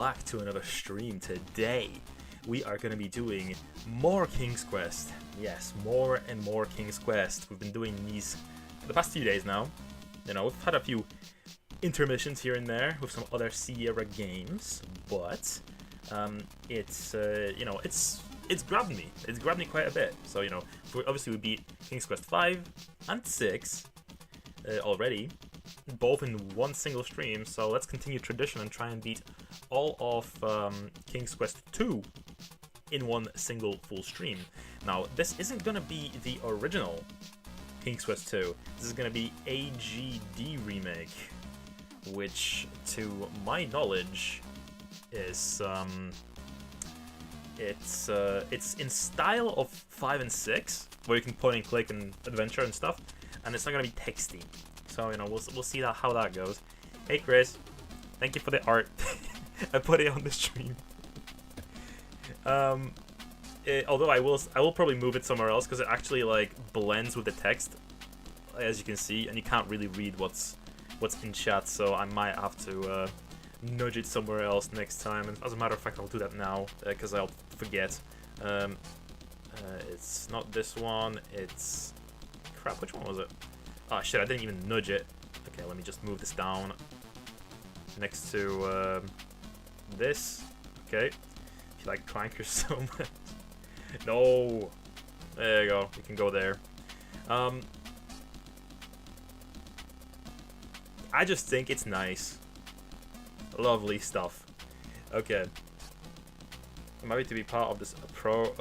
Back to another stream. Today we are going to be doing more King's Quest. Yes, more and more King's Quest. We've been doing these for the past few days now. You know, we've had a few intermissions here and there with some other Sierra games, but it's grabbed me. It's grabbed me quite a bit. So obviously we beat King's Quest 5 and 6 already, both in one single stream. So let's continue tradition and try and beat all of King's Quest 2 in one single full stream. Now, this isn't gonna be the original King's Quest 2. This is gonna be AGD remake, which, to my knowledge, is it's in style of 5 and 6, where you can point and click and adventure and stuff, and it's not gonna be texty. So we'll see how that goes. Hey Chris, thank you for the art. I put it on the stream. Although I will probably move it somewhere else because it actually like blends with the text, as you can see, and you can't really read what's in chat. So I might have to nudge it somewhere else next time. And as a matter of fact, I'll do that now because I'll forget. It's not this one. It's crap. Which one was it? Oh shit! I didn't even nudge it. Okay, let me just move this down next to this. Okay. If you like clankers so much. No. There you go. You can go there. I just think it's nice. Lovely stuff. Okay. I'm happy to be part of this pro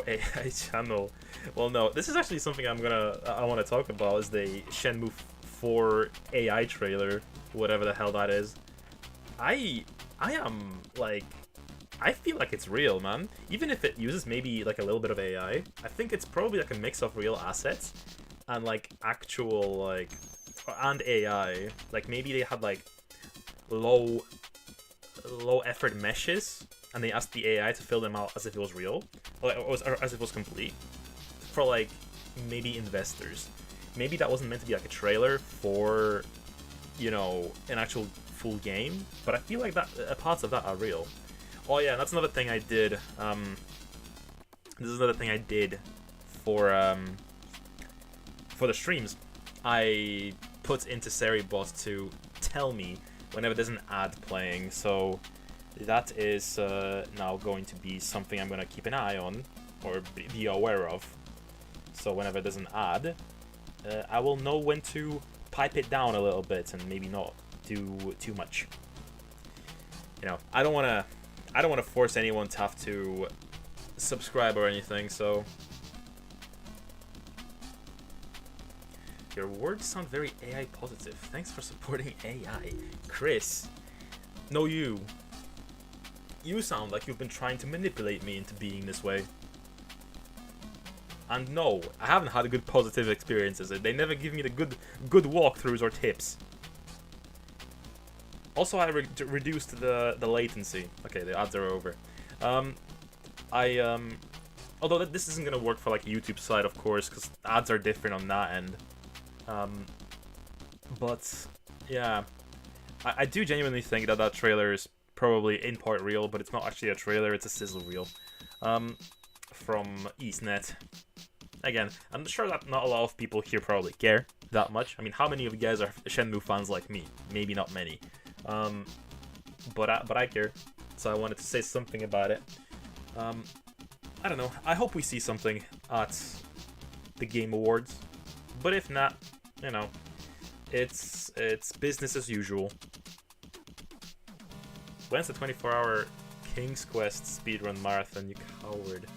AI channel. Well, no, this is actually something I want to talk about. Is the Shenmue 4 AI trailer, whatever the hell that is. I am like, I feel like it's real, man. Even if it uses maybe like a little bit of AI, I think it's probably like a mix of real assets and like actual like and AI. Like maybe they had like low effort meshes and they asked the AI to fill them out as if it was real, or as if it was complete, for like maybe investors. Maybe that wasn't meant to be like a trailer for, an actual full game, but I feel like that parts of that are real. Oh yeah, that's another thing I did. This is another thing I did for the streams. I put into Seribot to tell me whenever there's an ad playing, so that is now going to be something I'm going to keep an eye on, or be aware of. So whenever there's an ad, I will know when to pipe it down a little bit and maybe not do too much. I don't want to force anyone to have to subscribe or anything, so your words sound very AI positive. Thanks for supporting AI. Chris, no, you sound like you've been trying to manipulate me into being this way. And no, I haven't had a good positive experiences. They never give me the good walkthroughs or tips. Also, I reduced the latency. Okay, the ads are over. Although this isn't gonna work for like a YouTube side, of course, because ads are different on that end. But yeah, I do genuinely think that trailer is probably in part real, but it's not actually a trailer, it's a sizzle reel from EastNet. Again, I'm sure that not a lot of people here probably care that much. I mean, how many of you guys are Shenmue fans like me? Maybe not many. But I care, so I wanted to say something about it. I don't know, I hope we see something at the Game Awards, but if not, it's business as usual. When's the 24-hour King's Quest speedrun marathon, you coward?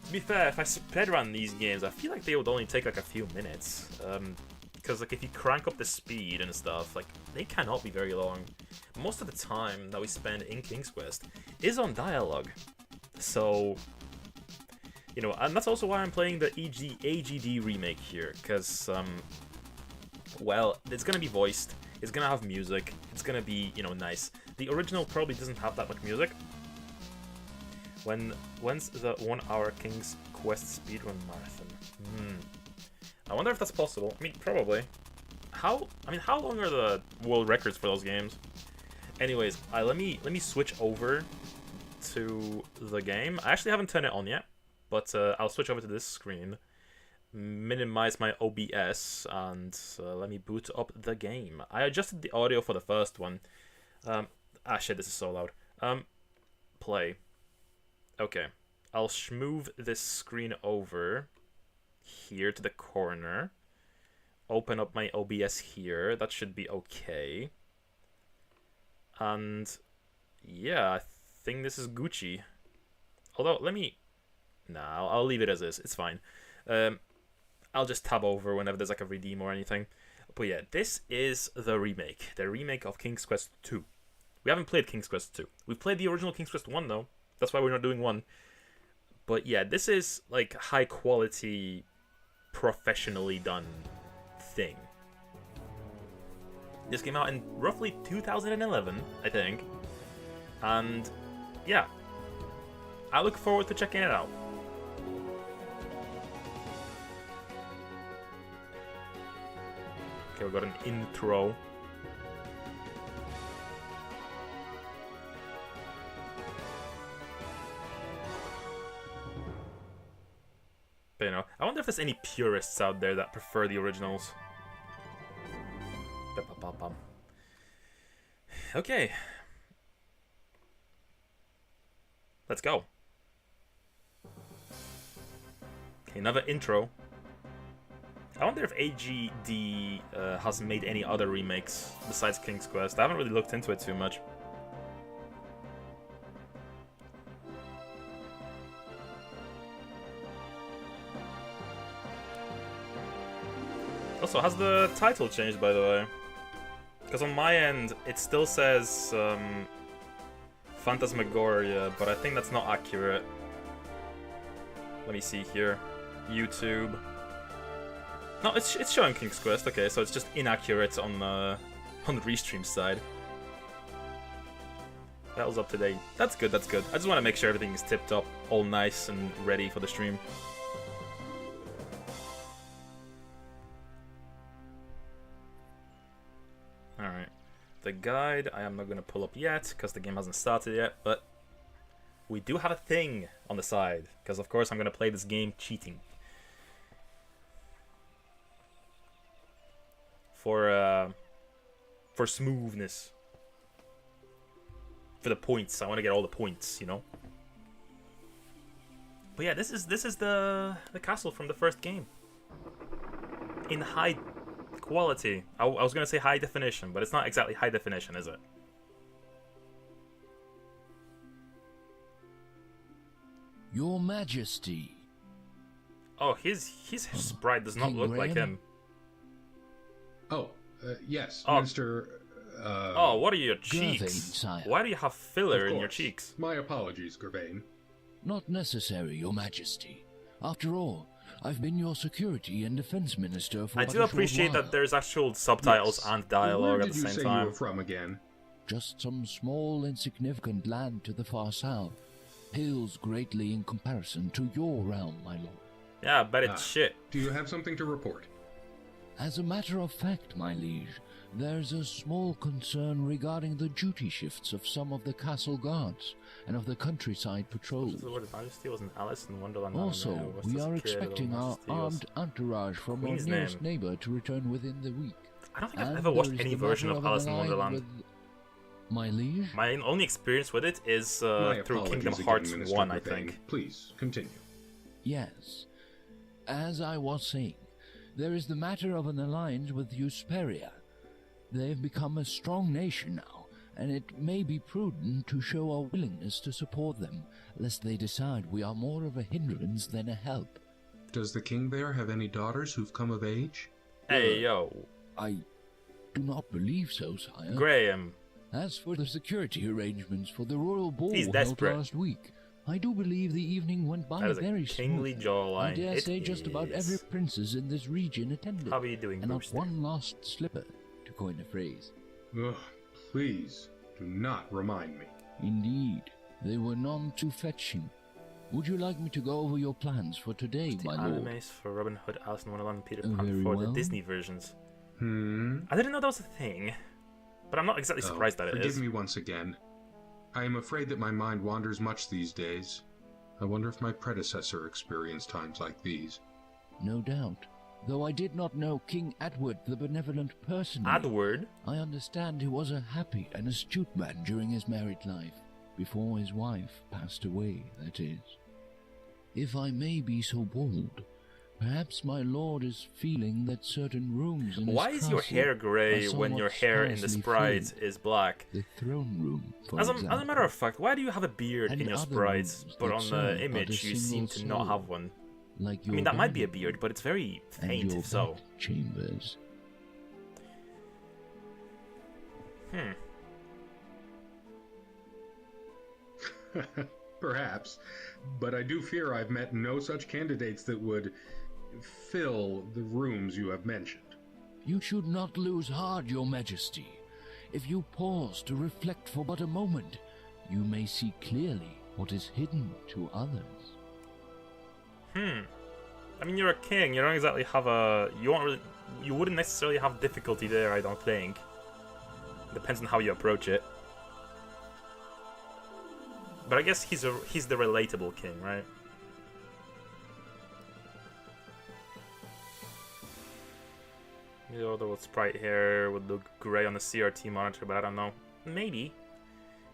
To be fair, if I speedrun these games, I feel like they would only take like a few minutes. Because like if you crank up the speed and stuff, like they cannot be very long. Most of the time that we spend in King's Quest is on dialogue. So, and that's also why I'm playing the AGD remake here, because well, it's gonna be voiced, it's gonna have music, it's gonna be, nice. The original probably doesn't have that much music. When's the 1 hour King's Quest speedrun marathon? I wonder if that's possible. I mean, probably. How long are the world records for those games? Anyways, let me switch over to the game. I actually haven't turned it on yet, but I'll switch over to this screen, minimize my OBS, and let me boot up the game. I adjusted the audio for the first one. Shit, this is so loud. Play. Okay, I'll move this screen over here to the corner. Open up my OBS here. That should be okay. And yeah, I think this is Gucci. Although, Nah, I'll leave it as is. It's fine. I'll just tab over whenever there's like a redeem or anything. But yeah, this is the remake. The remake of King's Quest 2. We haven't played King's Quest 2. We've played the original King's Quest 1 though. That's why we're not doing 1. But yeah, this is like high quality, professionally done thing. This came out in roughly 2011, I think. And yeah, I look forward to checking it out. Okay, we got an intro. But you know, I wonder if there's any purists out there that prefer the originals. Okay. Let's go. Okay, another intro. I wonder if AGD has made any other remakes besides King's Quest. I haven't really looked into it too much. Also, has the title changed, by the way? Because on my end, it still says Phantasmagoria, but I think that's not accurate. Let me see here. YouTube. No, it's showing King's Quest. Okay, so it's just inaccurate on the Restream side. That was up to date. That's good, that's good. I just want to make sure everything is tipped up, all nice and ready for the stream. Alright. The guide I am not going to pull up yet, because the game hasn't started yet, but we do have a thing on the side, because of course I'm going to play this game cheating. For smoothness. For the points. I want to get all the points, you know? But yeah, this is the castle from the first game. In high quality. I was going to say high definition, but it's not exactly high definition, is it? Your Majesty. Oh, his sprite does not King look like Graham? him. Oh, yes, Oh. Mr. Oh, what are your cheeks? Gervain, sire. Why do you have filler Of in your course. cheeks? My apologies, Gervain. Not necessary, Your Majesty. After all, I've been your security and defense minister for I but do a short appreciate while. that there's actual subtitles Yes. and dialogue Where at the did you same say time. you were from again? Just some small insignificant land to the far south. Pales greatly in comparison to your realm, my lord. Yeah, I bet it's shit. Do you have something to report? As a matter of fact, my liege, there's a small concern regarding the duty shifts of some of the castle guards and of the countryside patrols. The word of Majesty was an Alice in Wonderland. Also, Was we this are a kid, expecting Little our Majesty was- armed entourage from Queen's our nearest name. neighbor to return within the week. I don't think I've And ever watched there is any the version matter of an Alice in alliance Wonderland. with- My liege? My only experience with it is My through apologies Kingdom again, Hearts Minister 1, I Gervain. think. Please, continue. Yes. As I was saying, there is the matter of an alliance with Hesperia. They've become a strong nation now, and it may be prudent to show our willingness to support them, lest they decide we are more of a hindrance than a help. Does the king there have any daughters who've come of age? Hey, yo. I do not believe so, sire. Graham. As for the security arrangements for the royal ball He's held desperate. last week, I do believe the evening went by That is a very kingly smoothly. jawline. I dare It say just about is. every princess in this region attended. How are you doing, and not Brewster? one lost slipper, to coin a phrase. Ugh, please, do not remind me. Indeed, they were none too fetching. Would you like me to go over your plans for today, The my lord? animes for Robin Hood, Alice in Wonderland, and Peter Pan Very for the well. Disney versions. Hmm? I didn't know that was a thing. But I'm not exactly surprised that it is. Forgive me once again. I am afraid that my mind wanders much these days. I wonder if my predecessor experienced times like these. No doubt. Though I did not know King Edward the Benevolent personally, Edward? I understand he was a happy and astute man during his married life, before his wife passed away, that is. If I may be so bold, perhaps my lord is feeling that certain rooms in Why his is your castle hair grey are when your somewhat hair in the sparsely sprites filled. is black? The throne room, for As a example. matter of fact, why do you have a beard And in your other sprites, rooms but that on serve the image but a you seem to single not soul, have one? like I your mean, that might be a garden beard, but it's very and faint, your if so. back chambers. Perhaps, but I do fear I've met no such candidates that would fill the rooms you have mentioned. You should not lose heart, your majesty. If you pause to reflect for but a moment, you may see clearly what is hidden to others. I mean, you're a king. You don't exactly have a. You wouldn't necessarily have difficulty there, I don't think. Depends on how you approach it. But I guess he's the relatable king, right? The other sprite here would look grey on the CRT monitor, but I don't know. Maybe.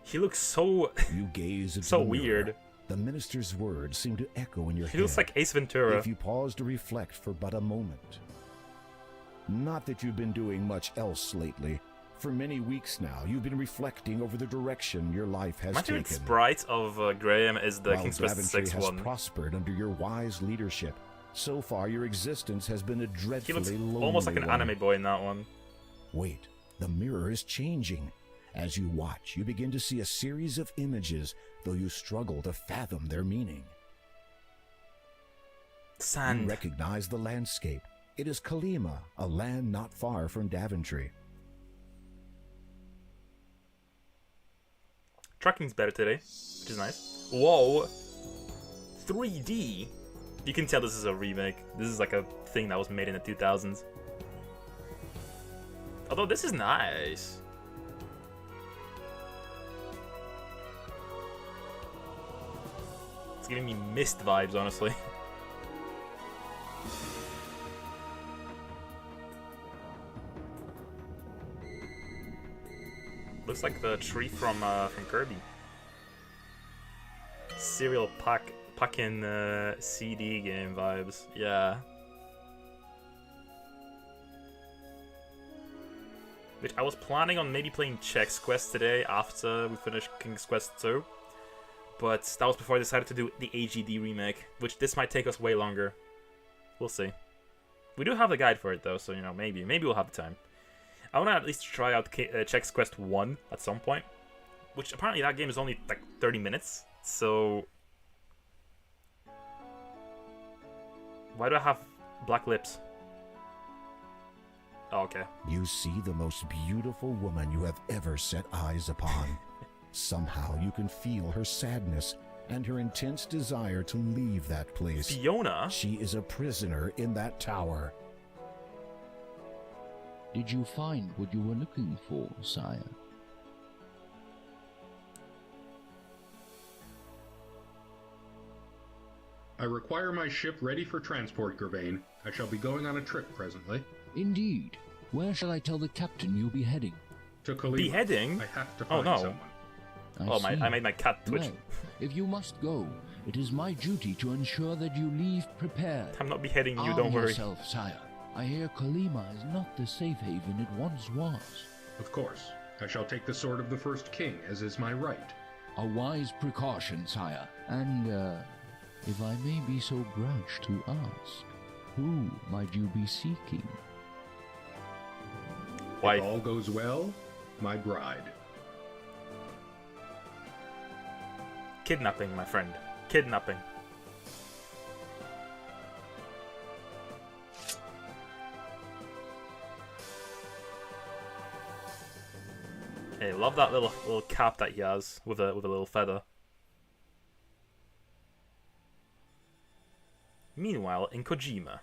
He looks so You gaze into so the mirror. weird. The minister's words seem to echo in your He head. looks like Ace Ventura. If you pause to reflect for but a moment. Not that you've been doing much else lately. For many weeks now, you've been reflecting over the direction your life has My taken. favorite sprite of Graham is the While King's Quest Daventry 6 has one. prospered under your wise leadership, so far your existence has been a He dreadfully looks lonely almost like an one. anime boy in that one. Wait, the mirror is changing. As you watch, you begin to see a series of images, though you struggle to fathom their meaning. You Sand. recognize the landscape. It is Kalima, a land not far from Daventry. Tracking's better today, which is nice. Whoa! 3D? You can tell this is a remake. This is like a thing that was made in the 2000s. Although this is nice. It's giving me Mist vibes, honestly. Looks like the tree from Kirby. Serial packing CD game vibes. Yeah. Which I was planning on maybe playing Chex Quest today after we finished King's Quest 2. But that was before I decided to do the AGD remake, which this might take us way longer. We'll see. We do have the guide for it though, so you know, maybe we'll have the time. I want to at least try out Chex Quest 1 at some point, which apparently that game is only like 30 minutes, so... Why do I have black lips? Oh, okay. You see the most beautiful woman you have ever set eyes upon. Somehow you can feel her sadness and her intense desire to leave that place. Fiona? She is a prisoner in that tower. Did you find what you were looking for, sire? I require my ship ready for transport, Gervain. I shall be going on a trip presently. Indeed. Where shall I tell the captain you'll be heading? To Kalima. Beheading? I have to Oh, find no. someone. I made my cat twitch. Well, if you must go, it is my duty to ensure that you leave prepared. I'm not beheading you, Arm don't worry. yourself, sire. I hear Kalima is not the safe haven it once was. Of course. I shall take the sword of the first king, as is my right. A wise precaution, sire. And, if I may be so brash to ask, who might you be seeking? Why? If all goes well, my bride. Kidnapping, my friend. Kidnapping. Hey, love that little cap that he has with a little feather. Meanwhile, in Kojima.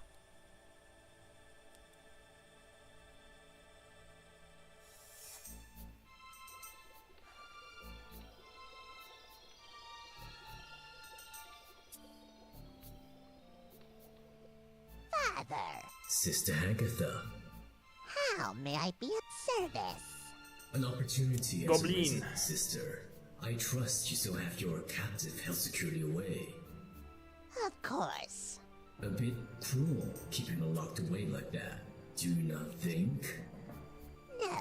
Sister Agatha. How may I be of service? An opportunity as Goblin. a resident sister. I trust you still have your captive held securely away. Of course. A bit cruel keeping her locked away like that. Do you not think? No.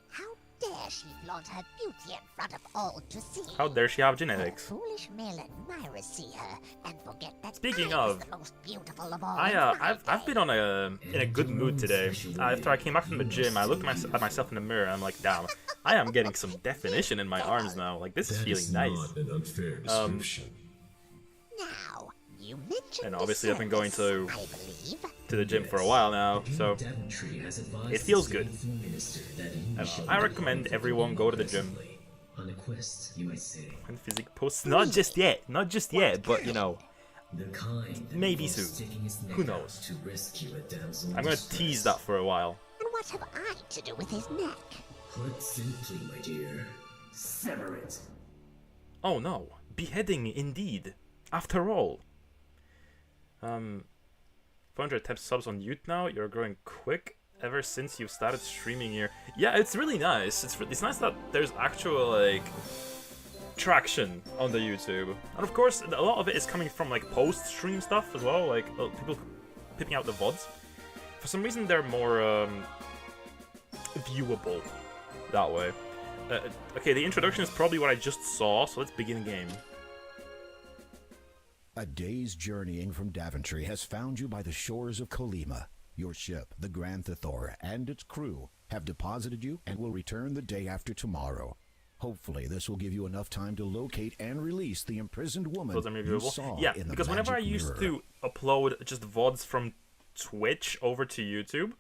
How dare she flaunt her beauty in front of all to see? How dare she have Her genetics? foolish male admirers see her and forget that Speaking I was of, the most beautiful of all. I've been on in a good mood today. After I came back from the gym, I looked at myself in the mirror and I'm like, damn, I am getting some definition in my arms now. Like, this is feeling nice. Not an unfair description. Now, you mentioned And obviously I've been going service, I believe. to the gym for a while now, so Daventry has advised it feels the good. Foreign Minister that he And shall I recommend be everyone go to the gym. on a quest, you might say. And physics posts, not just yet, but you know, The kind that maybe involves soon. sticking its neck Who out knows? To rescue a damsel in I'm gonna distress. tease that for a while. And what have I to do with his neck? Put simply, my dear, sever it. Oh no, beheading indeed. After all. 400 temp subs on YouTube now. You're growing quick ever since you've started streaming here. Yeah, it's really nice. It's nice that there's actual like traction on the YouTube, and of course a lot of it is coming from like post-stream stuff as well. Like people picking out the VODs. For some reason, they're more viewable that way. Okay, the introduction is probably what I just saw, so let's begin the game. A day's journeying from Daventry has found you by the shores of Colima. Your ship, the Grand Thethor, and its crew have deposited you and will return the day after tomorrow. Hopefully, this will give you enough time to locate and release the imprisoned woman Those are you viewable. saw Yeah, in the because whenever I magic used mirror. to upload just VODs from Twitch over to YouTube,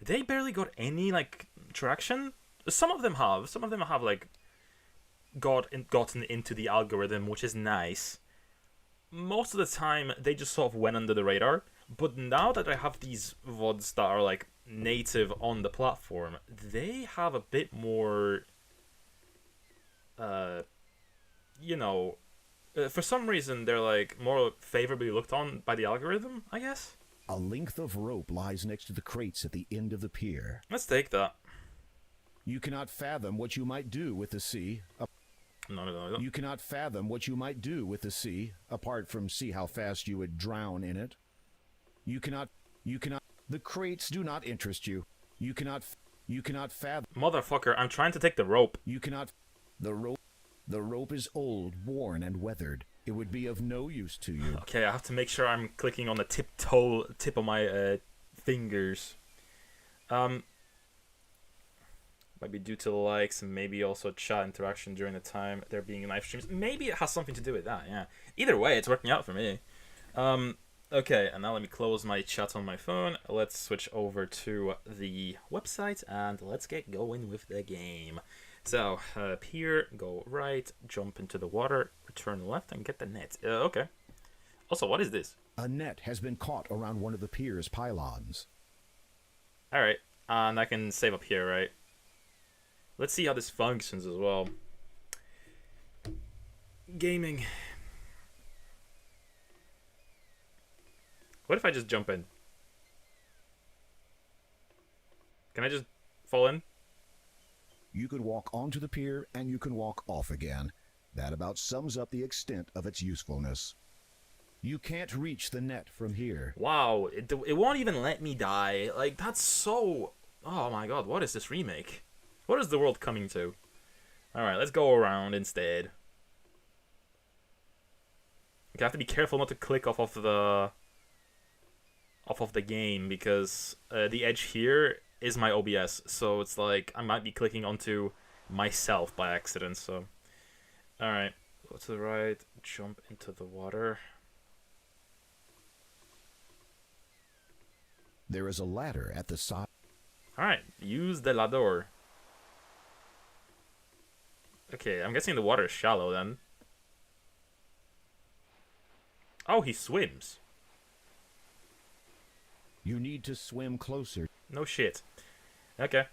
they barely got any like traction. Some of them have like gotten into the algorithm, which is nice. Most of the time, they just sort of went under the radar. But now that I have these VODs that are like native on the platform, they have a bit more, you know, for some reason they're like more favorably looked on by the algorithm, I guess. A length of rope lies next to the crates at the end of the pier. Let's take that. You cannot fathom what you might do with the sea. No. You cannot fathom what you might do with the sea, apart from see how fast you would drown in it. You cannot, the crates do not interest you. You cannot fathom, Motherfucker, I'm trying to take the rope. the rope is old, worn, and weathered. It would be of no use to you. Okay, I have to make sure I'm clicking on the tip of my fingers. Might be due to the likes and maybe also chat interaction during the time there being live streams. Maybe it has something to do with that, yeah. Either way, it's working out for me. Okay, and now let me close my chat on my phone. Let's switch over to the website and let's get going with the game. So, up here, go right, jump into the water, return left, and get the net. Okay. Also, what is this? A net has been caught around one of the pier's pylons. Alright, and I can save up here, right? Let's see how this functions as well. Gaming. What if I just jump in? Can I just fall in? You can walk onto the pier and you can walk off again. That about sums up the extent of its usefulness. You can't reach the net from here. Wow, it won't even let me die. Like, that's so... Oh my god, what is this remake? What is the world coming to? Alright, let's go around instead. Okay, I have to be careful not to click off of the game because the edge here is my OBS, so it's like I might be clicking onto myself by accident. So, alright, go to the right, jump into the water. There is a ladder at the side. Alright, use the ladder. Okay, I'm guessing the water is shallow then. Oh, he swims. You need to swim closer. No shit. Okay.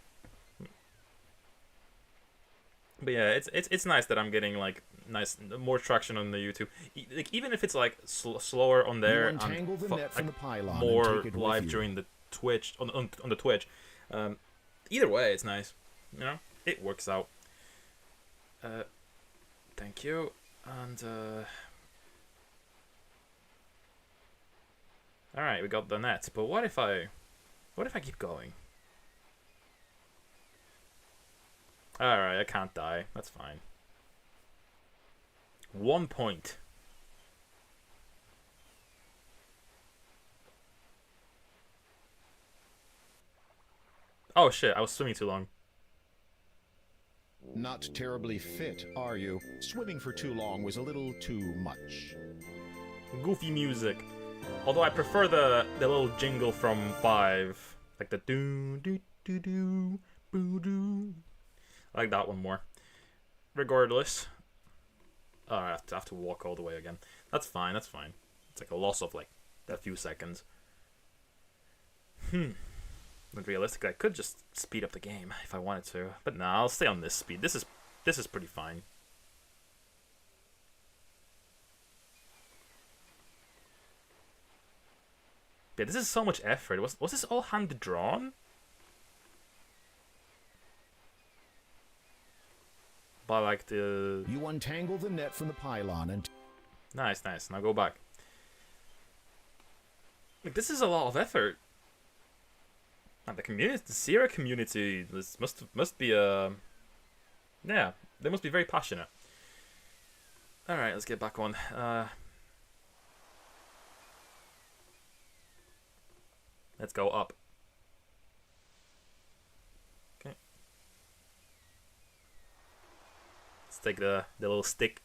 But yeah, it's nice that I'm getting like nice, more traction on the YouTube. Like even if it's like slower on there and like, more live during the Twitch on the Twitch. Either way, it's nice. You know, it works out. Thank you. And all right, we got the net. But what if I keep going? All right, I can't die. That's fine. 1 point. Oh shit, I was swimming too long. Not terribly fit, are you? Swimming for too long was a little too much. Goofy music. Although I prefer the little jingle from 5. Like the doo doo doo doo boo doo. I like that one more. Regardless. Oh, I have to walk all the way again. That's fine, that's fine. It's like a loss of like a few seconds. But realistically, I could just speed up the game if I wanted to. But nah, I'll stay on this speed. This is pretty fine. Yeah, this is so much effort. Was this all hand drawn? By like the... You untangle the net from the pylon and... Nice. Now go back. Like, this is a lot of effort. And the community, the Sierra community, this must be yeah, they must be very passionate. All right, let's get back on. Let's go up. Okay. Let's take the little stick.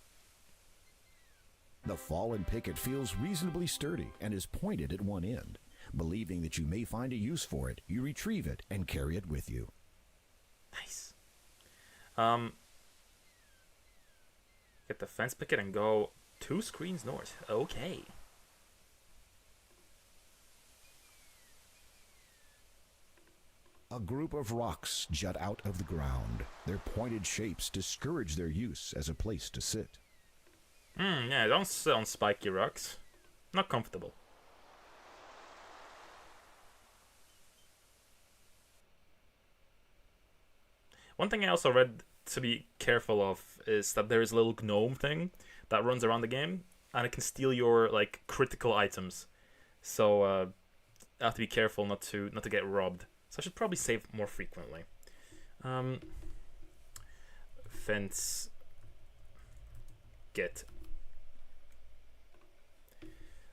The fallen picket feels reasonably sturdy and is pointed at one end. Believing that you may find a use for it, you retrieve it and carry it with you. Nice. Get the fence picket and go 2 screens north. Okay. A group of rocks jut out of the ground. Their pointed shapes discourage their use as a place to sit. Yeah, don't sit on spiky rocks. Not comfortable. One thing I also read to be careful of is that there is a little gnome thing that runs around the game, and it can steal your like critical items. So I have to be careful not to get robbed. So I should probably save more frequently. Fence. Get.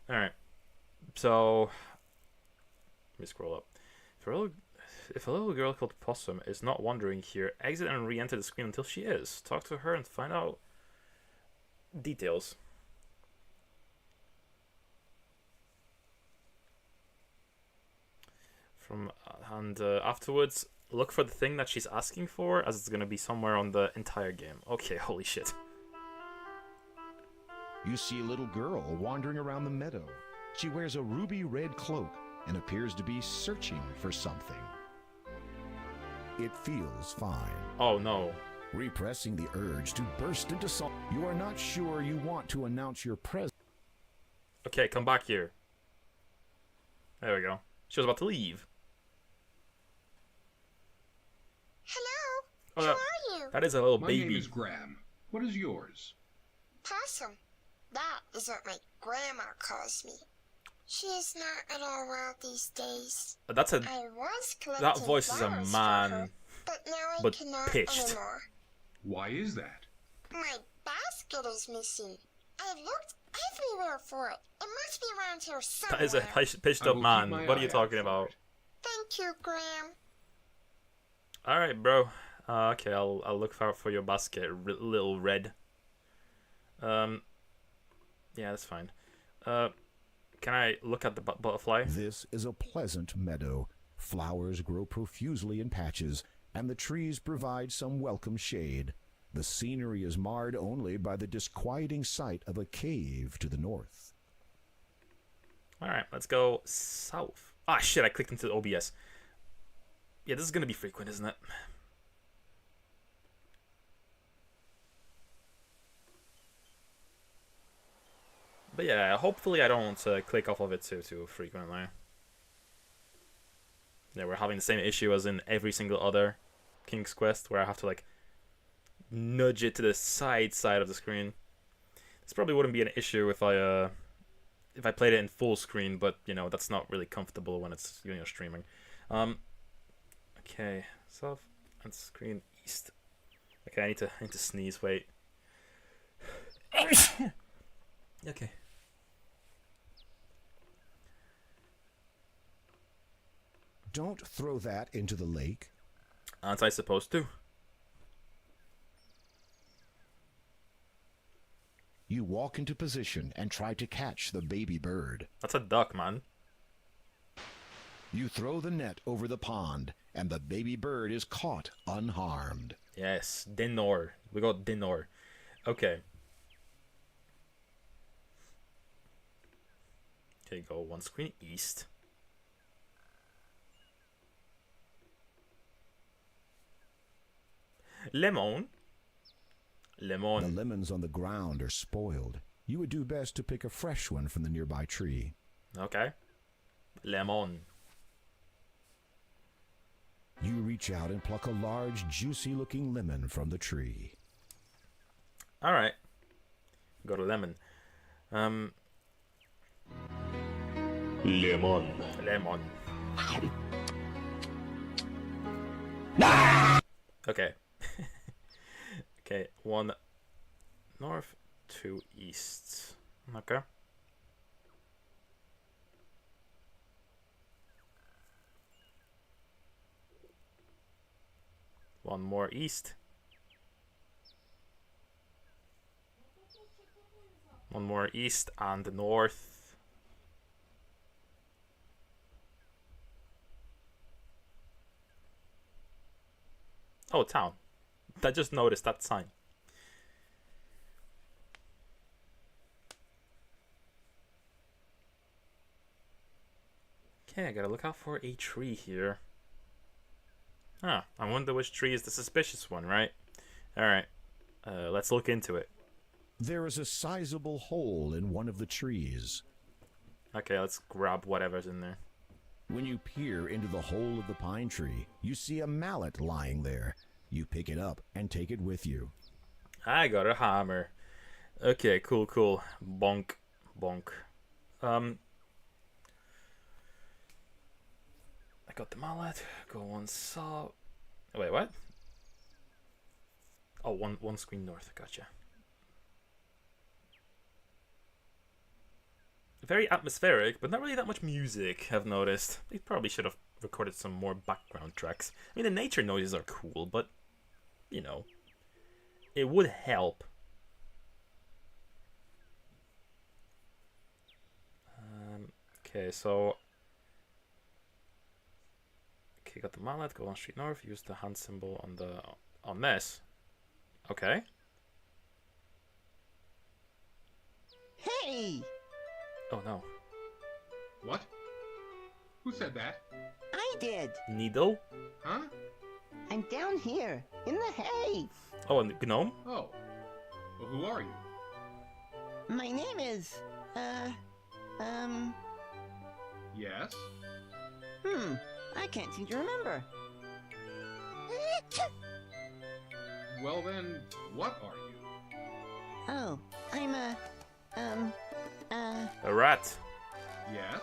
All right. So let me scroll up. If a little girl called Possum is not wandering here, exit and re-enter the screen until she is. Talk to her and find out details. Afterwards, look for the thing that she's asking for, as it's gonna be somewhere on the entire game. Okay, holy shit. You see a little girl wandering around the meadow. She wears a ruby red cloak and appears to be searching for something. It feels fine. Oh no. Repressing the urge to burst into song. You are not sure you want to announce your presence. Okay, come back here. There we go. She was about to leave. Hello? Oh, Who are you? that is a little My baby. name is Graham. What is yours? Possum. That is what my grandma calls me. She is not at all well these days. That's a... I was collecting That voice is a flowers man, for her, but now I but cannot pitched. anymore. Why is that? My basket is missing. I've looked everywhere for it. It must be around here somewhere. That is a pitched I up will man. keep my What are you eye talking out for about? it. Thank you, Graham. Alright, bro. Okay, I'll look out for your basket, little red. Yeah, that's fine. Can I look at the butterfly? This is a pleasant meadow. Flowers grow profusely in patches, and the trees provide some welcome shade. The scenery is marred only by the disquieting sight of a cave to the north. Alright, let's go south. Ah, shit, I clicked into the OBS. Yeah, this is gonna be frequent, isn't it? But yeah, hopefully I don't click off of it too frequently. Yeah, we're having the same issue as in every single other King's Quest, where I have to like nudge it to the side of the screen. This probably wouldn't be an issue if I played it in full screen, but you know that's not really comfortable when it's streaming. Okay, south and screen east. Okay, I need to sneeze. Wait. Okay. Don't throw that into the lake. Aren't I supposed to? You walk into position and try to catch the baby bird. That's a duck, man. You throw the net over the pond, and the baby bird is caught unharmed. Yes, dinner. We got dinner. Okay. Okay, go one screen east. Lemon. The lemons on the ground are spoiled. You would do best to pick a fresh one from the nearby tree. Okay. Lemon. You reach out and pluck a large, juicy-looking lemon from the tree. Alright. Got a lemon. Lemon. Okay. Okay, one north, two east. Okay. One more east. One more east and north. Oh, town. I just noticed that sign. Okay, I gotta look out for a tree here. Huh, I wonder which tree is the suspicious one, right? Alright, let's look into it. There is a sizable hole in one of the trees. Okay, let's grab whatever's in there. When you peer into the hole of the pine tree, you see a mallet lying there. You pick it up and take it with you. I got a hammer. Okay, cool. Bonk. I got the mallet. Go one saw. Wait, what? Oh, one screen north. Gotcha. Very atmospheric, but not really that much music, I've noticed. They probably should have recorded some more background tracks. I mean, the nature noises are cool, but, you know, it would help. Okay, so... Okay, got the mallet, go on street north, use the hand symbol on this. Okay. Hey! Oh no. What? Who said that? I did. Needle? Huh? I'm down here, in the hay. Oh, and the gnome? Oh. Well, who are you? My name is, Yes? I can't seem to remember. Well then, what are you? Oh, I'm A rat. Yes?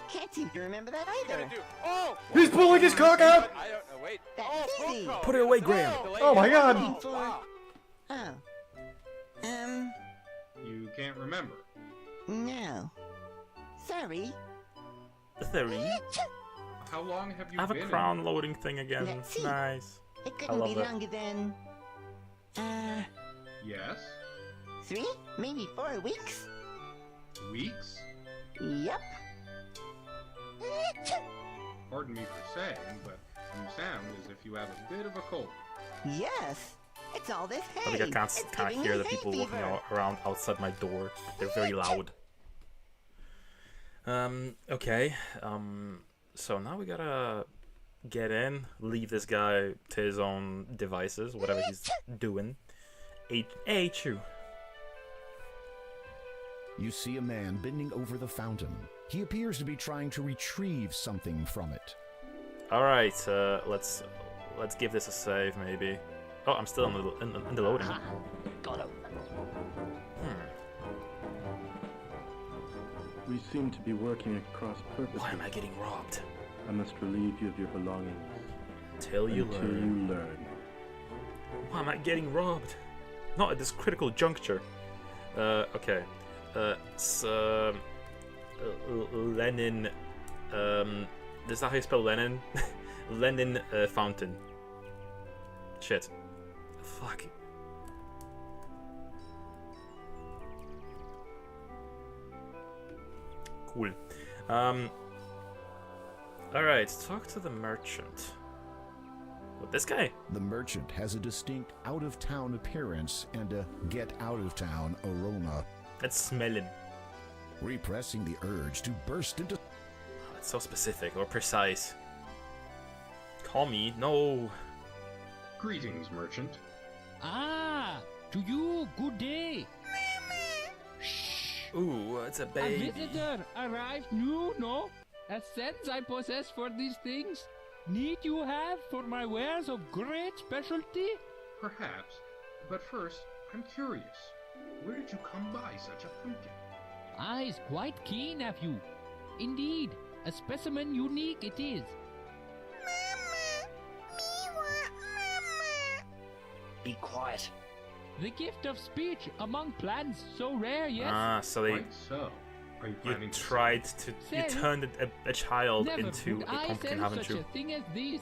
Can't seem to remember that either. Oh! He's pulling his cock out! I don't know, wait. That's easy. Put it away, Graham. Oh my god! Looking for... Wow. Oh. You can't remember. No. Sorry. Theory. How long have you I have a been crown loading thing again. Let's see. Nice. It I couldn't love be it. longer than... Yes? 3, maybe 4 weeks? Weeks? Yep. Pardon me for saying, but you sound as if you have a bit of a cold. Yes. It's all this hay. I think I It's can't giving hear me the hay people walking fever. around outside my door. They're very loud. Okay. So now we gotta get leave this guy to his own devices, whatever he's doing. Hey, Chu. You see a man bending over the fountain. He appears to be trying to retrieve something from it. All right, let's give this a save, maybe. Oh, I'm still in the loading. Got him. We seem to be working at cross purposes. Why am I getting robbed? I must relieve you of your belongings. Until you learn. Why am I getting robbed? Not at this critical juncture. Okay. Lenin. Is that how you spell Lenin? Lenin fountain. Shit. Fuck. Cool. Alright, talk to the merchant. What, this guy? The merchant has a distinct out-of-town appearance and a get-out-of-town aroma. That's smelling. Repressing the urge to burst into... Oh, it's so specific or precise. Call me. No. Greetings, merchant. Ah, to you, good day. Shh. Ooh, it's a baby. A visitor arrived new, no? A sense I possess for these things. Need you have for my wares of great specialty? Perhaps, but first, I'm curious. Where did you come by such a pumpkin? Eyes quite keen, nephew. Indeed, a specimen unique it is. Mama! Me want Mama! Be quiet. The gift of speech among plants so rare, yes? Ah, so they... Quite so. Are you You planning tried to... You Say, turned a child Never into would a I pumpkin, sell haven't such you? a thing as this.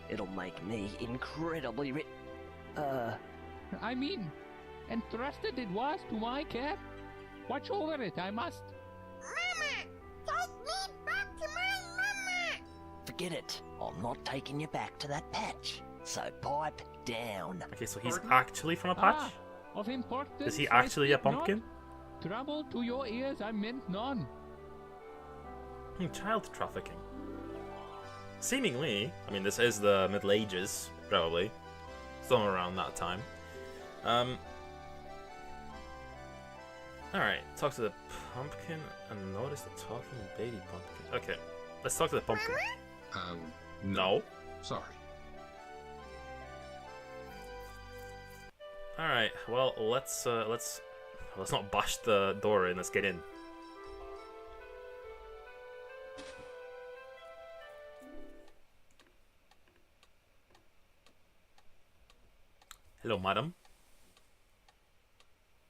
It'll make me incredibly rich. I mean, entrusted it was to my care. Watch over it, I must. Mama! Take me back to my Mama! Forget it. I'm not taking you back to that patch. So pipe down. Okay, so he's actually from a patch? Of importance. Is he I actually a speak not. pumpkin? Trouble to your ears I meant none. Child trafficking. Seemingly, I mean, this is the Middle Ages, probably. Somewhere around that time. Alright, talk to the pumpkin and notice the talking baby pumpkin. Okay, let's talk to the pumpkin. No. No. Sorry. Alright, well, let's not bash the door in, let's get in. Hello, madam.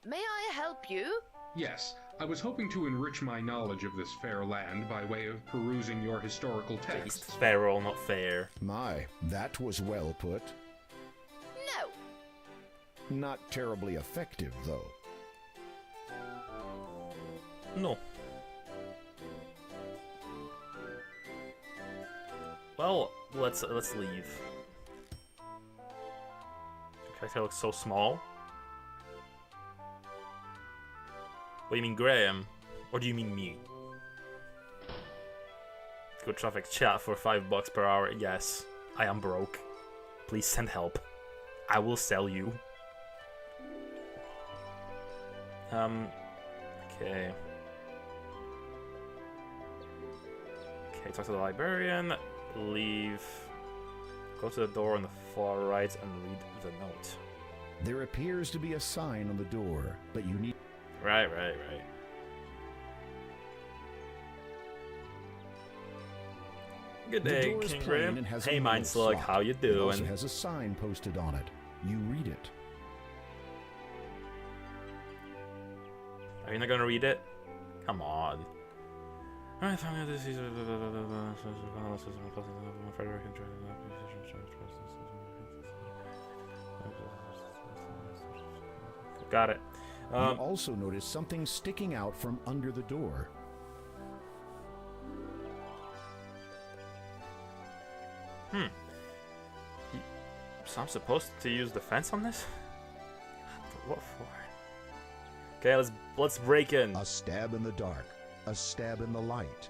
May I help you? Yes, I was hoping to enrich my knowledge of this fair land by way of perusing your historical It's texts. feral, not fair. My, that was well put. No. Not terribly effective, though. No. Well, let's leave. The character looks so small. What do you mean, Graham? Or do you mean me? Good traffic chat for $5 per hour. Yes, I am broke. Please send help. I will sell you. Okay. Okay, talk to the librarian. Leave. Go to the door on the far right and read the note. There appears to be a sign on the door, but you need... Right. Good The day, door is King plain Graham. and has a Hey, metal Mind Slug, slot. how you It also doing? has a sign posted on it. You read it. Are you not gonna read it? Come on. Got it. You also notice something sticking out from under the door. So I'm supposed to use the fence on this? What for? Okay, let's break in. A stab in the dark. A stab in the light.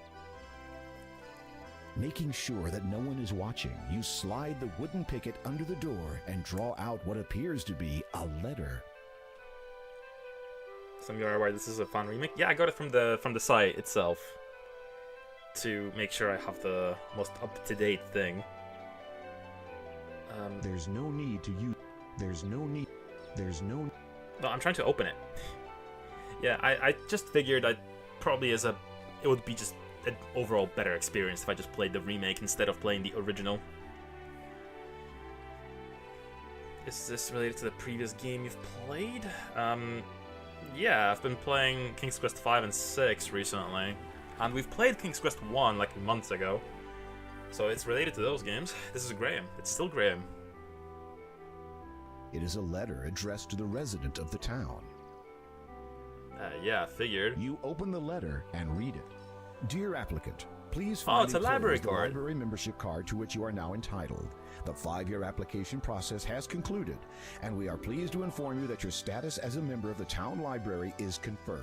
Making sure that no one is watching, you slide the wooden picket under the door and draw out what appears to be a letter. Some of you are aware this is a fan remake. Yeah, I got it from the site itself to make sure I have the most up-to-date thing. There's no need to use. There's no need. There's no. No, I'm trying to open it. Yeah, I just figured it would be just an overall better experience if I just played the remake instead of playing the original. Is this related to the previous game you've played? Yeah, I've been playing King's Quest 5 and 6 recently. And we've played King's Quest 1 like months ago. So it's related to those games. This is Graham. It's still Graham. It is a letter addressed to the resident of the town. Yeah, I figured. You open the letter and read it. Dear applicant, please Oh, find it's a library the card. library membership card to which you are now entitled. The 5-year application process has concluded, and we are pleased to inform you that your status as a member of the town library is confirmed.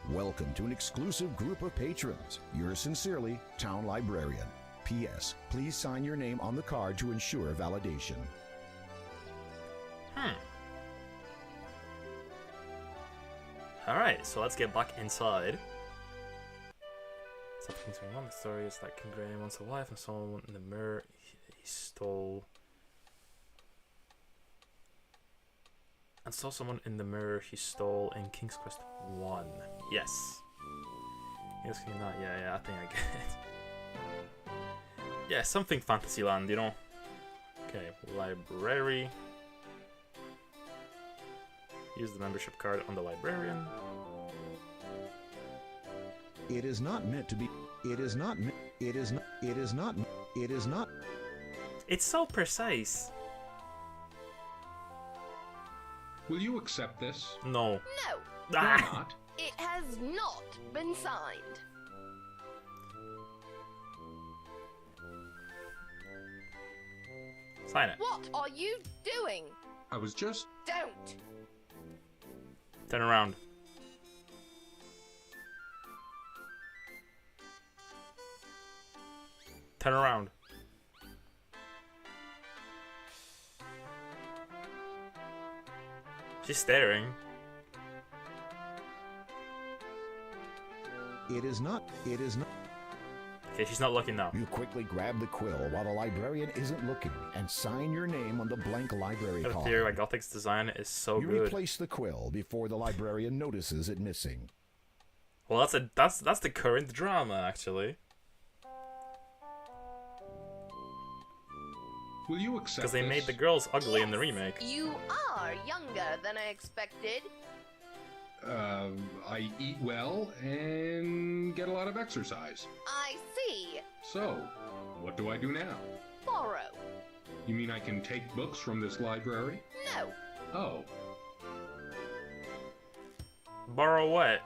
Welcome to an exclusive group of patrons. Yours sincerely, Town Librarian. P.S. Please sign your name on the card to ensure validation. Alright, so let's get back inside. Something's going on. The story is that King Graham wants a wife and someone in the mirror he stole. And saw someone in the mirror he stole in King's Quest 1. Yes. Yes, can you not? Yeah, I think I get it. Yeah, something Fantasyland, you know. Okay, library. Use the membership card on the librarian. It is not meant to be. It is not. It is not. It is not. It is not. It's so precise. Will you accept this? No. No. Why not? It has not been signed. Sign it. What are you doing? I was just... Don't. Turn around. Turn around. She's staring. It is not. It is not. Okay, she's not looking now. You quickly grab the quill while the librarian isn't looking and sign your name on the blank library I have a card. theory why Gothic's design is so You good. replace the quill before the librarian notices it missing. Well, that's the current drama, actually. Will you accept Because they this? made the girls ugly in the remake. You are younger than I expected. I eat well and get a lot of exercise. I see. So, what do I do now? Borrow. You mean I can take books from this library? No. Oh, Borrow what?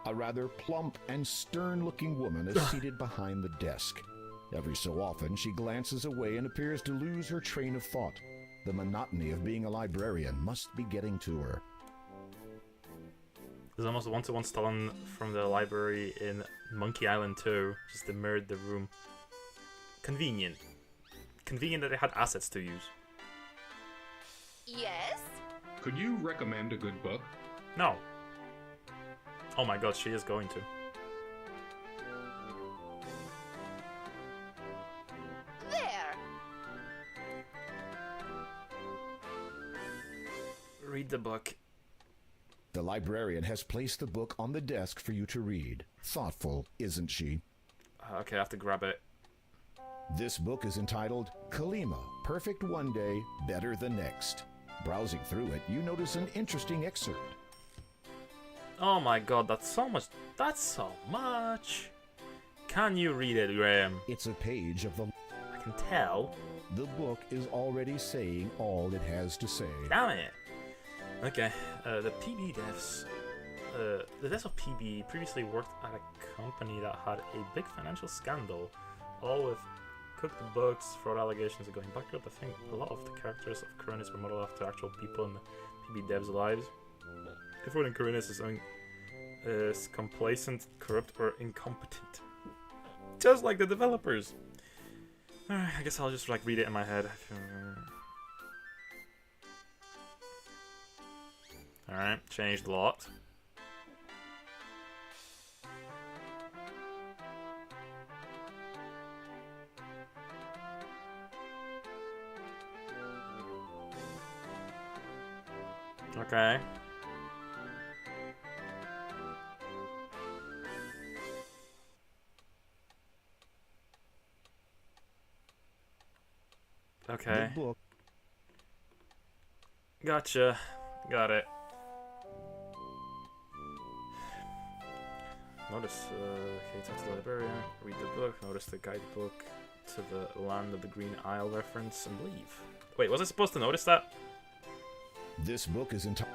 A rather plump and stern-looking woman is seated behind the desk. Every so often, she glances away and appears to lose her train of thought. The monotony of being a librarian must be getting to her. There's almost a one-to-one stolen from the library in Monkey Island 2. Just mirrored the room. Convenient. Convenient that they had assets to use. Yes? could you recommend a good book? No. Oh my god, she is going to. There! Read the book. The librarian has placed the book on the desk for you to read. Thoughtful, isn't she? Okay, I have to grab it. This book is entitled Kalima, Perfect One Day, Better the Next. Browsing through it, you notice an interesting excerpt. Oh my god, that's so much. That's so much. Can you read it, Graham? It's a page of the... I can tell. The book is already saying all it has to say. Damn it. Okay, the PB devs. The devs of PB previously worked at a company that had a big financial scandal, all with cooked books, fraud allegations, and going bankrupt. I think a lot of the characters of Coronis were modeled after actual people in the PB devs' lives. Everyone in Coronis is complacent, corrupt, or incompetent. Just like the developers. Alright, I guess I'll just read it in my head. Alright, changed a lot. Okay. Okay. The book. Gotcha. Got it. Notice, okay, talk to the librarian, read the book, notice the guidebook to the Land of the Green Isle reference, and leave. Wait, was I supposed to notice that? This book is entirely.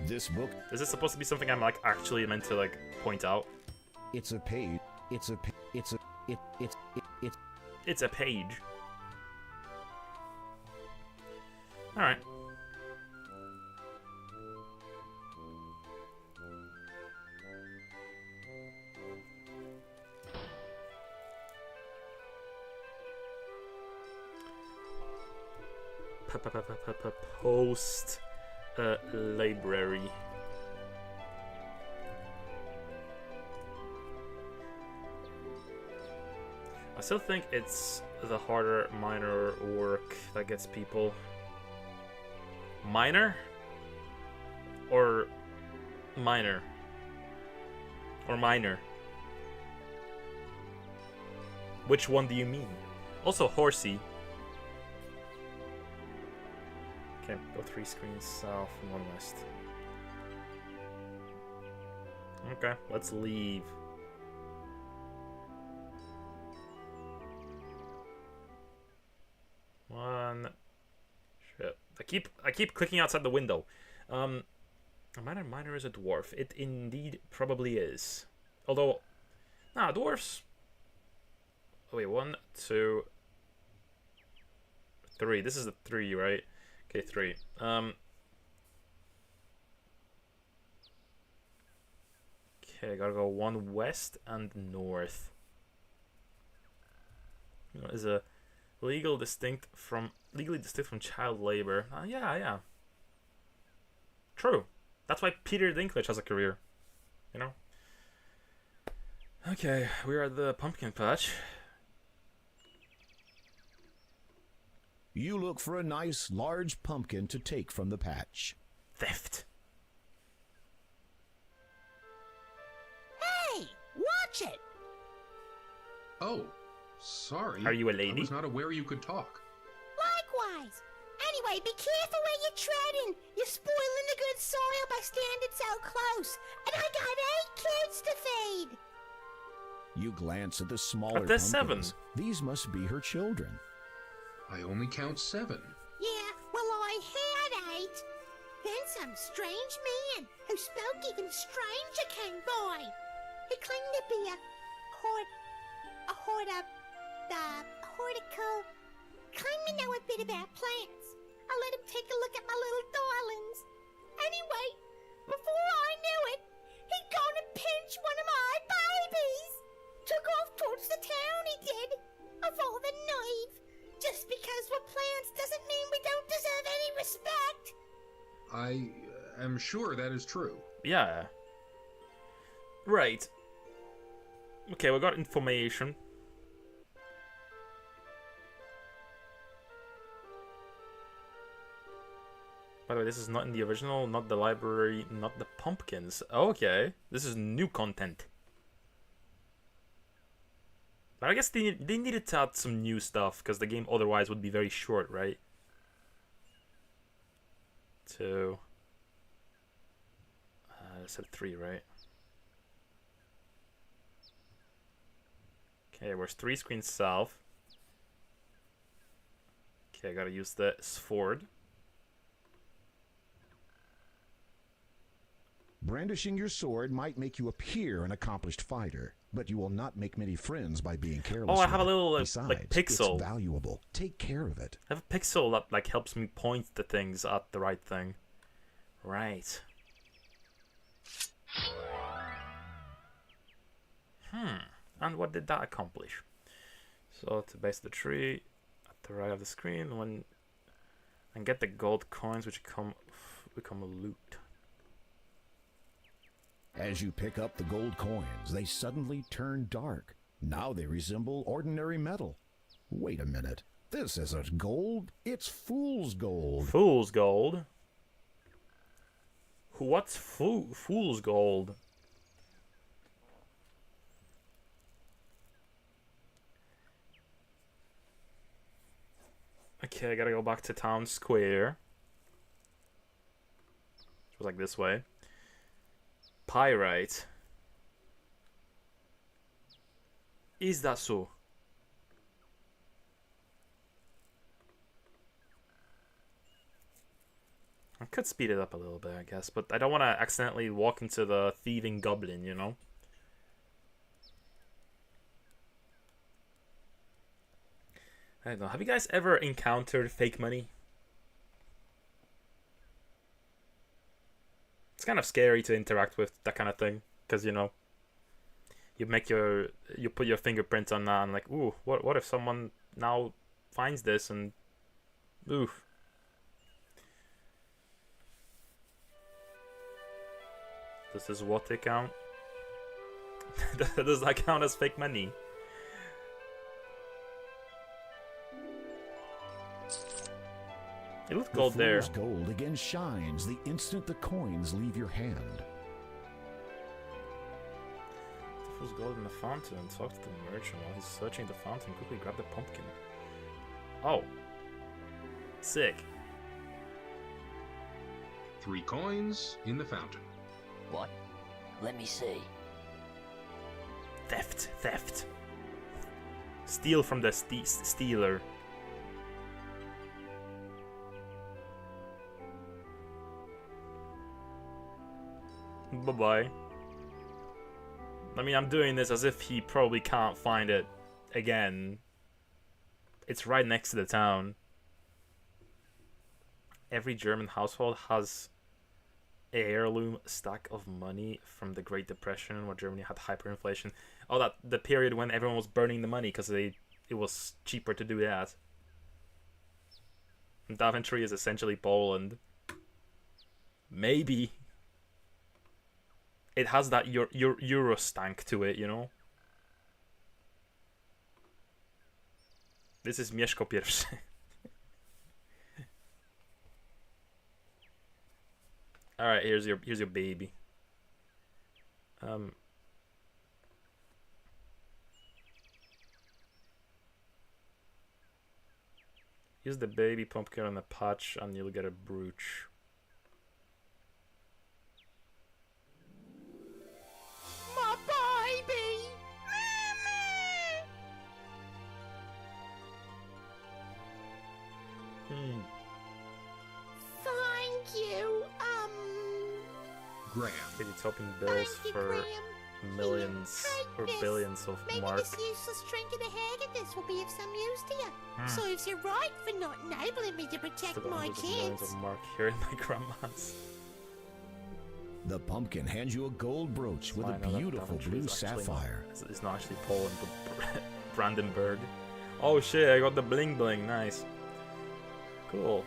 This book. Is this supposed to be something I'm like actually meant to like point out? It's a page. It's a page. All right. Post library. I still think it's the harder minor work that gets people. Minor? Or minor? Or minor? Which one do you mean? Also horsey. Okay, go 3 screens south and 1 west. Okay, let's leave. Shit. I keep clicking outside the window. A minor is a dwarf. It indeed probably is. Although, nah, dwarfs. Oh, wait, 1, 2, 3. This is the 3, right? Okay, 3. Okay, gotta go 1 west and north. Is a legally distinct from child labor. Yeah. True. That's why Peter Dinklage has a career. You know? Okay, we're at the pumpkin patch. You look for a nice, large pumpkin to take from the patch. Theft. Hey, watch it! Oh, sorry. Are you a lady? I was not aware you could talk. Likewise. Anyway, be careful where you're treading. You're spoiling the good soil by standing so close. And I got 8 kids to feed. You glance at the smaller But there's pumpkins. 7. These must be her children. I only count 7. Yeah, well, I had 8. Then some strange man who spoke even stranger came by. He claimed to be a horticle. Claimed to know a bit about plants. I let him take a look at my little darlings. Anyway, before I knew it, he'd gone and pinched one of my babies. Took off towards the town, he did. Of all the naive. Just because we're plants doesn't mean we don't deserve any respect. I am sure that is true. Yeah. Right. Okay, we got information. By the way, this is not in the original, not the library, not the pumpkins. Okay, this is new content. But I guess they needed to add some new stuff, because the game otherwise would be very short, right? 2. I said 3, right? Okay, where's 3 screens south? Okay, I gotta use the sword. Brandishing your sword might make you appear an accomplished fighter, but you will not make many friends by being careless. Oh, I have a with it. little Besides, like pixel. It's valuable. Take care of it. I have a pixel that like helps me point the things at the right thing. Right. And what did that accomplish? So to base the tree, the right of the screen and get the gold coins which become loot. As you pick up the gold coins, they suddenly turn dark. Now they resemble ordinary metal. Wait a minute. This isn't gold. It's fool's gold. Fool's gold? What's fool's gold? Okay, I gotta go back to town square. It was like this way. Pyrite. Is that so? I could speed it up a little bit, I guess, but I don't want to accidentally walk into the thieving goblin, you know? I don't know. Have you guys ever encountered fake money? It's kind of scary to interact with that kind of thing, because, you know, you put your fingerprint on that and like, ooh, what if someone now finds this and, oof. Does this water count? Does that count as fake money? It looks gold there. The fool's gold again shines the instant the coins leave your hand. The fool's gold in the fountain. Talk to the merchant while he's searching the fountain. Quickly grab the pumpkin. Oh. Sick. 3 coins in the fountain. What? Let me see. Theft. Steal from the stealer. Bye-bye. I mean, I'm doing this as if he probably can't find it again. It's right next to the town. Every German household has a heirloom stack of money from the Great Depression, where Germany had hyperinflation. Oh, that the period when everyone was burning the money because it was cheaper to do that. And Daventry is essentially Poland. Maybe. It has that Euro stank to it, you know? This is Mieszko pierwszy. Alright, here's your baby. Use the baby pumpkin on the patch and you'll get a brooch. My baby! Thank you, Graham. Kitty topping bills for millions or billions of maybe mark. this useless trinket of Haggadis will be of some use to you. Serves you right for not enabling me to protect Still got my hundreds of millions kids. of mark here in my grandma's. The pumpkin hands you a gold brooch with I a know that beautiful Daventry blue is actually sapphire. It's not actually Poland, but Brandenburg. Oh shit! I got the bling bling. Nice. Cool.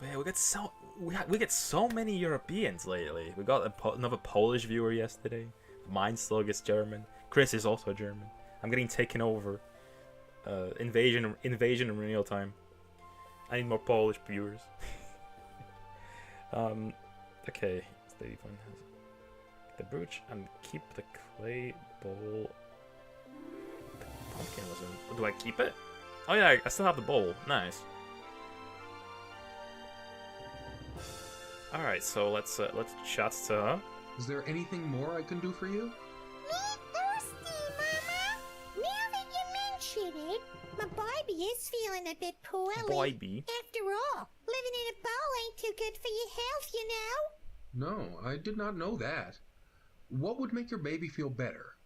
Man, we get so many Europeans lately. We got another Polish viewer yesterday. Mindslug is German. Chris is also German. I'm getting taken over. Invasion in real time. I need more Polish viewers. Okay, baby fun has the brooch and keep the clay bowl. The pumpkin was in. Do I keep it? Oh yeah, I still have the bowl. Nice. All right, so let's chat to her. Is there anything more I can do for you? Me thirsty, Mama. Now that you mention it, my baby is feeling a bit poorly. Baby. After all, living in a bowl ain't too good for your health, you know. No, I did not know that. What would make your baby feel better?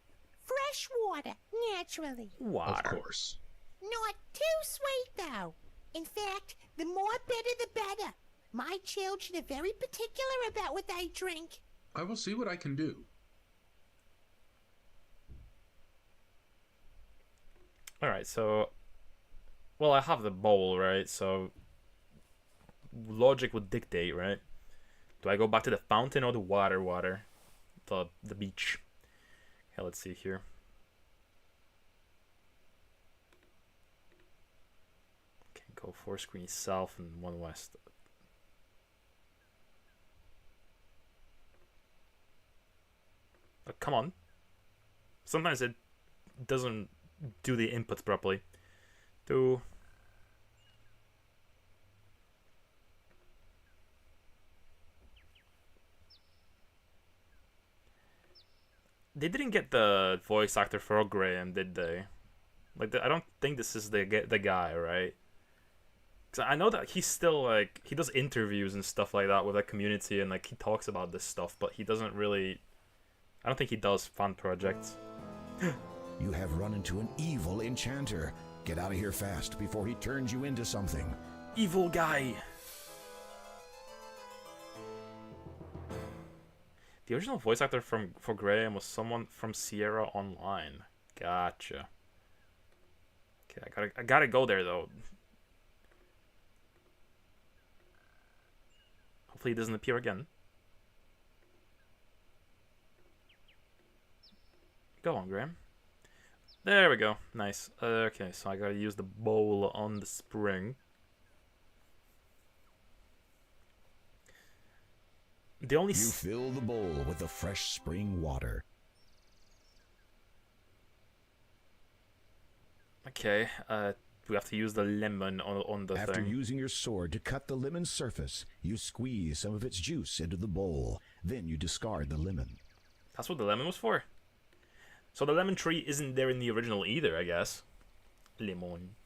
Fresh water, naturally. Water. Of course. Not too sweet, though. In fact, the more bitter, the better. My children are very particular about what they drink. I will see what I can do. All right, so Well, I have the bowl, right? So logic would dictate, right? Do I go back to the fountain or the water? The beach. Okay, let's see here. Okay, go 4 screen south and 1 west. Oh, come on. Sometimes it doesn't do the inputs properly. They didn't get the voice actor for Graham, did they? Like, I don't think this is the guy, right? Because I know that he's still, like, he does interviews and stuff like that with the community, and, like, he talks about this stuff, but he doesn't really... I don't think he does fan projects. You have run into an evil enchanter. Get out of here fast before he turns you into something. Evil guy! The original voice actor for Graham was someone from Sierra Online. Gotcha. Okay, I gotta go there though. Hopefully he doesn't appear again. Go on, Graham. There we go. Nice. Okay, so I gotta use the bowl on the spring. The only you fill the bowl with the fresh spring water. Okay, we have to use the lemon on the After thing. using your sword to cut the lemon surface, you squeeze some of its juice into the bowl. Then you discard the lemon. That's what the lemon was for. So the lemon tree isn't there in the original either, I guess. Lemon.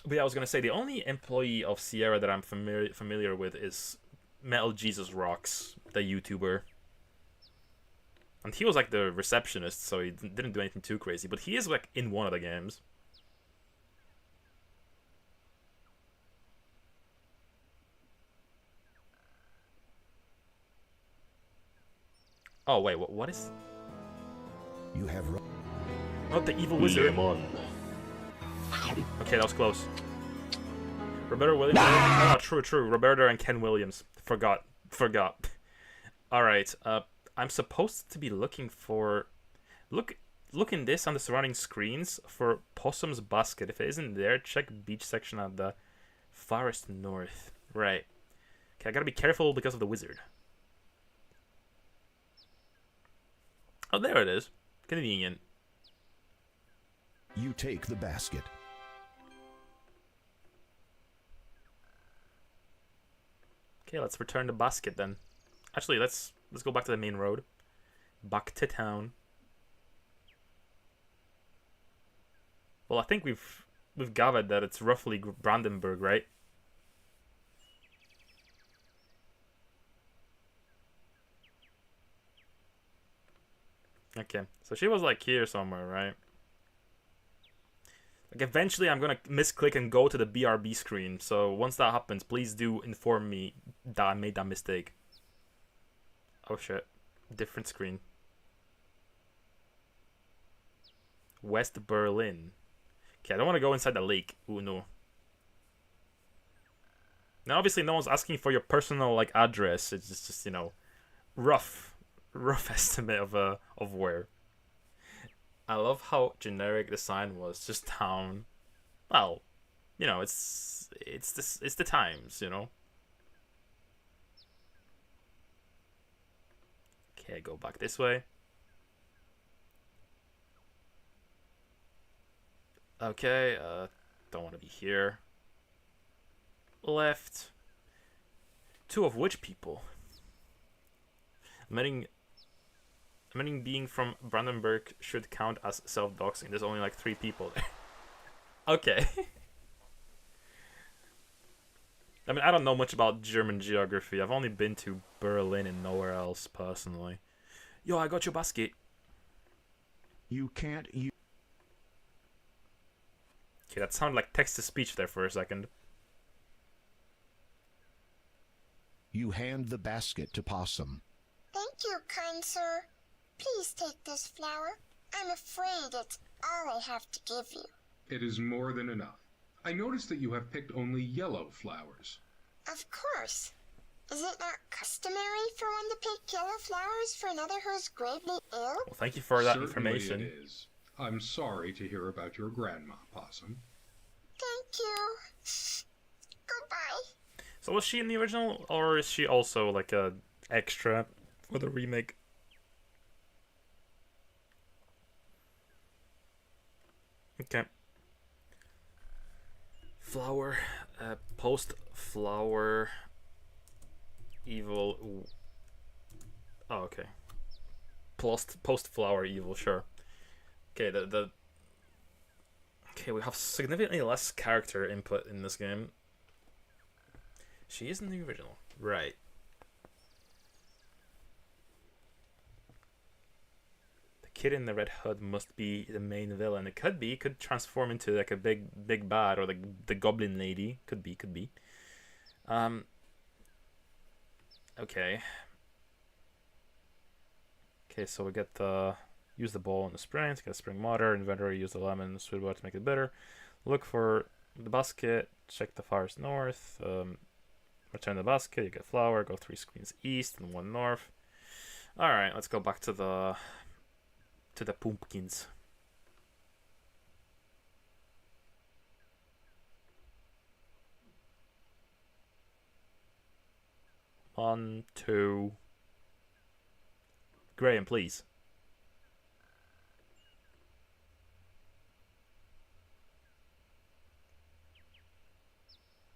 But yeah, I was gonna say the only employee of Sierra that I'm familiar with is Metal Jesus Rocks, the YouTuber. And he was like the receptionist, so he didn't do anything too crazy. But he is like in one of the games. Oh wait, what is? You have not the evil wizard. Okay, that was close. Roberta Williams. Oh, true. Roberta and Ken Williams. Forgot. Alright, I'm supposed to be looking for... Look in this on the surrounding screens for Possum's Basket. If it isn't there, check beach section at the farthest north. Right. Okay, I gotta be careful because of the wizard. Oh, there it is. Convenient. You take the basket. Okay, let's return the basket then. Actually, let's go back to the main road. Back to town. Well, I think we've gathered that it's roughly Brandenburg, right? Okay, so she was like here somewhere, right? Like eventually I'm gonna misclick and go to the BRB screen, so once that happens, please do inform me that I made that mistake. Oh shit, different screen. West Berlin. Okay, I don't want to go inside the lake. Ooh, no. Now obviously no one's asking for your personal like address, it's just you know, rough estimate of where. I love how generic the sign was, just town. Well, you know, it's the times, you know. Okay, go back this way. Okay, don't want to be here. Left. Two of which people? Admitting being from Brandenburg should count as self-doxing. There's only like 3 people there. Okay. I mean, I don't know much about German geography. I've only been to Berlin and nowhere else, personally. Yo, I got your basket. You can't... Okay, that sounded like text-to-speech there for a second. You hand the basket to Possum. Thank you, kind sir. Please take this flower. I'm afraid it's all I have to give you. It is more than enough. I notice that you have picked only yellow flowers. Of course. Is it not customary for one to pick yellow flowers for another who's gravely ill? Well, thank you for that Certainly information. It is. I'm sorry to hear about your grandma, Possum. Thank you. Goodbye. So was she in the original, or is she also like a extra for the remake? Okay. Flower, post-flower, evil. Ooh. Oh, okay. Post-flower evil, sure. Okay, okay, we have significantly less character input in this game. She is in the original, right? The kid in the red hood must be the main villain. It could be. Could transform into like a big bad, or the goblin lady. Could be. Okay. Okay, so we get the use the ball in the sprint, get spring water, inventory, use the lemon, sweet water to make it better. Look for the basket, check the farthest north, return the basket, you get flour, go 3 screens east and 1 north. Alright, let's go back to the pumpkins. One, two. Graham, please.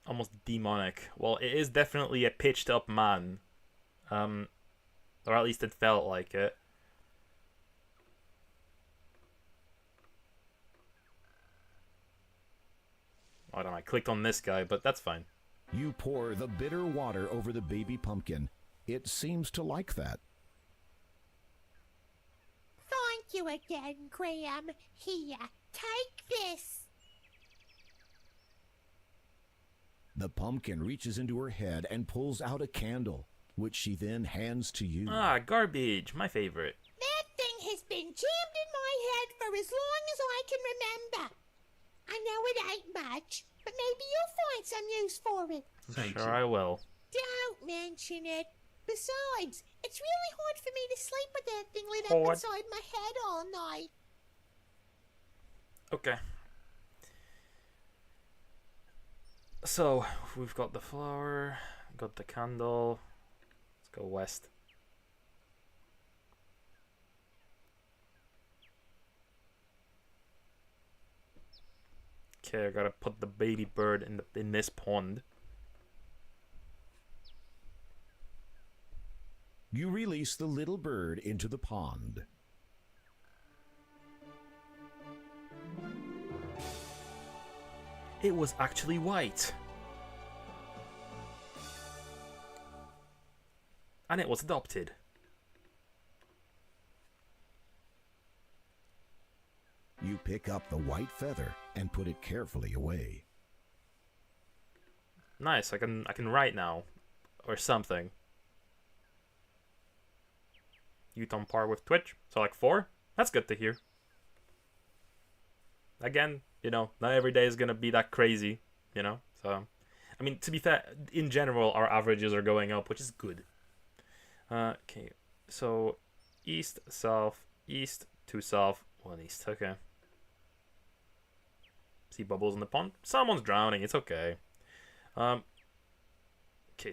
Almost demonic. Well, it is definitely a pitched up man. Or at least it felt like it. I don't know, I clicked on this guy, but that's fine. You pour the bitter water over the baby pumpkin. It seems to like that. Thank you again, Graham. Here, take this. The pumpkin reaches into her head and pulls out a candle, which she then hands to you. Ah, garbage. My favorite. That thing has been jammed in my head for as long as I can remember. I know it ain't much, but maybe you'll find some use for it. Thank Sure, you. I will. Don't mention it. Besides, it's really hard for me to sleep with that thing lit Hard. up inside my head all night. Okay. So, we've got the flower, got the candle. Let's go west. Okay, I gotta put the baby bird in this pond. You release the little bird into the pond. It was actually white. And it was adopted. You pick up the white feather and put it carefully away. Nice, I can write now. Or something. Youth on par with Twitch. So like 4? That's good to hear. Again, you know, not every day is gonna be that crazy, you know? So, I mean, to be fair, in general, our averages are going up, which is good. Okay, so east, south, east, 2 south, 1 east. Okay. See bubbles in the pond? Someone's drowning, it's okay. Okay,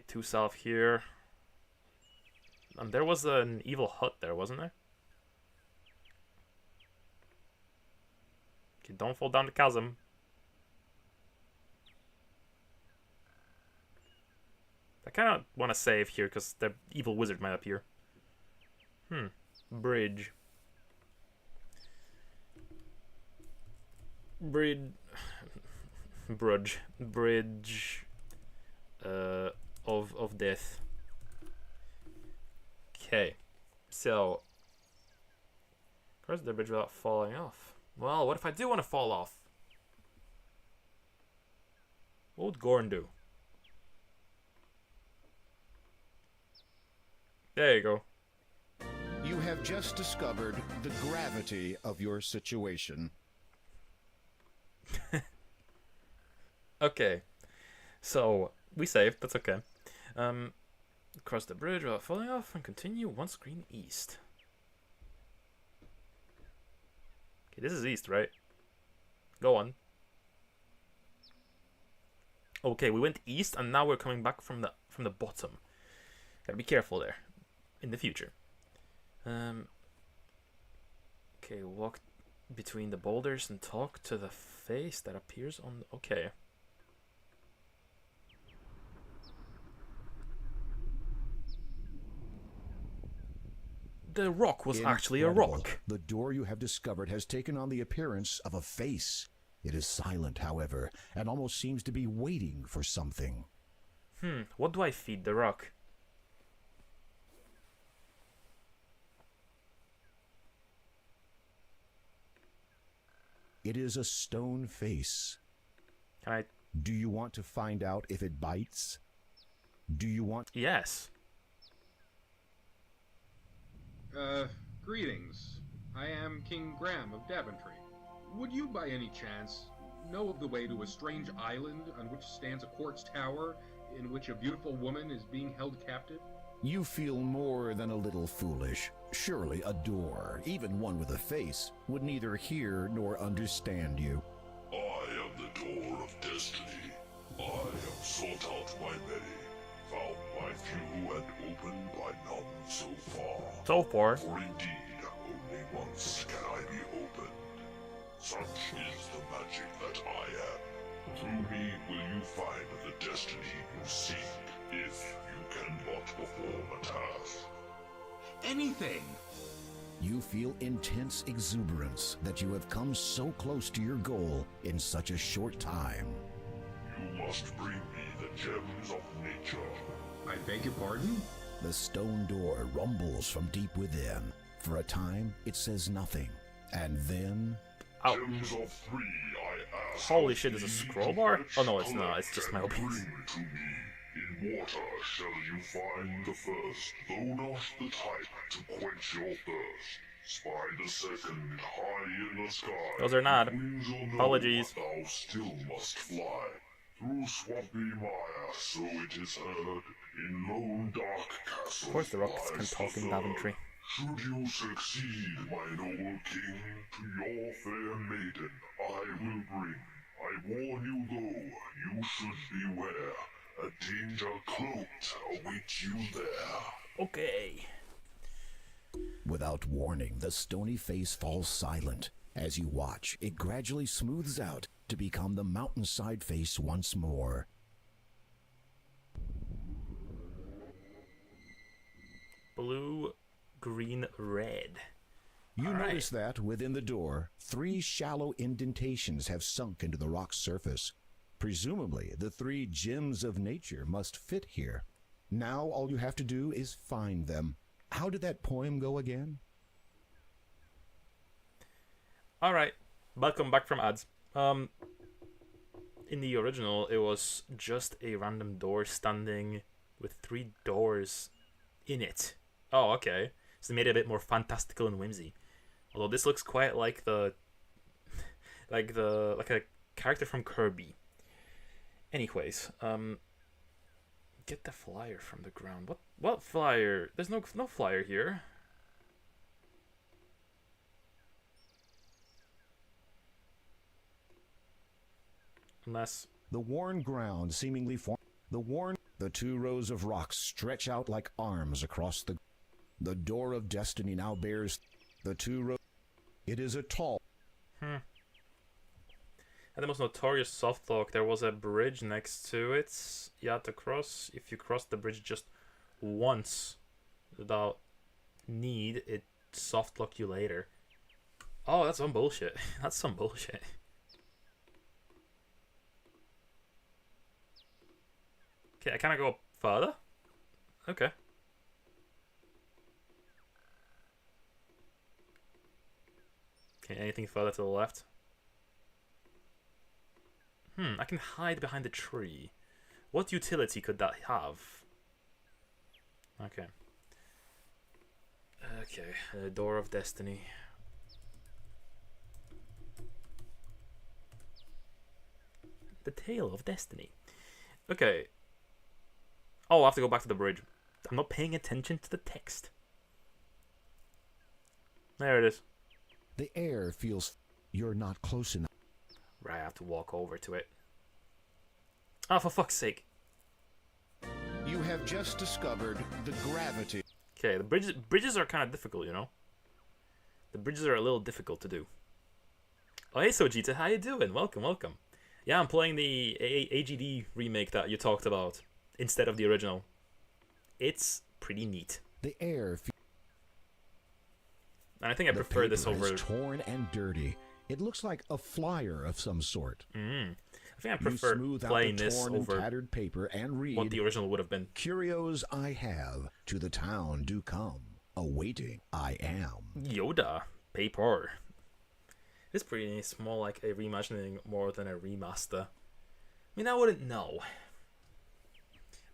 2 south here. And there was an evil hut there, wasn't there? Okay, don't fall down the chasm. I kind of want to save here because the evil wizard might appear. Bridge. Bridge. Of death. Okay, so cross the bridge without falling off. Well, what if I do want to fall off? What would Gorn do? There you go. You have just discovered the gravity of your situation. Okay. So, we saved. That's okay. Cross the bridge without falling off and continue one screen east. Okay, this is east, right? Go on. Okay, we went east and now we're coming back from the bottom. Gotta be careful there in the future. Okay, walk between the boulders and talk to the face that appears on. Okay. The rock was actually a Incredible. rock. The door you have discovered has taken on the appearance of a face. It is silent, however, and almost seems to be waiting for something. What do I feed the rock? It is a stone face. Can I? Do you want to find out if it bites? Do you want... Yes. Greetings. I am King Graham of Daventry. Would you, by any chance, know of the way to a strange island on which stands a quartz tower in which a beautiful woman is being held captive? You feel more than a little foolish. Surely a door, even one with a face, would neither hear nor understand you. I am the door of destiny. I am sought out by many, found by few, and opened by none so far. So far. For indeed, only once can I be opened. Such is the magic that I am. Through me will you find the destiny you seek, if you cannot perform a task. Anything! You feel intense exuberance that you have come so close to your goal in such a short time. You must bring me the gems of nature. I beg your pardon? The stone door rumbles from deep within. For a time, it says nothing. And then... Ow. Gems of 3 I ask. Holy shit, there's a scroll bar? Oh no, it's not. It's just my obese. Bring to me. In water shall you find the first, though not the type to quench your thirst. Spy the second, high in the sky. Those are not. Wings will know Apologies. what thou still must fly. Through swampy mire, so it is heard, in lone dark castles. Of course the rocks can lies talk the in third. Daventry. Should you succeed, my noble king, to your fair maiden I will bring. I warn you though, you should beware. A danger cloaked awaits you there. Okay. Without warning, the stony face falls silent. As you watch, it gradually smooths out to become the mountainside face once more. Blue, green, red. You notice that within the door, 3 shallow indentations have sunk into the rock's surface. Presumably, the 3 gems of nature must fit here. Now all you have to do is find them. How did that poem go again? Alright, welcome back from ads. In the original, it was just a random door standing with 3 doors in it. Oh, okay. So they made it a bit more fantastical and whimsy. Although this looks quite like like a character from Kirby. Anyways, get the flyer from the ground. What flyer? There's no flyer here. Unless the worn ground seemingly form the 2 rows of rocks stretch out like arms across the door of destiny now bears the 2 rows. It is a tall. At the most notorious soft lock, there was a bridge next to it. You had to cross. If you cross the bridge just once without need, it soft lock you later. Oh, that's some bullshit. That's some bullshit. Okay, can I go further? Okay. Okay, anything further to the left? I can hide behind the tree. What utility could that have? Okay. Okay, Door of Destiny. The Tale of Destiny. Okay. Oh, I have to go back to the bridge. I'm not paying attention to the text. There it is. The air feels you're not close enough. Right, I have to walk over to it. Oh, for fuck's sake. You have just discovered the gravity. Okay, the bridges are kind of difficult, you know? The bridges are a little difficult to do. Oh, hey, Sojita, how you doing? Welcome, welcome. Yeah, I'm playing the AGD remake that you talked about instead of the original. It's pretty neat. The air. And I think I prefer this over. Is torn and dirty. It looks like a flyer of some sort. I think I prefer playing this over tattered paper and read what the original would have been. Curios I have, to the town do come. Awaiting I am. Yoda. Paper. It's pretty nice. More like a reimagining more than a remaster. I mean, I wouldn't know.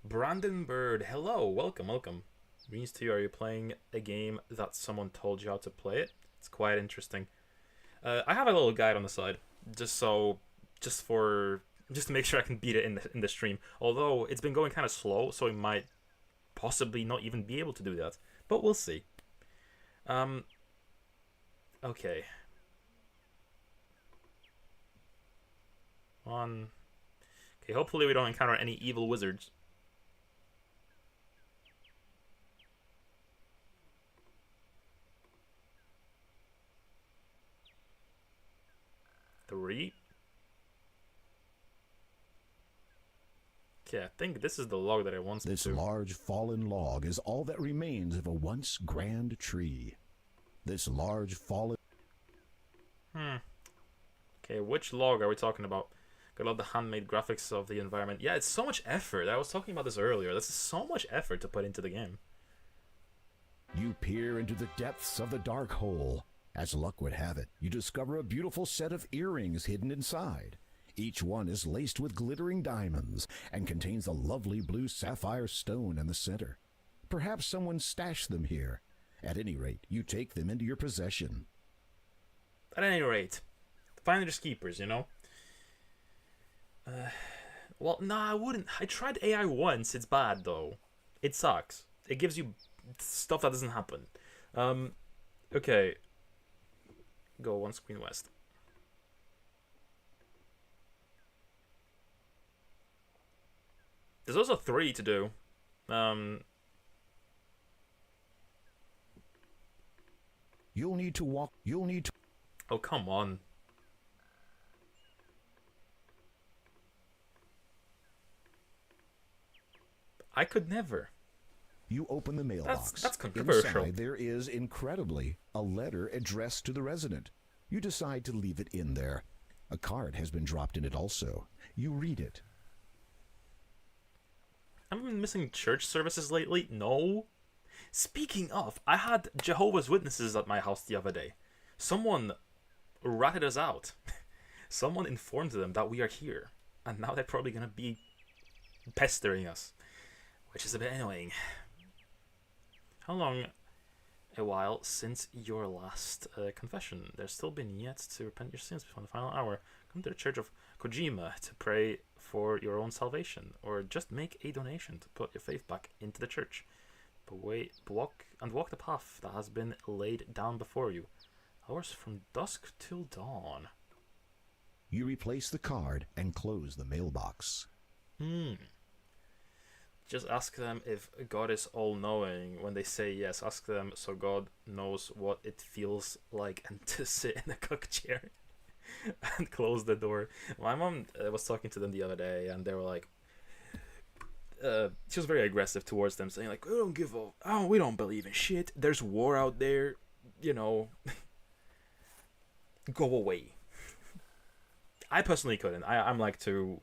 Brandon Bird. Hello. Welcome, welcome. Means to you, are you playing a game that someone told you how to play it? It's quite interesting. I have a little guide on the side, just to make sure I can beat it in the stream. Although it's been going kind of slow, so we might possibly not even be able to do that. But we'll see. Okay. Okay, hopefully we don't encounter any evil wizards. Three. Okay, I think this is the log that I want to. This large fallen log is all that remains of a once grand tree. This large fallen... Okay, which log are we talking about? I love the handmade graphics of the environment. Yeah, it's so much effort. I was talking about this earlier. This is so much effort to put into the game. You peer into the depths of the dark hole. As luck would have it, you discover a beautiful set of earrings hidden inside. Each one is laced with glittering diamonds and contains a lovely blue sapphire stone in the center. Perhaps someone stashed them here. At any rate, you take them into your possession. At any rate, finders keepers, you know? Well, nah, I wouldn't. I tried AI once. It's bad, though. It sucks. It gives you stuff that doesn't happen. Okay. Go one screen west. There's also 3 to do. You'll need to walk. Oh, come on. I could never. You open the mailbox. That's controversial. Inside there is, incredibly, a letter addressed to the resident. You decide to leave it in there. A card has been dropped in it also. You read it. I've been missing church services lately. No. Speaking of, I had Jehovah's Witnesses at my house the other day. Someone ratted us out. Someone informed them that we are here. And now they're probably going to be pestering us. Which is a bit annoying. How long a while since your last confession? There's still been yet to repent your sins before the final hour. Come to the Church of Kojima to pray for your own salvation, or just make a donation to put your faith back into the church. But walk the path that has been laid down before you. Hours from dusk till dawn. You replace the card and close the mailbox. Just ask them if God is all-knowing. When they say yes, ask them so God knows what it feels like and to sit in a cook chair and close the door. My mom was talking to them the other day, and they were like, she was very aggressive towards them, saying like, we don't give a, oh, we don't believe in shit. There's war out there, you know. Go away. I personally couldn't. I'm like too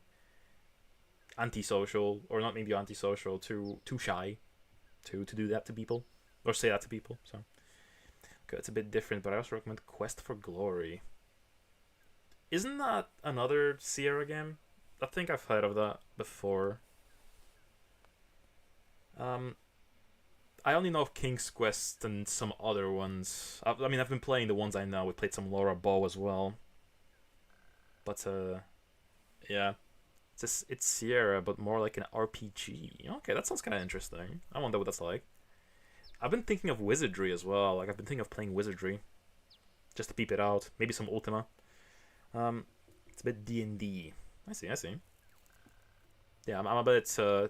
antisocial, or not maybe antisocial, too shy to do that to people, or say that to people. So okay, it's a bit different, but I also recommend Quest for Glory. Isn't that another Sierra game? I think I've heard of that before. I only know of King's Quest and some other ones. I mean, I've been playing the ones I know. We played some Laura Bow as well. But, yeah. It's Sierra, but more like an RPG. Okay, that sounds kind of interesting. I wonder what that's like. I've been thinking of Wizardry as well. Like, I've been thinking of playing Wizardry. Just to peep it out. Maybe some Ultima. It's a bit D&D. I see. Yeah, I'm a bit... I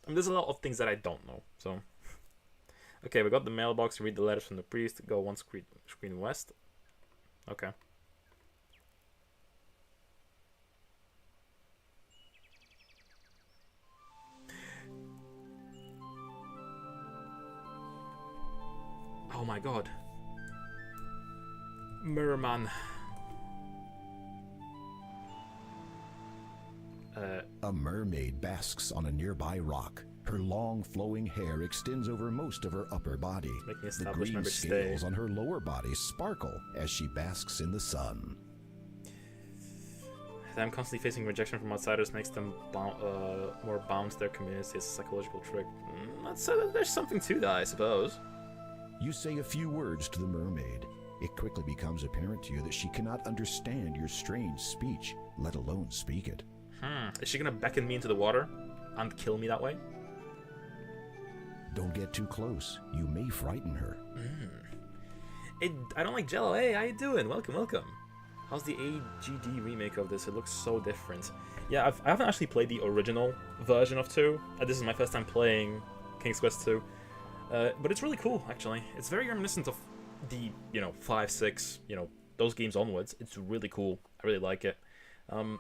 mean, there's a lot of things that I don't know, so... Okay, we got the mailbox. Read the letters from the priest. Go one screen west. Okay. Oh my god. Merman. A mermaid basks on a nearby rock. Her long flowing hair extends over most of her upper body. The green scales on her lower body sparkle as she basks in the sun. Them constantly facing rejection from outsiders makes them more bound to their community. It's a psychological trick. There's something to that, I suppose. You say a few words to the mermaid. It quickly becomes apparent to you that she cannot understand your strange speech, let alone speak it. Is she gonna beckon me into the water and kill me that way? Don't get too close. You may frighten her. I don't like Jello. Hey, how you doing? Welcome. How's the AGD remake of this? It looks so different. Yeah, I haven't actually played the original version of 2. This is my first time playing King's Quest 2. But it's really cool, actually. It's very reminiscent of the, 5, 6, those games onwards. It's really cool. I really like it. And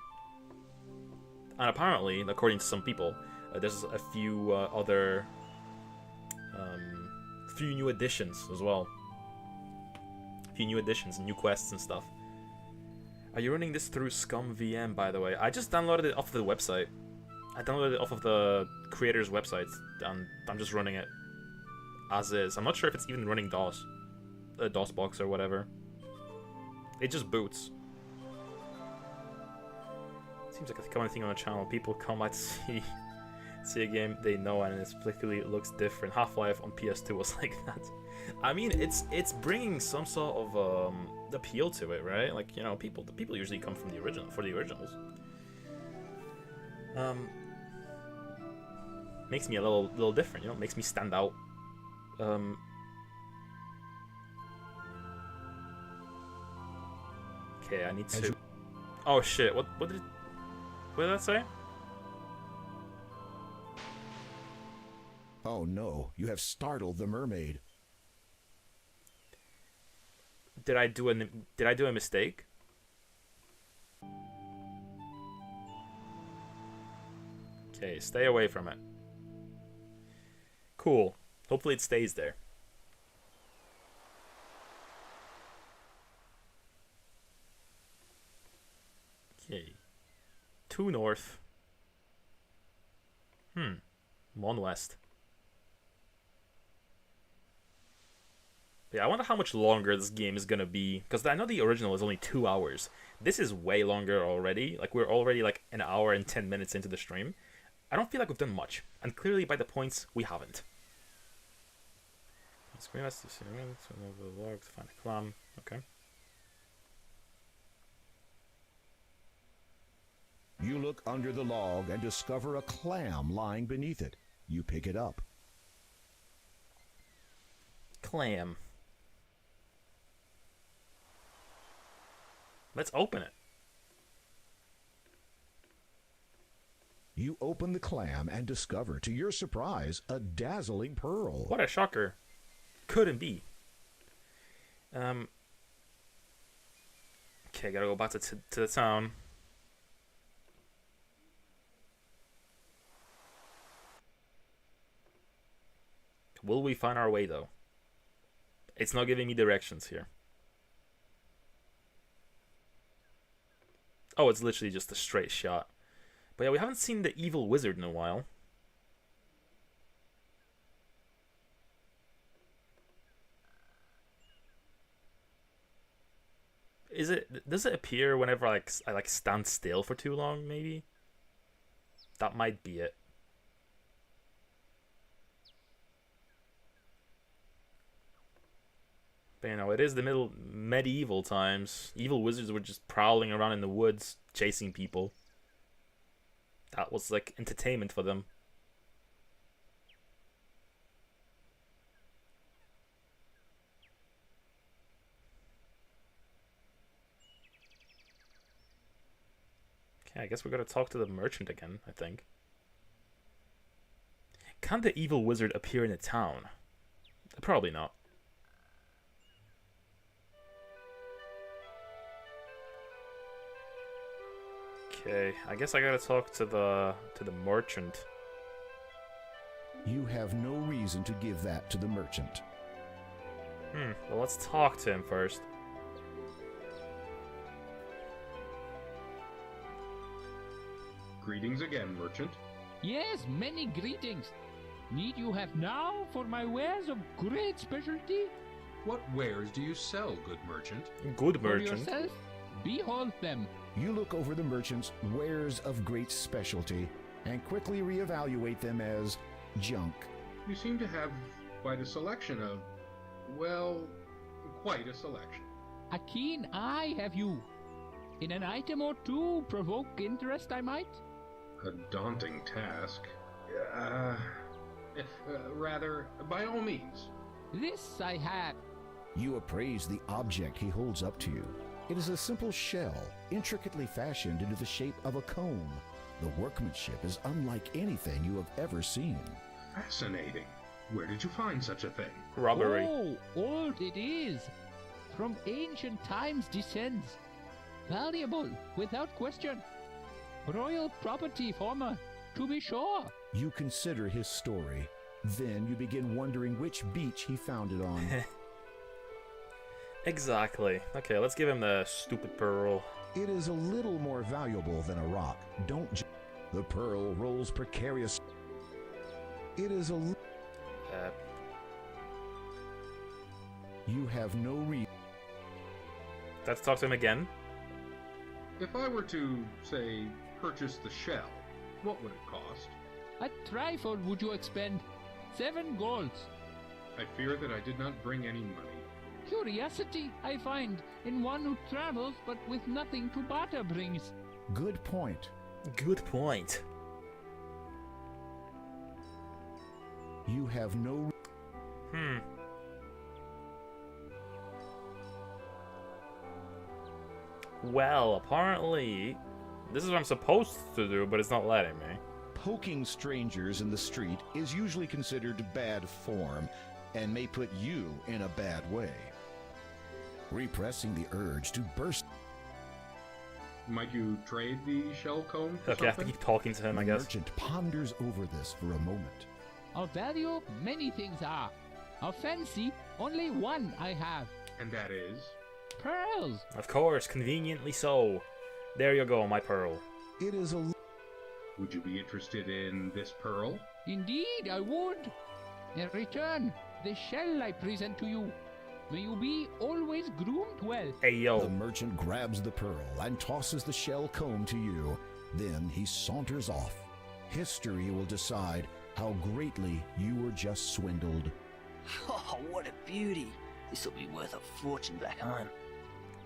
apparently, according to some people, there's a few other... few new additions as well. A few new additions and new quests and stuff. Are you running this through Scum VM, by the way? I just downloaded it off the website. I downloaded it off of the creator's website, and I'm just running it as is. I'm not sure if it's even running DOS. DOSBox or whatever. It just boots. Seems like a common thing on the channel. People come out to see a game they know and it particularly looks different. Half-Life on PS2 was like that. I mean, it's bringing some sort of appeal to it, right? Like, people usually come from the originals. Makes me a little different, makes me stand out. Okay, I need to... Oh shit, what did that say? Oh no, you have startled the mermaid. Did I do a mistake? Okay, stay away from it. Cool. Hopefully it stays there. Okay. 2 north. 1 west. Yeah, I wonder how much longer this game is gonna be, because I know the original is only 2 hours. This is way longer already. Like, we're already like an hour and 10 minutes into the stream. I don't feel like we've done much, and clearly by the points, we haven't. Screen has to see the log to find a clam. Okay. You look under the log and discover a clam lying beneath it. You pick it up. Clam. Let's open it. You open the clam and discover, to your surprise, a dazzling pearl. What a shocker. Couldn't be. Okay, gotta go back to the town. Will we find our way, though? It's not giving me directions here. Oh, it's literally just a straight shot. But yeah, we haven't seen the evil wizard in a while. Does it appear whenever I stand still for too long, maybe? That might be it. But it is the medieval times. Evil wizards were just prowling around in the woods, chasing people. that was like entertainment for them. Okay, I guess we're gonna talk to the merchant again, I think. Can the evil wizard appear in the town? Probably not. Okay, I guess I gotta talk to the merchant. You have no reason to give that to the merchant. Well, let's talk to him first. Greetings again, merchant. Yes, many greetings. Need you have now for my wares of great specialty? What wares do you sell, good merchant? Good For merchant. yourself, behold them. You look over the merchant's wares of great specialty and quickly reevaluate them as junk. You seem to have quite a selection of, well, quite a selection. A keen eye have you. In an item or two provoke interest, I might? A daunting task. Rather, by all means. This I have. You appraise the object he holds up to you. It is a simple shell, intricately fashioned into the shape of a comb. The workmanship is unlike anything you have ever seen. Fascinating. Where did you find such a thing? Robbery. Oh, old it is. From ancient times descends. Valuable, without question. Royal property former, to be sure. You consider his story. Then you begin wondering which beach he found it on. Exactly. Okay, let's give him the stupid pearl. It is a little more valuable than a rock. The pearl rolls precarious. It is a... You have no reason. Let's talk to him again. If I were to, say, purchase the shell, what would it cost? A trifle would you expend? 7 golds. I fear that I did not bring any money. Curiosity, I find, in one who travels but with nothing to barter brings. Good point. Good point. You have no... Well, apparently, this is what I'm supposed to do, but it's not letting me. Poking strangers in the street is usually considered bad form and may put you in a bad way. Repressing the urge to burst... Might you trade the shell comb for Okay, I have to something? keep talking to him, I The guess. merchant ponders over this for a moment. Of value, many things are. Of fancy, only one I have. And that is? Pearls. Of course, conveniently so. There you go, my pearl. It is a... Would you be interested in this pearl? Indeed, I would. In return, the shell I present to you. May you be always groomed well. Hey, yo. The merchant grabs the pearl and tosses the shell comb to you. Then he saunters off. History will decide how greatly you were just swindled. Oh, what a beauty. This will be worth a fortune back home.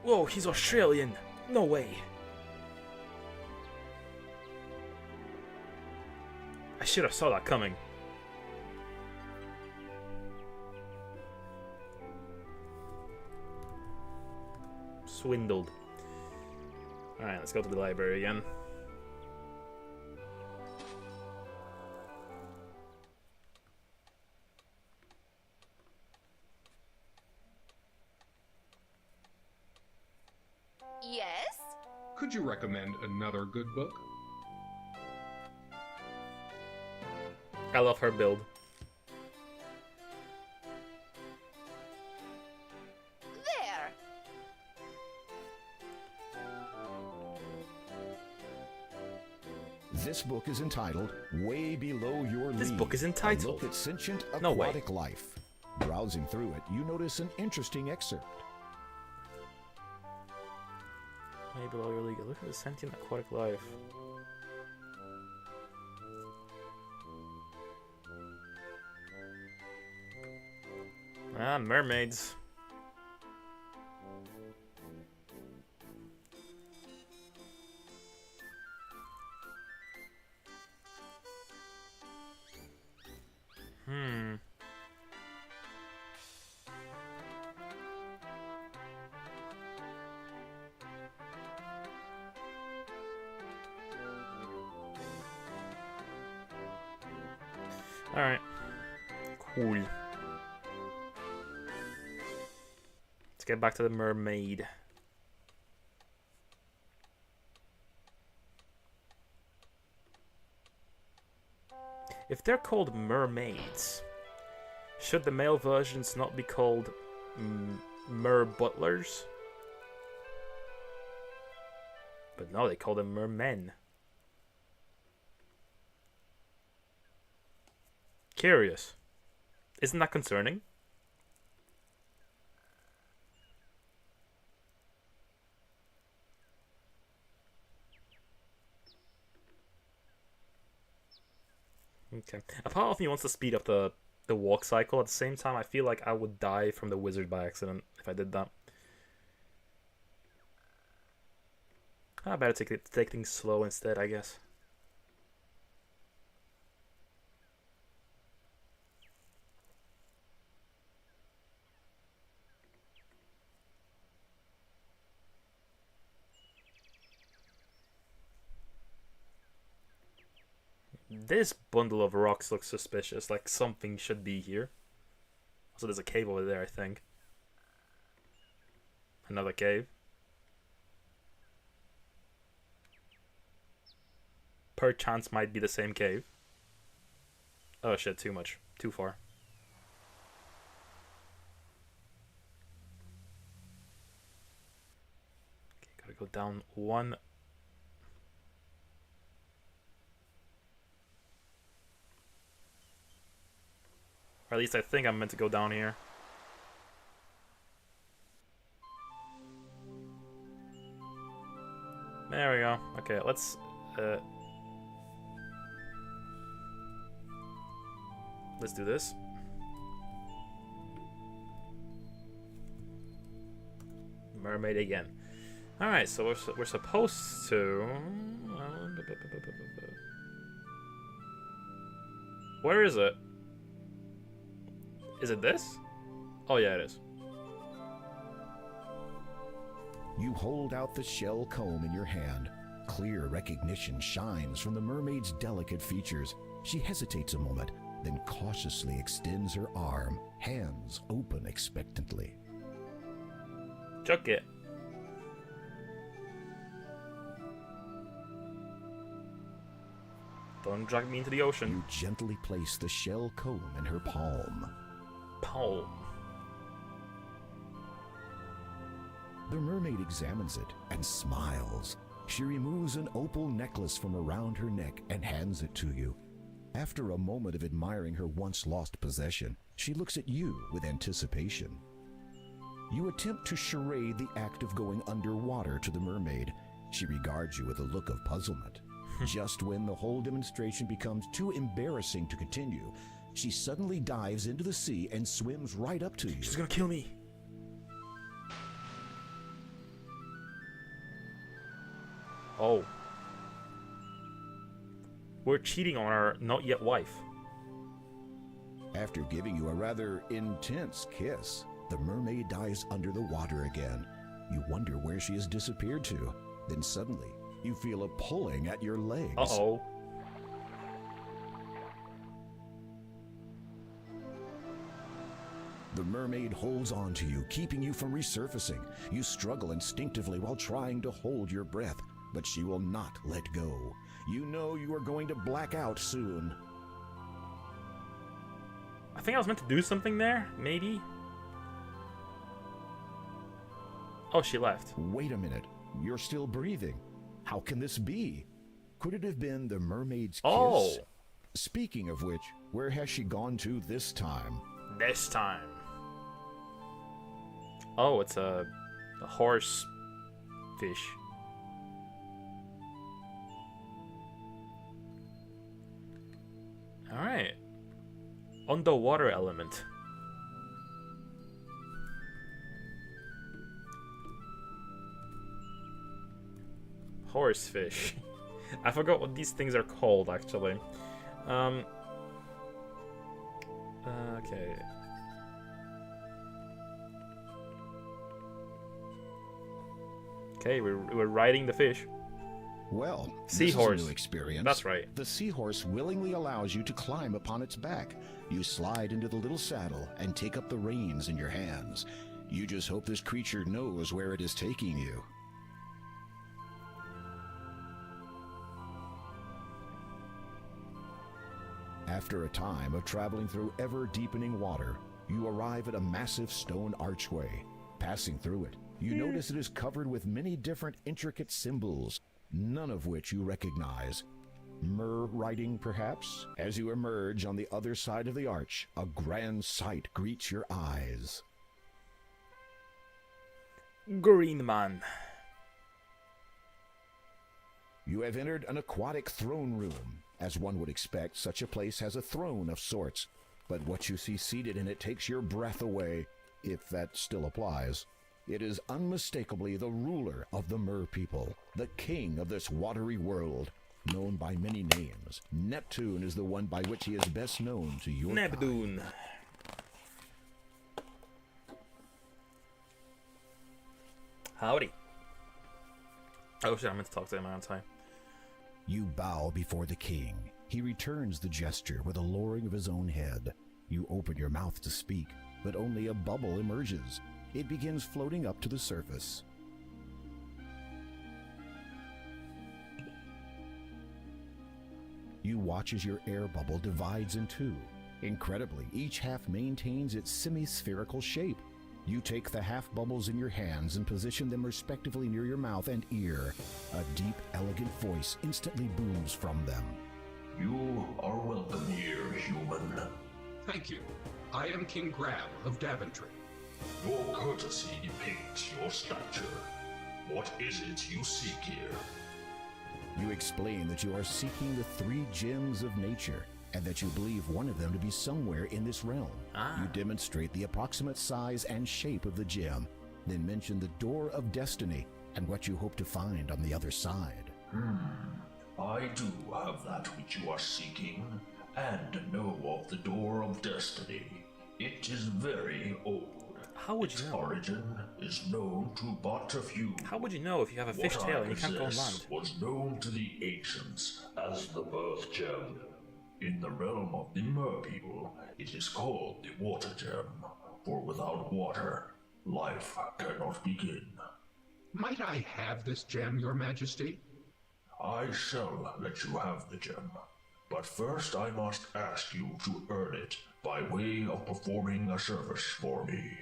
Whoa, he's Australian. No way. I should have saw that coming. Swindled. Alright, let's go to the library again. Yes? Could you recommend another good book? I love her build. There! This book is entitled Way Below Your League. This book is A entitled. look at sentient No way. aquatic life. Browsing through it, you notice an interesting excerpt. Way below your league. Look at the sentient aquatic life. Ah, mermaids. Alright. Cool. Let's get back to the mermaid. If they're called mermaids, should the male versions not be called mer butlers? But no, they call them mermen. Curious. Isn't that concerning? Okay. A part of me wants to speed up the walk cycle. At the same time, I feel like I would die from the wizard by accident if I did that. I better take things slow instead, I guess. This bundle of rocks looks suspicious, like something should be here. Also, there's a cave over there, I think. Another cave. Perchance might be the same cave. Oh shit, too much. Too far. Okay, gotta go down one. Or at least I think I'm meant to go down here. There we go. Okay, let's do this. Mermaid again. Alright, so we're supposed to... Where is it? Is it this? Oh yeah, it is. You hold out the shell comb in your hand. Clear recognition shines from the mermaid's delicate features. She hesitates a moment, then cautiously extends her arm, hands open expectantly. Chuck it. Don't drag me into the ocean. You gently place the shell comb in her palm. Palm. The mermaid examines it and smiles. She removes an opal necklace from around her neck and hands it to you. After a moment of admiring her once lost possession, she looks at you with anticipation. You attempt to charade the act of going underwater to the mermaid. She regards you with a look of puzzlement. Just when the whole demonstration becomes too embarrassing to continue, she suddenly dives into the sea and swims right up to you. She's gonna kill me. Oh. We're cheating on our not yet wife. After giving you a rather intense kiss, the mermaid dives under the water again. You wonder where she has disappeared to. Then suddenly, you feel a pulling at your legs. Uh-oh. The mermaid holds on to you, keeping you from resurfacing. You struggle instinctively while trying to hold your breath, but she will not let go. You know you are going to black out soon. I think I was meant to do something there, maybe? Oh, she left. Wait a minute. You're still breathing. How can this be? Could it have been the mermaid's kiss? Oh. Speaking of which, where has she gone to this time? This time. Oh, it's a horse fish. Alright. Underwater element. Horsefish. I forgot what these things are called, actually. Okay. Okay, we're riding the fish. Well, Seahorse. this is a new experience. That's right. The seahorse willingly allows you to climb upon its back. You slide into the little saddle and take up the reins in your hands. You just hope this creature knows where it is taking you. After a time of traveling through ever-deepening water, you arrive at a massive stone archway. Passing through it, you notice it is covered with many different intricate symbols, none of which you recognize. Mer writing, perhaps? As you emerge on the other side of the arch, a grand sight greets your eyes. Green man. You have entered an aquatic throne room. As one would expect, such a place has a throne of sorts, but what you see seated in it takes your breath away, if that still applies. It is unmistakably the ruler of the Mer people, the king of this watery world, known by many names. Neptune is the one by which he is best known to your Neptune. kind. Howdy. Oh shit, I meant to talk to him around time. You bow before the king. He returns the gesture with a lowering of his own head. You open your mouth to speak, but only a bubble emerges. It begins floating up to the surface. You watch as your air bubble divides in two. Incredibly, each half maintains its semi-spherical shape. You take the half bubbles in your hands and position them respectively near your mouth and ear. A deep, elegant voice instantly booms from them. You are welcome here, human. Thank you. I am King Graham of Daventry. Your courtesy depicts your stature. What is it you seek here? You explain that you are seeking the 3 gems of nature, and that you believe one of them to be somewhere in this realm. You demonstrate the approximate size and shape of the gem, then mention the Door of Destiny and what you hope to find on the other side. I do have that which you are seeking, and know of the Door of Destiny. It is very old. How would you know? Its origin is known to but a few. How would you know if you have a fish tail and you can't go on land? Was known to the ancients as the birth gem. In the realm of the Mer people, it is called the water gem, for without water, life cannot begin. Might I have this gem, Your Majesty? I shall let you have the gem, but first I must ask you to earn it by way of performing a service for me.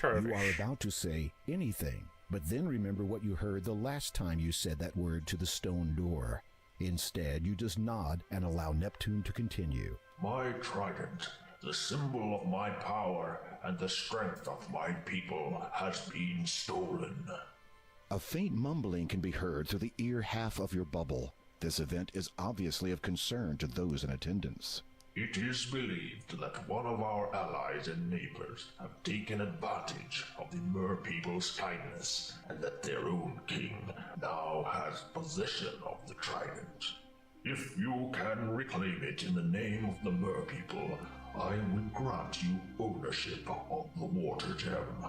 You are about to say anything, but then remember what you heard the last time you said that word to the stone door. Instead, you just nod and allow Neptune to continue. My trident, the symbol of my power and the strength of my people, has been stolen. A faint mumbling can be heard through the ear half of your bubble. This event is obviously of concern to those in attendance. It is believed that one of our allies and neighbors have taken advantage of the Mer people's kindness, and that their own king now has possession of the trident. If you can reclaim it in the name of the Mer people, I will grant you ownership of the water gem.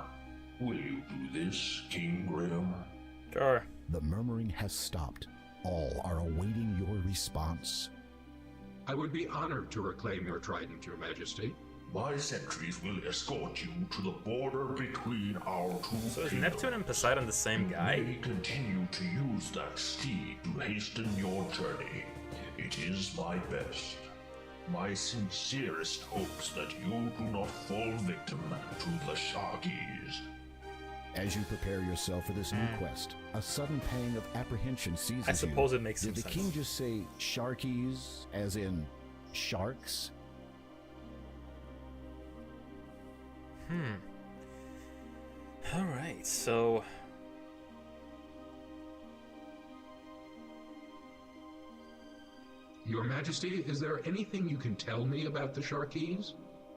Will you do this, King Graham? Sure. The murmuring has stopped. All are awaiting your response. I would be honored to reclaim your trident, Your Majesty. My sentries will escort you to the border between our two So is kingdoms. Neptune and Poseidon the same guy? You may continue to use that steed to hasten your journey. It is my best. My sincerest hopes that you do not fall victim to the Sharkies. As you prepare yourself for this new quest, a sudden pang of apprehension seizes you. I suppose it makes Did some the sense. king just say sharkies, as in sharks? Alright, so... Your Majesty, is there anything you can tell me about the Sharkies?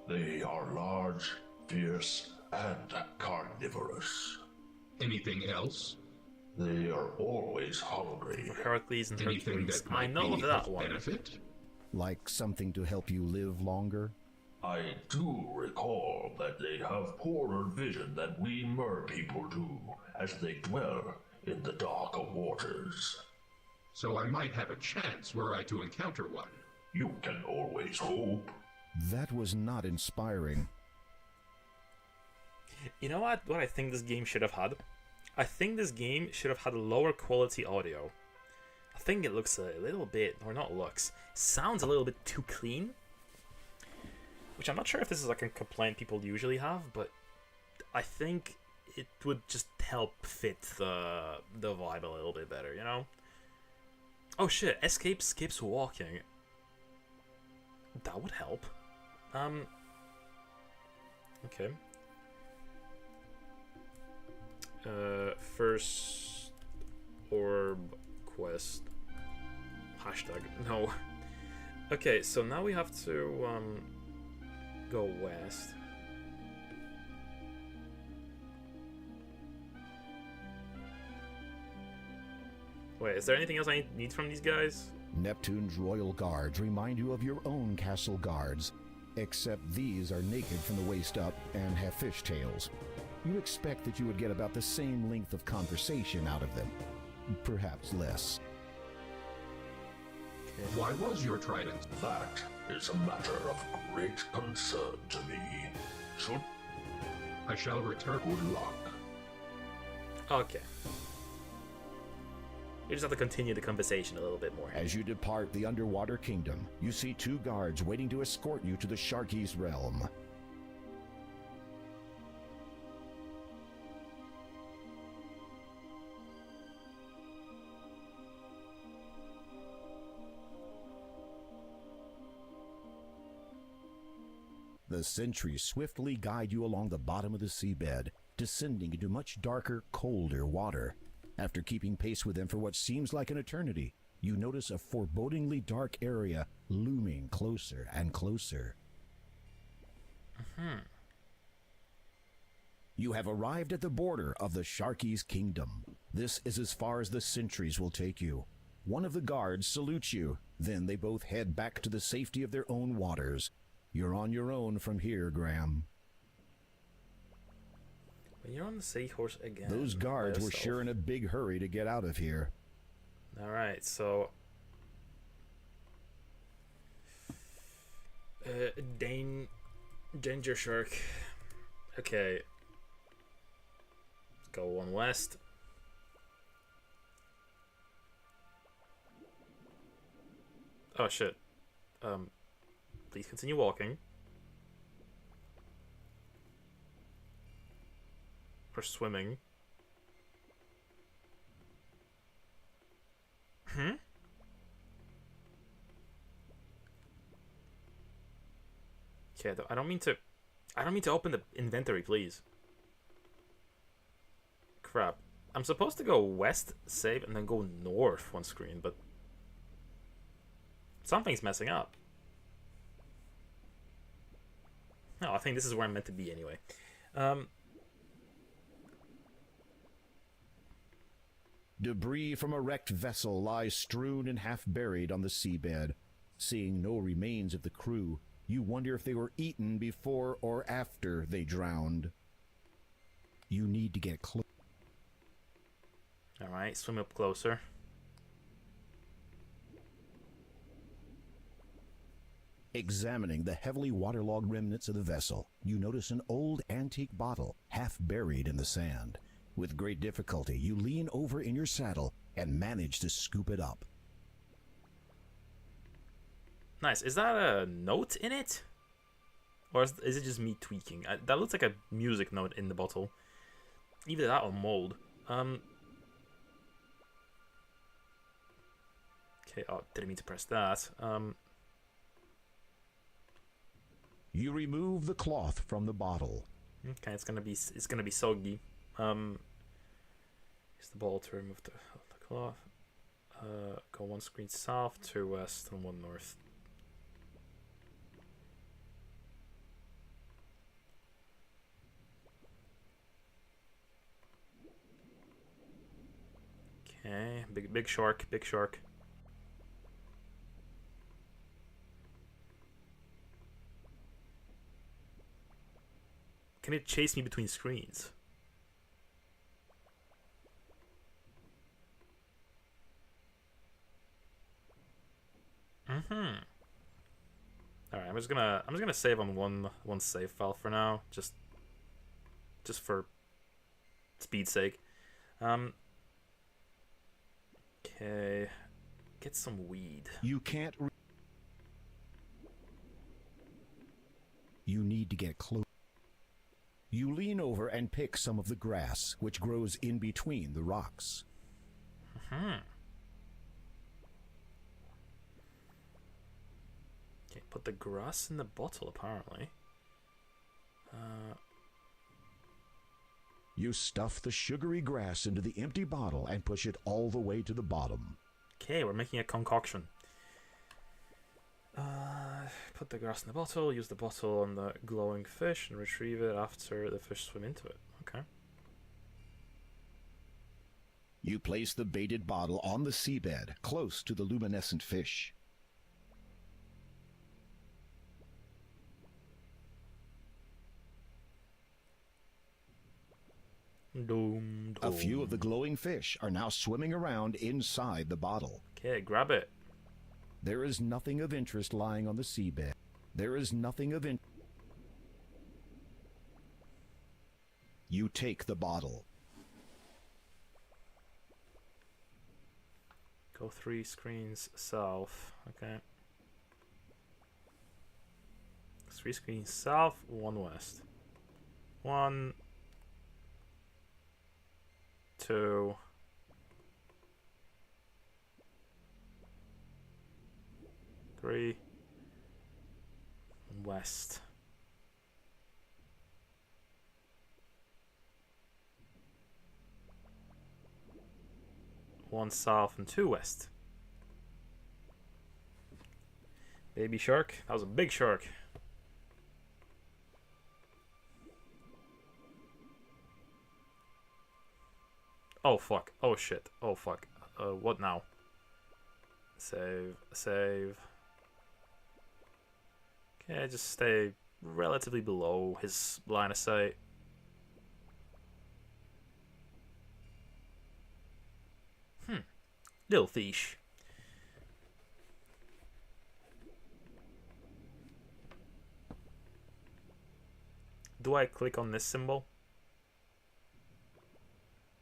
They are large, fierce, and carnivorous. Anything else? They are always hungry. Heracles and Anything Hercules. that I might know be of that of one. benefit? Like something to help you live longer? I do recall that they have poorer vision than we Mer people do, as they dwell in the darker waters. so I might have a chance were I to encounter one. You can always hope. That was not inspiring. You know what I think this game should have had? I think this game should have had lower quality audio. I think it looks a little bit, or not looks, sounds a little bit too clean. Which I'm not sure if this is like a complaint people usually have, but I think it would just help fit the vibe a little bit better, you know? Oh shit, escape skips walking. That would help. Okay. First orb quest. Hashtag no. Okay, so now we have to go west. Wait, is there anything else I need from these guys? Neptune's royal guards remind you of your own castle guards, except these are naked from the waist up and have fishtails. You expect that you would get about the same length of conversation out of them, perhaps less. Why was your trident? That is a matter of great concern to me. Should I shall return. Good luck. Okay. You just have to continue the conversation a little bit more. As you depart the underwater kingdom, you see 2 guards waiting to escort you to the Sharky's realm. The sentries swiftly guide you along the bottom of the seabed, descending into much darker, colder water. After keeping pace with them for what seems like an eternity, you notice a forebodingly dark area looming closer and closer. You have arrived at the border of the Sharky's kingdom. This is as far as the sentries will take you. One of the guards salutes you, then they both head back to the safety of their own waters. You're on your own from here, Graham. When you're on the seahorse again. Those guards were sure in a big hurry to get out of here. Alright, so... Danger Shark. Okay. Let's go one west. Oh shit. Please continue walking. Or swimming. Okay, I don't mean to open the inventory, please. Crap. I'm supposed to go west, save, and then go north one screen, but something's messing up. No, I think this is where I'm meant to be anyway. Debris from a wrecked vessel lies strewn and half buried on the seabed. Seeing no remains of the crew, you wonder if they were eaten before or after they drowned. You need to get close. Alright, swim up closer. Examining the heavily waterlogged remnants of the vessel, you notice an old antique bottle half buried in the sand. With great difficulty, you lean over in your saddle and manage to scoop it up. Nice. Is that a note in it? Or is it just me tweaking? That looks like a music note in the bottle. Either that or mold. Okay, oh, didn't mean to press that. You remove the cloth from the bottle. Okay, it's gonna be soggy. Use the ball to remove the cloth. Go one screen south, 2 west, and 1 north. Okay, big shark, big shark. Can it chase me between screens? Mm-hmm. Alright, I'm just gonna save on one save file for now, just for speed's sake. Okay. Get some weed. You can't. You need to get close. You lean over and pick some of the grass, which grows in between the rocks. Mm-hmm. Okay, put the grass in the bottle, apparently. You stuff the sugary grass into the empty bottle and push it all the way to the bottom. Okay, we're making a concoction. Put the grass in the bottle, use the bottle on the glowing fish, and retrieve it after the fish swim into it. Okay. You place the baited bottle on the seabed, close to the luminescent fish. Doom, A few of the glowing fish are now swimming around inside the bottle. Okay, grab it. There is nothing of interest lying on the seabed. There is nothing of interest. You take the bottle. Go 3 screens south. Okay. 3 screens south, 1 west. 1, 2, 3, west. 1 south and 2 west. Baby shark. That was a big shark. Oh fuck. Oh shit. Oh fuck. What now? Save. Save. Okay, just stay relatively below his line of sight. Little fish. Do I click on this symbol?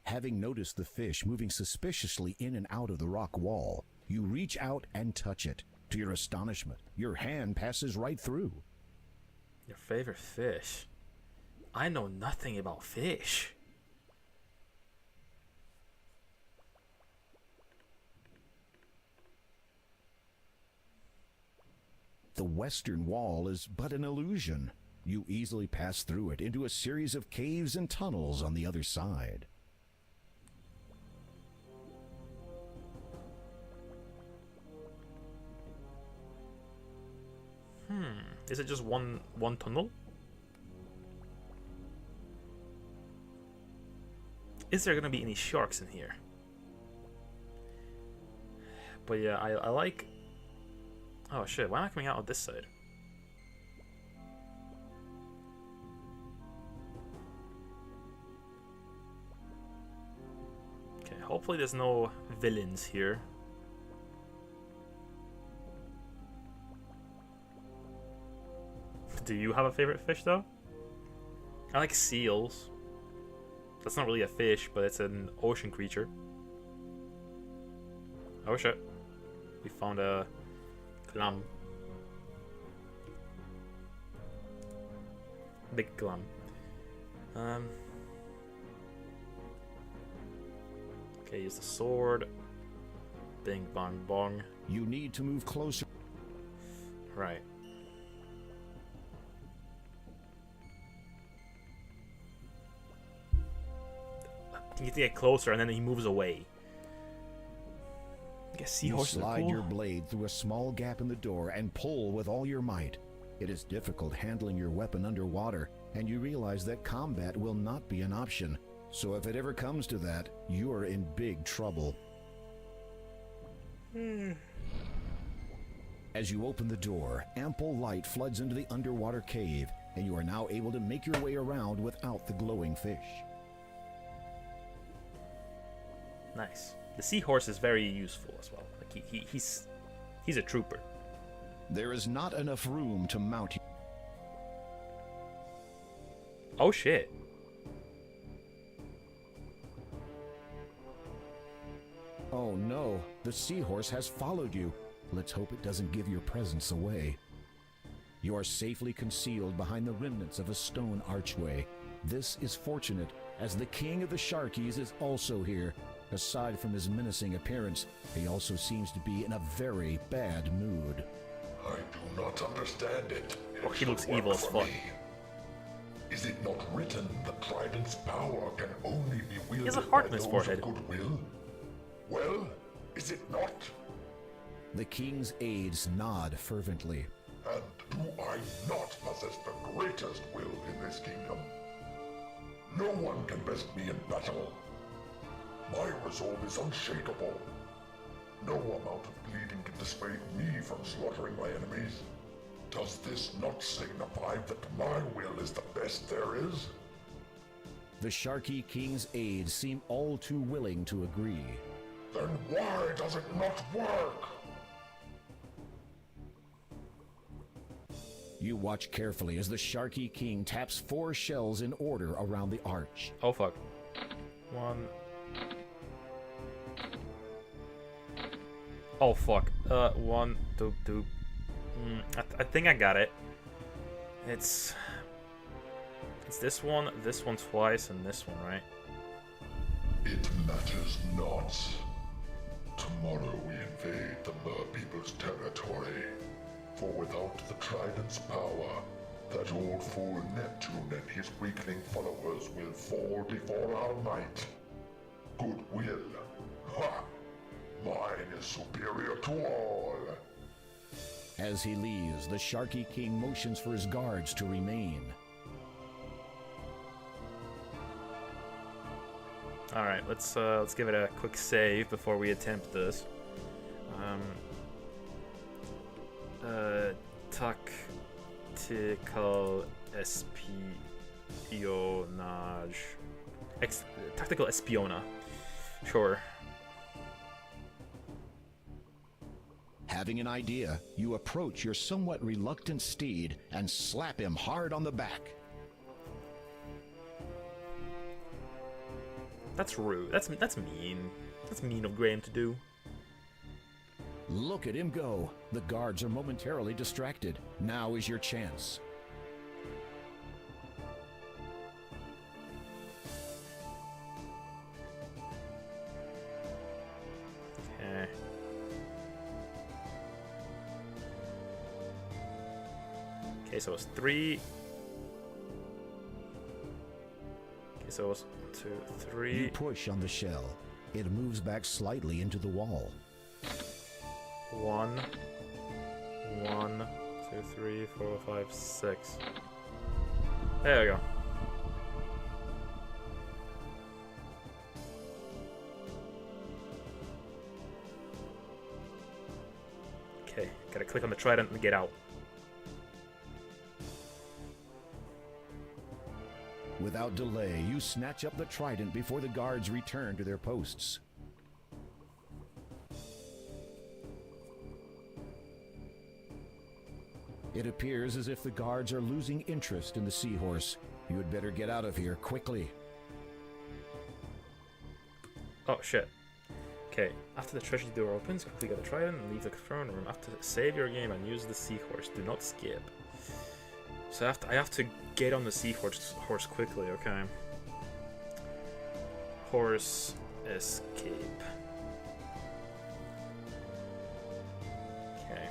Having noticed the fish moving suspiciously in and out of the rock wall, you reach out and touch it. To your astonishment, your hand passes right through. Your favorite fish? I know nothing about fish. The western wall is but an illusion. You easily pass through it into a series of caves and tunnels on the other side. Is it just one tunnel? Is there gonna be any sharks in here? But yeah, I like... Oh shit, why am I coming out of this side? Okay, hopefully there's no villains here. Do you have a favorite fish though? I like seals. That's not really a fish, but it's an ocean creature. Oh shit. We found a clam. Big clam. Okay, use the sword. Bing bong bong. You need to move closer. Right. You need to get closer and then he moves away. I guess seahorses You slide are cool. your blade through a small gap in the door and pull with all your might. It is difficult handling your weapon underwater, and you realize that combat will not be an option. So if it ever comes to that, you are in big trouble. As you open the door, ample light floods into the underwater cave, and you are now able to make your way around without the glowing fish. Nice. The seahorse is very useful as well. Like he's a trooper. There is not enough room to mount you. Oh shit. Oh no, the seahorse has followed you. Let's hope it doesn't give your presence away. You are safely concealed behind the remnants of a stone archway. This is fortunate, as the king of the Sharkies is also here. Aside from his menacing appearance, he also seems to be in a very bad mood. I do not understand it. Oh, he looks evil as fuck. Is it not written that Trident's power can only be wielded He has a heart in by his those forehead. of goodwill? Well, is it not? The king's aides nod fervently. And do I not possess the greatest will in this kingdom? No one can best me in battle. My resolve is unshakable. No amount of bleeding can dissuade me from slaughtering my enemies. Does this not signify that my will is the best there is? The Sharky King's aides seem all too willing to agree. Then why does it not work? You watch carefully as the Sharky King taps 4 shells in order around the arch. Oh fuck. 1. Oh fuck. 1, 2, 2. I think I got it. It's this one twice, and this one, right? It matters not. Tomorrow we invade the Mer people's territory. For without the Trident's power, that old fool Neptune and his weakling followers will fall before our might. Goodwill. Ha! Mine is superior to all. As he leaves, the Sharky King motions for his guards to remain. Alright, let's give it a quick save before we attempt this. Tactical espionage. Tactical espiona. Sure. Having an idea, you approach your somewhat reluctant steed and slap him hard on the back. That's rude. That's mean. That's mean of Graham to do. Look at him go. The guards are momentarily distracted. Now is your chance. Okay. Okay, so it's 3. Okay, so it's 1, 2, 3. You push on the shell. It moves back slightly into the wall. 1, 1, 2, 3, 4, 5, 6. There we go. Okay, gotta click on the trident and get out. Without delay, you snatch up the trident before the guards return to their posts. It appears as if the guards are losing interest in the seahorse. You had better get out of here quickly. Oh shit. Okay, after the treasury door opens, quickly get the trident and leave the throne room. After save your game and use the seahorse. Do not skip. So I have to get on the seahorse quickly, okay? Horse escape. Okay.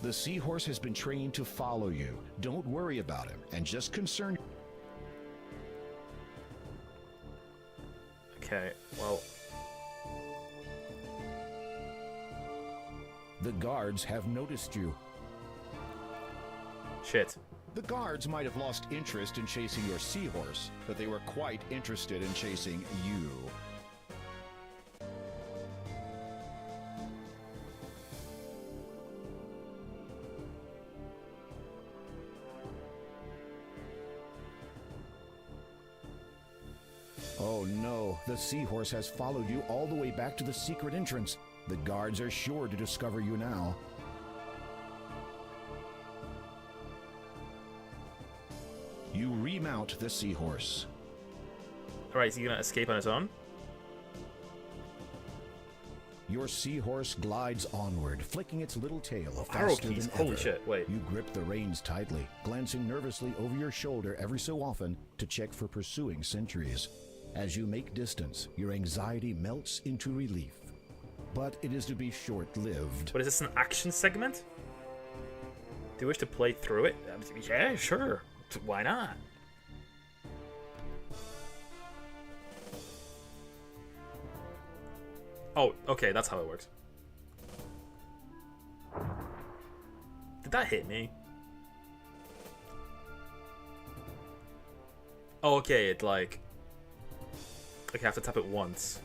The seahorse has been trained to follow you. Don't worry about him, and just concern. Okay, well. The guards have noticed you. Shit. The guards might have lost interest in chasing your seahorse, but they were quite interested in chasing you. Oh no, the seahorse has followed you all the way back to the secret entrance. The guards are sure to discover you now. remount the seahorse. Alright, is he gonna escape on his own? Your seahorse glides onward, flicking its little tail Arrow faster keys, than holy ever. shit, wait. You grip the reins tightly, glancing nervously over your shoulder every so often to check for pursuing sentries. As you make distance, your anxiety melts into relief. But it is to be short-lived. What is this, an action segment? Do you wish to play through it? Yeah, sure. Why not? Oh, okay, that's how it works. Did that hit me? Oh, okay, it like I have to tap it once.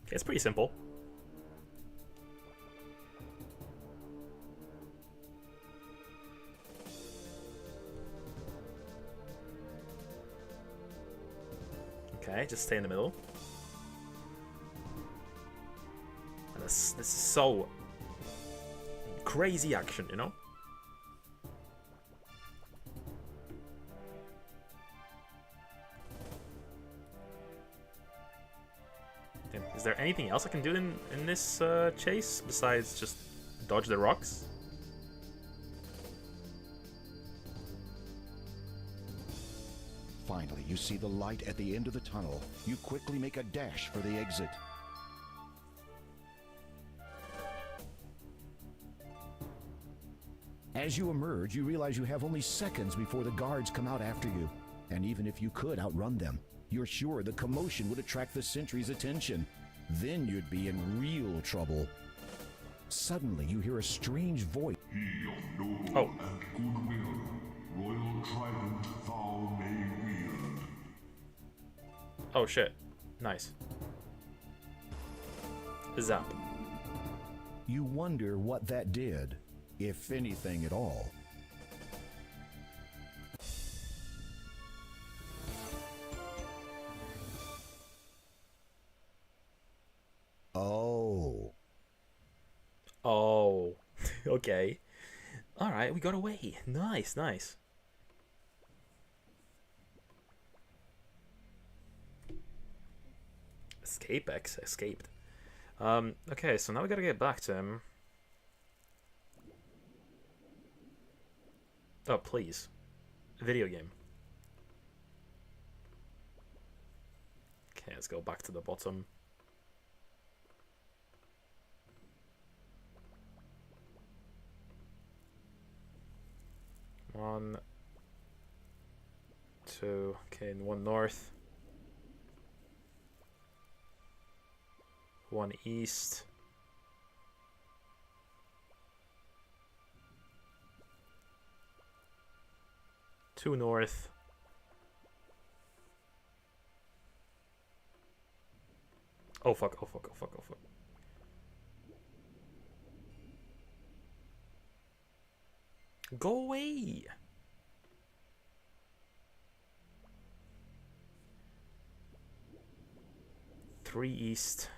Okay, it's pretty simple. Okay, just stay in the middle. And this is so crazy action, you know? Damn, is there anything else I can do in this chase besides just dodge the rocks? Finally, you see the light at the end of the tunnel. You quickly make a dash for the exit. As you emerge, you realize you have only seconds before the guards come out after you. And even if you could outrun them, you're sure the commotion would attract the sentry's attention. Then you'd be in real trouble. Suddenly, you hear a strange voice. He of noble and goodwill, royal trident thou may wield. Oh shit. Nice. Zap. You wonder what that did, if anything at all. Oh. Oh. Okay. Alright, we got away. Nice, nice. Escape X escaped. Okay, so now we gotta get back to him. Oh, please. Video game. Okay, let's go back to the bottom. One, two, okay, and one north. One east. Two north. Oh fuck, oh fuck, oh fuck, oh fuck. Go away! Three east.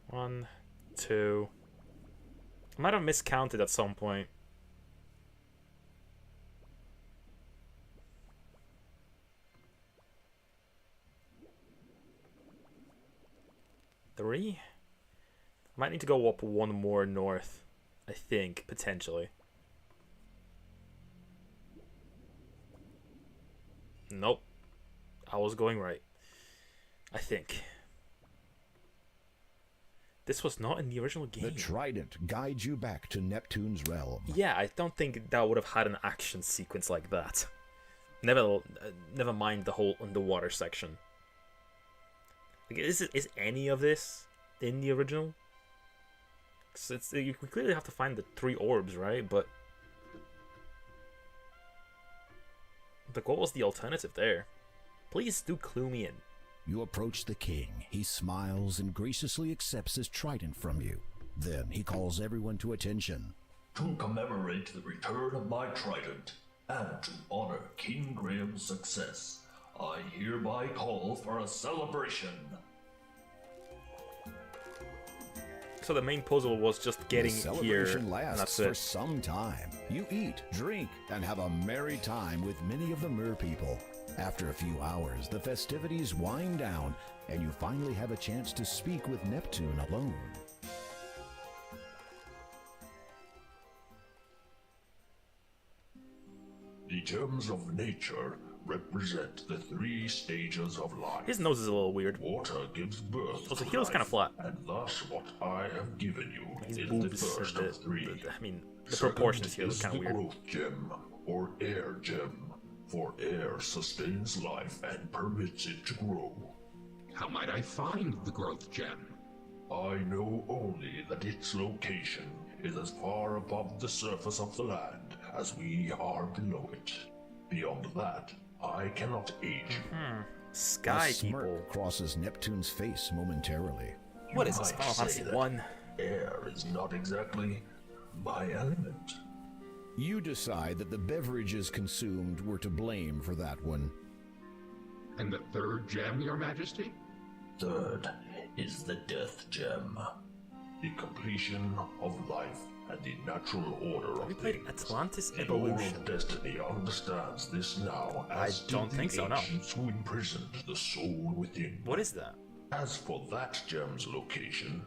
One, two. I might have miscounted at some point. Three? Might need to go up one more north, I think, potentially. Nope. I was going right. I think. This was not in the original game. The trident guides you back to Neptune's realm. Yeah, I don't think that would have had an action sequence like that. Never mind the whole underwater section. Like, is any of this in the original? We clearly have to find the 3 orbs, right? But like, what was the alternative there? Please do clue me in. You approach the king. He smiles and graciously accepts his trident from you. Then he calls everyone to attention. To commemorate the return of my trident, and to honor King Graham's success, I hereby call for a celebration. So the main puzzle was just getting the here, celebration and lasts that's for it. some time. You eat, drink, and have a merry time with many of the mer people. After a few hours, the festivities wind down, and you finally have a chance to speak with Neptune alone. The terms of nature represent the 3 stages of life. His nose is a little weird. Water gives birth Also, to he looks life, kind of flat. and thus what I have given you His is boobs the first and of 3. I mean, the Second proportions here look is kind of the weird. growth gem, or air gem, for air sustains life and permits it to grow. How might I find the growth gem? I know only that its location is as far above the surface of the land as we are below it. Beyond that, I cannot aid you. Sky a smirk people. crosses Neptune's face momentarily. What is You this, might Final say Fantasy that 1? Air is not exactly my element. You decide that the beverages consumed were to blame for that one. And the third gem, Your Majesty? Third is the death gem, the completion of life and the natural order We of played things. Atlantis The Lord Evolution. of Destiny understands this now, I as don't did think the so, no. ancients who imprisoned the soul within. What is that? As for that gem's location,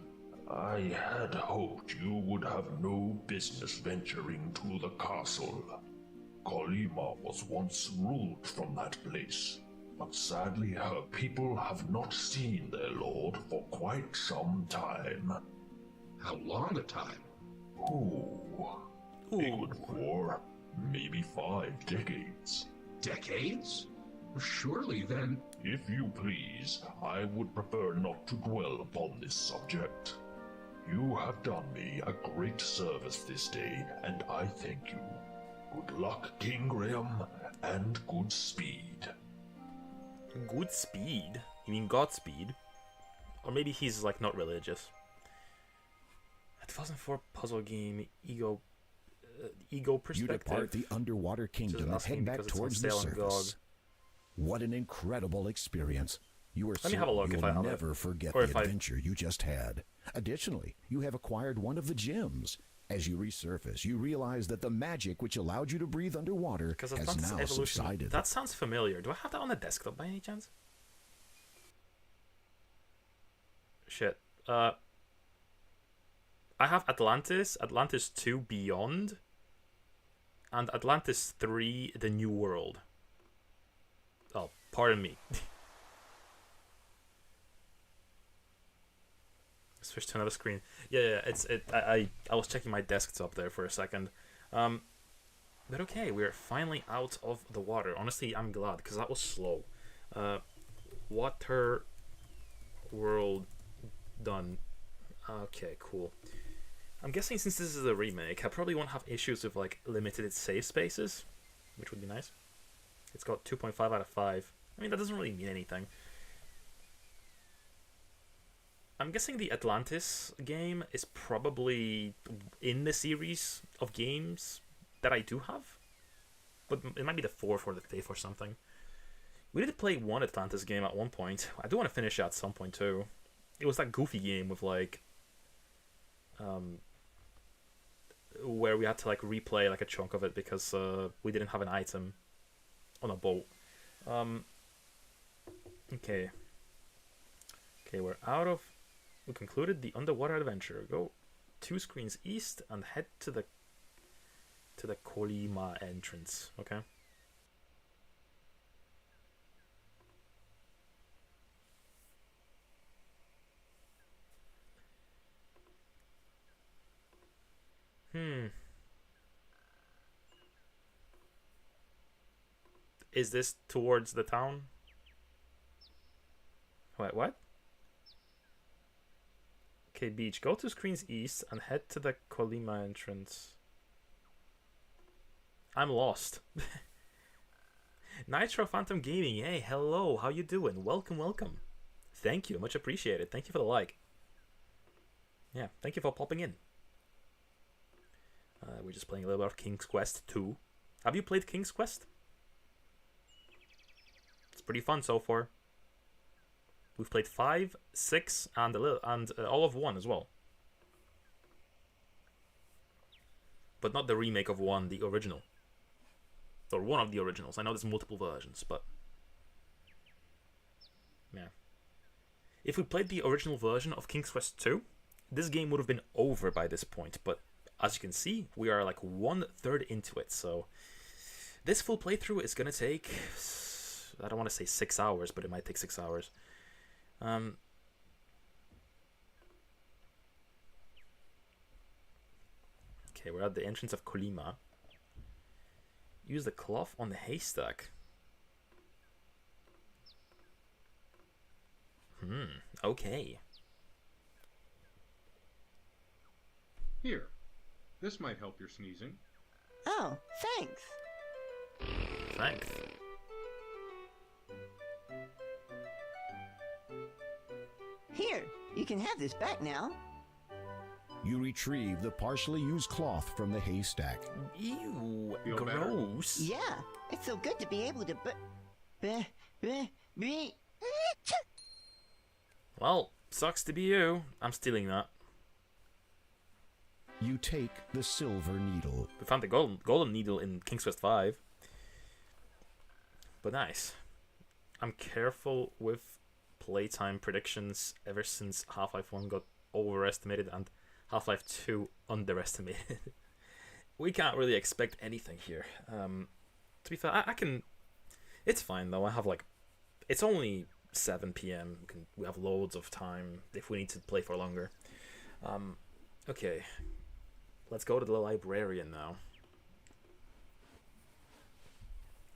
I had hoped you would have no business venturing to the castle. Kolima was once ruled from that place, but sadly her people have not seen their lord for quite some time. How long a time? Ooh. A good 4, maybe 5 decades. Decades? Surely then... If you please, I would prefer not to dwell upon this subject. You have done me a great service this day, and I thank you. Good luck, King Graham, and good speed. Good speed? You mean Godspeed? Or maybe he's like not religious. A 2004 puzzle game, ego You perspective. depart the underwater kingdom and asking head back because it's on towards the sale on surface. What an incredible experience. You are Let me have a look you if will I have it. never forget Or the if I- adventure you just had. Additionally, you have acquired one of the gems. As you resurface, you realize that the magic which allowed you to breathe underwater Because has Atlantis now Evolution. subsided. That sounds familiar. Do I have that on the desktop by any chance? Shit. I have Atlantis, Atlantis 2 Beyond, and Atlantis 3 The New World. Oh, pardon me. Switch to another screen. Yeah, I was checking my desktop there for a second. But okay, we're finally out of the water. Honestly, I'm glad, because that was slow. Water world done. Okay, cool. I'm guessing since this is a remake, I probably won't have issues with like limited save spaces, which would be nice. It's got 2.5 out of 5. I mean, that doesn't really mean anything. I'm guessing the Atlantis game is probably in the series of games that I do have, but it might be the 4th or the 5th or something. We did play one Atlantis game at one point. I do want to finish it at some point too. It was that goofy game with like, where we had to like replay like a chunk of it because we didn't have an item on a boat. Okay, we're out of. We concluded the underwater adventure. Go 2 screens east and head to the Kolima entrance. Okay. Is this towards the town? Wait, what? Okay, beach. Go 2 screens east and head to the Kolima entrance. I'm lost. Nitro Phantom Gaming, hey, hello, how you doing? Welcome. Thank you, much appreciated. Thank you for the like. Yeah, thank you for popping in. We're just playing a little bit of King's Quest 2. Have you played King's Quest? It's pretty fun so far. We've played 5, 6, and all of 1 as well. but not the remake of 1, the original. Or one of the originals. I know there's multiple versions, but yeah. If we played the original version of King's Quest 2, this game would have been over by this point, but as you can see, we are like 1/3 into it, so this full playthrough is gonna take, I don't want to say 6 hours, but it might take 6 hours. Okay, we're at the entrance of Colima. Use the cloth on the haystack. Okay. Here. This might help your sneezing. Oh, thanks. Thanks. Here, you can have this back now. You retrieve the partially used cloth from the haystack. Ew, Feel gross. Yeah, it's so good to be able to Well, sucks to be you. I'm stealing that. You take the silver needle. We found the golden needle in King's Quest 5. But nice. I'm careful with playtime predictions ever since Half-Life 1 got overestimated and Half-Life 2 underestimated. We can't really expect anything here. To be fair, I can... It's fine though. I have like... It's only 7 PM. We have loads of time if we need to play for longer. Okay. Let's go to the librarian now.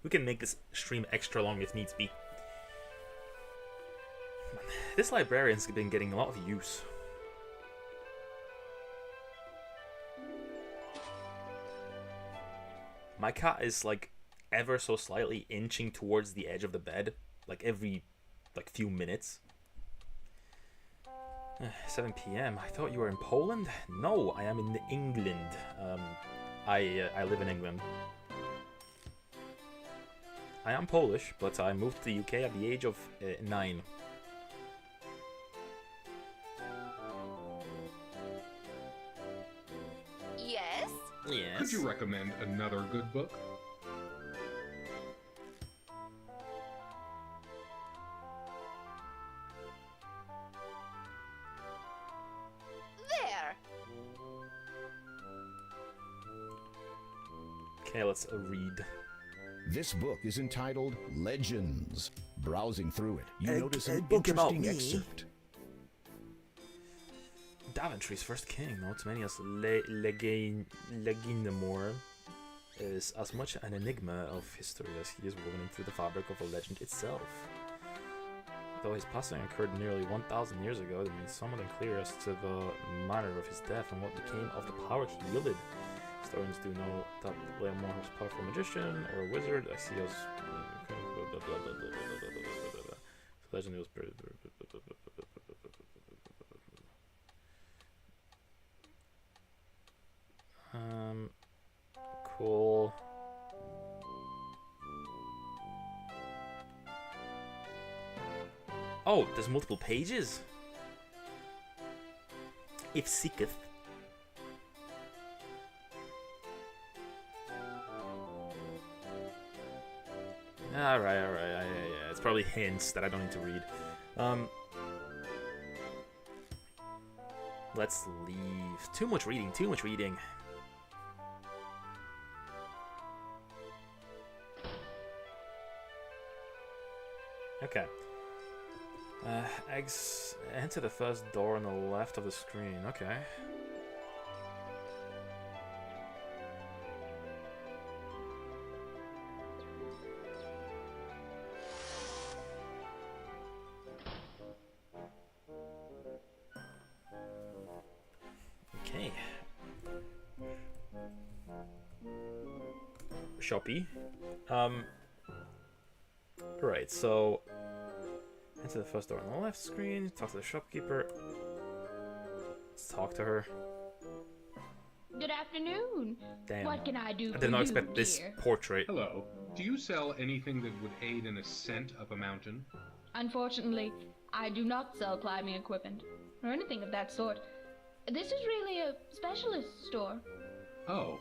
We can make this stream extra long if needs be. This librarian's been getting a lot of use. My cat is like ever so slightly inching towards the edge of the bed, like every few minutes. 7 PM. I thought you were in Poland? No, I am in England. I live in England. I am Polish, but I moved to the UK at the age of 9. Yes? Yes. Could you recommend another good book? There! Okay, let's read. This book is entitled Legends. Browsing through it, you A notice an book about interesting me? excerpt. Daventry's first king, Notsmania's Leginemore, is as much an enigma of history as he is woven into the fabric of a legend itself. Though his passing occurred nearly 1,000 years ago, it means somewhat unclear as to the manner of his death and what became of the power he wielded. Historians do know that Leomore was a powerful magician or a wizard. I see us. The legend was buried. Cool. Oh, there's multiple pages? If seeketh. Alright, yeah. It's probably hints that I don't need to read. Let's leave. Too much reading. Okay. Enter the first door on the left of the screen. Okay. Okay. Shoppy. Right, so enter the first door on the left screen, talk to the shopkeeper. Let's talk to her. Good afternoon. Damn. What can I do I for did not you, expect this dear? portrait. Hello. Do you sell anything that would aid an ascent up a mountain? Unfortunately, I do not sell climbing equipment or anything of that sort. This is really a specialist store. Oh,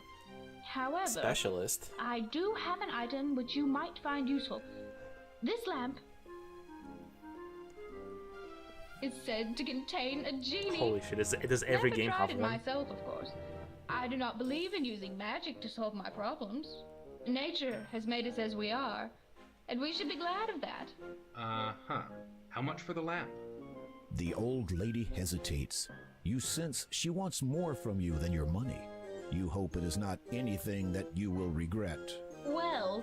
However, Specialist. I do have an item which you might find useful. This lamp is said to contain a genie. Holy shit, does every Never game tried have it one? myself, of course. I do not believe in using magic to solve my problems. Nature has made us as we are, and we should be glad of that. Uh-huh. How much for the lamp? The old lady hesitates. You sense she wants more from you than your money. You hope it is not anything that you will regret. Well,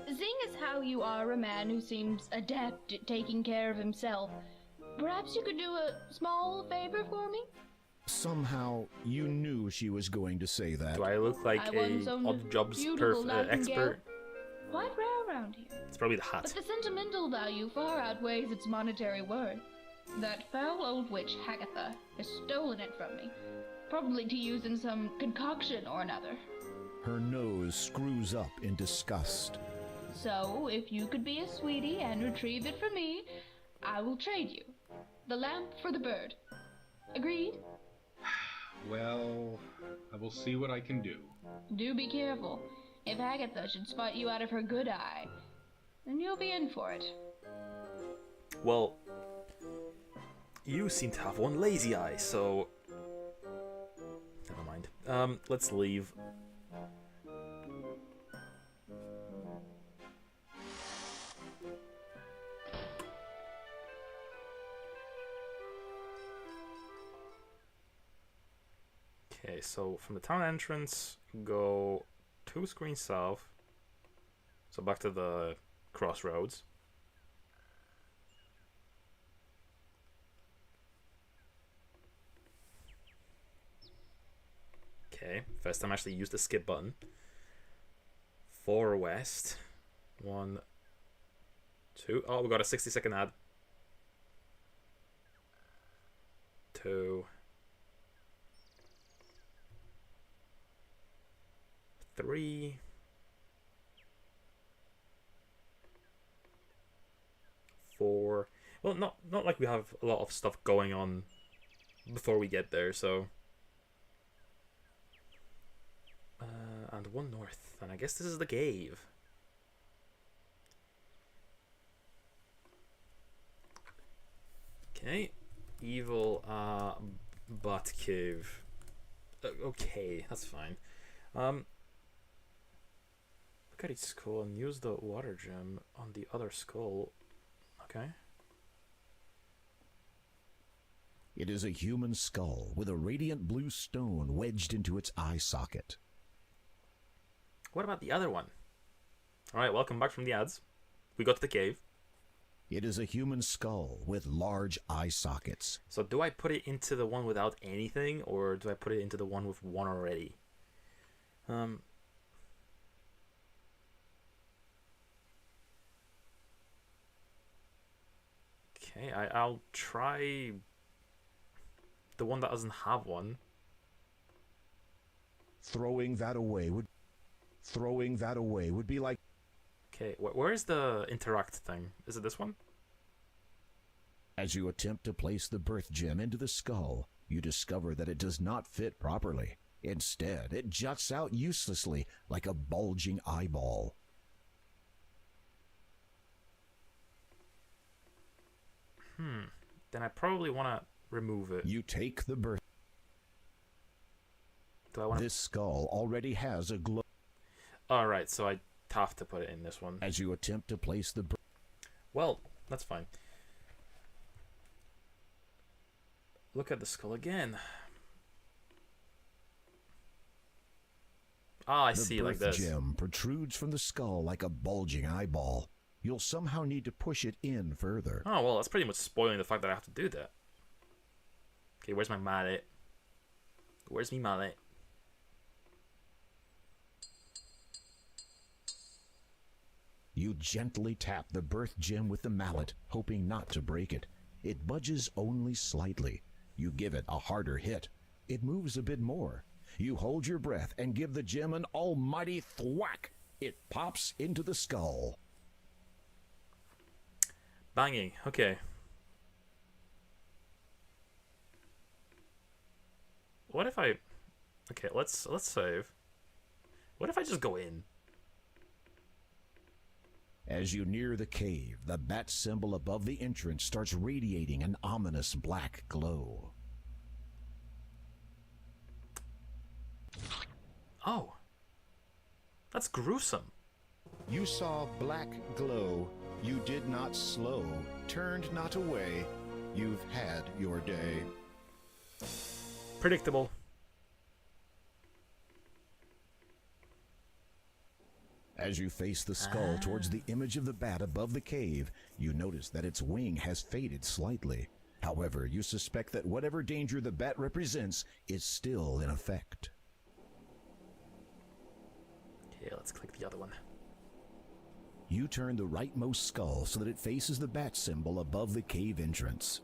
seeing as how you are a man who seems adept at taking care of himself, perhaps you could do a small favor for me? Somehow, you knew she was going to say that. Do I look like I once a owned odd jobs beautiful nightingale. expert? Quite rare around here. It's probably the hat. But the sentimental value far outweighs its monetary worth. That foul old witch Hagatha has stolen it from me, probably to use in some concoction or another. Her nose screws up in disgust. So, if you could be a sweetie and retrieve it for me, I will trade you. The lamp for the bird. Agreed? Well, I will see what I can do. Do be careful. If Hagatha should spot you out of her good eye, then you'll be in for it. Well, you seem to have one lazy eye, so... Never mind. Let's leave. Okay, so from the town entrance, go 2 screens south. So back to the crossroads. Okay, first time I actually used the skip button. 4 west. 1, 2. Oh, we got a 60-second ad. 2. 3. 4. Well, not like we have a lot of stuff going on before we get there, so... and 1 north, and I guess this is the cave. Okay, evil butt cave. Okay, that's fine. Look at each skull and use the water gem on the other skull. Okay. It is a human skull with a radiant blue stone wedged into its eye socket. What about the other one? Alright, welcome back from the ads. We got to the cave. It is a human skull with large eye sockets. So do I put it into the one without anything, or do I put it into the one with one already? Okay, I'll try the one that doesn't have one. Throwing that away would be like... Okay, where's the interact thing? Is it this one? As you attempt to place the birth gem into the skull, you discover that it does not fit properly. Instead, it juts out uselessly like a bulging eyeball. Then I probably want to remove it. You take the birth... Do I want This skull already has a glow... Alright, so I have to put it in this one. As you attempt to place the... Well, that's fine. Look at the skull again. Ah, I see, like this. The birth gem protrudes from the skull like a bulging eyeball. You'll somehow need to push it in further. Oh, well, that's pretty much spoiling the fact that I have to do that. Okay, where's my mallet? Where's me mallet? You gently tap the birth gem with the mallet, hoping not to break it. It budges only slightly. You give it a harder hit. It moves a bit more. You hold your breath and give the gem an almighty thwack. It pops into the skull. Banging. Okay. What if I... Okay, let's save. What if I just go in? As you near the cave, the bat symbol above the entrance starts radiating an ominous black glow. Oh. That's gruesome. You saw black glow. You did not slow, turned not away. You've had your day. Predictable. As you face the skull towards the image of the bat above the cave, you notice that its wing has faded slightly. However, you suspect that whatever danger the bat represents is still in effect. Okay, let's click the other one. You turn the rightmost skull so that it faces the bat symbol above the cave entrance.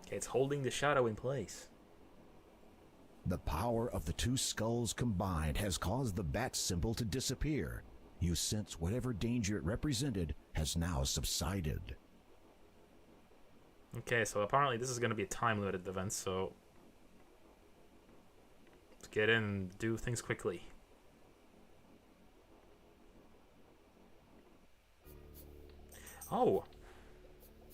Okay, it's holding the shadow in place. The power of the two skulls combined has caused the bat symbol to disappear. You sense whatever danger it represented has now subsided. Okay, so apparently this is going to be a time-limited event, so let's get in and do things quickly. Oh!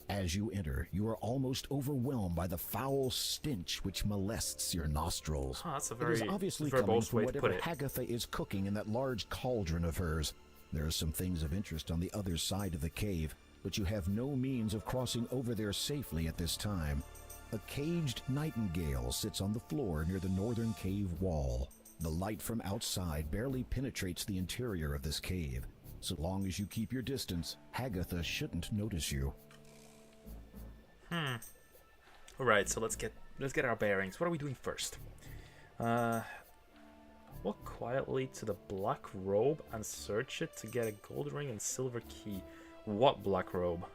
As you enter, you are almost overwhelmed by the foul stench which molests your nostrils. Oh, that's a it very is obviously verbose coming from way to put whatever it. Hagatha is cooking in that large cauldron of hers. There are some things of interest on the other side of the cave, but you have no means of crossing over there safely at this time. A caged nightingale sits on the floor near the northern cave wall. The light from outside barely penetrates the interior of this cave. So long as you keep your distance, Hagatha shouldn't notice you. Alright, so let's get our bearings. What are we doing first? Walk quietly to the black robe and search it to get a gold ring and silver key. What black robe?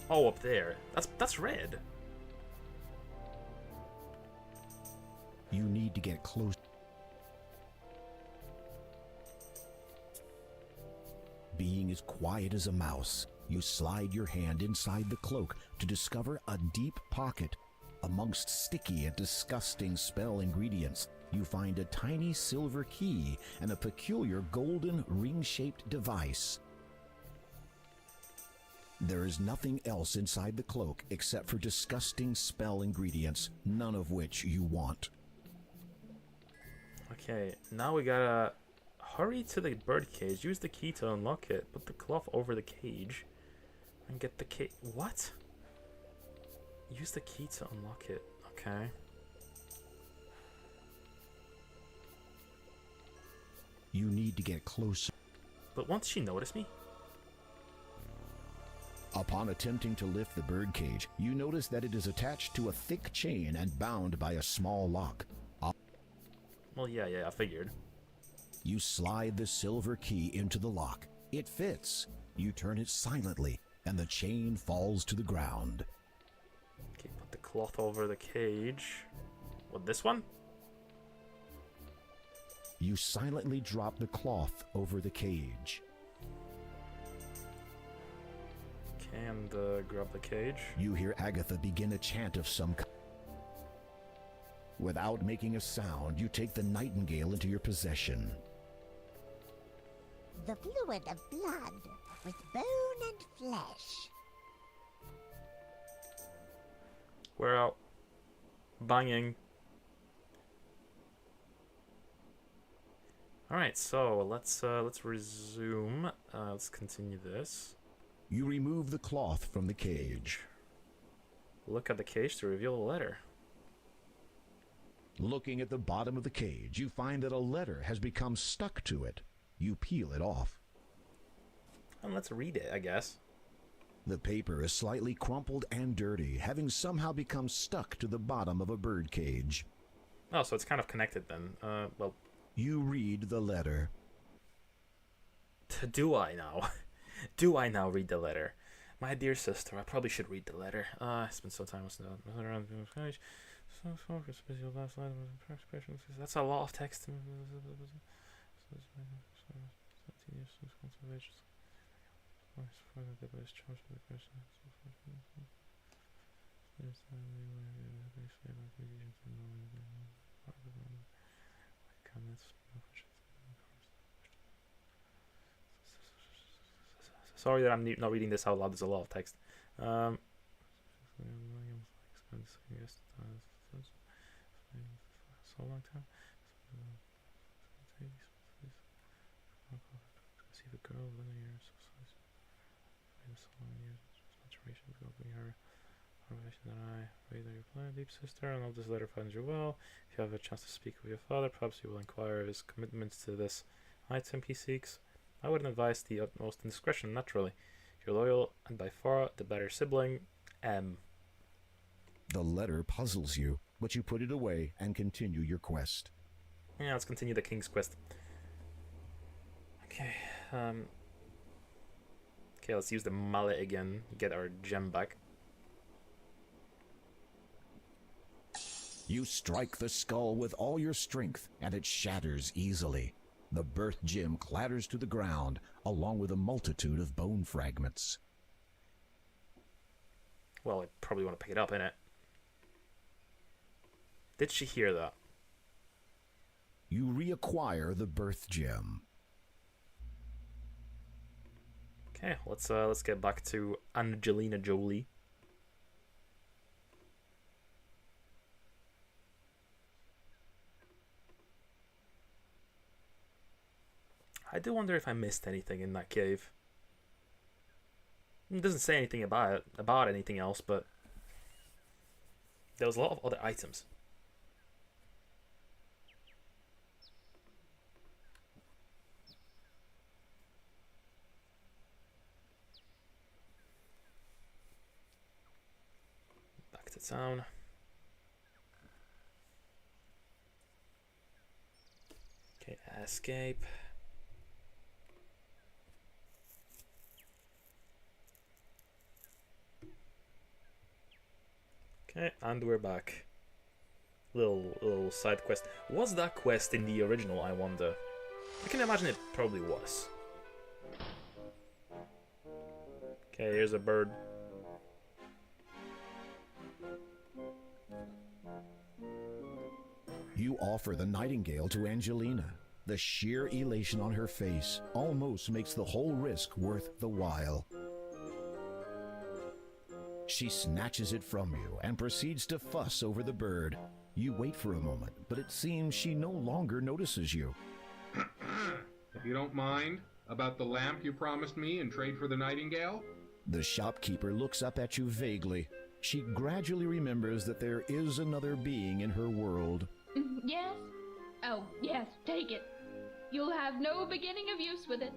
Oh, up there. That's red. You need to get close. Being as quiet as a mouse, you slide your hand inside the cloak to discover a deep pocket. Amongst sticky and disgusting spell ingredients, you find a tiny silver key and a peculiar golden ring-shaped device. There is nothing else inside the cloak except for disgusting spell ingredients, none of which you want. Okay, now we gotta hurry to the birdcage, use the key to unlock it, put the cloth over the cage, and get the key. What? Use the key to unlock it. Okay. You need to get closer. But won't she notice me? Upon attempting to lift the birdcage, you notice that it is attached to a thick chain and bound by a small lock. Well, yeah, I figured. You slide the silver key into the lock. It fits. You turn it silently, and the chain falls to the ground. Okay, put the cloth over the cage. What, this one? You silently drop the cloth over the cage. Okay, and grab the cage. You hear Agatha begin a chant of some kind. Without making a sound, you take the nightingale into your possession. The fluid of blood with bone and flesh. We're out. Banging. Alright, so let's resume. Let's continue this. You remove the cloth from the cage. Look at the cage to reveal a letter. Looking at the bottom of the cage, you find that a letter has become stuck to it. You peel it off. And let's read it, I guess. The paper is slightly crumpled and dirty, having somehow become stuck to the bottom of a bird cage. Oh, so it's kind of connected then. Well... You read the letter. Do I now? Do I now read the letter? My dear sister, I probably should read the letter. I spent some time listening to that. That's a lot of text. sorry that I'm not reading this out loud. There's a lot of text. So long time. See the girl living here. So long years. Maturation will bring her. That I read your plan, deep sister, and I'll this letter find you well. If you have a chance to speak with your father, perhaps you will inquire his commitments to this item he seeks. I wouldn't advise the utmost indiscretion, naturally. You're loyal and by far the better sibling, M. The letter puzzles you, but you put it away and continue your quest. Yeah, let's continue the King's Quest. Okay, okay, let's use the mallet again, get our gem back. You strike the skull with all your strength, and it shatters easily. The birth gem clatters to the ground, along with a multitude of bone fragments. Well, I probably want to pick it up, innit? Did she hear that? You reacquire the birth gem. Okay, let's get back to Angelina Jolie. I do wonder if I missed anything in that cave. It doesn't say anything about anything else, but there was a lot of other items. Back to town. Okay, escape. Okay, and we're back. Little side quest. Was that quest in the original, I wonder? I can imagine it probably was. Okay, here's a bird. You offer the nightingale to Angelina. The sheer elation on her face almost makes the whole risk worth the while. She snatches it from you and proceeds to fuss over the bird. You wait for a moment, but it seems she no longer notices you. If you don't mind, about the lamp you promised me in trade for the nightingale? The shopkeeper looks up at you vaguely. She gradually remembers that there is another being in her world. Yes? Oh, yes, take it. You'll have no beginning of use with it.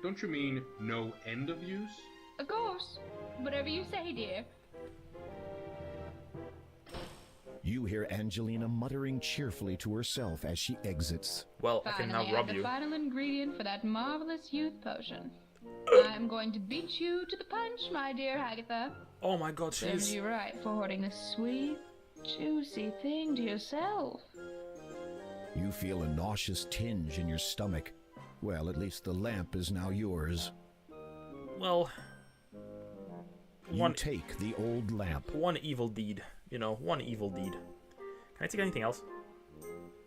Don't you mean no end of use? Of course. Whatever you say, dear. You hear Angelina muttering cheerfully to herself as she exits. Well, I can now rob you. The final ingredient for that marvelous youth potion. I'm going to beat you to the punch, my dear Agatha. Oh my god, Serves you right for hoarding this sweet, juicy thing to yourself. You feel a nauseous tinge in your stomach. Well, at least the lamp is now yours. Well, you take the old lamp. One evil deed, you know, one evil deed. Can I take anything else?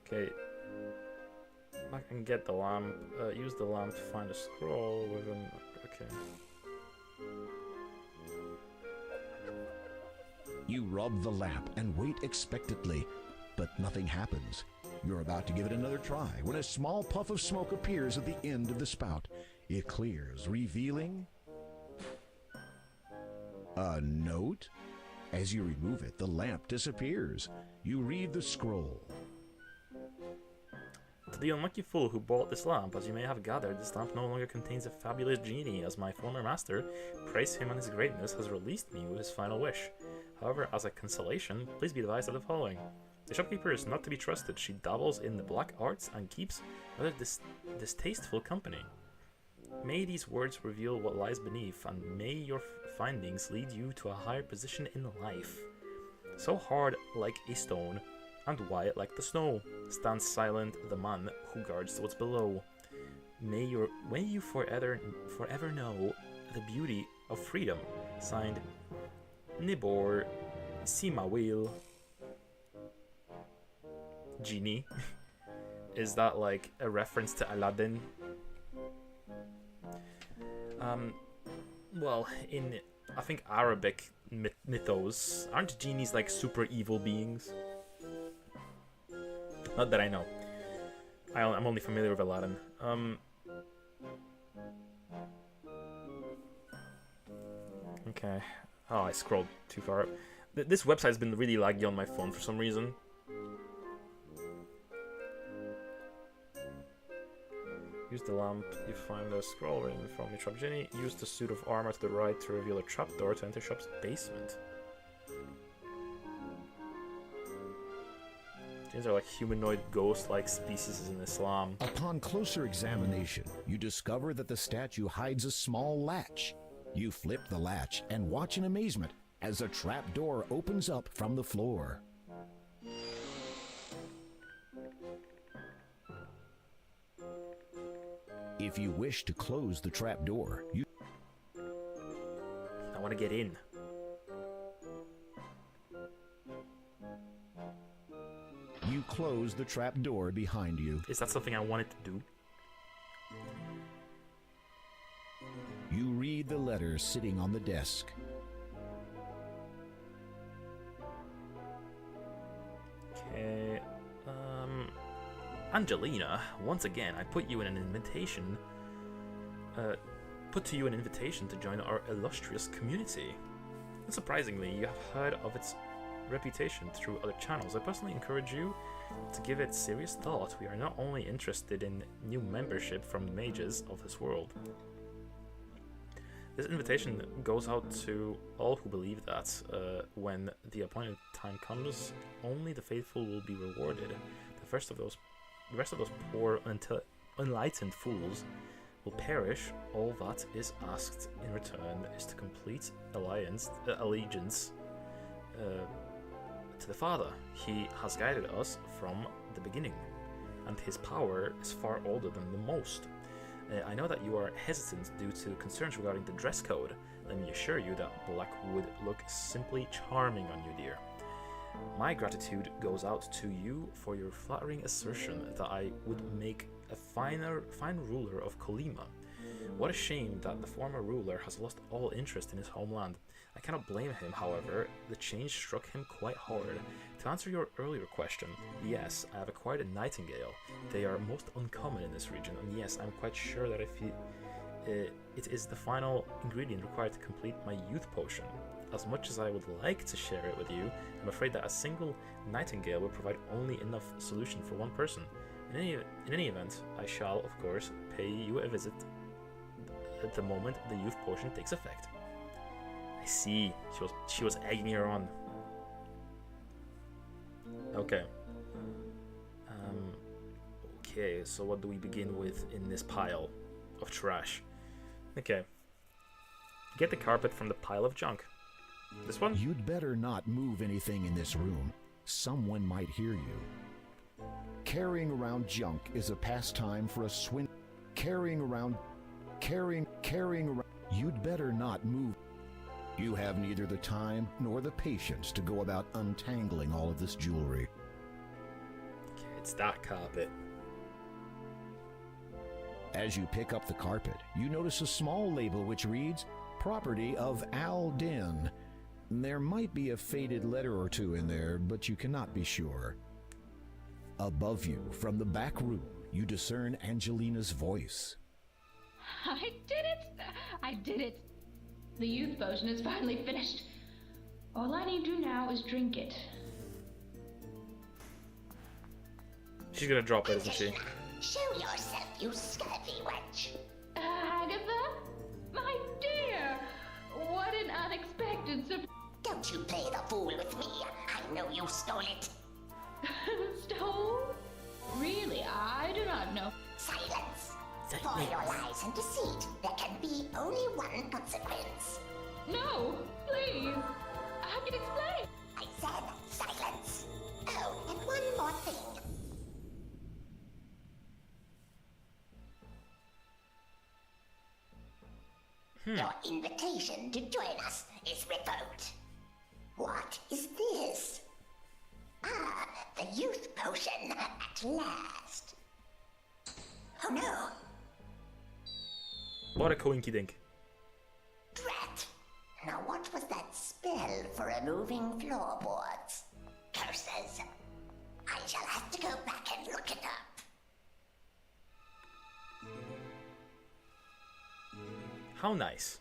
Okay. I can get the lamp, use the lamp to find a scroll within... Okay. You rub the lamp and wait expectantly, but nothing happens. You're about to give it another try when a small puff of smoke appears at the end of the spout. It clears, revealing a note. As you remove it, the lamp disappears. You read the scroll. To the unlucky fool who bought this lamp, as you may have gathered, this lamp no longer contains a fabulous genie, as my former master, praise him on his greatness, has released me with his final wish. However, as a consolation, please be advised of the following. The shopkeeper is not to be trusted. She dabbles in the black arts and keeps rather distasteful company. May these words reveal what lies beneath, and may your findings lead you to a higher position in life. So hard like a stone, and white like the snow, stands silent the man who guards what's below. May you forever know the beauty of freedom. Signed, Nibor Simawil. Genie. Is that like a reference to Aladdin? well, in I think Arabic mythos, aren't genies like super evil beings? Not that I know. I'm only familiar with Aladdin. Okay. Oh, I scrolled too far up. This website's been really laggy on my phone for some reason. Use the lamp, you find a scroll ring from your Trap Genie. Use the suit of armor to the right to reveal a trapdoor to enter shop's basement. These are like humanoid ghost-like species in Islam. Upon closer examination, you discover that the statue hides a small latch. You flip the latch and watch in amazement as a trapdoor opens up from the floor. If you wish to close the trapdoor, I want to get in. You close the trapdoor behind you. Is that something I wanted to do? You read the letter sitting on the desk. Okay, Angelina, once again, I put to you an invitation to join our illustrious community. Unsurprisingly, you have heard of its reputation through other channels. I personally encourage you to give it serious thought. We are not only interested in new membership from mages of this world. This invitation goes out to all who believe that when the appointed time comes, only the faithful will be rewarded. The rest of those poor, unenlightened fools will perish. All that is asked in return is to complete allegiance to the Father. He has guided us from the beginning, and his power is far older than the most. I know that you are hesitant due to concerns regarding the dress code. Let me assure you that black would look simply charming on you, dear. My gratitude goes out to you for your flattering assertion that I would make a fine ruler of Colima. What a shame that the former ruler has lost all interest in his homeland. I cannot blame him, however. The change struck him quite hard. To answer your earlier question, yes, I have acquired a nightingale. They are most uncommon in this region, and yes, I'm quite sure that it is the final ingredient required to complete my youth potion. As much as I would like to share it with you, I'm afraid that a single nightingale will provide only enough solution for one person. In any event, I shall, of course, pay you a visit at the moment the youth potion takes effect. I see. She was egging her on. Okay. Okay, so what do we begin with in this pile of trash? Okay. Get the carpet from the pile of junk. This one? You'd better not move anything in this room. Someone might hear you. Carrying around junk is a pastime for a Carrying around. You'd better not move. You have neither the time nor the patience to go about untangling all of this jewelry. Okay, it's that carpet. As you pick up the carpet, you notice a small label which reads, "Property of Al Din." There might be a faded letter or two in there, but you cannot be sure. Above you, from the back room, you discern Angelina's voice. I did it! I did it! The youth potion is finally finished. All I need to do now is drink it. She's gonna drop it, isn't she? Show yourself, you scurvy wench. Agatha? My dear! What an unexpected surprise! Don't you play the fool with me. I know you stole it. Stole? Really, I do not know. Silence. For your lies and deceit, there can be only one consequence. No, please. I can explain. I said silence. Oh, and one more thing. Your invitation to join us is revoked. What is this? Ah, the youth potion at last. Oh no. What a coinky dink. spell for removing floorboards. Curses. I shall have to go back and look it up. How nice.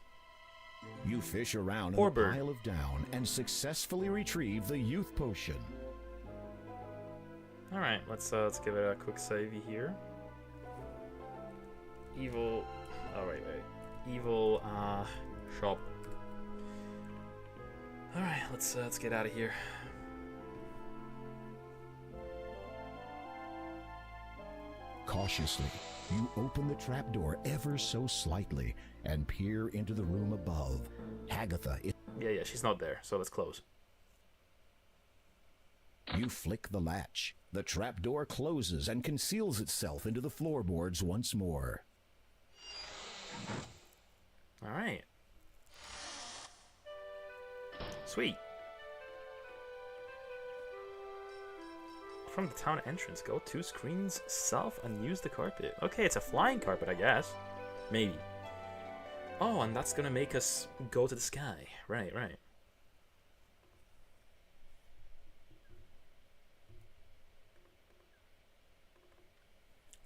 You fish around Poor in the bird. pile of down and successfully retrieve the youth potion. All right, let's give it a quick save here. Evil. Oh wait. Evil. Shop. All right, let's get out of here. Cautiously, you open the trapdoor ever so slightly and peer into the room above. Agatha, Yeah, she's not there, so let's close. you flick the latch. The trapdoor closes and conceals itself into the floorboards once more. All right. Sweet. From the town entrance, go 2 screens south and use the carpet. Okay, it's a flying carpet, I guess. Maybe. Oh, and that's gonna make us go to the sky. Right.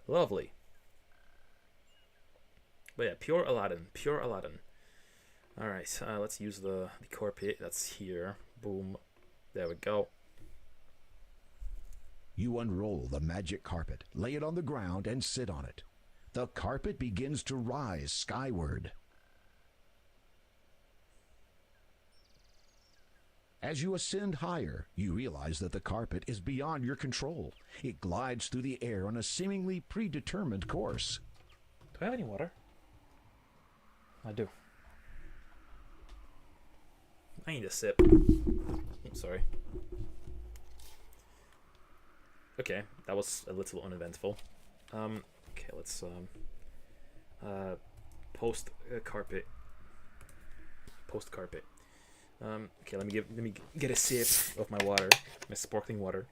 Lovely. But yeah, pure Aladdin. Alright, let's use the carpet that's here. Boom. There we go. You unroll the magic carpet, lay it on the ground, and sit on it. The carpet begins to rise skyward. As you ascend higher, you realize that the carpet is beyond your control. It glides through the air on a seemingly predetermined course. Do I have any water? I do. I need a sip. I'm sorry. Okay, that was a little uneventful. Okay, let's post carpet. Okay, let me get a sip of my water, my sparkling water.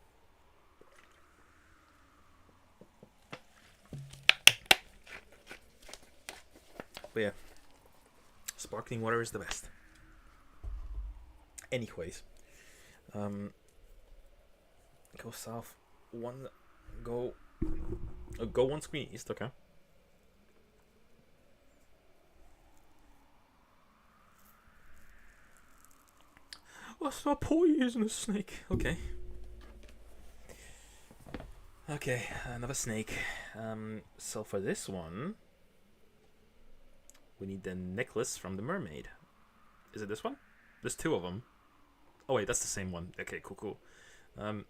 But yeah, sparkling water is the best. Anyways, go south. Go 1 screen east. Okay. What's a poisonous snake? Okay. Okay, another snake. So for this one, we need the necklace from the mermaid. Is it this one? There's 2 of them. Oh wait, that's the same one. Okay, cool. All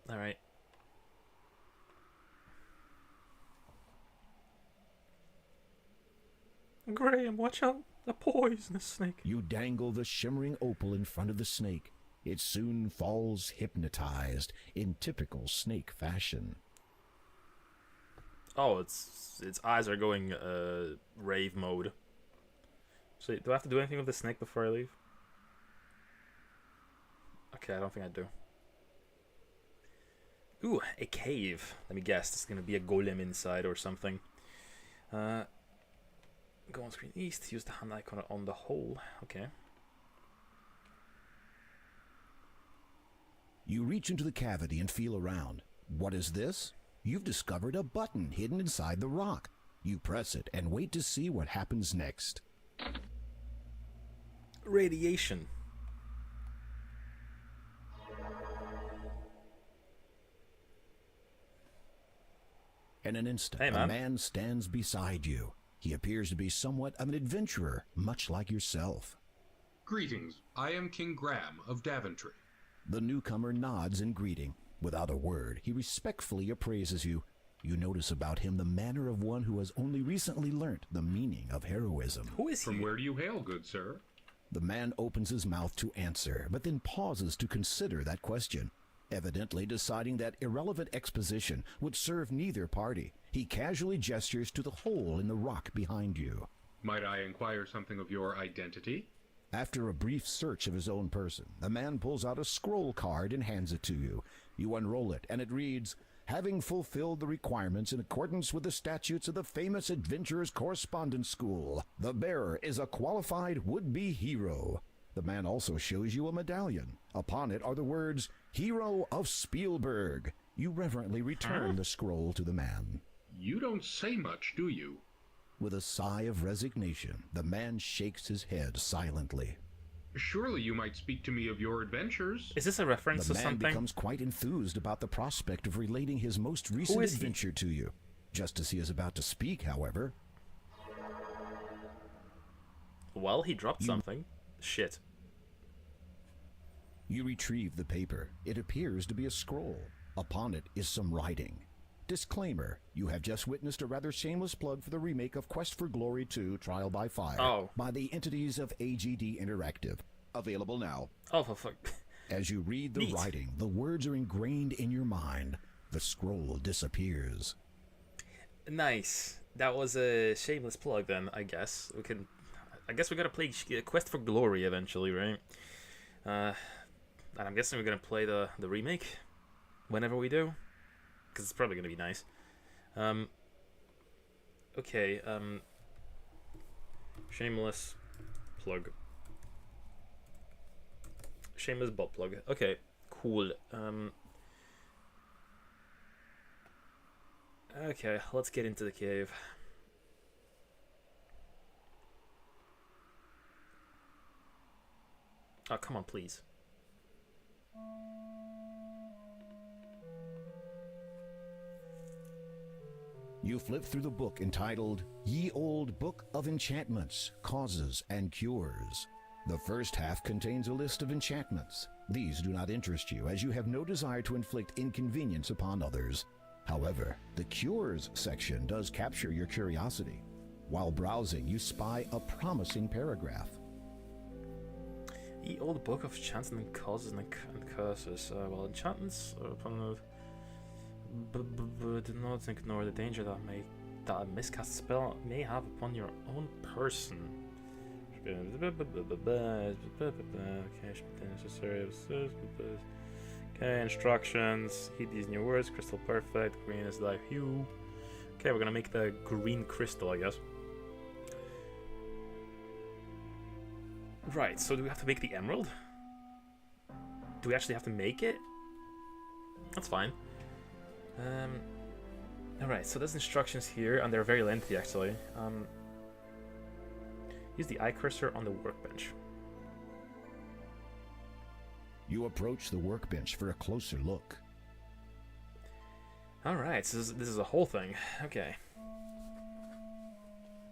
right. Graham, watch out! A poisonous snake. You dangle the shimmering opal in front of the snake. It soon falls hypnotized in typical snake fashion. Oh, its eyes are going rave mode. So do I have to do anything with the snake before I leave? Okay, I don't think I do. Ooh, a cave. Let me guess. There's gonna be a golem inside or something. Go on screen east. Use the hand icon on the hole. Okay. You reach into the cavity and feel around. What is this? You've discovered a button hidden inside the rock. You press it and wait to see what happens next. Radiation. In an instant, Hey, a man stands beside you. He appears to be somewhat of an adventurer, much like yourself. Greetings. I am King Graham of Daventry. The newcomer nods in greeting. Without a word, he respectfully appraises you. You notice about him the manner of one who has only recently learnt the meaning of heroism. Who is he? From where do you hail, good sir? The man opens his mouth to answer, but then pauses to consider that question. Evidently deciding that irrelevant exposition would serve neither party, he casually gestures to the hole in the rock behind you. Might I inquire something of your identity? After a brief search of his own person, the man pulls out a scroll card and hands it to you. You unroll it, and it reads, "Having fulfilled the requirements in accordance with the statutes of the famous Adventurers Correspondence School, the bearer is a qualified would-be hero. The man also shows you a medallion. Upon it are the words, Hero of Spielberg. You reverently return the scroll to the man. You don't say much, do you? With a sigh of resignation, the man shakes his head silently. Surely you might speak to me of your adventures. Is this a reference to something? The man becomes quite enthused about the prospect of relating his most recent adventure to you. Just as he is about to speak, however... Well, he dropped something. Shit. You retrieve the paper. It appears to be a scroll. Upon it is some writing. Disclaimer, you have just witnessed a rather shameless plug for the remake of Quest for Glory 2 Trial by Fire by the entities of AGD Interactive. Available now. Oh, for fuck. As you read the writing, the words are ingrained in your mind. The scroll disappears. Nice. That was a shameless plug then, I guess. I guess we're gonna play Quest for Glory eventually, right? And I'm guessing we're gonna play the remake whenever we do, because it's probably gonna be nice. Okay. Shameless plug. Shameless butt plug. Okay, cool. Okay, let's get into the cave. Oh, come on, please. You flip through the book entitled Ye Old Book of Enchantments, Causes, and Cures. The first half contains a list of enchantments. These do not interest you, as you have no desire to inflict inconvenience upon others. However, the Cures section does capture your curiosity. While browsing, you spy a promising paragraph. Ye Old Book of Enchantments and Causes and Curses. Well, enchantments upon the... do not ignore the danger that a miscast spell may have upon your own person. Okay, instructions. Heed these new words. Crystal perfect. Green is life hue. Okay, we're gonna make the green crystal, I guess. Right, so do we have to make the emerald? Do we actually have to make it? That's fine. Alright, so there's instructions here, and they're very lengthy, actually. Use the eye cursor on the workbench. You approach the workbench for a closer look. Alright, so this is a whole thing. Okay.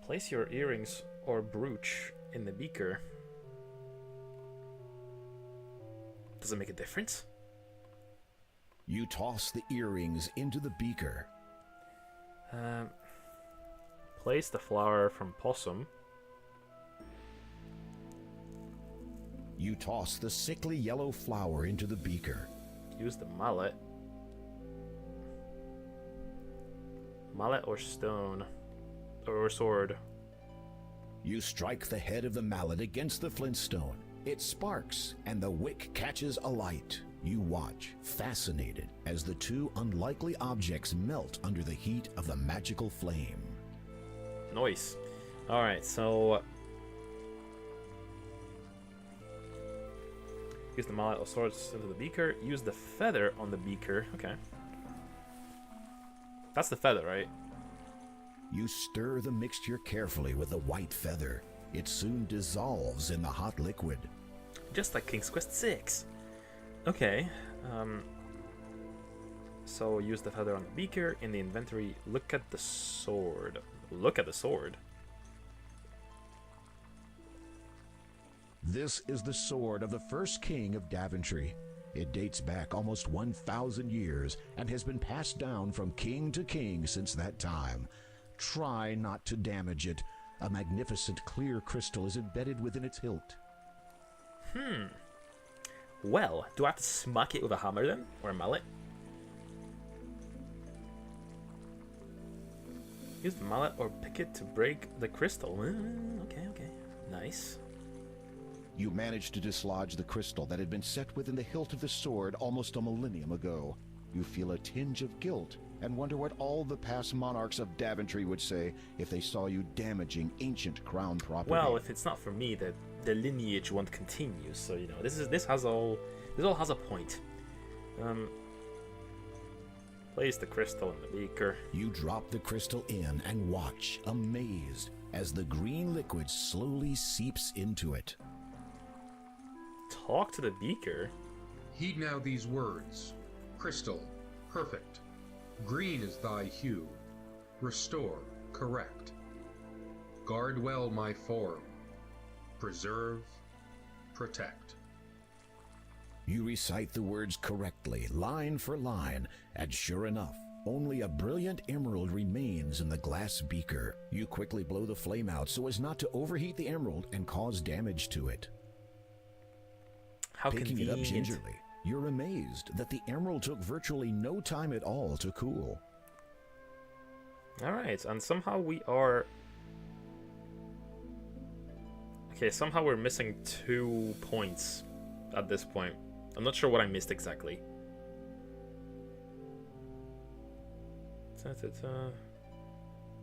Place your earrings or brooch in the beaker. Does it make a difference? You toss the earrings into the beaker. Place the flower from possum. You toss the sickly yellow flower into the beaker. Use the mallet. Mallet or stone. Or sword. You strike the head of the mallet against the flintstone. It sparks, and the wick catches alight. You watch, fascinated, as the two unlikely objects melt under the heat of the magical flame. Nice. Alright, so... use the mallet or sword into the beaker. Use the feather on the beaker. Okay. That's the feather, right? You stir the mixture carefully with the white feather. It soon dissolves in the hot liquid. Just like King's Quest 6. Okay. So use the feather on the beaker. In the inventory, look at the sword. Look at the sword. This is the sword of the first king of Daventry. It dates back almost 1,000 years and has been passed down from king to king since that time. Try not to damage it. A magnificent clear crystal is embedded within its hilt. Well, do I have to smack it with a hammer then? Or a mallet? Use the mallet or pick it to break the crystal. Okay. Nice. You managed to dislodge the crystal that had been set within the hilt of the sword almost a millennium ago. You feel a tinge of guilt and wonder what all the past monarchs of Daventry would say if they saw you damaging ancient crown property. Well, if it's not for me, the lineage won't continue. So you know, this all has a point. Place the crystal in the beaker. You drop the crystal in and watch, amazed, as the green liquid slowly seeps into it. Talk to the beaker? Heed now these words. Crystal, perfect. Green is thy hue. Restore, correct. Guard well my form. Preserve, protect. You recite the words correctly, line for line, and sure enough, only a brilliant emerald remains in the glass beaker. You quickly blow the flame out so as not to overheat the emerald and cause damage to it. How Picking convenient. it up gingerly, you're amazed that the emerald took virtually no time at all to cool. Alright, and somehow we are... Okay, somehow we're missing 2 points at this point. I'm not sure what I missed exactly.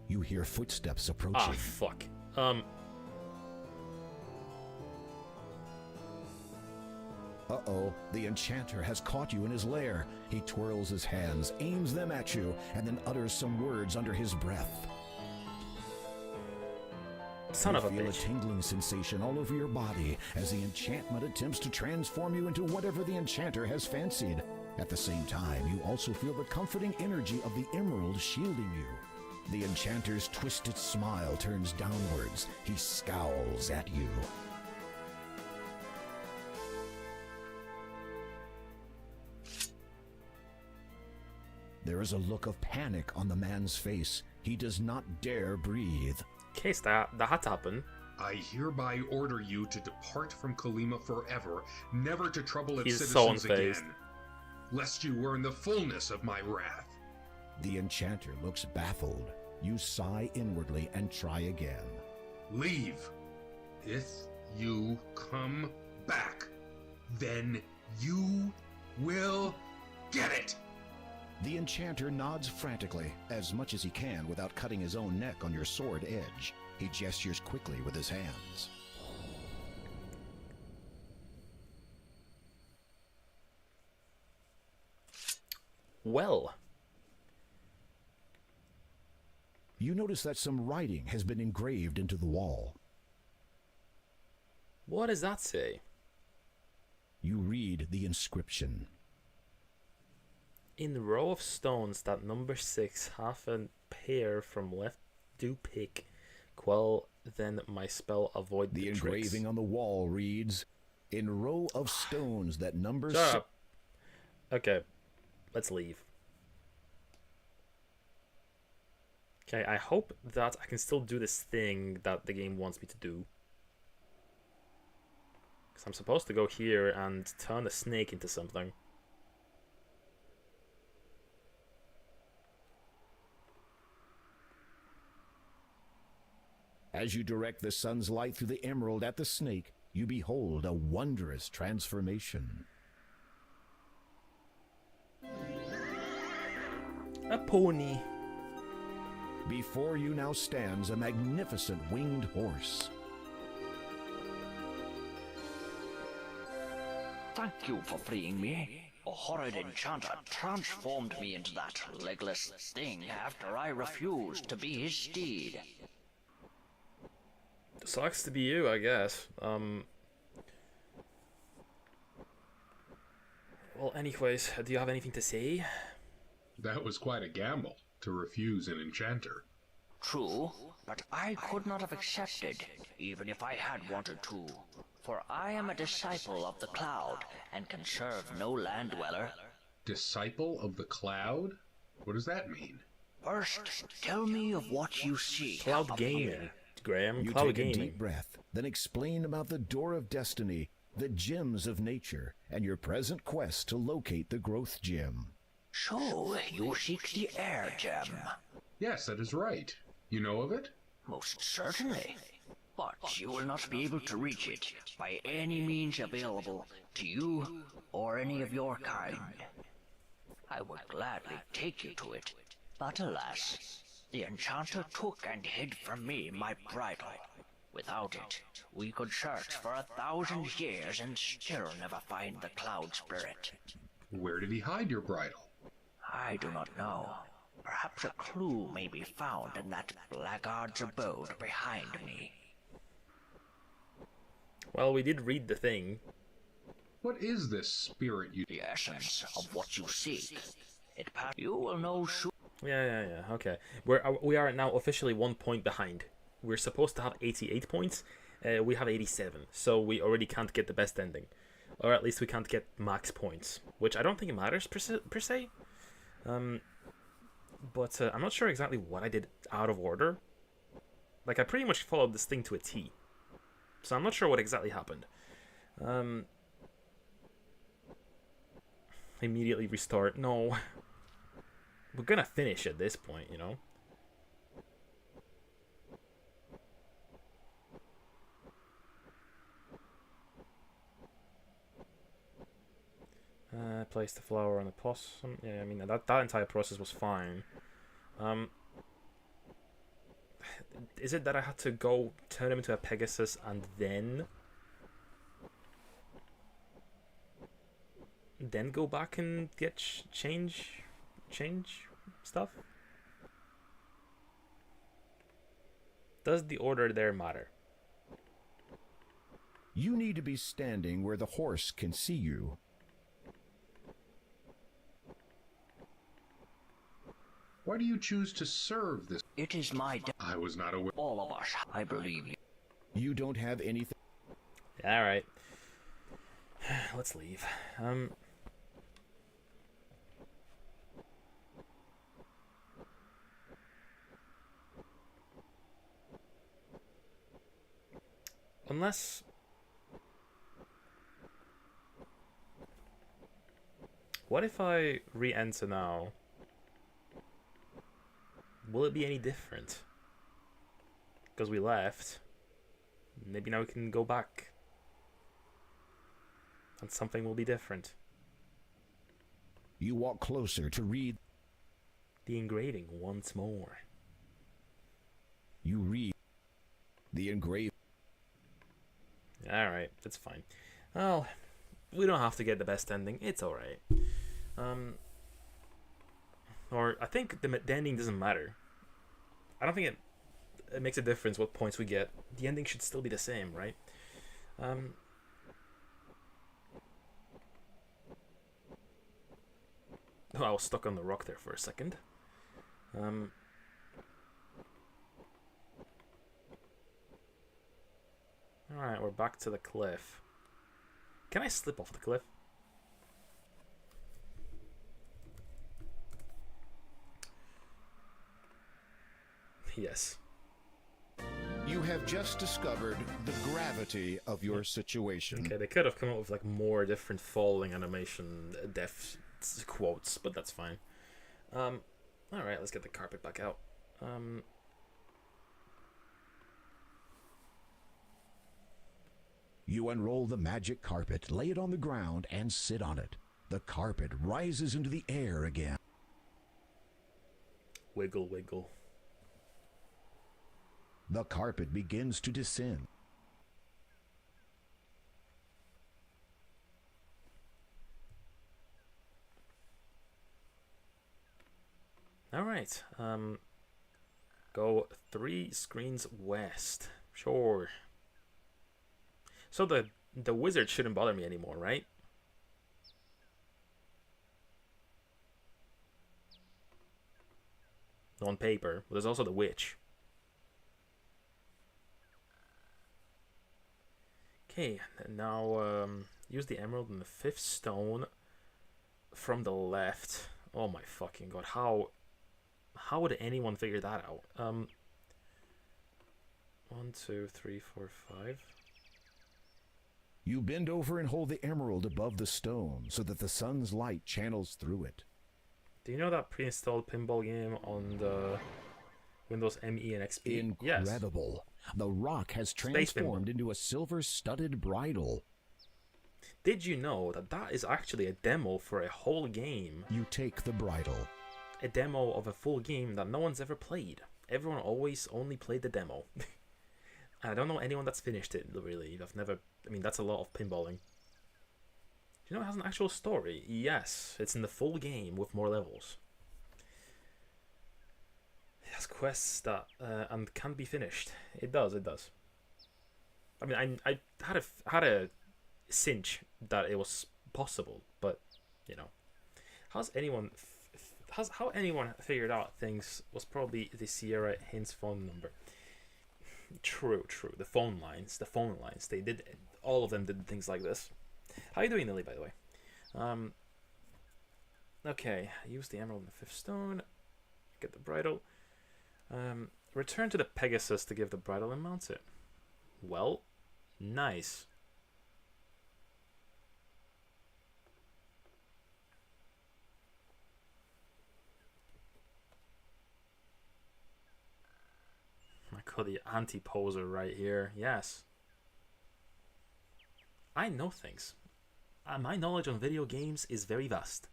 You hear footsteps approaching. Ah, fuck. Uh-oh, the enchanter has caught you in his lair. He twirls his hands, aims them at you, and then utters some words under his breath. Son of a You feel bitch. a tingling sensation all over your body as the enchantment attempts to transform you into whatever the enchanter has fancied. At the same time, you also feel the comforting energy of the emerald shielding you. The enchanter's twisted smile turns downwards. He scowls at you. There is a look of panic on the man's face. He does not dare breathe. Case that had to happen. I hereby order you to depart from Kalima forever, never to trouble its He's so citizens unfazed. again, lest you earn the fullness of my wrath. The enchanter looks baffled. You sigh inwardly and try again. Leave. If you come back, then you will get it. The enchanter nods frantically, as much as he can without cutting his own neck on your sword edge. He gestures quickly with his hands. Well. You notice that some writing has been engraved into the wall. What does that say? You read the inscription. In the row of stones that number 6, half a pair from left do pick. Quell then my spell, avoid the engraving tricks. on the wall reads, in row of stones that number Shut 6... up. Okay, let's leave. Okay, I hope that I can still do this thing that the game wants me to do. Because I'm supposed to go here and turn the snake into something. As you direct the sun's light through the emerald at the snake, you behold a wondrous transformation. A pony. Before you now stands a magnificent winged horse. Thank you for freeing me. A horrid enchanter transformed me into that legless thing after I refused to be his steed. Sucks to be you, I guess. Well, anyways, do you have anything to say? That was quite a gamble, to refuse an enchanter. True, but I could not have accepted, even if I had wanted to. For I am a disciple of the cloud, and can serve no land dweller. Disciple of the cloud? What does that mean? First, tell me of what you see. Cloud up gaming. here. Graham, You cloud take gaming. a deep breath, then explain about the door of destiny, the gems of nature, and your present quest to locate the growth gem. So, you seek the air gem? Yes, that is right. You know of it? Most certainly. But you will not be able to reach it by any means available to you or any of your kind. I would gladly take you to it But alas, the enchanter took and hid from me my bridle. Without it, we could search for 1,000 years and still never find the cloud spirit. Where did he hide your bridle? I do not know. Perhaps a clue may be found in that blackguard's abode behind me. Well, we did read the thing. What is this spirit you... The essence of what you seek. You will know soon. Yeah. Okay. We are now officially 1 point behind. We're supposed to have 88 points. We have 87, so we already can't get the best ending, or at least we can't get max points, which I don't think it matters per se. But I'm not sure exactly what I did out of order. Like, I pretty much followed this thing to a T, so I'm not sure what exactly happened. Immediately restart. No. We're gonna finish at this point, you know? Place the flower on the possum. Yeah, I mean, that entire process was fine. Is it that I had to go turn him into a Pegasus and then go back and get change stuff? Does the order there matter? You need to be standing where the horse can see you. Why do you choose to serve this? It is my I was not aware. All of us, I believe you. You don't have anything. Alright. Let's leave. Unless... What if I re-enter now? Will it be any different? Because we left. Maybe now we can go back. And something will be different. You walk closer to read the engraving once more. You read the engraving. Alright, that's fine. Well, we don't have to get the best ending. It's alright. Or I think the ending doesn't matter. I don't think it makes a difference what points we get. The ending should still be the same, right? Oh, I was stuck on the rock there for a second. Alright, we're back to the cliff. Can I slip off the cliff? Yes. You have just discovered the gravity of your situation. Okay, they could have come up with like more different falling animation death quotes, but that's fine. Alright, let's get the carpet back out. You unroll the magic carpet, lay it on the ground, and sit on it. The carpet rises into the air again. Wiggle, wiggle. The carpet begins to descend. Alright, go 3 screens west. Sure. So the wizard shouldn't bother me anymore, right? On paper. But there's also the witch. Okay, now use the emerald and the 5th stone from the left. Oh my fucking god, how would anyone figure that out? 1, 2, 3, 4, 5. You bend over and hold the emerald above the stone so that the sun's light channels through it. Do you know that pre-installed pinball game on the Windows ME and XP? Incredible. Yes. The rock has transformed into a silver-studded bridle. Did you know that that is actually a demo for a whole game? You take the bridle. a demo of a full game that no one's ever played. Everyone always only played the demo. I don't know anyone that's finished it, really. I've never... I mean, that's a lot of pinballing. Do you know it has an actual story? Yes, it's in the full game with more levels. It has quests that and can be finished. It does, it does. I mean, I had a cinch that it was possible, but, you know. How anyone figured out things was probably the Sierra Hints phone number. True. The phone lines. They did, all of them did things like this. How are you doing, Lily, by the way? Okay, use the emerald and the 5th stone. Get the bridle. Return to the Pegasus to give the bridle and mount it. Well, nice. I call the anti-poser right here. Yes. I know things. My knowledge on video games is very vast.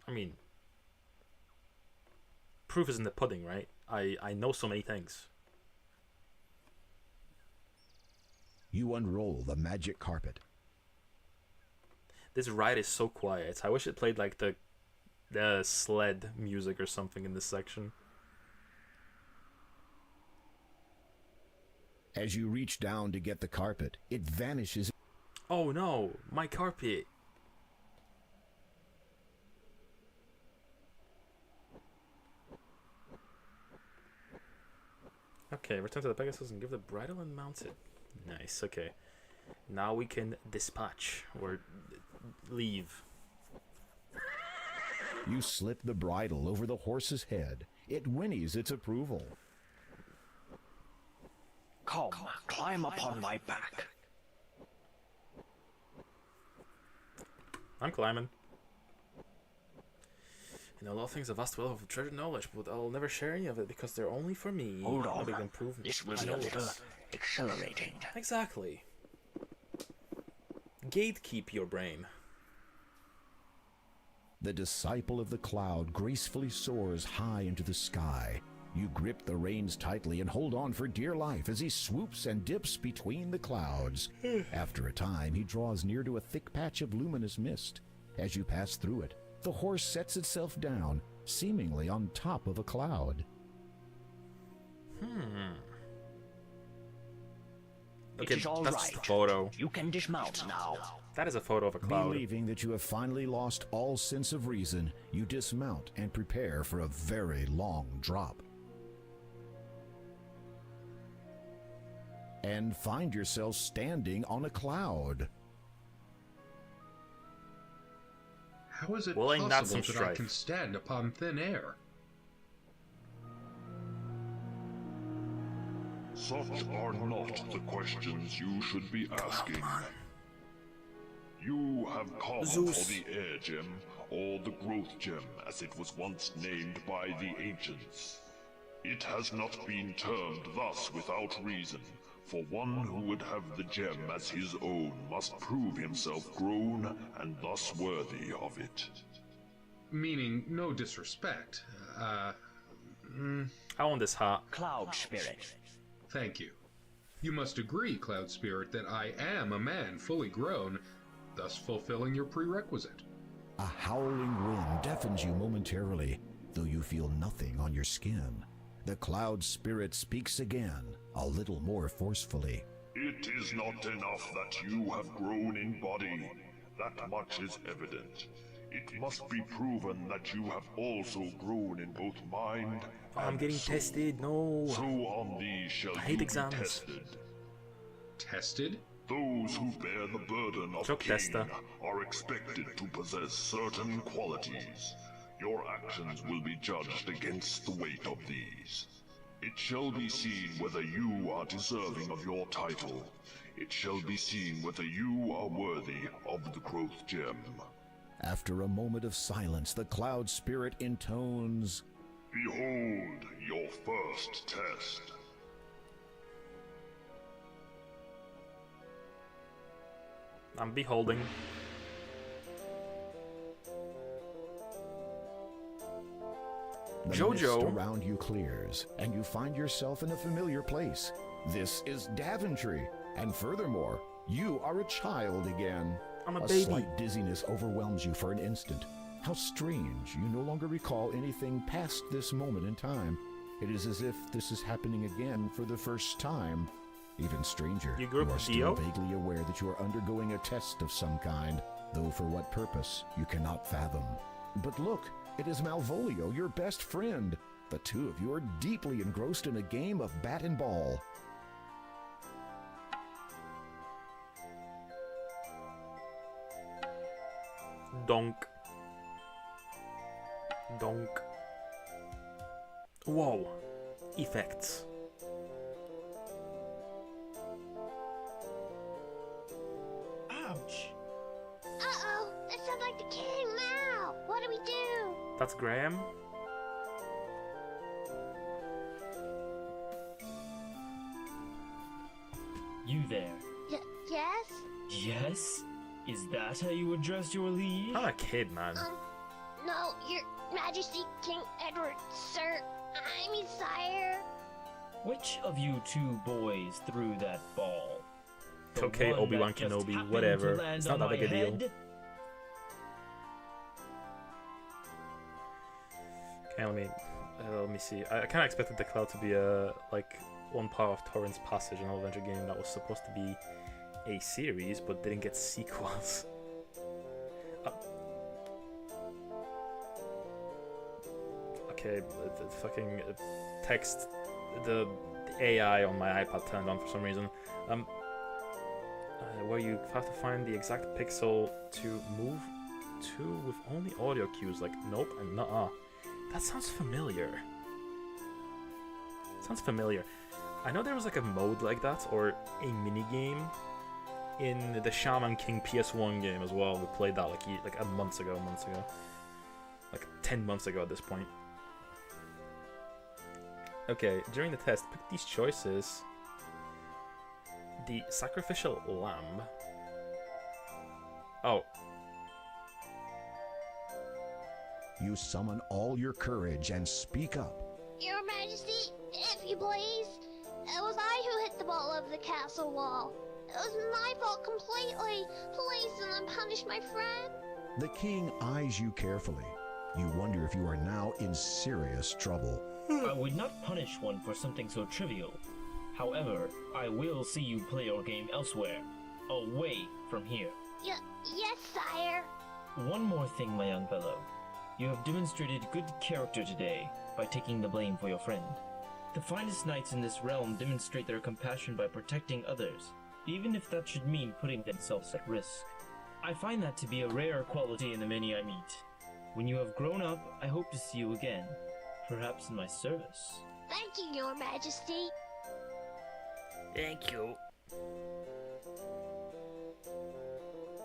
I mean, proof is in the pudding, right? I know so many things. You unroll the magic carpet. This ride is so quiet. I wish it played like the sled music or something in this section. As you reach down to get the carpet, it vanishes. Oh no, my carpet. Okay, return to the Pegasus and give the bridle and mount it. Nice, okay. Now we can dispatch or leave. You slip the bridle over the horse's head. It whinnies its approval. Come, climb upon my back. I'm climbing. You know, a lot of things have vast wealth of treasured knowledge, but I'll never share any of it because they're only for me. Hold on. This will be a little accelerating. Exactly. Gatekeep your brain. The disciple of the cloud gracefully soars high into the sky. You grip the reins tightly and hold on for dear life as he swoops and dips between the clouds. After a time, he draws near to a thick patch of luminous mist. As you pass through it, the horse sets itself down, seemingly on top of a cloud. Okay, it is all that's right. the photo. You can dismount now. That is a photo of a cloud. Believing that you have finally lost all sense of reason, you dismount and prepare for a very long drop. And find yourself standing on a cloud. How is it Well, ain't that some possible that I strife? can stand upon thin air? Such are not the questions you should be asking. You have come Zeus. for the Air Gem, or the Growth Gem as it was once named by the ancients. It has not been termed thus without reason, for one who would have the gem as his own must prove himself grown and thus worthy of it. Meaning, no disrespect. I want this hat. Cloud Spirit. Thank you. You must agree, Cloud Spirit, that I am a man fully grown, thus fulfilling your prerequisite. A howling wind deafens you momentarily, though you feel nothing on your skin. The cloud spirit speaks again, a little more forcefully. It is not enough that you have grown in body. That much is evident. It must be proven that you have also grown in both mind I'm and getting soul. tested, no. So on these shall I hate you exams. be tested. Tested? Those who bear the burden of Joke king tester. are expected to possess certain qualities. Your actions will be judged against the weight of these. It shall be seen whether you are deserving of your title. It shall be seen whether you are worthy of the Growth Gem. After a moment of silence, the cloud spirit intones, Behold your first test. I'm beholding. The Jojo. mist around you clears, and you find yourself in a familiar place. This is Daventry, and furthermore, you are a child again. I'm a A baby. slight dizziness overwhelms you for an instant. How strange, you no longer recall anything past this moment in time. It is as if this is happening again for the first time. Even stranger, You grew up are with still Dio? vaguely aware that you are undergoing a test of some kind, though for what purpose, you cannot fathom. But look, it is Malvolio, your best friend. The two of you are deeply engrossed in a game of bat and ball. Donk. Donk. Whoa. Effects. Ouch. Uh-oh, that sounds like the king now. What do we do? That's Graham. You there. Yes? Yes? Is that how you address your liege? I'm a kid, man. No, your majesty, King Edward, sir. I mean, sire. Which of you two boys threw that ball? The Okay, one Obi-Wan that just Kenobi, happened whatever. to land It's not on that my big a deal. head? Okay, let me see. I kind of expected the cloud to be like one part of Torrent's Passage, an adventure game that was supposed to be a series, but didn't get sequels. Okay, the fucking text, the AI on my iPad turned on for some reason. Where you have to find the exact pixel to move to with only audio cues, like nope and nuh-uh. That sounds familiar. Sounds familiar. I know there was like a mode like that, or a mini game in the Shaman King PS1 game as well. We played that like a months ago, like 10 months ago at this point. Okay, during the test, pick these choices. The sacrificial lamb. Oh. You summon all your courage and speak up. Your majesty, if you please. It was I who hit the ball over the castle wall. It was my fault completely. Please do not punish my friend. The king eyes you carefully. You wonder if you are now in serious trouble. I would not punish one for something so trivial. However, I will see you play your game elsewhere, away from here. Yes, sire. One more thing, my young fellow. You have demonstrated good character today by taking the blame for your friend. The finest knights in this realm demonstrate their compassion by protecting others, even if that should mean putting themselves at risk. I find that to be a rare quality in the many I meet. When you have grown up, I hope to see you again, perhaps in my service. Thank you, your majesty. Thank you.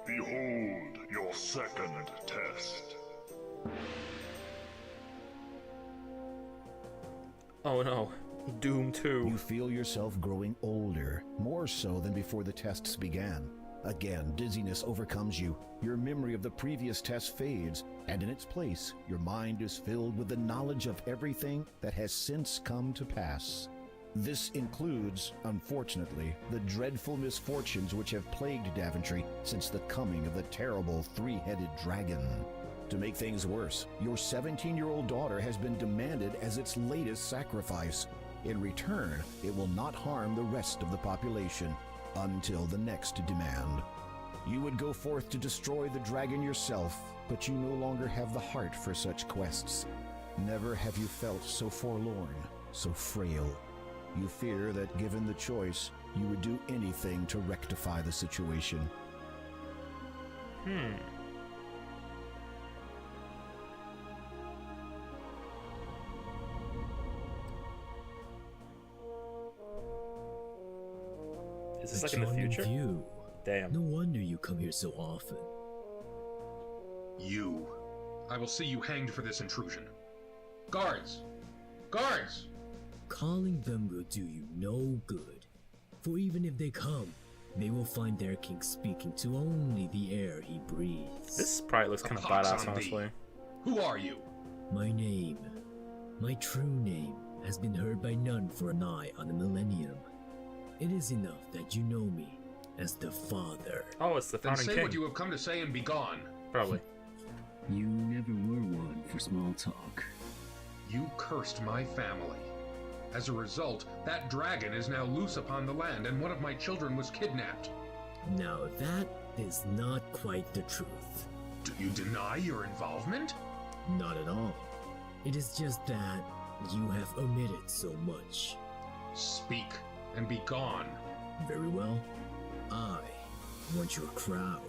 Behold your second test. Oh no. Doom 2. You feel yourself growing older, more so than before the tests began. Again, dizziness overcomes you. Your memory of the previous test fades, and in its place, your mind is filled with the knowledge of everything that has since come to pass. This includes, unfortunately, the dreadful misfortunes which have plagued Daventry since the coming of the terrible three-headed dragon. To make things worse, your 17-year-old daughter has been demanded as its latest sacrifice. In return, it will not harm the rest of the population until the next demand. You would go forth to destroy the dragon yourself, but you no longer have the heart for such quests. Never have you felt so forlorn, so frail. You fear that given the choice, you would do anything to rectify the situation. Is this like in the future? View. Damn. No wonder you come here so often. You. I will see you hanged for this intrusion. Guards! Guards! Calling them will do you no good. For even if they come, they will find their king speaking to only the air he breathes. This probably looks kind of badass, honestly. Who are you? My name My true name has been heard by none for nigh on a millennium. It is enough that you know me as the Father. Oh, it's the Then founding say king. what you have come to say and be gone. Probably. You never were one for small talk. You cursed my family. As a result, that dragon is now loose upon the land, and one of my children was kidnapped. Now that is not quite the truth. Do you deny your involvement? Not at all. It is just that you have omitted so much. Speak and be gone. Very well. I want your crown.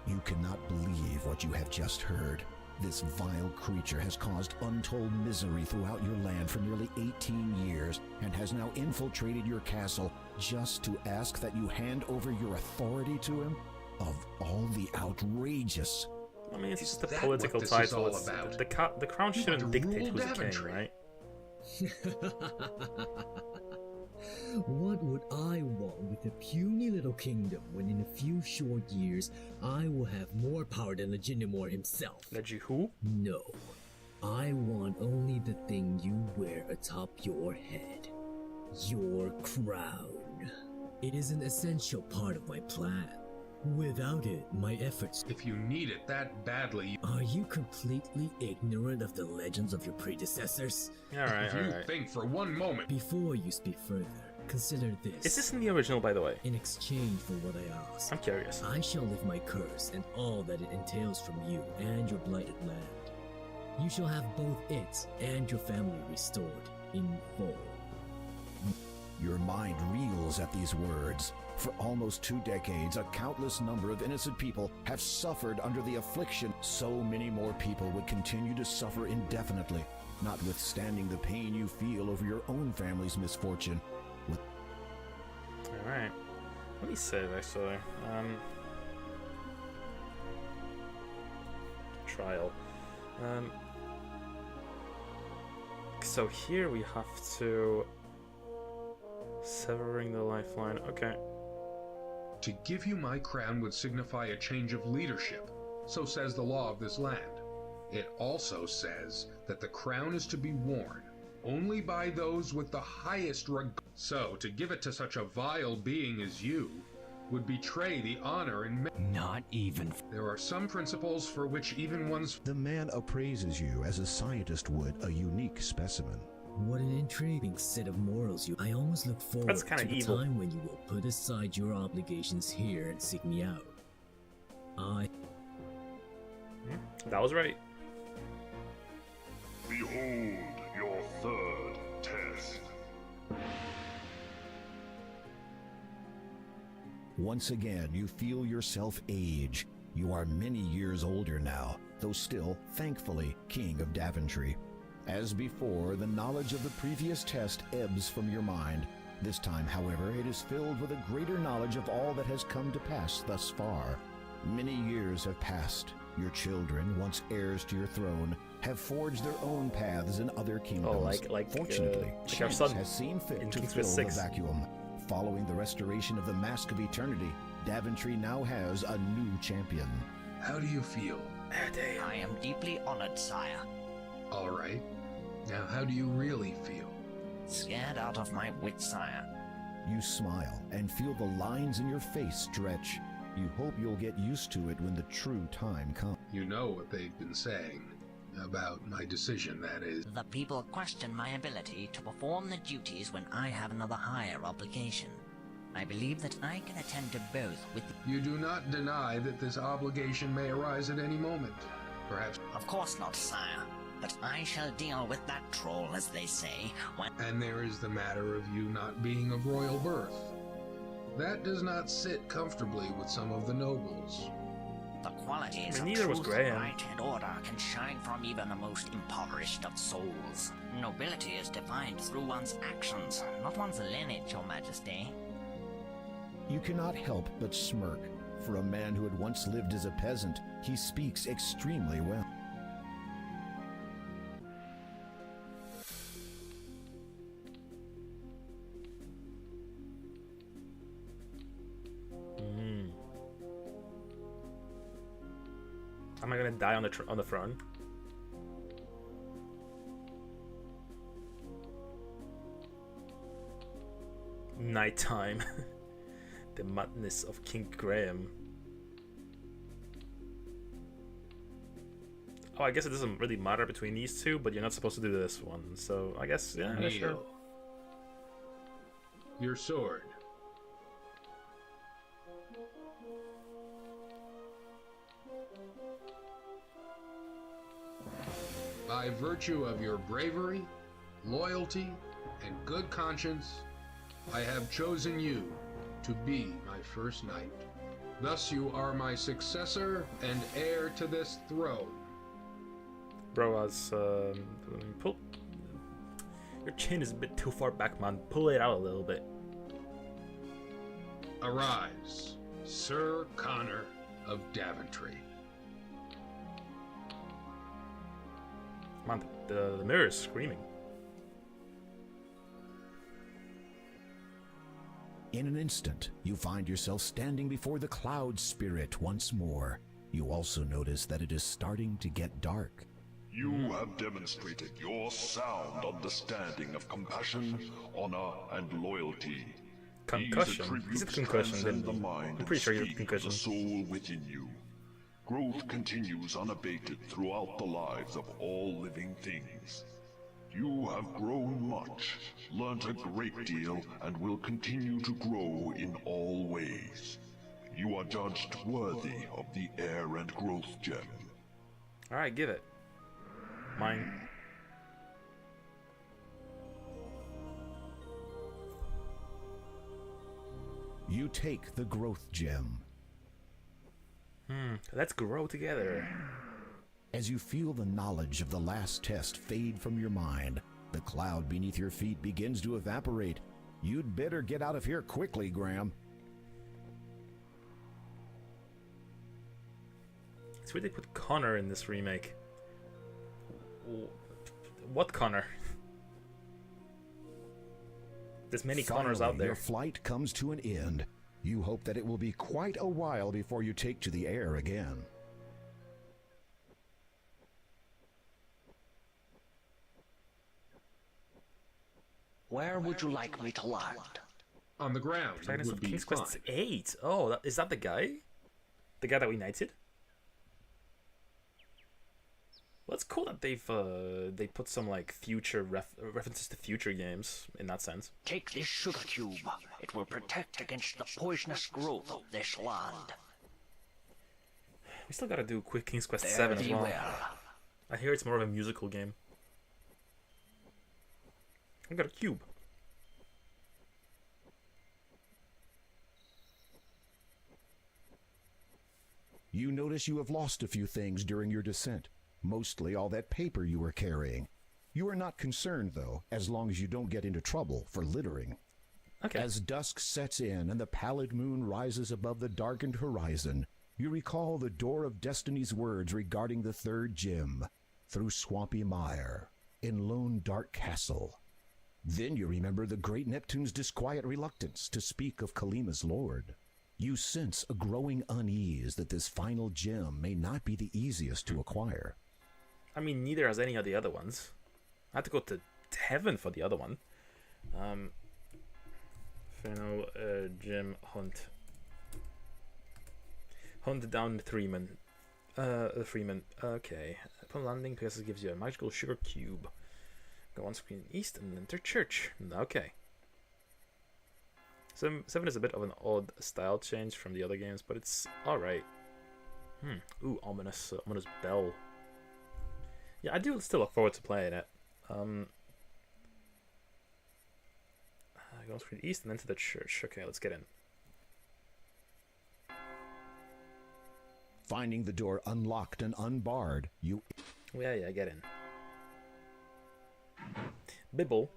You cannot believe what you have just heard. This vile creature has caused untold misery throughout your land for nearly 18 years and has now infiltrated your castle just to ask that you hand over your authority to him? Of all the outrageous... I mean, it's just a political title. The crown shouldn't dictate who's the king, right? What would I want with a puny little kingdom when in a few short years I will have more power than Legitimor himself? Who? No. I want only the thing you wear atop your head. Your crown. It is an essential part of my plan. Without it, my efforts... If you need it that badly... Are you completely ignorant of the legends of your predecessors? Alright, If you think for one moment... Before you speak further, consider this. Is this in the original, by the way? In exchange for what I ask, I'm curious. I shall lift my curse and all that it entails from you and your blighted land. You shall have both it and your family restored in full. Your mind reels at these words. For almost 2 decades, a countless number of innocent people have suffered under the affliction. So many more people would continue to suffer indefinitely, notwithstanding the pain you feel over your own family's misfortune. Alright. Let me save, actually. Trial. So here we have to... Severing the lifeline. Okay. To give you my crown would signify a change of leadership, so says the law of this land. It also says that the crown is to be worn only by those with the highest regard. So, to give it to such a vile being as you would betray the honor and... Not even... There are some principles for which even one's... The man appraises you as a scientist would a unique specimen. What an intriguing set of morals you... I almost look forward to the evil. time when you will put aside your obligations here and seek me out. That was right. Behold your third test. Once again, you feel yourself age. You are many years older now, though still, thankfully, King of Daventry. As before, the knowledge of the previous test ebbs from your mind. This time, however, it is filled with a greater knowledge of all that has come to pass thus far. Many years have passed. Your children, once heirs to your throne, have forged their own paths in other kingdoms. Fortunately, chance has seen fit to fill the vacuum. Following the restoration of the Mask of Eternity, Daventry now has a new champion. How do you feel? I am deeply honored, sire. All right. Now, how do you really feel? Scared out of my wits, sire. You smile and feel the lines in your face stretch. You hope you'll get used to it when the true time comes. You know what they've been saying about my decision, that is. The people question my ability to perform the duties when I have another higher obligation. I believe that I can attend to both with... You do not deny that this obligation may arise at any moment. Perhaps... Of course not, sire. But I shall deal with that troll, as they say, when... And there is the matter of you not being of royal birth. That does not sit comfortably with some of the nobles. The qualities of neither was truth, Graham. right, and order can shine from even the most impoverished of souls. Nobility is defined through one's actions, not one's lineage, your majesty. You cannot help but smirk. For a man who had once lived as a peasant, he speaks extremely well. Am I gonna die on the throne? nighttime. The madness of King Graham. Oh, I guess it doesn't really matter between these two, but you're not supposed to do this one, so I guess, yeah, Kneel. sure. Your sword. By virtue of your bravery, loyalty, and good conscience, I have chosen you to be my first knight. Thus you are my successor and heir to this throne. Bro, pull. Your chin is a bit too far back, man. Pull it out a little bit. Arise, Sir Connor of Daventry. Man, the mirror is screaming. In an instant, you find yourself standing before the cloud spirit once more. You also notice that it is starting to get dark. You have demonstrated your sound understanding of compassion, honor, and loyalty. Concussion? Is it concussion? The mind I'm pretty sure and it's speak concussion. the soul within you. Growth continues unabated throughout the lives of all living things. You have grown much, learnt a great deal, and will continue to grow in all ways. You are judged worthy of the Air and Growth Gem. Alright, give it. Mine. You take the growth gem. Let's grow together. As you feel the knowledge of the last test fade from your mind, the cloud beneath your feet begins to evaporate. You'd better get out of here quickly, Graham. It's weird they put Connor in this remake. What Connor? There's many Connors out there. Your flight comes to an end. You hope that it will be quite a while before you take to the air again. Where would you like me to land? On the ground. Protagonist of King's Quest 8. Oh, is that the guy? The guy that we knighted? Well, it's cool that they put some like future references to future games in that sense. Take this sugar cube. It will protect against the poisonous growth of this land. We still gotta do quick King's Quest 7 as well. I hear it's more of a musical game. I got a cube. You notice you have lost a few things during your descent. Mostly all that paper you were carrying. You are not concerned, though, as long as you don't get into trouble for littering. Okay. As dusk sets in and the pallid moon rises above the darkened horizon, you recall the Door of Destiny's words regarding the third gem, through swampy mire, in lone dark castle. Then you remember the great Neptune's disquiet reluctance to speak of Kalima's lord. You sense a growing unease that this final gem may not be the easiest to acquire. I mean, neither has any of the other ones. I had to go to heaven for the other one. Final gem hunt. Hunt down the Freeman. Okay. Upon landing, Pegasus gives you a magical sugar cube. Go on screen east and enter church. Okay. 7 is a bit of an odd style change from the other games, but it's alright. Ooh, ominous bell. Yeah, I do still look forward to playing it. Go on screen east and enter the church. Okay, let's get in. Finding the door unlocked and unbarred, you... Yeah, get in. Bibble.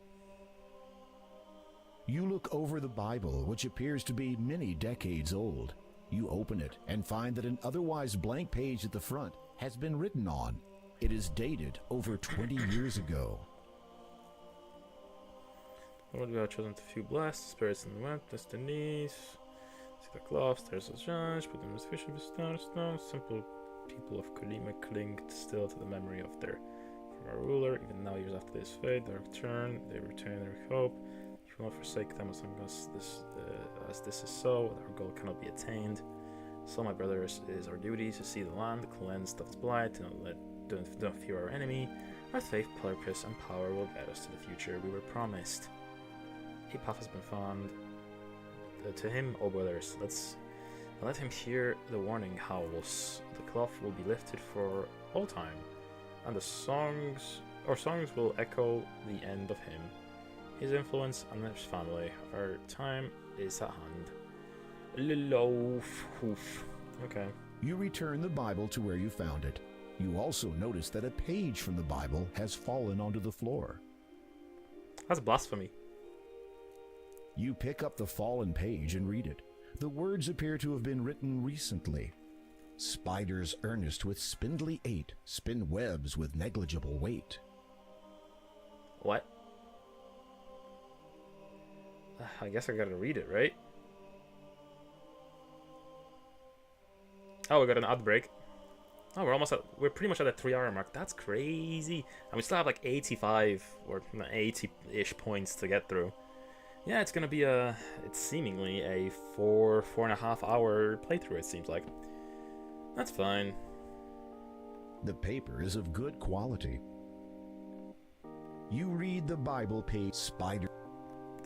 You look over the Bible, which appears to be many decades old. You open it and find that an otherwise blank page at the front has been written on. It is dated over 20 years ago. Lord, we are chosen to few blessed, spirits in the web, destinies. See the cloths, there's a judge, put them as fish of stone. Simple people of Kalima cling still to the memory of their former ruler. Even now, years after this fate, they return their hope. Do not forsake them among us. As this is so, our goal cannot be attained. So, my brothers, it is our duty to see the land cleansed of its blight, and do not fear our enemy. Our faith, purpose, and power will guide us to the future we were promised. A path has been found. To him, O brothers, let him hear the warning howls. The cloth will be lifted for all time, and our songs will echo the end of him. His influence and his family. Our time is at hand. Okay. You return the Bible to where you found it. You also notice that a page from the Bible has fallen onto the floor. That's blasphemy. You pick up the fallen page and read it. The words appear to have been written recently. Spiders earnest with spindly 8 spin webs with negligible weight. What? I guess I gotta read it, right? Oh, we got an ad break. Oh, we're pretty much at the 3-hour mark. That's crazy. And we still have like 85 or 80-ish points to get through. Yeah, it's gonna be it's seemingly a 4.5 hour playthrough, it seems like. That's fine. The paper is of good quality. You read the Bible page, Spider.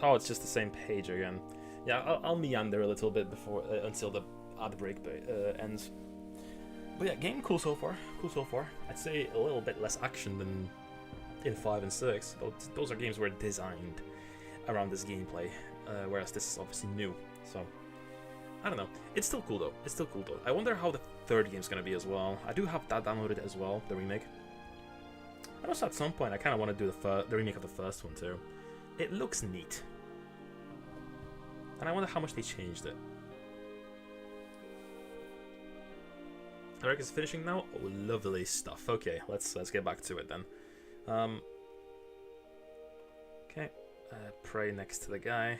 Oh, it's just the same page again. Yeah, I'll meander a little bit before until the ad break ends. But yeah, game cool so far. Cool so far. I'd say a little bit less action than in 5 and 6. Those are games were designed around this gameplay, whereas this is obviously new. So I don't know. It's still cool though. I wonder how the third game's gonna be as well. I do have that downloaded as well, the remake. And also at some point I kind of want to do the remake of the first one too. It looks neat. And I wonder how much they changed it. Eric is finishing now. Oh, lovely stuff. Okay, let's get back to it then. Okay, pray next to the guy.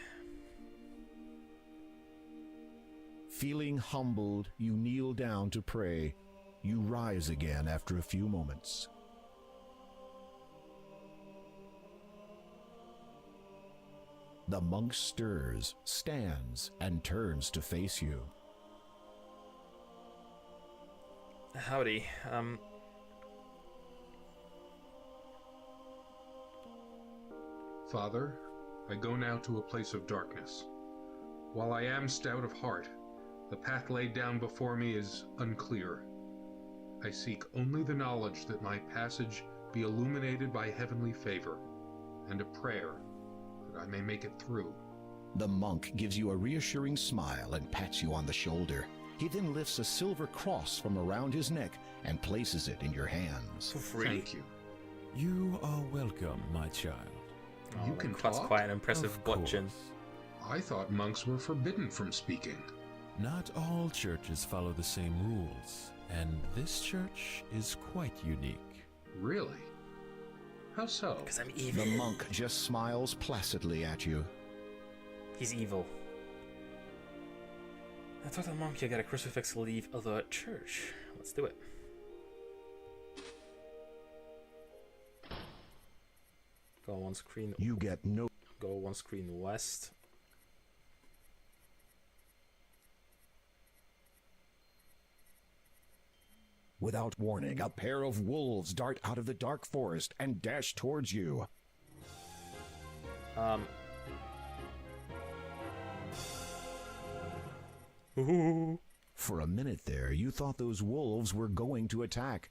Feeling humbled, you kneel down to pray. You rise again after a few moments. The monk stirs, stands, and turns to face you. Howdy. Father, I go now to a place of darkness. While I am stout of heart, the path laid down before me is unclear. I seek only the knowledge that my passage be illuminated by heavenly favor, and a prayer that I may make it through. The monk gives you a reassuring smile and pats you on the shoulder. He then lifts a silver cross from around his neck and places it in your hands. For free. Thank you. You are welcome, my child. Oh, You can that's talk? quite an impressive Of bludgeon. course. I thought monks were forbidden from speaking. Not all churches follow the same rules, and this church is quite unique. Really? How so? Because I'm evil. The monk just smiles placidly at you. He's evil. I thought a monk could get a crucifix to leave the church. Let's do it. Go one screen. You get no. Go one screen west. Without warning, a pair of wolves dart out of the dark forest and dash towards you. Ooh. For a minute there, you thought those wolves were going to attack.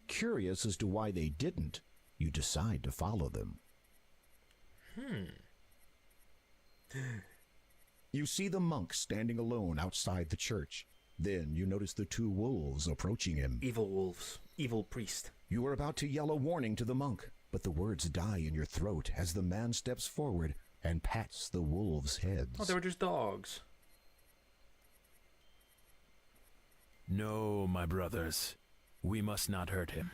Curious as to why they didn't, you decide to follow them. You see the monk standing alone outside the church. Then you notice the two wolves approaching him. Evil wolves. Evil priest. You are about to yell a warning to the monk, but the words die in your throat as the man steps forward and pats the wolves' heads. Oh, they were just dogs. No, my brothers. We must not hurt him.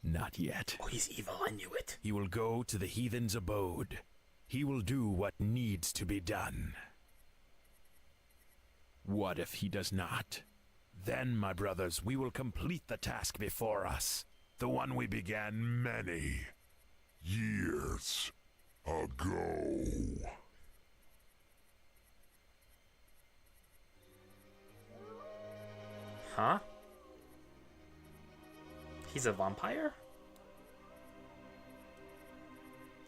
Not yet. Oh, he's evil. I knew it. He will go to the heathen's abode. He will do what needs to be done. What if he does not? Then, my brothers, we will complete the task before us. The one we began many years ago. Huh? He's a vampire?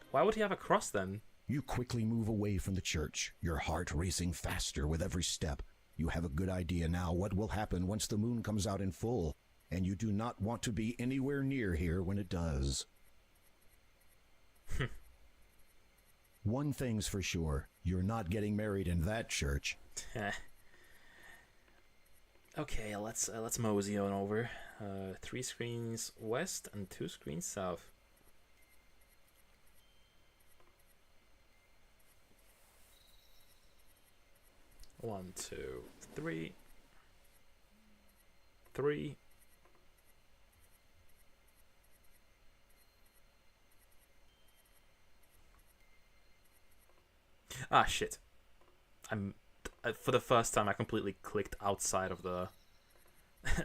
Why would he have a cross then? You quickly move away from the church, your heart racing faster with every step. You have a good idea now what will happen once the moon comes out in full, and you do not want to be anywhere near here when it does. One thing's for sure, you're not getting married in that church. Okay, let's mosey on over. 3 screens west and 2 screens south. One, two, three. 3. Ah, shit. For the first time I completely clicked outside of the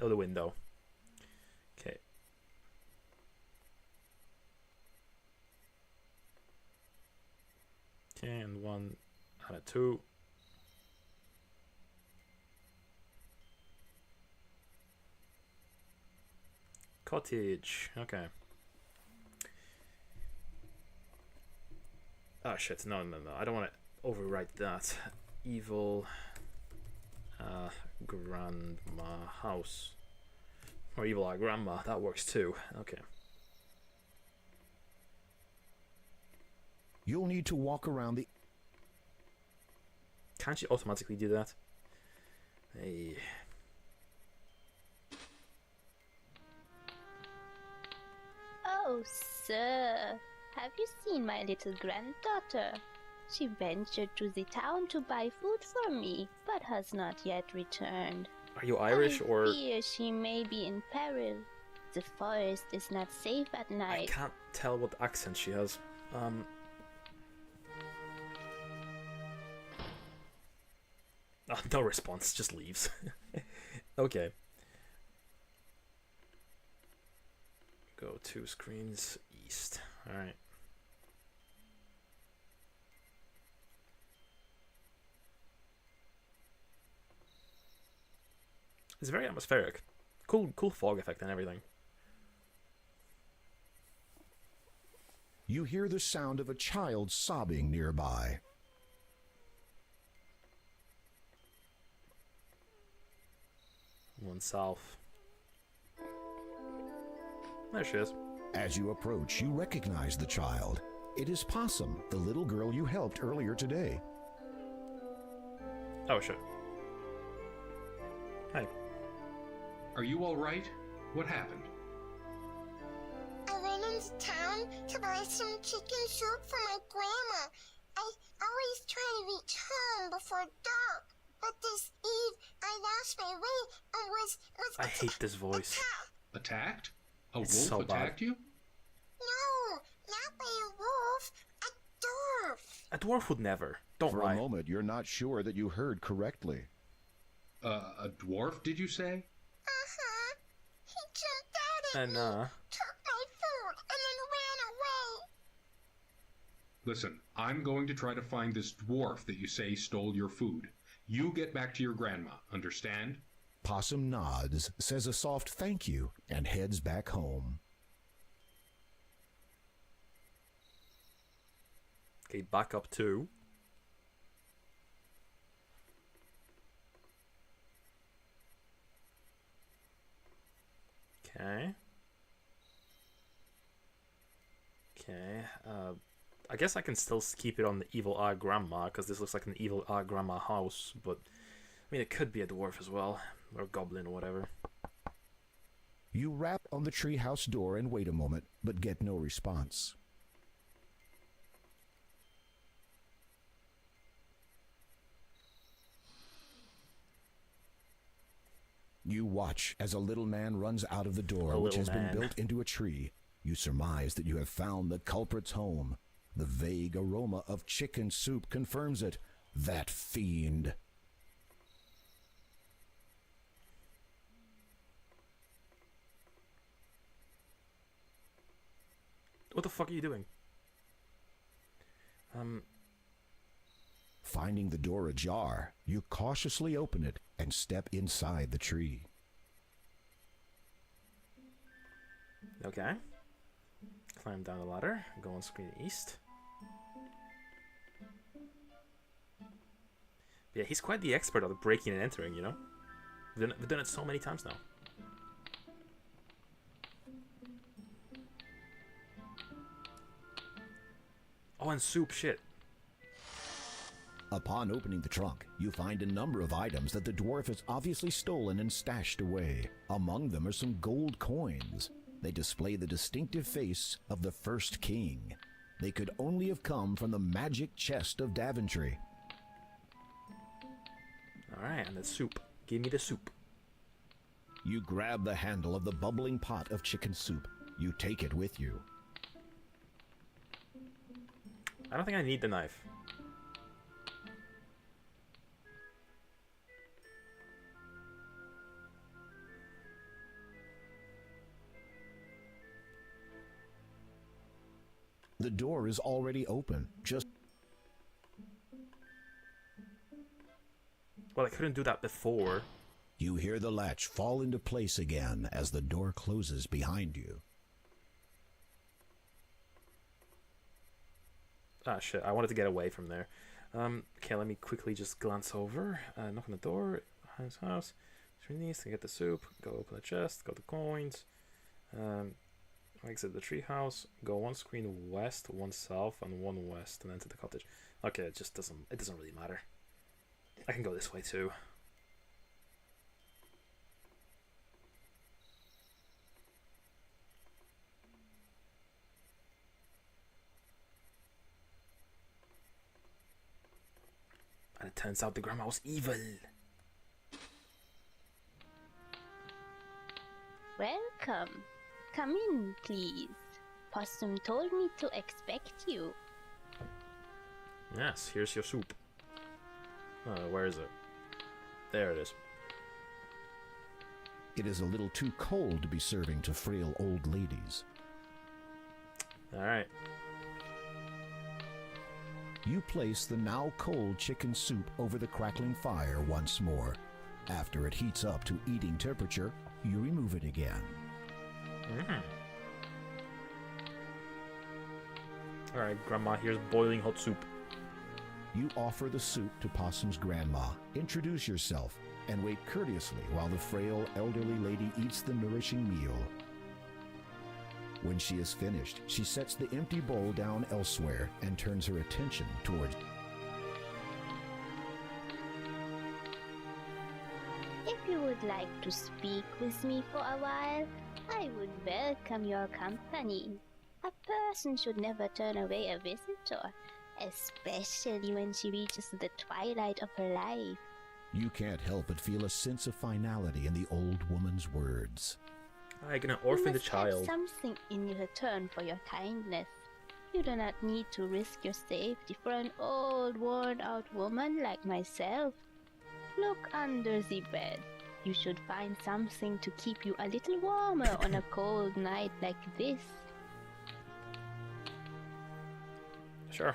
of the window. Okay. Okay, and 1 out of 2. Cottage. Okay. Oh shit, no. I don't want to overwrite that. Evil grandma house. Or evil grandma, that works too. Okay. You'll need to walk around the... Can't you automatically do that? Hey. Oh, sir, have you seen my little granddaughter? She ventured to the town to buy food for me, but has not yet returned. Are you Irish or... I fear she may be in peril. The forest is not safe at night. I can't tell what accent she has. No response, just leaves. Okay. Go 2 screens east. Alright. It's very atmospheric. Cool fog effect and everything. You hear the sound of a child sobbing nearby. One south. There she is. As you approach, you recognize the child. It is Possum, the little girl you helped earlier today. Oh shit. Hi. Are you all right? What happened? I went into town to buy some chicken soup for my grandma. I always try to reach home before dark, but this eve I lost my way and was I hate this voice. Attacked? A It's wolf so attacked bad. you? No, not by a wolf, a dwarf. A dwarf would never. Don't For lie. a moment, you're not sure that you heard correctly. A dwarf, did you say? Uh-huh. He jumped out at me, took my food, and then ran away. Listen, I'm going to try to find this dwarf that you say stole your food. You get back to your grandma, understand? Possum nods, says a soft thank you, and heads back home. Okay, back up 2. Okay. Okay. I guess I can still keep it on the evil eye grandma, because this looks like an evil eye grandma house, but I mean, it could be a dwarf as well, or a goblin or whatever. You rap on the treehouse door and wait a moment, but get no response. You watch as a little man runs out of the door, which has been built into a tree. You surmise that you have found the culprit's home. The vague aroma of chicken soup confirms it. That fiend. What the fuck are you doing? Finding the door ajar, you cautiously open it and step inside the tree. Okay. Climb down the ladder. Go on screen east. Yeah, he's quite the expert of breaking and entering, you know? We've done it so many times now. Oh, and soup, shit. Upon opening the trunk, you find a number of items that the dwarf has obviously stolen and stashed away. Among them are some gold coins. They display the distinctive face of the first king. They could only have come from the magic chest of Daventry. Alright, and the soup. Give me the soup. You grab the handle of the bubbling pot of chicken soup. You take it with you. I don't think I need the knife. The door is already open. Well, I couldn't do that before. You hear the latch fall into place again as the door closes behind you. Ah, shit. I wanted to get away from there. Okay, let me quickly just glance over. Knock on the door. His house. Three knees to get the soup. Go open the chest. Go to coins. Exit the treehouse. Go one screen west, one south, and one west, and enter the cottage. Okay, it just doesn't. It doesn't really matter. I can go this way too. And it turns out the grandma was evil. Welcome. Come in, please. Possum told me to expect you. Yes, here's your soup. Where is it? There it is. It is a little too cold to be serving to frail old ladies. Alright. You place the now cold chicken soup over the crackling fire once more. After it heats up to eating temperature, you remove it again. Alright, Grandma, here's boiling hot soup. You offer the soup to Possum's grandma, introduce yourself, and wait courteously while the frail elderly lady eats the nourishing meal. When she is finished, she sets the empty bowl down elsewhere and turns her attention towards... If you would like to speak with me for a while, I would welcome your company. A person should never turn away a visitor, especially when she reaches the twilight of her life. You can't help but feel a sense of finality in the old woman's words. I'm gonna orphan the child. Have something in return for your kindness. You do not need to risk your safety for an old, worn-out woman like myself. Look under the bed. You should find something to keep you a little warmer on a cold night like this. Sure.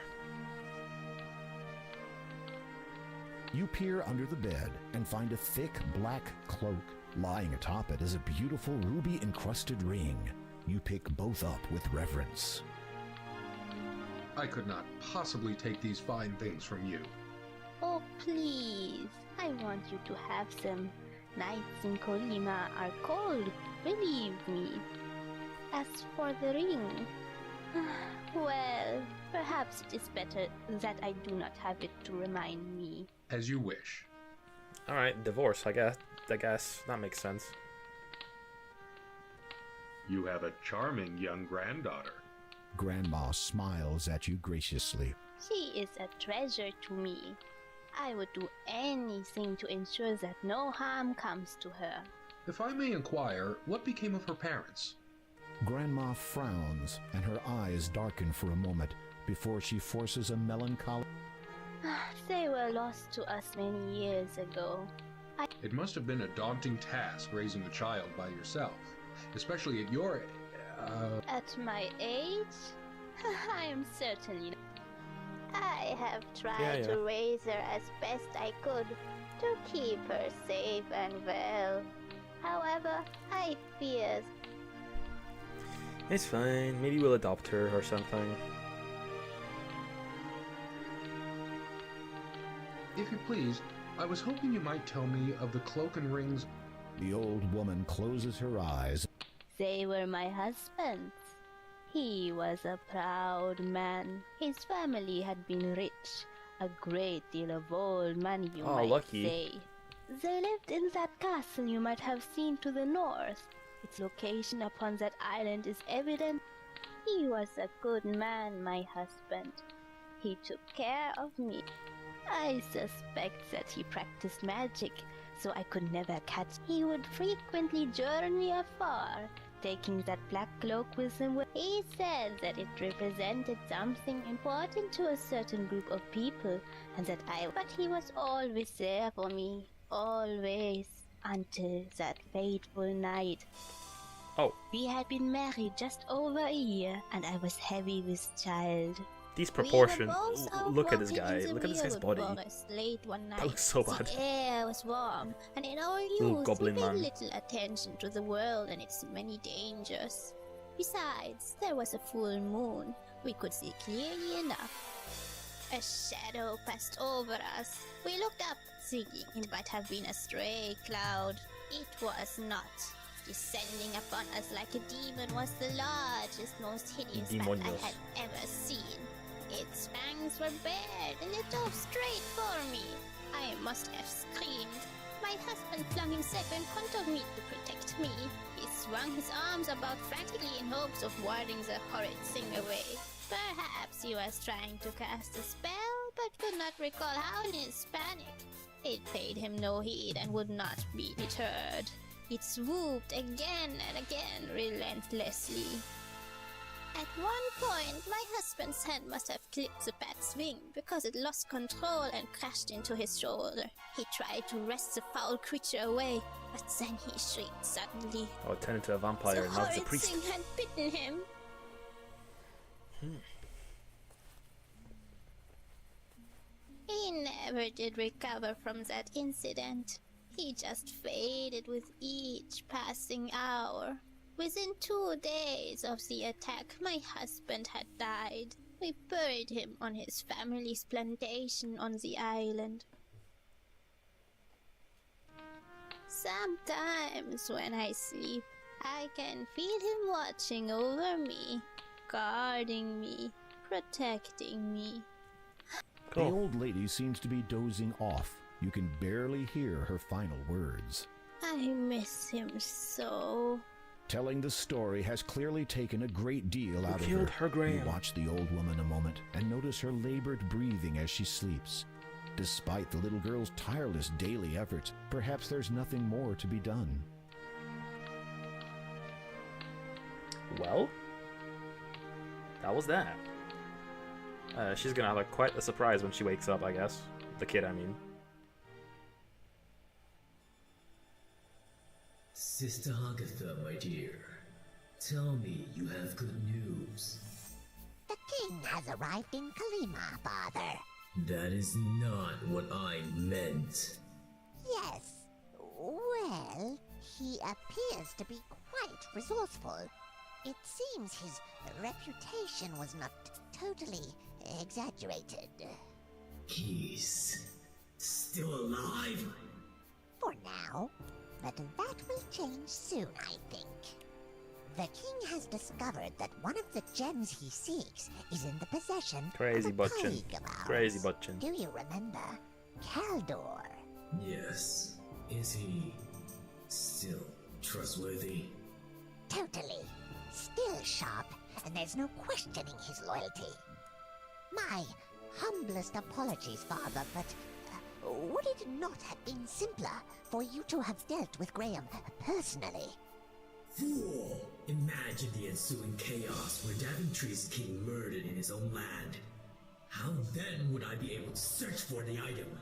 You peer under the bed and find a thick black cloak. Lying atop it is a beautiful ruby-encrusted ring. You pick both up with reverence. I could not possibly take these fine things from you. Oh, please. I want you to have them. Nights in Colima are cold, believe me. As for the ring, well, perhaps it is better that I do not have it to remind me. As you wish. Alright, divorce, I guess. That makes sense. You have a charming young granddaughter. Grandma smiles at you graciously. She is a treasure to me. I would do anything to ensure that no harm comes to her. If I may inquire, what became of her parents? Grandma frowns, and her eyes darken for a moment before she forces a melancholy... They were lost to us many years ago. It must have been a daunting task raising a child by yourself, especially at your... At my age? I am certainly not. I have tried to raise her as best I could, to keep her safe and well. However, I fear... It's fine. Maybe we'll adopt her or something. If you please, I was hoping you might tell me of the cloak and rings. The old woman closes her eyes. They were my husband's. He was a proud man. His family had been rich. A great deal of old money, you might lucky. say. They lived in that castle you might have seen to the north. Its location upon that island is evident. He was a good man, my husband. He took care of me. I suspect that he practiced magic, so I could never catch. He would frequently journey afar, taking that black cloak with him. He said that it represented something important to a certain group of people, and that but he was always there for me. Always. Until that fateful night. Oh. We had been married just over a year, and I was heavy with child. These proportions. Look at this guy. Look at this guy's body. Late one night. That looks so bad. The air was warm, and in our Little youth goblin we paid man. little attention to the world and its many dangers. Besides, there was a full moon. We could see clearly enough. A shadow passed over us. We looked up, thinking it might have been a stray cloud. It was not. Descending upon us like a demon was the largest, most hideous bat I had ever seen. Its fangs were bared, and it dove straight for me. I must have screamed. My husband flung himself in front of me to protect me. He swung his arms about frantically in hopes of warding the horrid thing away. Perhaps he was trying to cast a spell, but could not recall how in his panic. It paid him no heed and would not be deterred. It swooped again and again relentlessly. At one point, my husband's hand must have clipped the bat's wing because it lost control and crashed into his shoulder. He tried to wrest the foul creature away, but then he shrieked suddenly. Oh, it turned into a vampire, The now it's a horrid priest. thing had bitten him. He never did recover from that incident. He just faded with each passing hour. Within 2 days of the attack, my husband had died. We buried him on his family's plantation on the island. Sometimes when I sleep, I can feel him watching over me, guarding me, protecting me. The old lady seems to be dozing off. You can barely hear her final words. I miss him so. Telling the story has clearly taken a great deal out of killed her, Graham? You watch the old woman a moment and notice her labored breathing as she sleeps. Despite the little girl's tireless daily efforts, perhaps there's nothing more to be done. Well, that was that. She's gonna have quite a surprise when she wakes up, I guess. The kid, I mean. Sister Agatha, my dear, tell me you have good news. The king has arrived in Kalima, father. That is not what I meant. Yes. Well, he appears to be quite resourceful. It seems his reputation was not totally exaggerated. He's still alive? For now, but that will change soon, I think. The king has discovered that one of the gems he seeks is in the possession Crazy of a butchin. colleague of ours. Crazy butchin. Do you remember Kaldor? Yes. Is he still trustworthy? Totally. Still sharp, and there's no questioning his loyalty. My humblest apologies, father, but would it not have been simpler for you to have dealt with Graham personally? Fool! Imagine the ensuing chaos where Daventry's king murdered in his own land. How then would I be able to search for the item?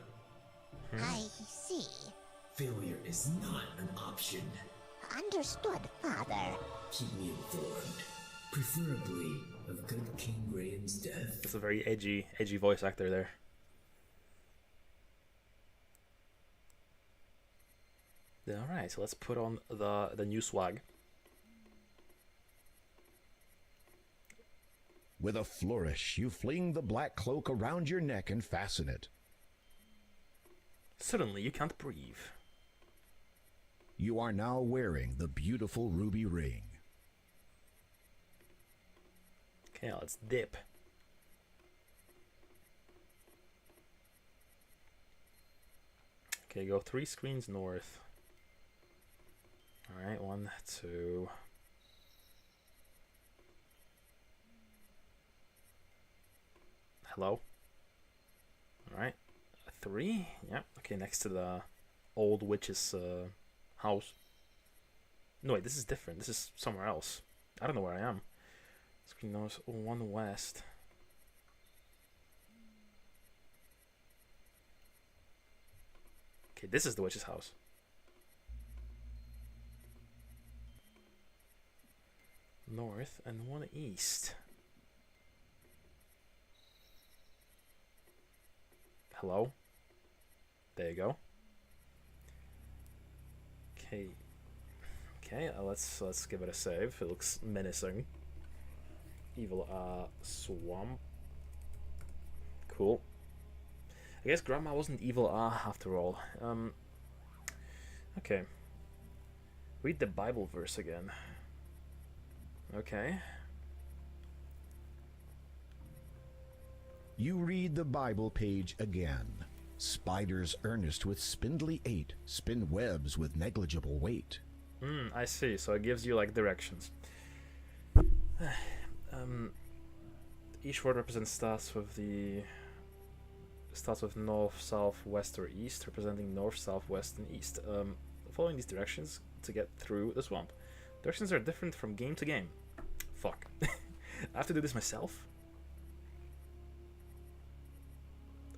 I see. Failure is not an option. Understood, father. Keep me informed. Preferably of good King Graham's death. That's a very edgy voice actor there. Alright, so let's put on the new swag. With a flourish, you fling the black cloak around your neck and fasten it. Suddenly, you can't breathe. You are now wearing the beautiful ruby ring. Okay, let's dip. Okay, go 3 screens north. Alright, 1, 2. Hello? Alright. 3? Yep. Okay, next to the old witch's house. No, wait, this is different. This is somewhere else. I don't know where I am. Screen north, 1 west. Okay, this is the witch's house. North and 1 east. Hello? There you go. Okay. Okay, let's give it a save. It looks menacing. Evil swamp. Cool. I guess Grandma wasn't evil after all. Okay. Read the Bible verse again. Okay. You read the Bible page again. Spiders earnest with spindly 8 spin webs with negligible weight. I see. So it gives you like directions. Each word represents starts with north, south, west, or east, representing north, south, west, and east. Following these directions to get through the swamp. Directions are different from game to game. Fuck. I have to do this myself?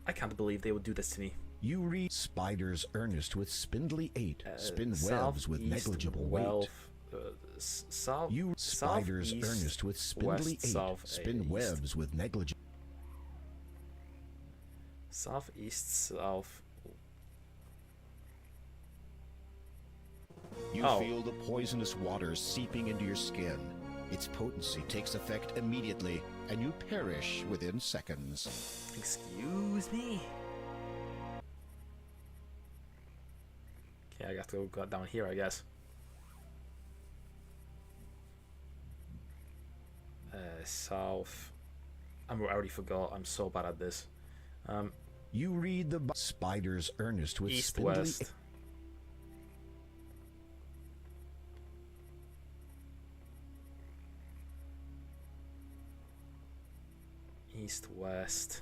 I can't believe they would do this to me. You read spiders earnest with spindly 8 spin webs with negligible weight. South, you spiders earnest with spindly 8 spin webs with negligible. Southeast, south. You feel the poisonous waters seeping into your skin. Its potency takes effect immediately, and you perish within seconds. Excuse me? Okay, I got to go down here, I guess. South. I already forgot. I'm so bad at this. You read the spiders earnest with east, spindly west. East, west.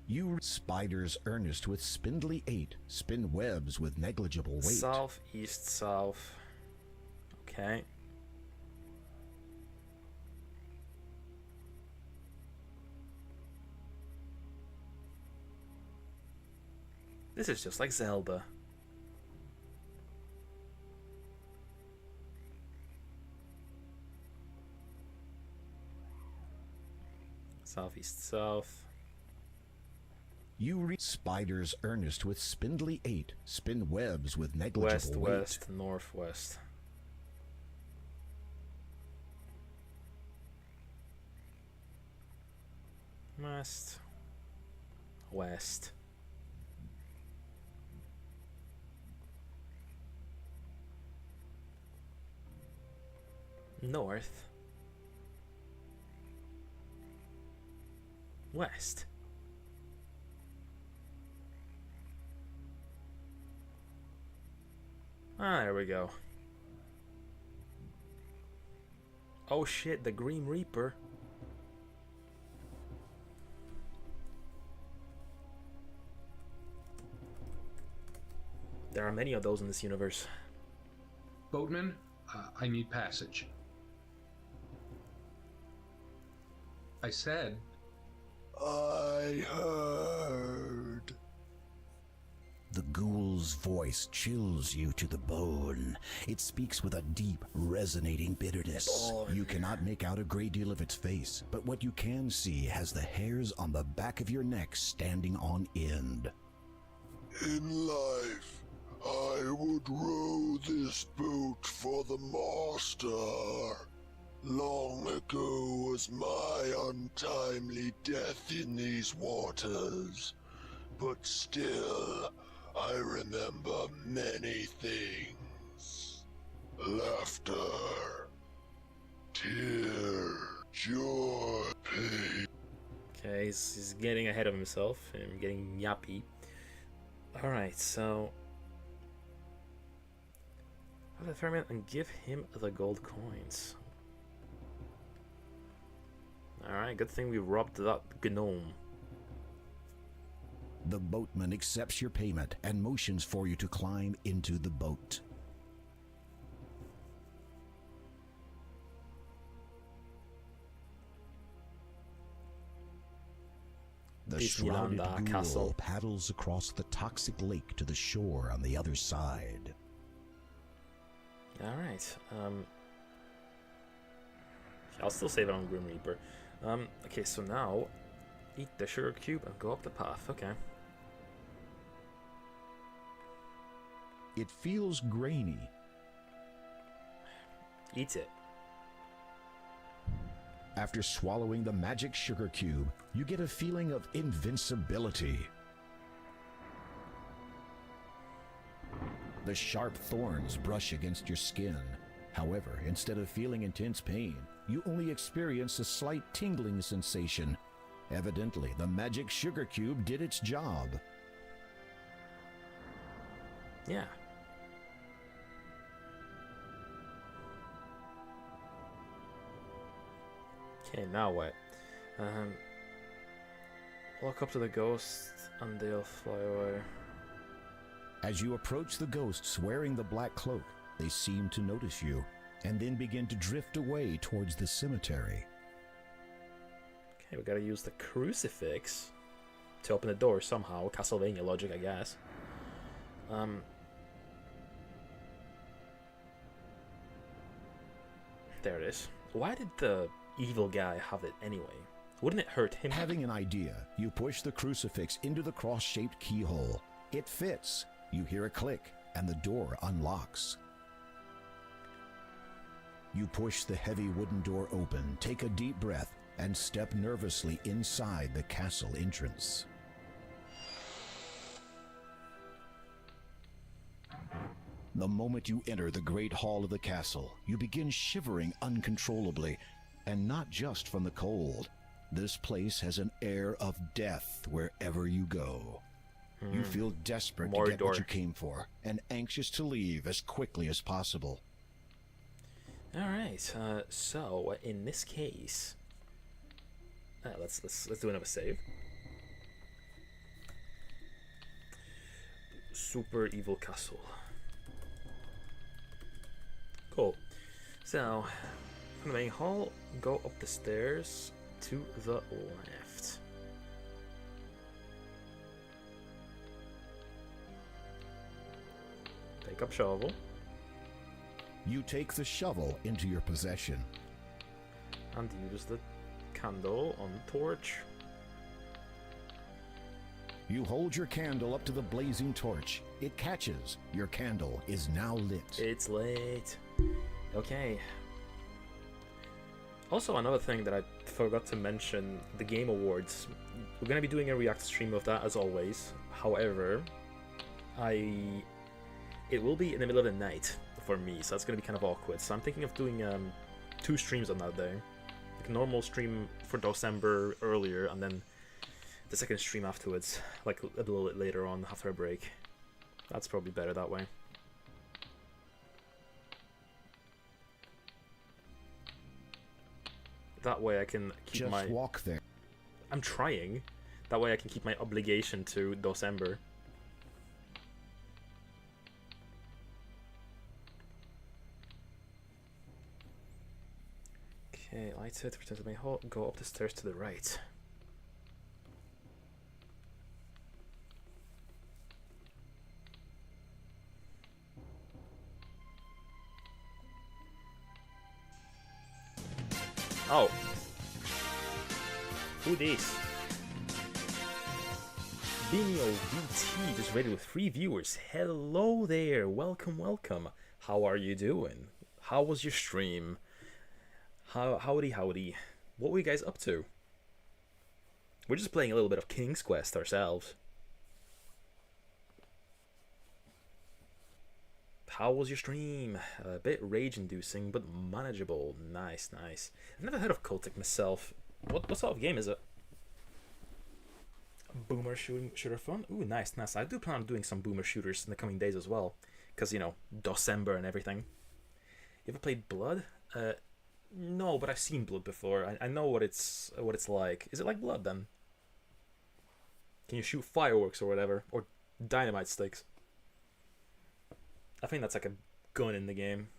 You spiders earnest with spindly 8 spin webs with negligible weight. South, east, south. Okay. This is just like Zelda. Southeast, south. You read spiders earnest with spindly 8 spin webs with negligible West, weight. west, northwest. West. West. North. West. Ah, there we go. Oh shit, the Grim Reaper. There are many of those in this universe. Boatman, I need passage. I said... I heard. The ghoul's voice chills you to the bone. It speaks with a deep, resonating bitterness. You cannot make out a great deal of its face, but what you can see has the hairs on the back of your neck standing on end. In life, I would row this boat for the master. Long ago was my untimely death in these waters, but still I remember many things. Laughter, tears, joy, pain. Okay, he's getting ahead of himself and getting yappy. Alright, so... have the ferryman and give him the gold coins. Alright, good thing we robbed that gnome. The boatman accepts your payment and motions for you to climb into the boat. The shrouded ghoul castle paddles across the toxic lake to the shore on the other side. Alright, I'll still save it on Grim Reaper. Okay, so now, eat the sugar cube and go up the path, okay. It feels grainy. Eat it. After swallowing the magic sugar cube, you get a feeling of invincibility. The sharp thorns brush against your skin. However, instead of feeling intense pain, you only experience a slight tingling sensation. Evidently, the magic sugar cube did its job. Yeah. Okay, now what? Walk up to the ghost and they'll fly away. As you approach the ghosts wearing the black cloak, they seem to notice you, and then begin to drift away towards the cemetery. Okay, we gotta use the crucifix to open the door somehow. Castlevania logic, I guess. There it is. Why did the evil guy have it anyway? Wouldn't it hurt him? Having an idea, you push the crucifix into the cross-shaped keyhole. It fits. You hear a click, and the door unlocks. You push the heavy wooden door open, take a deep breath, and step nervously inside the castle entrance. The moment you enter the great hall of the castle, you begin shivering uncontrollably, and not just from the cold. This place has an air of death wherever you go. You feel desperate to get what you came for, and anxious to leave as quickly as possible. Alright, so in this case, let's do another save. Super evil castle. Cool. So, from the main hall, go up the stairs to the left. Take up shovel. You take the shovel into your possession. And use the candle on the torch. You hold your candle up to the blazing torch. It catches. Your candle is now lit. It's lit. Okay. Also, another thing that I forgot to mention, the Game Awards. We're going to be doing a React stream of that as always. However, it will be in the middle of the night for me, so that's going to be kind of awkward. So I'm thinking of doing 2 streams on that day. Like a normal stream for DOSember earlier, and then the second stream afterwards, like a little bit later on after a break. That's probably better that way. That way I can keep Just walk there. I'm trying. That way I can keep my obligation to DOSember. Okay, light it, return to my hall, go up the stairs to the right. Oh. Who this? Albinio VT just rated with 3 viewers. Hello there, welcome, welcome. How are you doing? How was your stream? Howdy. What were you guys up to? We're just playing a little bit of King's Quest ourselves. How was your stream? A bit rage-inducing, but manageable. Nice. I've never heard of Cultic myself. What sort of game is it? Boomer shooter fun? Ooh, nice. I do plan on doing some boomer shooters in the coming days as well. Because, you know, DOSember and everything. You ever played Blood? No, but I've seen Blood before. I know what it's like. Is it like Blood then? Can you shoot fireworks or whatever? Or dynamite sticks? I think that's like a gun in the game.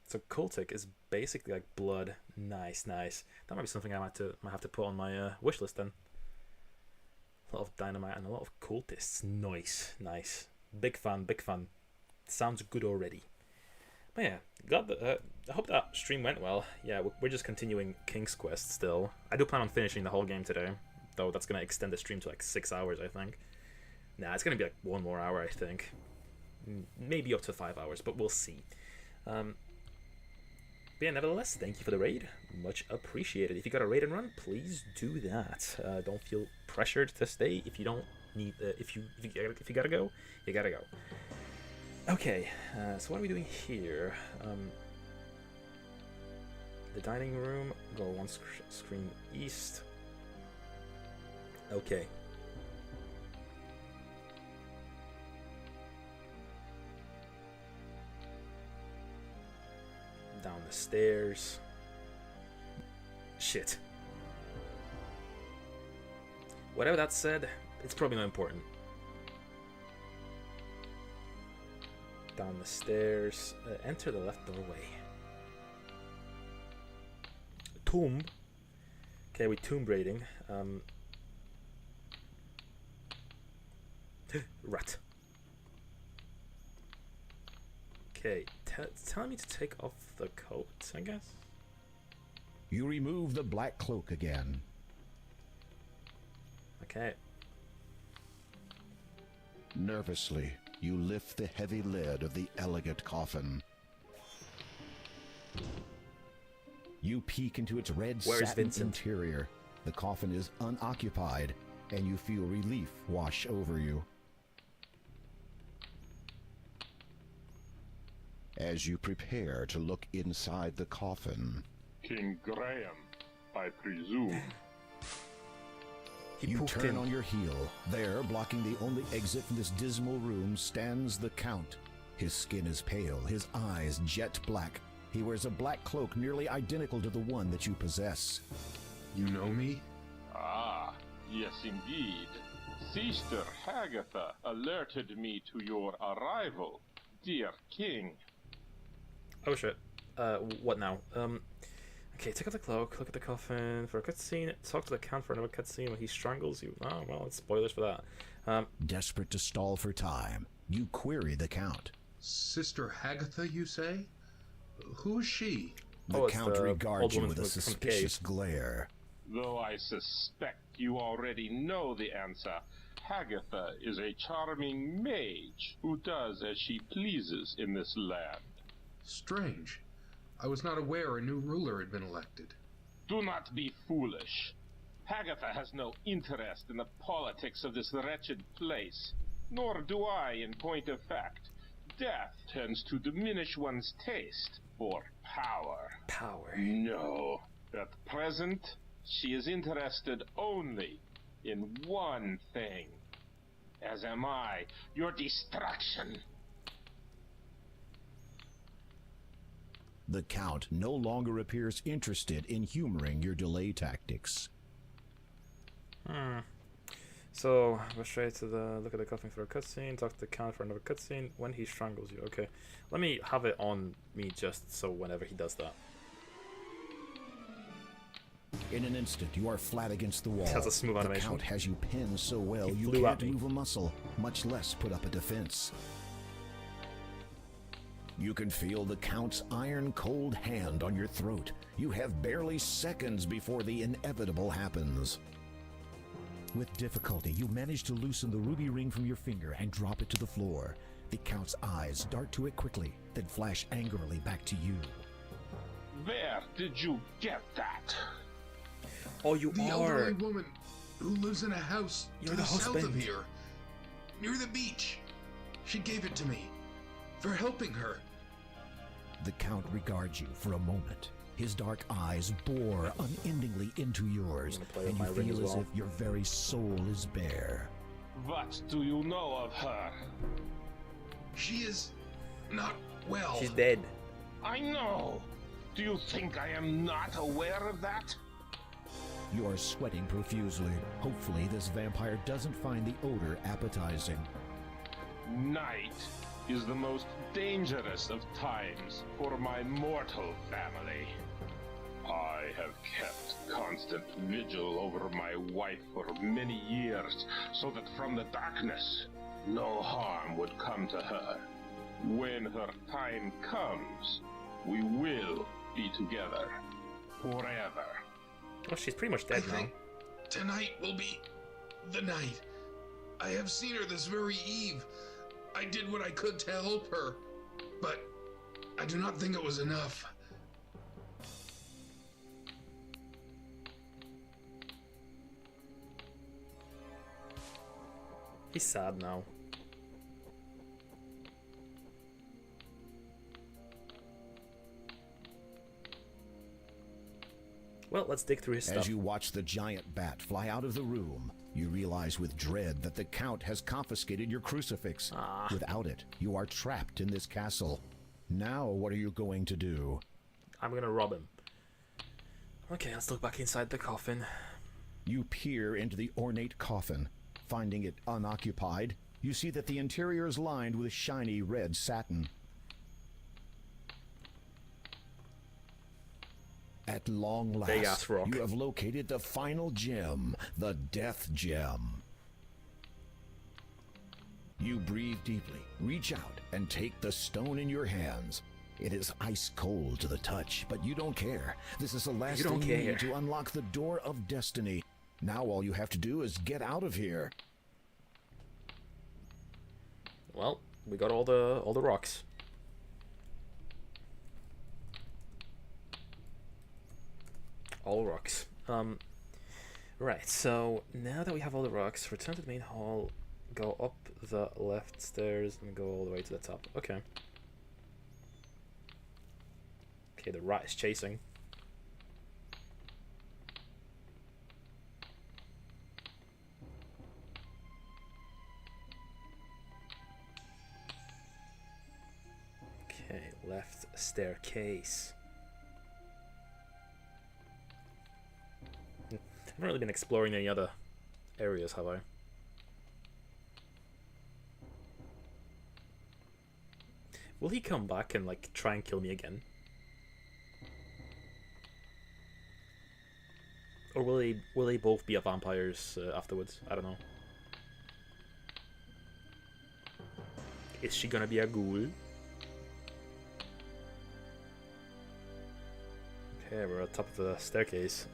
So Cultic is basically like Blood. Nice. That might be something I might have to put on my wish list then. A lot of dynamite and a lot of cultists. Nice. Big fan. Sounds good already. But yeah, I hope that stream went well. Yeah, we're just continuing King's Quest still. I do plan on finishing the whole game today, though that's gonna extend the stream to like 6 hours, I think. Nah, it's gonna be like 1 more hour, I think. Maybe up to 5 hours, but we'll see. But yeah, nevertheless, thank you for the raid. Much appreciated. If you got a raid and run, please do that. Don't feel pressured to stay. If you don't need, if you gotta go, you gotta go. Okay, so what are we doing here? The dining room. Go one screen east. Okay. Down the stairs. Shit. Whatever that said, it's probably not important. Down the stairs. Enter the left doorway. Tomb. Okay, we tomb raiding. Rat. Okay, telling me to take off the coat, I guess? You remove the black cloak again. Okay. Nervously, you lift the heavy lid of the elegant coffin. You peek into its red satin interior. The coffin is unoccupied, and you feel relief wash over you. As you prepare to look inside the coffin, King Graham, I presume. You turn on your heel. There, blocking the only exit from this dismal room, stands the Count. His skin is pale, his eyes jet black. He wears a black cloak nearly identical to the one that you possess. You know me? Ah, yes indeed. Sister Hagatha alerted me to your arrival, dear king. Oh shit. What now? Okay, take off the cloak, look at the coffin for a cutscene, talk to the Count for another cutscene when he strangles you. Oh, well, it's spoilers for that. Desperate to stall for time, you query the Count. Sister Hagatha, you say? Who is she? The Count regards you with a suspicious glare. Though I suspect you already know the answer, Hagatha is a charming mage who does as she pleases in this land. Strange. I was not aware a new ruler had been elected. Do not be foolish. Hagatha has no interest in the politics of this wretched place, nor do I in point of fact. Death tends to diminish one's taste for power. No. At present, she is interested only in one thing. As am I, your destruction. The Count no longer appears interested in humoring your delay tactics. So, go straight to the look at the coffin for a cutscene, talk to the Count for another cutscene when he strangles you. Okay, let me have it on me just so whenever he does that. In an instant, you are flat against the wall. That's a smooth animation. The Count has you pinned so well you can't move a muscle, much less put up a defense. You can feel the Count's iron-cold hand on your throat. You have barely seconds before the inevitable happens. With difficulty, you manage to loosen the ruby ring from your finger and drop it to the floor. The Count's eyes dart to it quickly, then flash angrily back to you. Where did you get that? Oh, you the are. elderly woman who lives in a house You're to the the south of husband. here, near the beach. She gave it to me for helping her. The Count regards you for a moment. His dark eyes bore unendingly into yours, and you feel as if your very soul is bare. What do you know of her? She is not well. She's dead. I know. Do you think I am not aware of that? You are sweating profusely. Hopefully, this vampire doesn't find the odor appetizing. Night is the most dangerous of times for my mortal family. I have kept constant vigil over my wife for many years, so that from the darkness, no harm would come to her. When her time comes, we will be together forever. Oh, she's pretty much dead I now. think tonight will be the night. I have seen her this very eve. I did what I could to help her, but I do not think it was enough. He's sad now. Well, let's dig through his stuff. As you watch the giant bat fly out of the room, you realize with dread that the Count has confiscated your crucifix. Without it, you are trapped in this castle. Now, what are you going to do? I'm gonna rob him. Okay, let's look back inside the coffin. You peer into the ornate coffin. Finding it unoccupied, you see that the interior is lined with shiny red satin. At long last, you have located the final gem, the Death Gem. You breathe deeply, reach out, and take the stone in your hands. It is ice cold to the touch, but you don't care. This is the last thing you need to unlock the door of destiny. Now all you have to do is get out of here. Well, we got all the rocks. All rocks. Right, so now that we have all the rocks, return to the main hall, go up the left stairs and go all the way to the top. Okay. Okay, the rat is chasing. Okay, left staircase. I haven't really been exploring any other areas, have I? Will he come back and like try and kill me again? Or will they both be vampires afterwards? I don't know. Is she gonna be a ghoul? Okay, we're at the top of the staircase.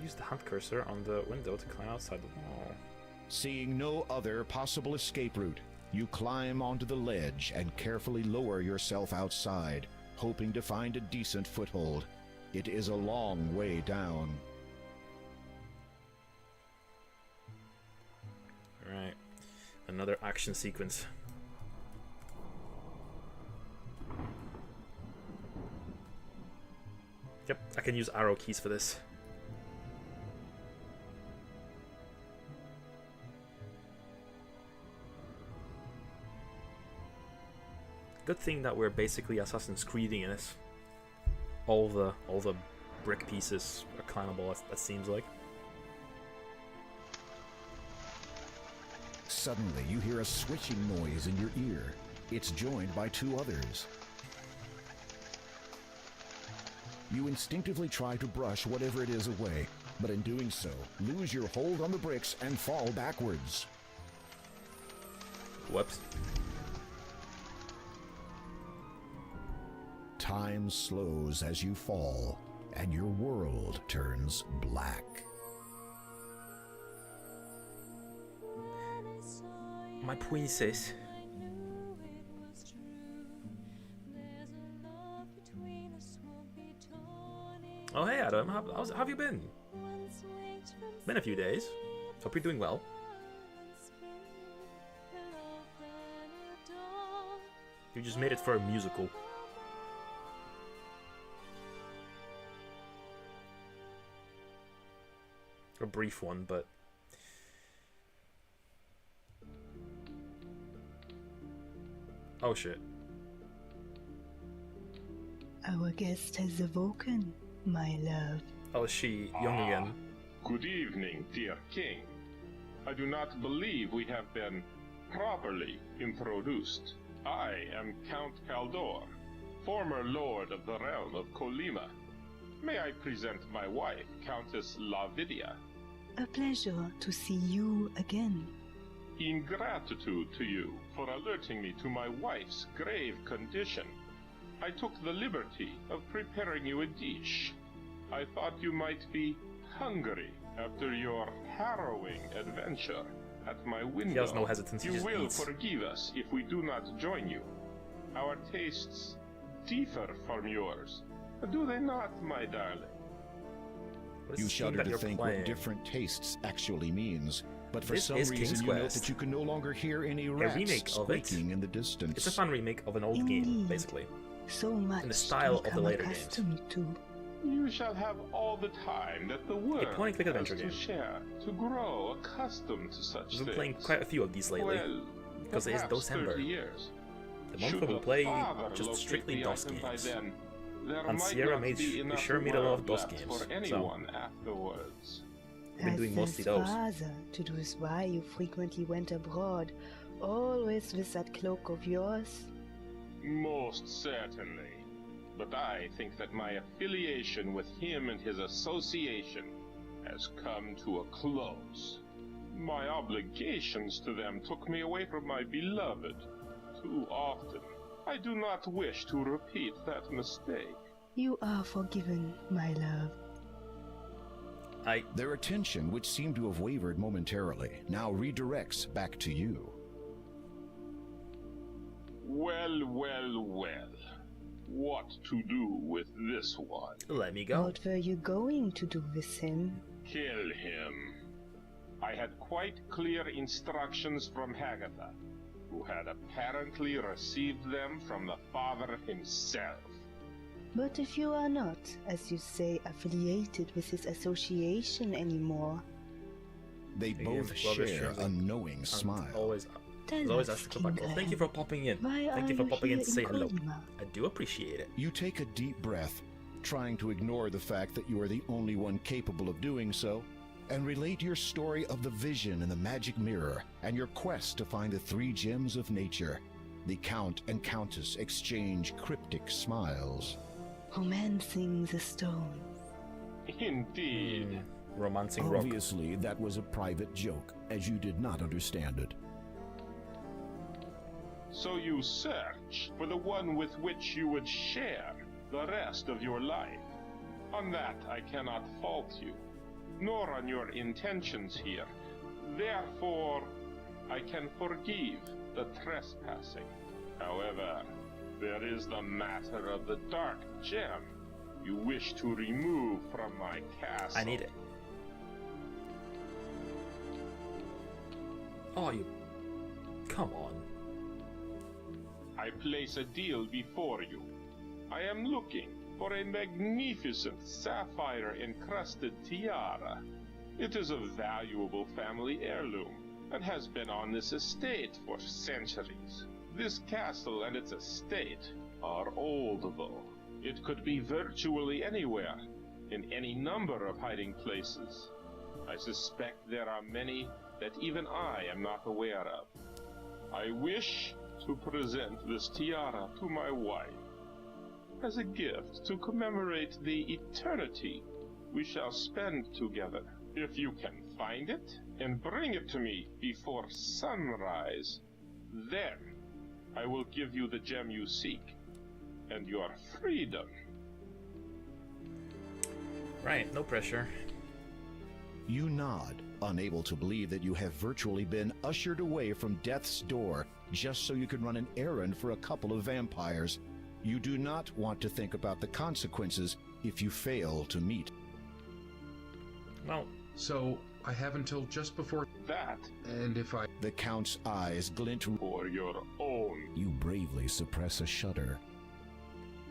Use the hand cursor on the window to climb outside the wall. Seeing no other possible escape route, you climb onto the ledge and carefully lower yourself outside, hoping to find a decent foothold. It is a long way down. Alright, another action sequence. Yep, I can use arrow keys for this. Good thing that we're basically Assassin's Creeding in this. All the brick pieces are climbable, that seems like. Suddenly, you hear a switching noise in your ear. It's joined by two others. You instinctively try to brush whatever it is away, but in doing so, lose your hold on the bricks and fall backwards. Whoops. Time slows as you fall, and your world turns black. My princess. Oh hey Adam, how have you been? Been a few days. Hope you're doing well. You just made it for a musical. A brief one, but... Oh shit. Our guest has awoken, my love. Oh, is she young again? Good evening, dear king. I do not believe we have been properly introduced. I am Count Kaldor, former lord of the realm of Colima. May I present my wife, Countess Lavidia? A pleasure to see you again. In gratitude to you for alerting me to my wife's grave condition, I took the liberty of preparing you a dish. I thought you might be hungry after your harrowing adventure at my window. He has no hesitancy. You will forgive us if we do not join you. Our tastes differ from yours, do they not, my darling? You shudder to think what different tastes actually means, but for some reason you note that you can no longer hear any rats squeaking in the distance. It's a fun remake of an old game, basically. So much in the style of the later games. You shall have all the time that the world point-and-click adventure has game. to share to grow accustomed to such I've been things. playing quite a few of these lately, Well, because it is perhaps DOSember. 30 years. The month Should where we the play father just locate strictly the DOS item by games. then, there And might Sierra not made be enough sure me to love world DOS left games, for anyone afterwards. I've been doing mostly those. Father, to was why you frequently went abroad, always with that cloak of yours. Most certainly. But I think that my affiliation with him and his association has come to a close. My obligations to them took me away from my beloved too often. I do not wish to repeat that mistake. You are forgiven, my love. Their attention, which seemed to have wavered momentarily, now redirects back to you. Well, well, well. What to do with this one? Let me go. What were you going to do with him? Kill him. I had quite clear instructions from Hagatha, who had apparently received them from the father himself. But if you are not, as you say, affiliated with his association anymore... They both share a knowing smile. Always ask to come back. Well, thank you for popping in. Thank you for popping in to say hello. I do appreciate it. You take a deep breath, trying to ignore the fact that you are the only one capable of doing so, and relate your story of the vision in the magic mirror and your quest to find the 3 gems of nature. The Count and Countess exchange cryptic smiles. Romancing the stones. Indeed. Romancing rock. Obviously, that was a private joke, as you did not understand it. So you search for the one with which you would share the rest of your life. On that I cannot fault you, nor on your intentions here. Therefore, I can forgive the trespassing. However, there is the matter of the dark gem you wish to remove from my castle. I need it. Oh, you... Come on. I place a deal before you. I am looking for a magnificent sapphire-encrusted tiara. It is a valuable family heirloom, and has been on this estate for centuries. This castle and its estate are old, though. It could be virtually anywhere, in any number of hiding places. I suspect there are many that even I am not aware of. I wish to present this tiara to my wife as a gift to commemorate the eternity we shall spend together. If you can find it and bring it to me before sunrise, then I will give you the gem you seek and your freedom. Right, no pressure. You nod unable to believe that you have virtually been ushered away from death's door just so you can run an errand for a couple of vampires. You do not want to think about the consequences if you fail to meet. Well, so I have until just before that, and if I... The Count's eyes glint for your own. You bravely suppress a shudder.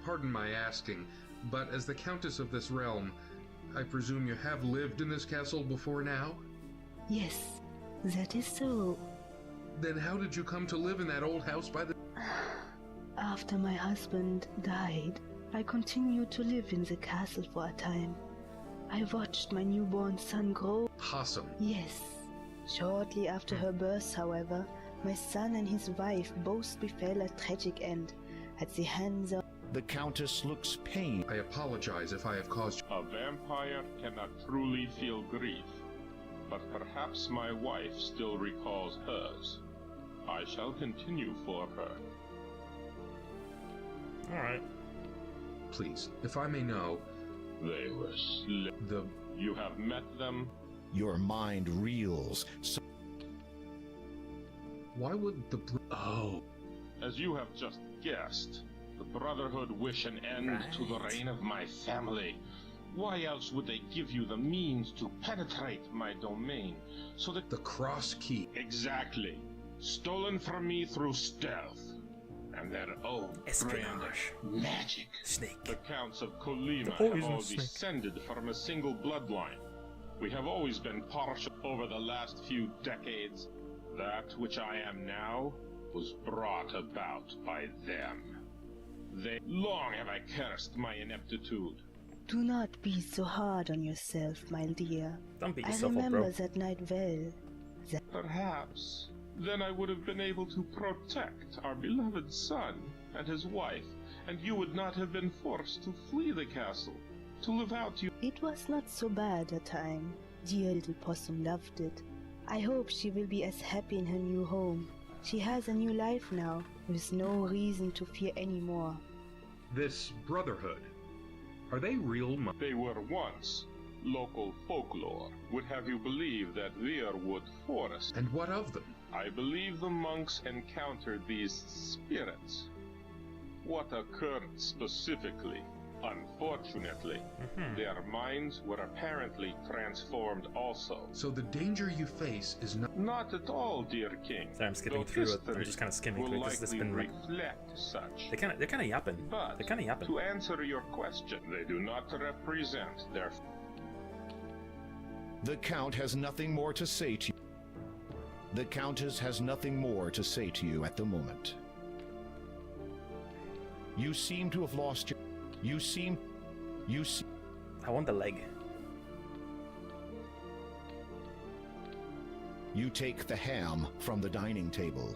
Pardon my asking, but as the Countess of this realm, I presume you have lived in this castle before now? Yes, that is so. Then how did you come to live in that old house by the... After my husband died, I continued to live in the castle for a time. I watched my newborn son grow. Awesome. Yes. Shortly after her birth, however, my son and his wife both befell a tragic end at the hands of... The Countess looks pained. I apologize if I have caused... A vampire cannot truly feel grief, but perhaps my wife still recalls hers. I shall continue for her. Alright. Please, if I may know... They were You have met them? Your mind reels. Why would the... Oh. As you have just guessed, the Brotherhood wish an end to the reign of my family. Why else would they give you the means to penetrate my domain, so that... The cross key. Exactly. Stolen from me through stealth. And their own brand of magic. Snake. The Counts of Colima have all descended from a single bloodline. We have always been partial over the last few decades. That which I am now was brought about by them. Long have I cursed my ineptitude. Do not be so hard on yourself, my dear. Don't beat I yourself up, remember bro. that night well. Perhaps. Then I would have been able to protect our beloved son and his wife, and you would not have been forced to flee the castle, to live out you... It was not so bad a time. Dear little possum loved it. I hope she will be as happy in her new home. She has a new life now, with no reason to fear anymore. This Brotherhood, are they real? They were once. Local folklore would have you believe that Weirwood Forest. And what of them? I believe the monks encountered these spirits. What occurred specifically? Unfortunately, their minds were apparently transformed also. So the danger you face is not... Not at all, dear king. Sorry, I'm skipping through it. I'm just kind of skimming through it because it's been... reflect such. They're kind of yapping. But they're kind of yapping. To answer your question, they do not represent their... The Count has nothing more to say to you. The Countess has nothing more to say to you at the moment. You seem to have lost your... I want the leg. You take the ham from the dining table.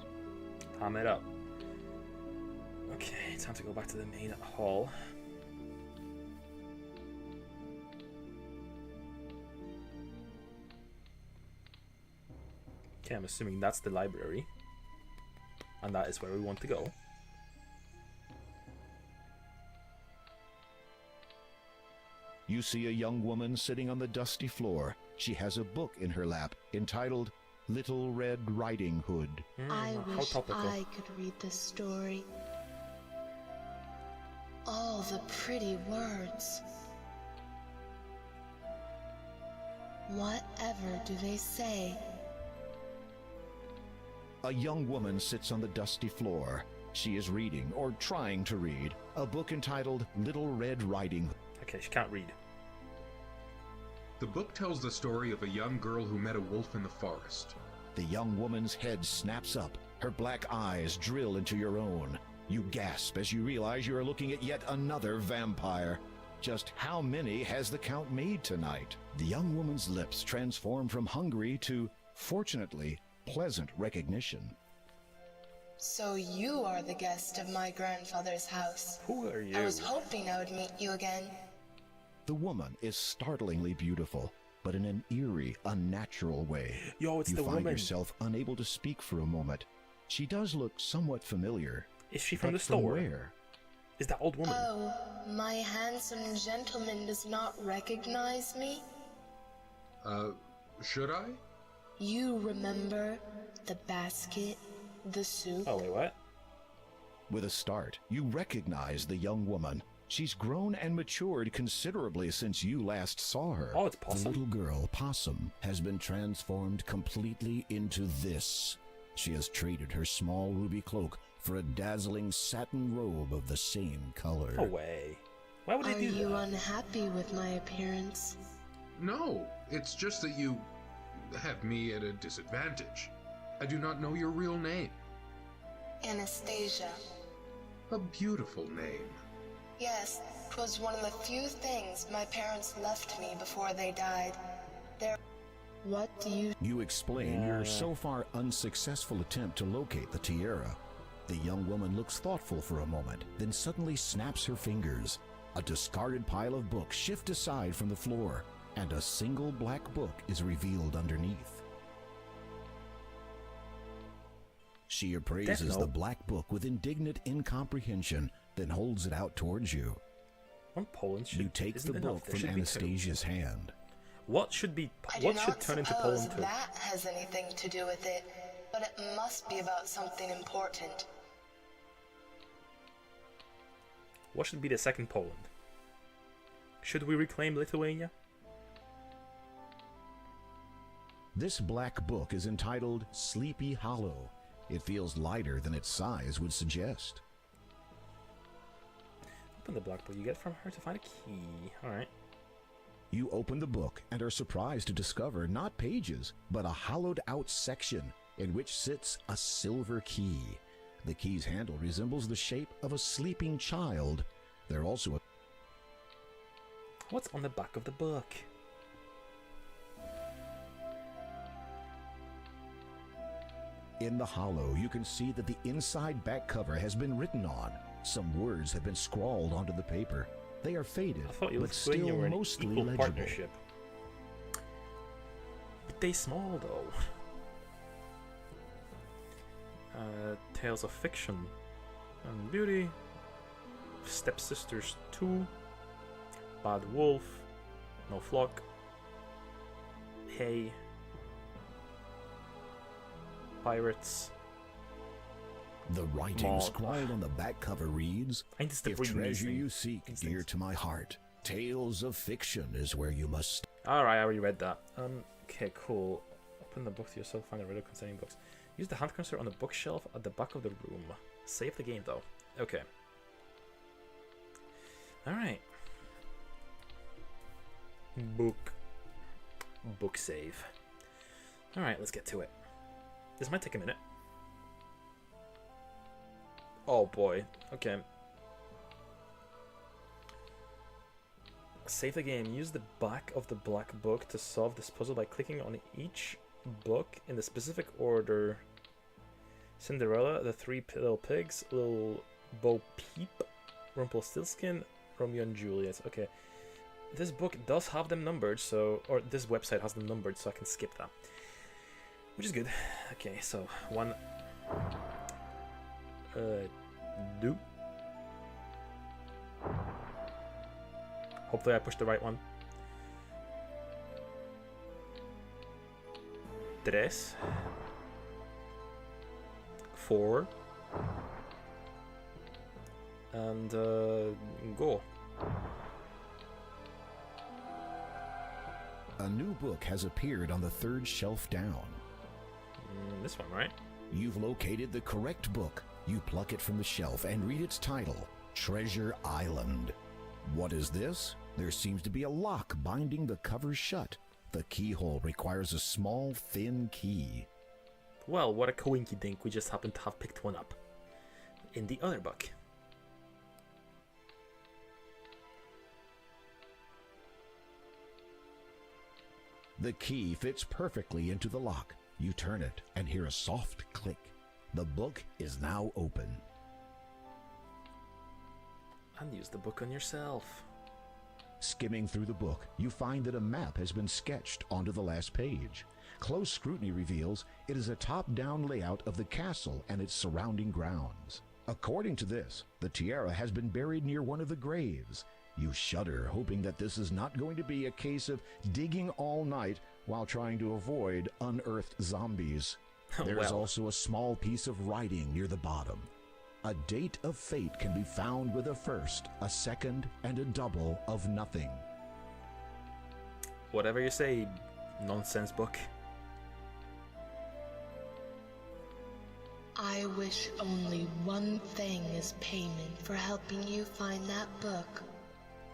Ham it up. Okay, time to go back to the main hall. Okay, I'm assuming that's the library. And that is where we want to go. You see a young woman sitting on the dusty floor. She has a book in her lap entitled Little Red Riding Hood. I wish I could read this story. All the pretty words. Whatever do they say? A young woman sits on the dusty floor. She is reading, or trying to read, a book entitled Little Red Riding Hood. Okay, she can't read. The book tells the story of a young girl who met a wolf in the forest. The young woman's head snaps up. Her black eyes drill into your own. You gasp as you realize you are looking at yet another vampire. Just how many has the Count made tonight? The young woman's lips transform from hungry to, fortunately, pleasant recognition. So you are the guest of my grandfather's house. Who are you? I was hoping I would meet you again. The woman is startlingly beautiful, but in an eerie, unnatural way. Yo, it's you the find woman. yourself unable to speak for a moment. She does look somewhat familiar. Is she from but the store? Where? Is that old woman? Oh, my handsome gentleman does not recognize me? Should I? You remember the basket, the soup? Oh, wait, what? With a start, you recognize the young woman. She's grown and matured considerably since you last saw her. Oh, it's Possum. The little girl, Possum, has been transformed completely into this. She has traded her small ruby cloak for a dazzling satin robe of the same color. No way. Why would they do that? Are you unhappy with my appearance? No, it's just that you have me at a disadvantage. I do not know your real name. Anastasia. A beautiful name. Yes, 'twas one of the few things my parents left me before they died. What do you... You explain your so far unsuccessful attempt to locate the tiara. The young woman looks thoughtful for a moment, then suddenly snaps her fingers. A discarded pile of books shift aside from the floor, and a single black book is revealed underneath. She appraises the black book with indignant incomprehension, then holds it out towards you. You take the book from Anastasia's hand. What should be? I do What should not turn into suppose Poland 2? that has anything to do with it, but it must be about something important. What should be the second Poland? Should we reclaim Lithuania? This black book is entitled Sleepy Hollow. It feels lighter than its size would suggest. Open the black book. You get from her to find a key. Alright. You open the book and are surprised to discover not pages, but a hollowed-out section in which sits a silver key. The key's handle resembles the shape of a sleeping child. There also a... What's on the back of the book? In the hollow, you can see that the inside back cover has been written on. Some words have been scrawled onto the paper. They are faded, but still mostly legible. Partnership. But they small though. Tales of Fiction and Beauty, Stepsisters 2, Bad Wolf, No Flock, Hey, Pirates. The writing scrawled on the back cover reads, "If treasure you seek, dear to my heart, tales of fiction is where you must..." Alright, I already read that. Okay, cool. Open the book to yourself, find a riddle containing books. Use the hand cursor on the bookshelf at the back of the room. Save the game though. Okay. Alright. Book save. Alright, let's get to it. This might take a minute. Oh boy. Okay. Save the game. Use the back of the black book to solve this puzzle by clicking on each book in the specific order. Cinderella, the Three Little Pigs, Little Bo Peep, Rumpelstiltskin, Romeo and Juliet. Okay. This book does have them numbered, so... Or this website has them numbered, so I can skip that. Which is good. Okay, so one... do. Hopefully I pushed the right one. Tres. 4. And go. A new book has appeared on the third shelf down. This one, right? You've located the correct book. You pluck it from the shelf and read its title, Treasure Island. What is this? There seems to be a lock binding the cover shut. The keyhole requires a small, thin key. Well, what a coinky dink, we just happen to have picked one up. In the other book. The key fits perfectly into the lock. You turn it and hear a soft click. The book is now open. And use the book on yourself. Skimming through the book, you find that a map has been sketched onto the last page. Close scrutiny reveals it is a top-down layout of the castle and its surrounding grounds. According to this, the tiara has been buried near one of the graves. You shudder, hoping that this is not going to be a case of digging all night while trying to avoid unearthed zombies. There is Well. also a small piece of writing near the bottom. A date of fate can be found with a first, a second, and a double of nothing. Whatever you say, nonsense book. I wish only one thing as payment for helping you find that book.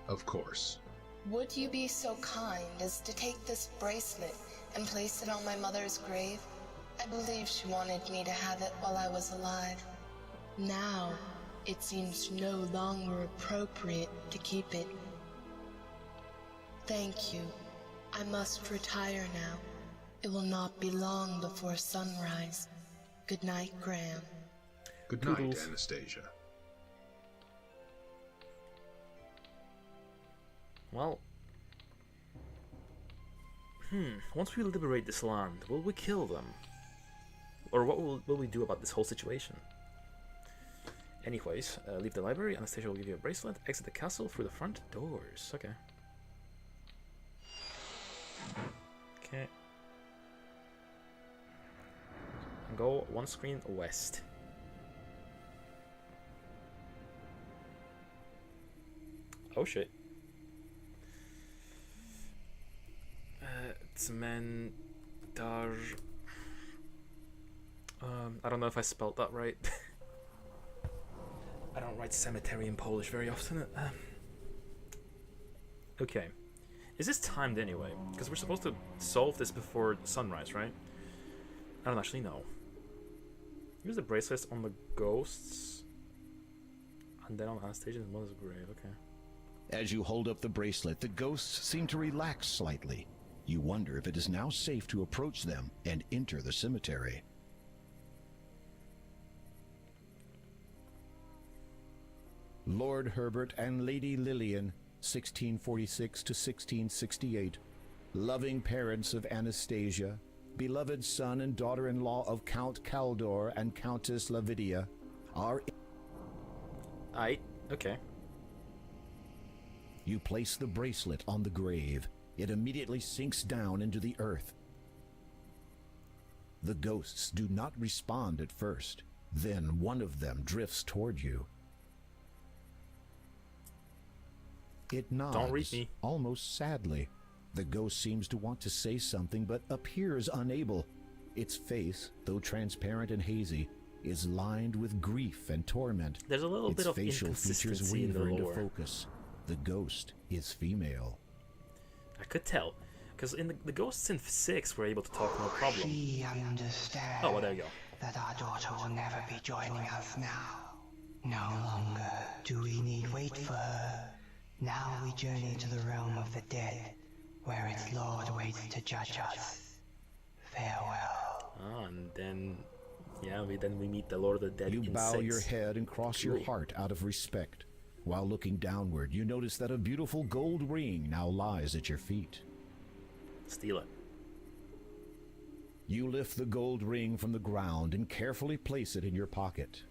Of course. Would you be so kind as to take this bracelet and place it on my mother's grave? I believe she wanted me to have it while I was alive. Now, it seems no longer appropriate to keep it. Thank you. I must retire now. It will not be long before sunrise. Good night, Graham. Good night, Toodles. Anastasia. Well, once we liberate this land, will we kill them? Or what will we do about this whole situation? Anyways, leave the library, Anastasia will give you a bracelet, exit the castle through the front doors. Okay. Okay. And go one screen west. Oh shit. Cement dar. I don't know if I spelled that right. I don't write cemetery in Polish very often. Okay. Is this timed anyway? Because we're supposed to solve this before sunrise, right? I don't actually know. Use the bracelets on the ghosts. And then on Anastasia's mother's grave, okay. As you hold up the bracelet, the ghosts seem to relax slightly. You wonder if it is now safe to approach them and enter the cemetery. Lord Herbert and Lady Lillian, 1646 to 1668, loving parents of Anastasia, beloved son and daughter-in-law of Count Caldor and Countess Lavidia, are... Okay. You place the bracelet on the grave. It immediately sinks down into the earth. The ghosts do not respond at first. Then one of them drifts toward you. It nods, Don't reach me. almost sadly. The ghost seems to want to say something, but appears unable. Its face, though transparent and hazy, is lined with grief and torment. There's a little bit of Its facial features inconsistency in the waver into lore. focus. The ghost is female. I could tell. Because in the ghosts in 6 were able to talk no problem. She understands Oh, well, there you go. that our daughter will never be joining us now. No longer do we need wait for her. Now we journey to the realm of the dead, where its lord waits to judge us. Farewell. And then, yeah, we meet the Lord of the Dead. You in bow 6. your head and cross your heart out of respect. While looking downward, you notice that a beautiful gold ring now lies at your feet. Steal it. You lift the gold ring from the ground and carefully place it in your pocket.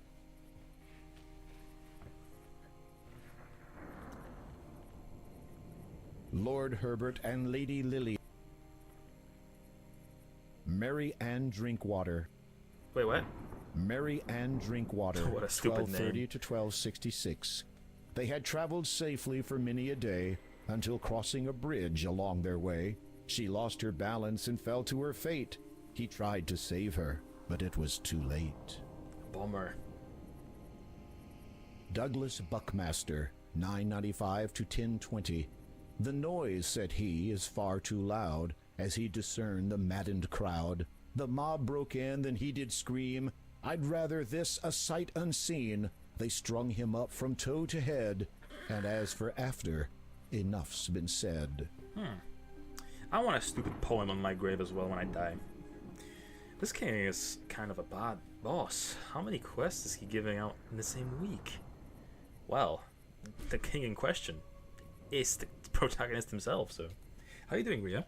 Lord Herbert and Lady Lily. Mary Ann Drinkwater. Wait, what? Mary Ann Drinkwater. What a stupid 1230 name. to 1266. They had traveled safely for many a day until crossing a bridge along their way. She lost her balance and fell to her fate. He tried to save her, but it was too late. Bummer. Douglas Buckmaster, 995 to 1020. The noise, said he, is far too loud. As he discerned the maddened crowd, the mob broke in, then he did scream, I'd rather this a sight unseen. They strung him up from toe to head, and as for after, enough's been said. I want a stupid poem on my grave as well when I die. This king is kind of a bad boss. How many quests is he giving out in the same week? Well, the king in question is the protagonist himself, so... How are you doing, Ria?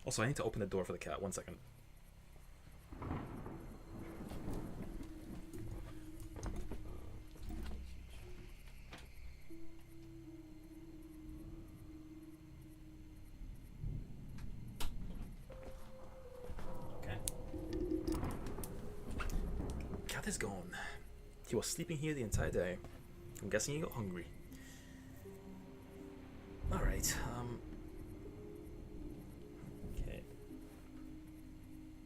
Also, I need to open the door for the cat. 1 second. is gone. He was sleeping here the entire day. I'm guessing he got hungry. Alright, okay.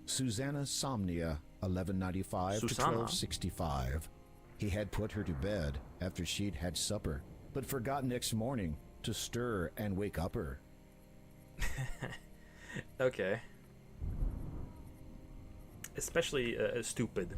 Susanna Somnia, 1195 to Susanna? 1265. He had put her to bed after she'd had supper, but forgot next morning to stir and wake up her. Okay. Especially a stupid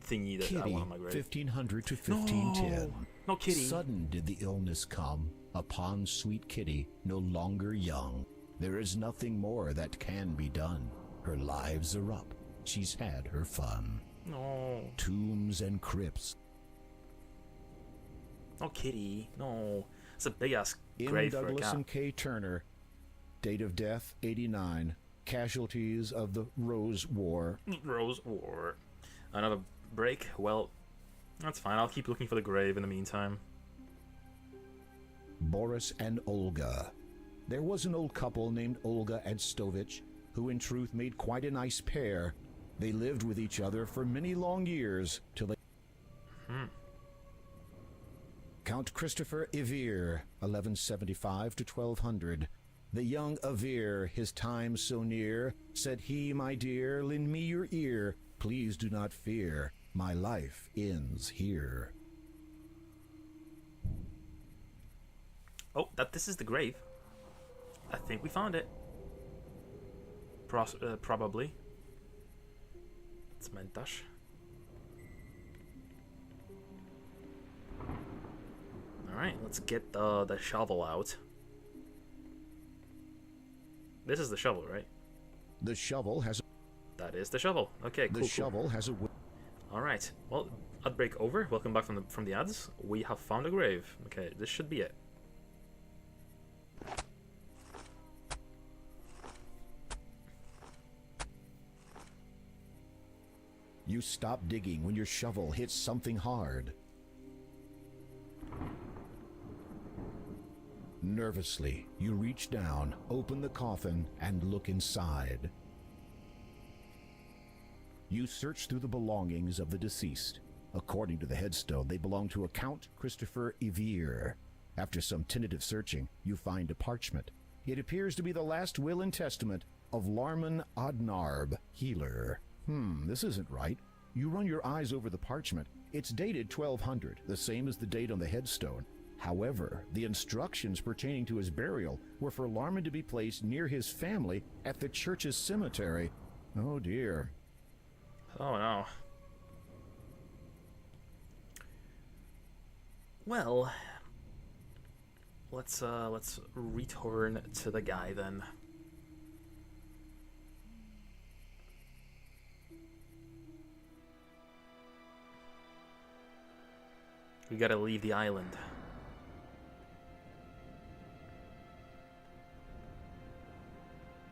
thingy that I Kitty, want on my grave. 1500 to 1510. No, Kitty. Sudden did the illness come upon sweet Kitty, no longer young. There is nothing more that can be done. Her lives are up. She's had her fun. No. Tombs and crypts. No, Kitty. No. It's a big ass In grave for a Douglas cat. and K. Turner. Date of death, 89. Casualties of the Rose War. Rose War. Another break? Well, that's fine. I'll keep looking for the grave in the meantime. Boris and Olga. There was an old couple named Olga and Stovich, who in truth made quite a nice pair. They lived with each other for many long years, till they... Count Christopher Ivir, 1175 to 1200. The young Ivir, his time so near, said he, my dear, lend me your ear, please do not fear, my life ends here. Oh, this is the grave. I think we found it. Probably. Cmentarz. Alright, let's get the shovel out. This is the shovel, right? The shovel has... That is the shovel. Okay, cool. The shovel has a... Alright, well, ad break over. Welcome back from the ads. We have found a grave. Okay, this should be it. You stop digging when your shovel hits something hard. Nervously, you reach down, open the coffin, and look inside. You search through the belongings of the deceased. According to the headstone, they belong to a Count Christopher Ivir. After some tentative searching, you find a parchment. It appears to be the last will and testament of Larman Odnarb, healer. This isn't right. You run your eyes over the parchment. It's dated 1200, the same as the date on the headstone. However, the instructions pertaining to his burial were for Larman to be placed near his family at the church's cemetery. Oh dear. Oh no. Well, let's return to the guy then. We gotta leave the island.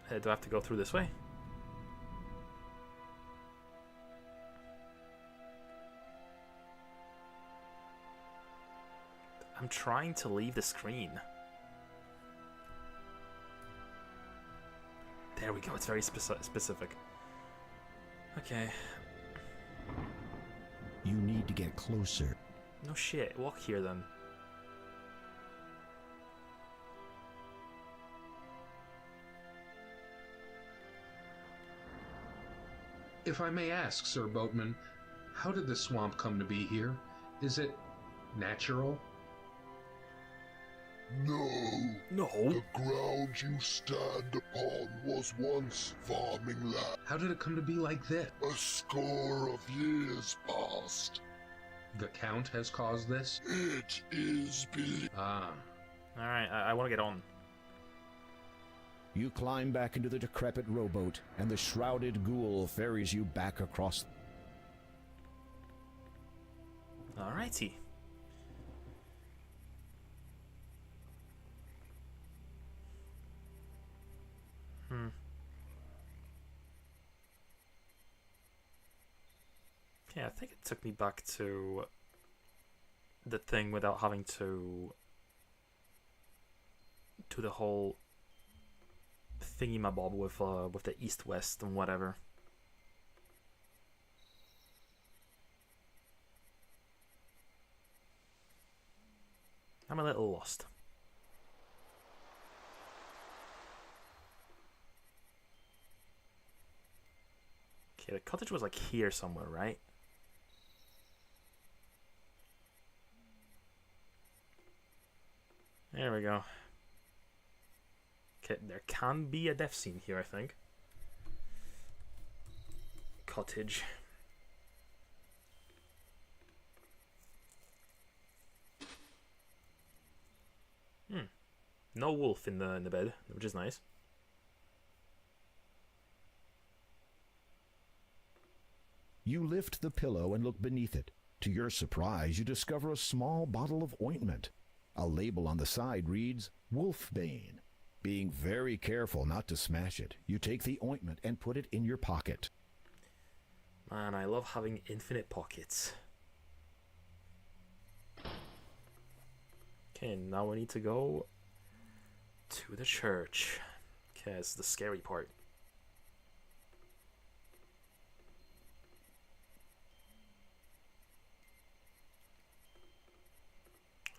Do I have to go through this way? I'm trying to leave the screen. There we go, it's very specific. Okay. You need to get closer. No shit, walk here then. If I may ask, Sir Boatman, how did the swamp come to be here? Is it natural? No. No. The ground you stand upon was once farming land. How did it come to be like this? A score of years past. The Count has caused this? It is believed. Ah. Alright, I want to get on. You climb back into the decrepit rowboat, and the shrouded ghoul ferries you back across. Alrighty. Okay, I think it took me back to the thing without having to do the whole thingy-mabob with the east-west and whatever. I'm a little lost. Okay, the cottage was like here somewhere, right? There we go. Okay, there can be a death scene here, I think. Cottage. No wolf in the bed, which is nice. You lift the pillow and look beneath it. To your surprise, you discover a small bottle of ointment. A label on the side reads, Wolfbane. Being very careful not to smash it, you take the ointment and put it in your pocket. Man, I love having infinite pockets. Okay, now we need to go to the church. Okay, it's the scary part.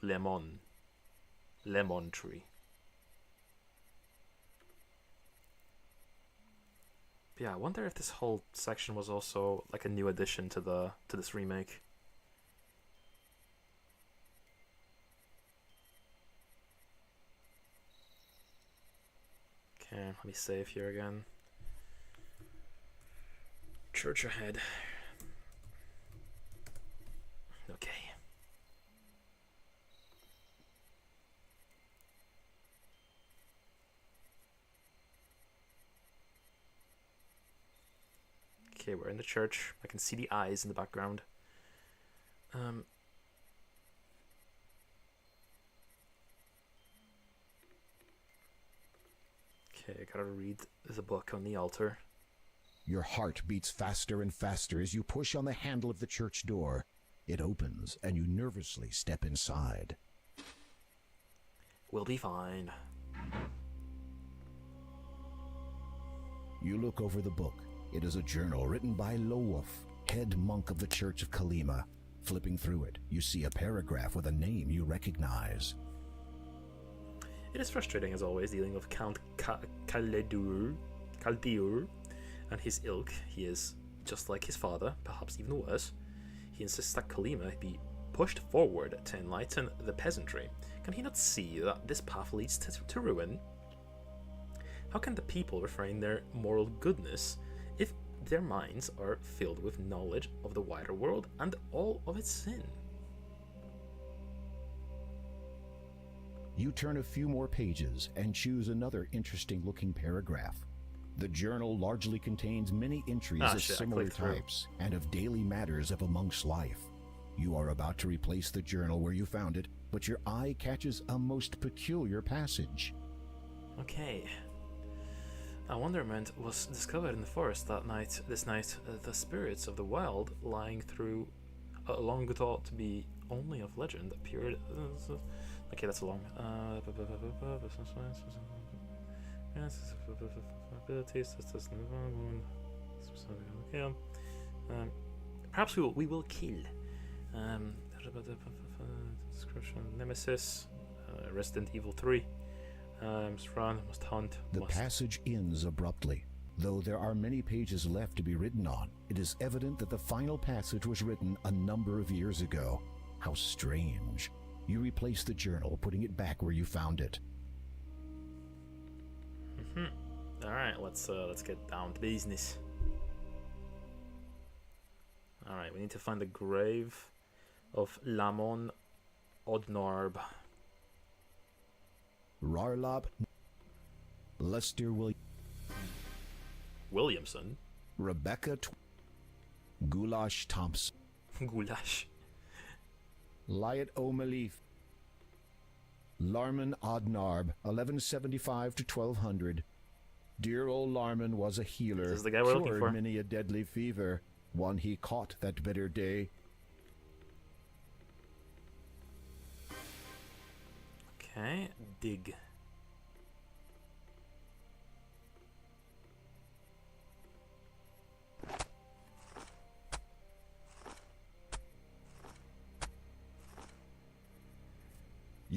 Lemon tree. But yeah, I wonder if this whole section was also like a new addition to this remake. Okay, let me save here again. Church ahead. Okay. Okay, we're in the church. I can see the eyes in the background. Okay, I gotta read the book on the altar. Your heart beats faster and faster as you push on the handle of the church door. It opens, and you nervously step inside. We'll be fine. You look over the book. It is a journal written by Lowolf, head monk of the Church of Kalima. Flipping through it, you see a paragraph with a name you recognize. It is frustrating as always dealing with Count Kaldur and his ilk. He is just like his father, perhaps even worse. He insists that Kalima be pushed forward to enlighten the peasantry. Can he not see that this path leads to ruin? How can the people refrain their moral goodness if their minds are filled with knowledge of the wider world and all of its sin? You turn a few more pages and choose another interesting looking paragraph. The journal largely contains many entries of similar types and of daily matters of a monk's life. You are about to replace the journal where you found it, but your eye catches a most peculiar passage. Okay. A wonderment was discovered in the forest this night. The spirits of the wild lying through long thought to be only of legend appeared. Okay, that's long. Perhaps we will kill. Description: Nemesis, Resident Evil 3. Must run, must hunt. The passage ends abruptly. Though there are many pages left to be written on, it is evident that the final passage was written a number of years ago. How strange. You replace the journal, putting it back where you found it. All right, let's get down to business. All right, we need to find the grave of Lamon Odnorb. Rarlop Lester Williamson. Rebecca Goulash Thompson. Goulash. Lyot O'Maleef. Larman Odnarb, 1175 to 1200. Dear old Larman was a healer. This is the guy we're looking for. Many a deadly fever, one he caught that bitter day. Okay, dig.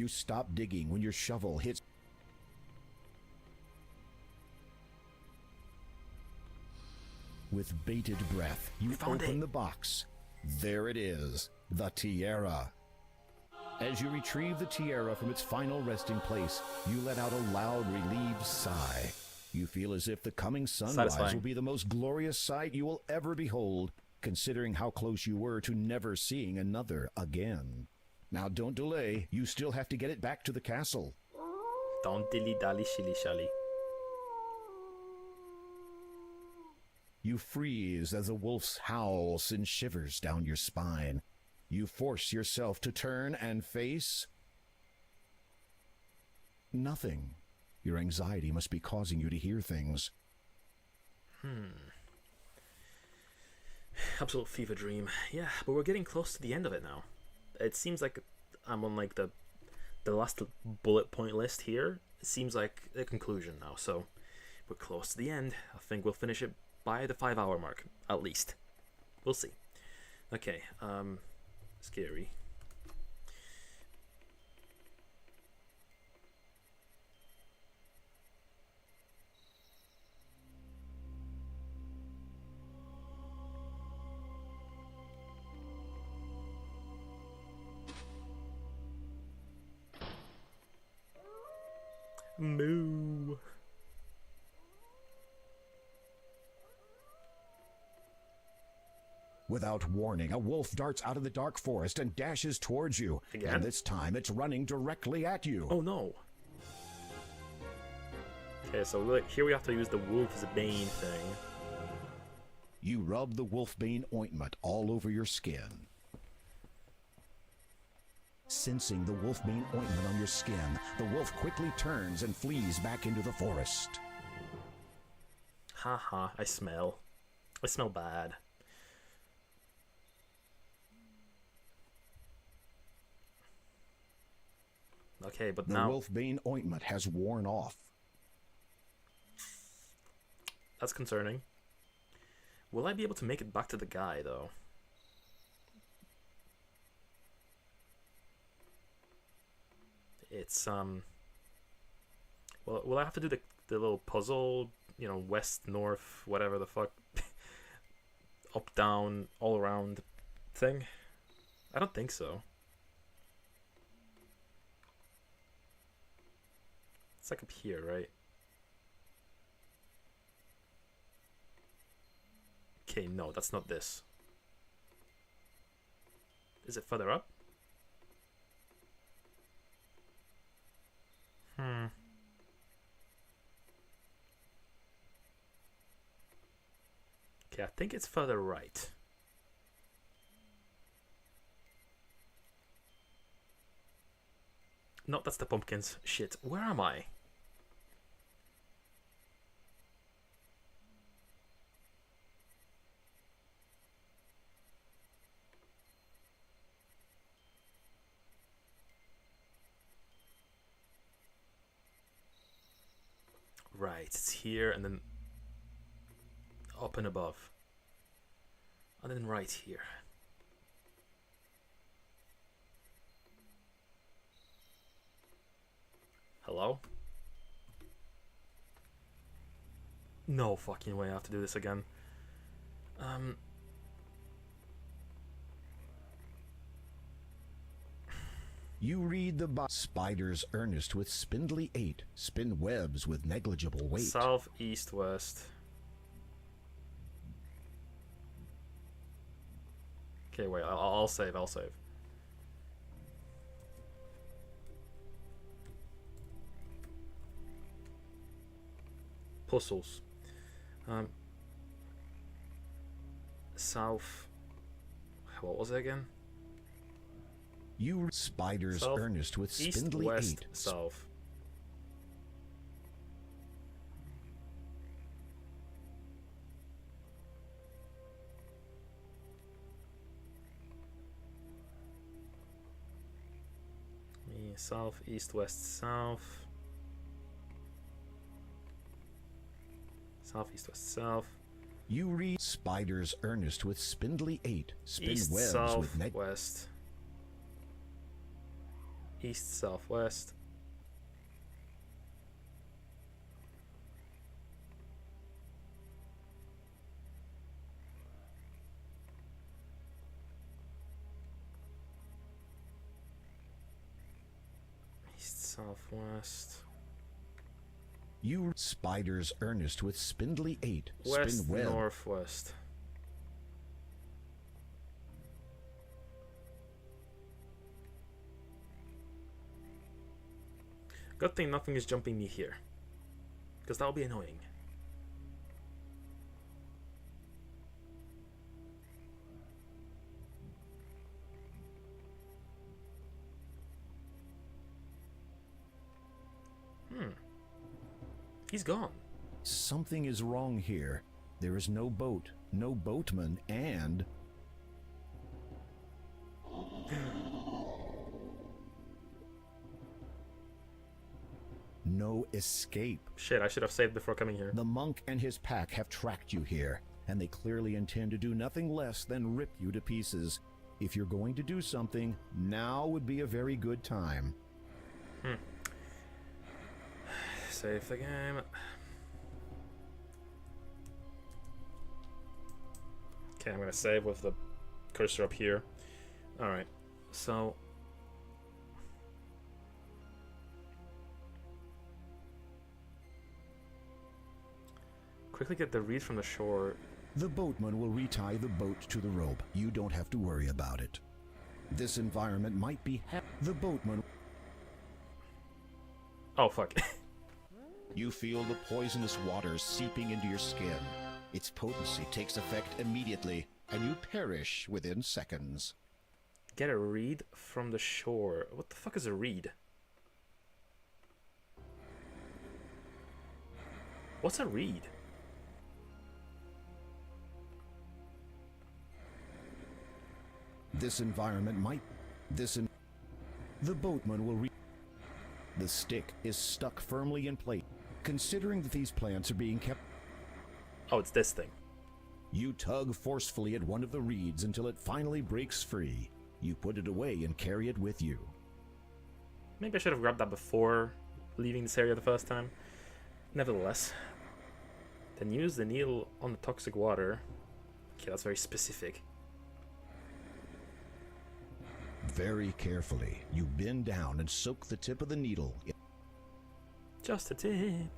You stop digging when your shovel hits. With bated breath, you open the box. There it is, the tiara. As you retrieve the tiara from its final resting place, you let out a loud, relieved sigh. You feel as if the coming sunrise will be the most glorious sight you will ever behold, considering how close you were to never seeing another again. Now don't delay, you still have to get it back to the castle. Don't dilly-dally shilly-shally. You freeze as a wolf's howl sends shivers down your spine. You force yourself to turn and face nothing. Your anxiety must be causing you to hear things. Absolute fever dream. Yeah, but we're getting close to the end of it now. It seems like I'm on like the last bullet point list here. It seems like a conclusion now, so we're close to the end. I think we'll finish it by the 5-hour mark, at least. We'll see. Okay, scary. Moo. Without warning, a wolf darts out of the dark forest and dashes towards you. Again? And this time, it's running directly at you. Oh no. Okay, so here we have to use the wolf's bane thing. You rub the wolfbane ointment all over your skin. Sensing the wolfbane ointment on your skin, the wolf quickly turns and flees back into the forest. Haha, I smell bad. Okay, but now... The wolfbane ointment has worn off. That's concerning. Will I be able to make it back to the guy, though? It's, Well, will I have to do the little puzzle, you know, west, north, whatever the fuck, up, down, all around thing? I don't think so. It's like up here, right? Okay, no, that's not this. Is it further up? Okay, I think it's further right. No, that's the pumpkins. Shit, where am I? Right, it's here and then up and above. And then right here. Hello? No fucking way I have to do this again. You read the spiders earnest with spindly 8, spin webs with negligible weight. South, east, west. Okay, wait, I'll save, Puzzles. South. What was it again? You spiders south, earnest with east, spindly west, 8. South. South, east, west, south. South, east, west, south. You read spiders earnest with spindly 8, spin East, webs south, with west. East, southwest. East, southwest. You spiders earnest with spindly 8. West, Spin web. northwest. Good thing nothing is jumping me here, because that'll be annoying. He's gone. Something is wrong here. There is no boat, no boatman, and... no escape. Shit, I should have saved before coming here. The monk and his pack have tracked you here, and they clearly intend to do nothing less than rip you to pieces. If you're going to do something, now would be a very good time. Save the game. Okay, I'm gonna save with the cursor up here. Alright, so... quickly get the reed from the shore. The boatman will retie the boat to the rope. You don't have to worry about it. This environment might be... the boatman... oh, fuck. You feel the poisonous waters seeping into your skin. Its potency takes effect immediately, and you perish within seconds. Get a reed from the shore. What the fuck is a reed? What's a reed? This environment might... the boatman will the stick is stuck firmly in place. Considering that these plants are being kept... oh, it's this thing. You tug forcefully at one of the reeds until it finally breaks free. You put it away and carry it with you. Maybe I should have grabbed that before leaving this area the first time. Nevertheless. Then use the needle on the toxic water. Okay, that's very specific. Very carefully, you bend down and soak the tip of the needle. Just a tip.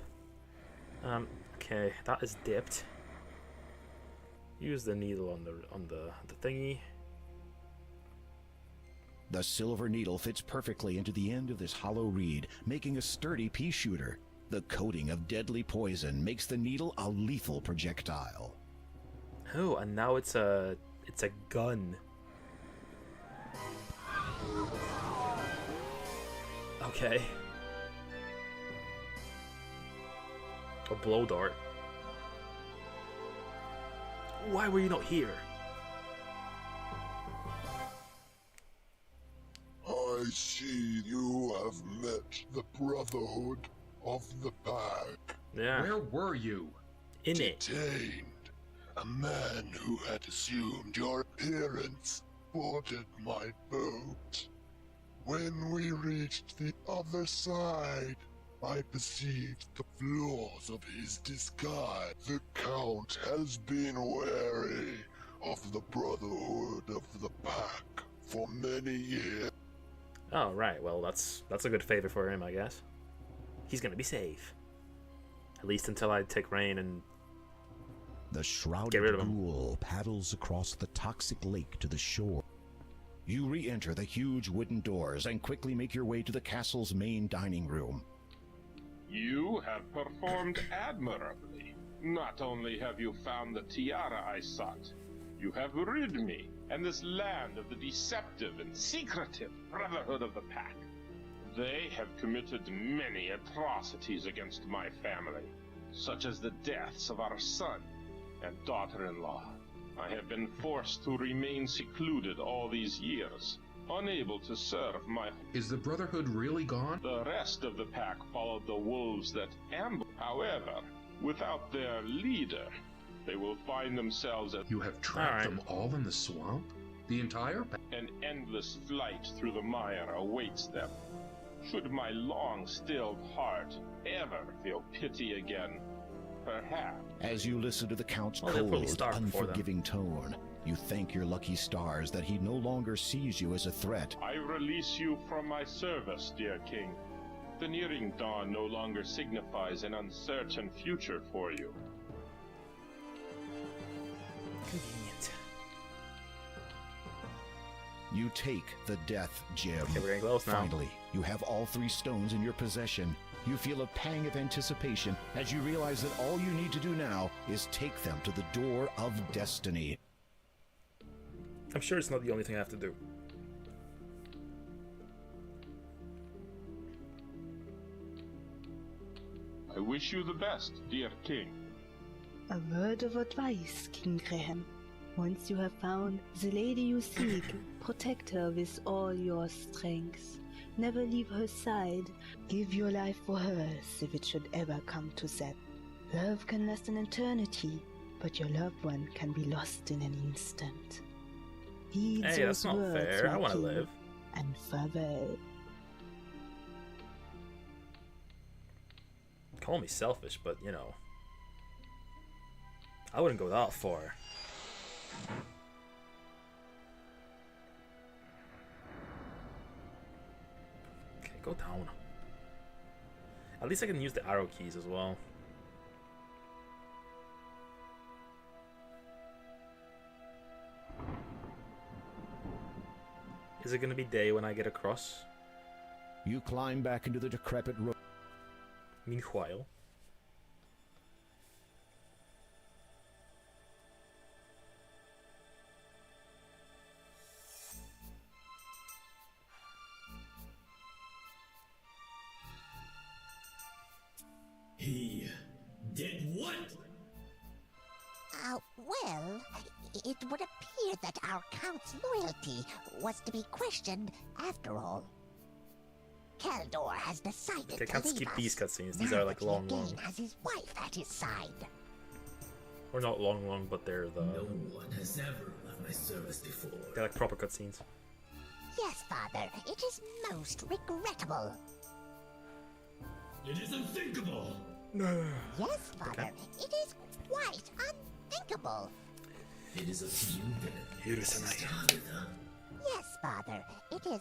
Okay, that is dipped. Use the needle on the thingy. The silver needle fits perfectly into the end of this hollow reed, making a sturdy pea shooter. The coating of deadly poison makes the needle a lethal projectile. Oh, and now it's a gun. Okay. A blow dart. Why were you not here? I see you have met the Brotherhood of the Pack. Yeah. Where were you? In it. Detained. A man who had assumed your appearance boarded my boat. When we reached the other side, I perceived the flaws of his disguise. The Count has been wary of the Brotherhood of the Pack for many years. Oh, right. Well, that's a good favor for him, I guess. He's gonna be safe. At least until I take rain and The shrouded get rid of him. ghoul paddles across the toxic lake to the shore. You re-enter the huge wooden doors and quickly make your way to the castle's main dining room. You have performed admirably. Not only have you found the tiara I sought, you have rid me and this land of the deceptive and secretive Brotherhood of the Pack. They have committed many atrocities against my family, such as the deaths of our son and daughter-in-law. I have been forced to remain secluded all these years, unable to serve my... Is the Brotherhood really gone? The rest of the pack followed the wolves that ambushed. However, without their leader, they will find themselves at... You have trapped them all in the swamp? The entire pack? An endless flight through the mire awaits them. Should my long-stilled heart ever feel pity again, perhaps... As you listen to the Count's Well, they'll probably cold, starve before unforgiving tone, you thank your lucky stars that he no longer sees you as a threat. I release you from my service, dear king. The nearing dawn no longer signifies an uncertain future for you. Convenient. You take the death gem. Okay, we're getting close now. Finally, you have all 3 stones in your possession. You feel a pang of anticipation as you realize that all you need to do now is take them to the door of destiny. I'm sure it's not the only thing I have to do. I wish you the best, dear king. A word of advice, King Graham. Once you have found the lady you seek, protect her with all your strength. Never leave her side. Give your life for hers if it should ever come to that. Love can last an eternity, but your loved one can be lost in an instant. Heed Hey, that's those not words, fair. my I want to king, live. and farewell. Call me selfish, but you know, I wouldn't go that far. Okay, go down. At least I can use the arrow keys as well. Is it gonna be day when I get across? You climb back into the decrepit road. Meanwhile, He did what? Well, it would appear that our Count's loyalty was to be questioned after all. Kaldor has decided okay, I to can't leave skip us. these cutscenes. These Now are like that he long, again long. has his wife at his side. Or not long, but they're the. No one has ever left my service before. They're like proper cutscenes. Yes, Father, it is most regrettable. It is unthinkable! Yes, Father, Okay. it is quite unthinkable. It is up to you then. You listen, Yes, Father, it is,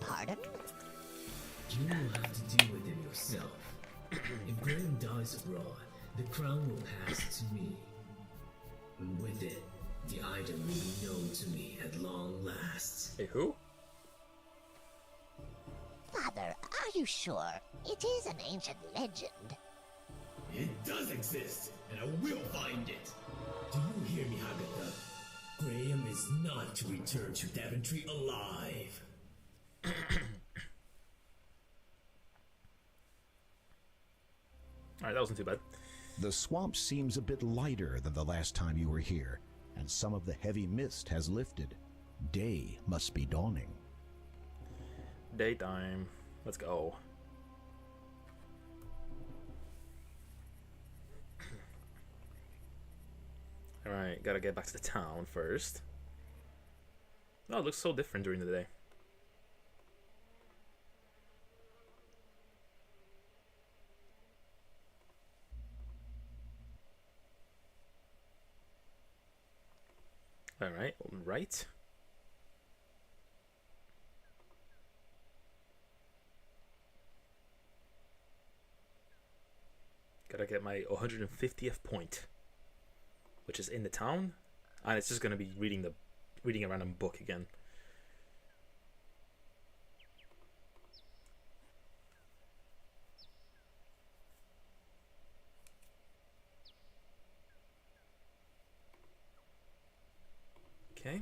pardon? You will have to deal with it yourself. If Graham dies abroad, the crown will pass to me. And with it, the item will be known to me at long last. Hey, who? Father, are you sure? It is an ancient legend. It does exist, and I will find it. Do you hear me, Hagatha? Graham is not to return to Daventry alive. Alright, that wasn't too bad. The swamp seems a bit lighter than the last time you were here, and some of the heavy mist has lifted. Day must be dawning. Daytime. Let's go. Alright, gotta get back to the town first. Oh, it looks so different during the day. Alright, right. Gotta get my 150th point, which is in the town, and it's just gonna be reading a random book again. Okay.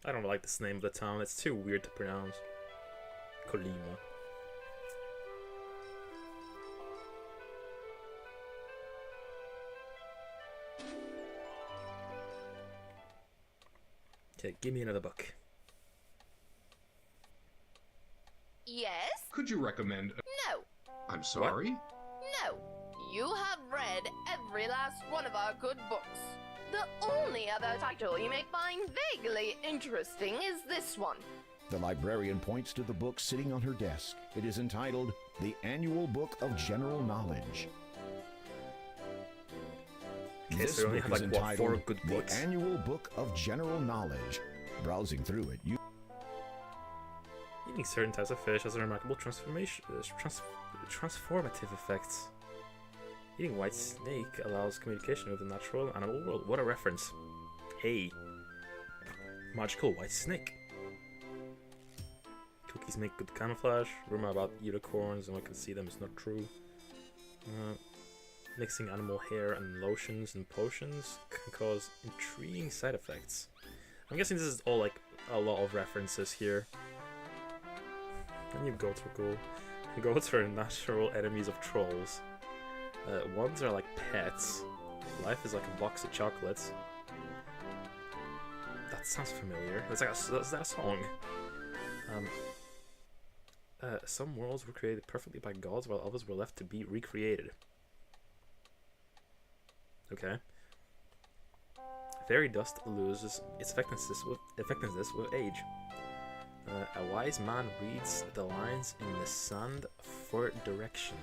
I don't like this name of the town. It's too weird to pronounce. Colima. Okay, give me another book. Yes? Could you recommend... No. I'm sorry. No, you have read every last one of our good books. The only other title you may find vaguely interesting is this one. The librarian points to the book sitting on her desk. It is entitled The Annual Book of General Knowledge. Okay, This so we only book have is like, what, 4 entitled good The books? Annual Book of General Knowledge. Browsing through it, you Eating certain types of fish has a remarkable transformative effects. Eating white snake allows communication with the natural animal world. What a reference. A magical white snake. Cookies make good camouflage. Rumor about unicorns and one can see them is not true. Mixing animal hair and lotions and potions can cause intriguing side effects. I'm guessing this is all like a lot of references here. And you goats were cool. Goats are natural enemies of trolls. Ones are like pets. Life is like a box of chocolates. That sounds familiar. Is that a song? Some worlds were created perfectly by gods, while others were left to be recreated. Okay. Fairy dust loses its effectiveness with age. A wise man reads the lines in the sand for direction.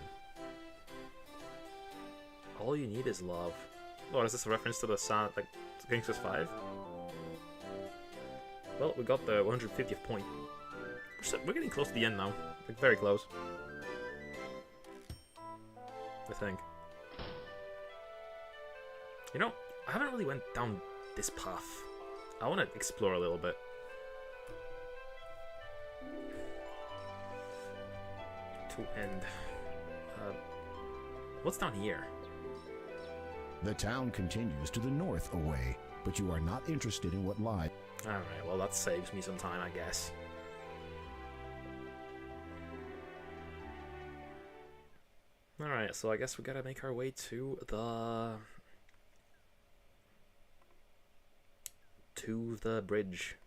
All you need is love. Oh, is this a reference to the sand, like King's Quest 5? Well, we got the 150th point. We're getting close to the end now. Like, very close. I think. You know, I haven't really went down this path. I want to explore a little bit. To end. What's down here? The town continues to the north away, but you are not interested in what lies. Alright, well that saves me some time, I guess. Alright, so I guess we gotta make our way to the bridge.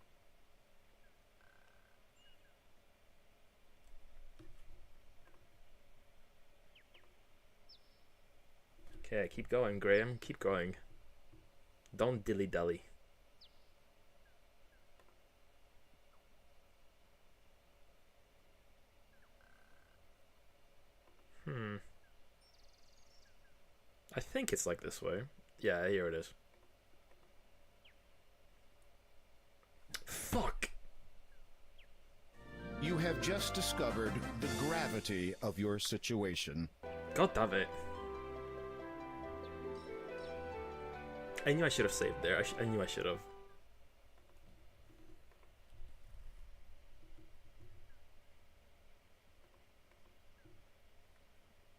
Okay, keep going, Graham. Keep going. Don't dilly-dally. I think it's like this way. Yeah, here it is. Fuck! You have just discovered the gravity of your situation. God damn it. I knew I should have saved there. I knew I should have.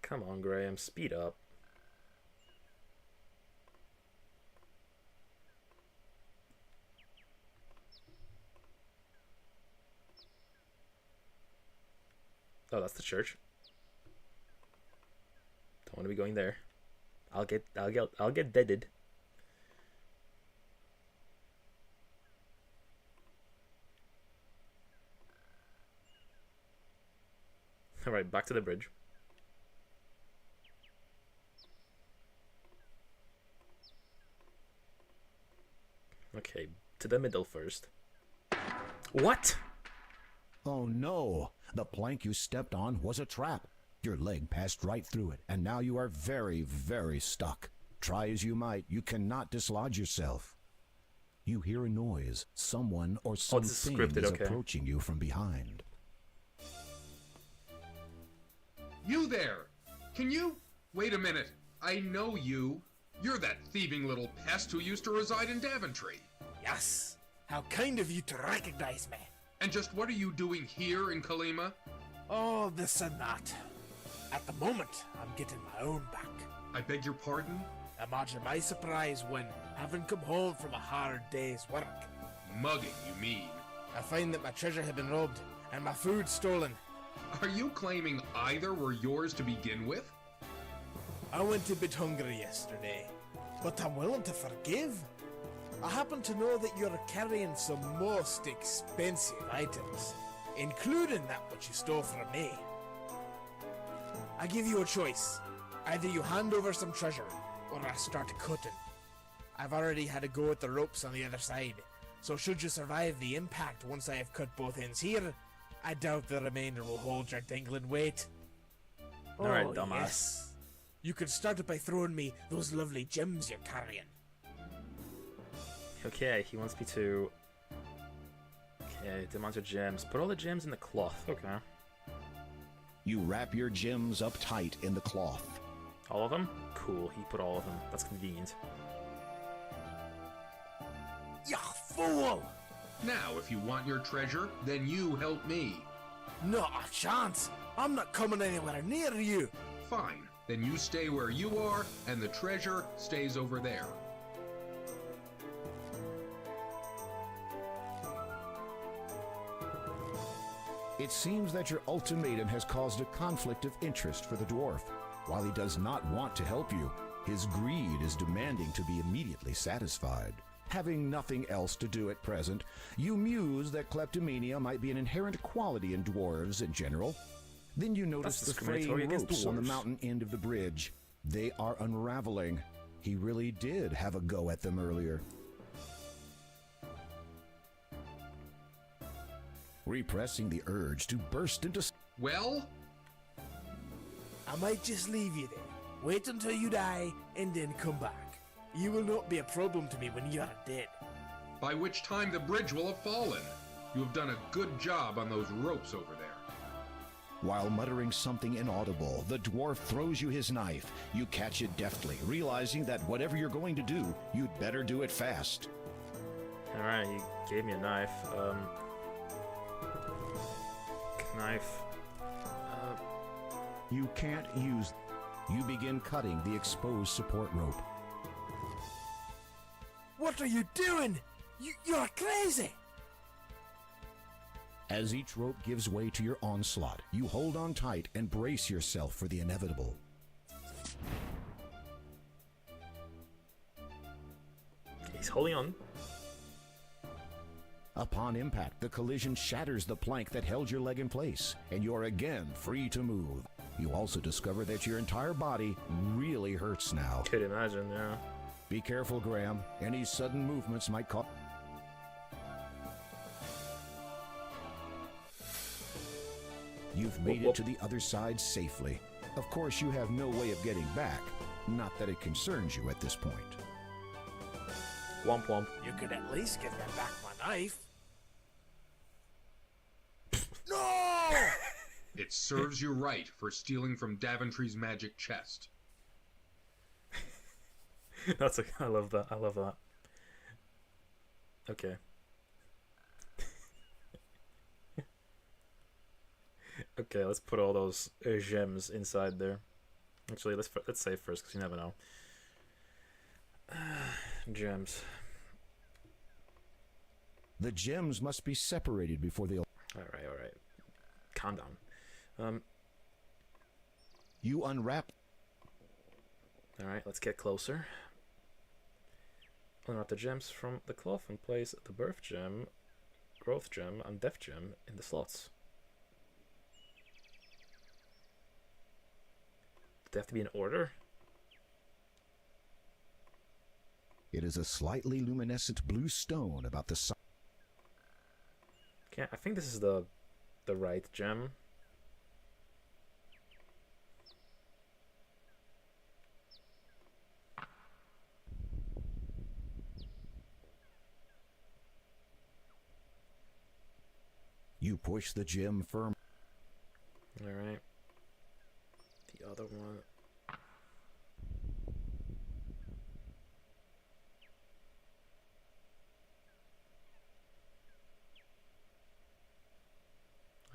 Come on, Graham. Speed up. Oh, that's the church. Don't want to be going there. I'll get deaded. All right, back to the bridge. Okay, to the middle first. What? Oh no! The plank you stepped on was a trap. Your leg passed right through it, and now you are very, very stuck. Try as you might, you cannot dislodge yourself. You hear a noise. Someone or something is approaching you from behind. You there! Can you... Wait a minute. I know you. You're that thieving little pest who used to reside in Daventry. Yes. How kind of you to recognize me. And just what are you doing here in Kalima? Oh, this and that. At the moment, I'm getting my own back. I beg your pardon? Imagine my surprise when, having come home from a hard day's work... Mugging, you mean? I find that my treasure had been robbed, and my food stolen. Are you claiming either were yours to begin with? I went a bit hungry yesterday, but I'm willing to forgive. I happen to know that you're carrying some most expensive items, including that which you stole from me. I give you a choice. Either you hand over some treasure, or I start cutting. I've already had a go at the ropes on the other side, so should you survive the impact once I have cut both ends here, I doubt the remainder will hold your dangling weight. Alright, dumbass. Yes. You can start it by throwing me those lovely gems you're carrying. Okay, he wants me to... Okay, demand your gems. Put all the gems in the cloth. Okay. You wrap your gems up tight in the cloth. All of them? Cool, he put all of them. That's convenient. You fool! Now, if you want your treasure, then you help me. Not a chance! I'm not coming anywhere near you! Fine. Then you stay where you are, and the treasure stays over there. It seems that your ultimatum has caused a conflict of interest for the dwarf. While he does not want to help you, his greed is demanding to be immediately satisfied. Having nothing else to do at present, you muse that kleptomania might be an inherent quality in dwarves in general. Then you notice the fraying ropes on the mountain end of the bridge. They are unraveling. He really did have a go at them earlier. Repressing the urge to burst into... Well? I might just leave you there. Wait until you die, and then come back. You will not be a problem to me when you are dead. By which time the bridge will have fallen. You have done a good job on those ropes over there. While muttering something inaudible, the dwarf throws you his knife. You catch it deftly, realizing that whatever you're going to do, you'd better do it fast. Alright, he gave me a knife. Knife. You can't use... You begin cutting the exposed support rope. What are you doing? You're crazy! As each rope gives way to your onslaught, you hold on tight and brace yourself for the inevitable. He's holding on. Upon impact, the collision shatters the plank that held your leg in place, and you're again free to move. You also discover that your entire body really hurts now. Could imagine, yeah. Be careful, Graham. Any sudden movements might cause... You've made it to the other side safely. Of course, you have no way of getting back. Not that it concerns you at this point. Womp womp. You could at least give me back my knife. No! It serves you right for stealing from Daventry's magic chest. That's I love that. I love that. Okay. Okay, let's put all those gems inside there. Actually, let's save first because you never know. Gems. The gems must be separated before they'll... Alright. Calm down. You unwrap... Alright, let's get closer. Unwrap the gems from the cloth and place the birth gem, growth gem, and death gem in the slots. Do they have to be in order? It is a slightly luminescent blue stone about the size... Okay, I think this is the right gem. You push the gem firm. Alright. The other one.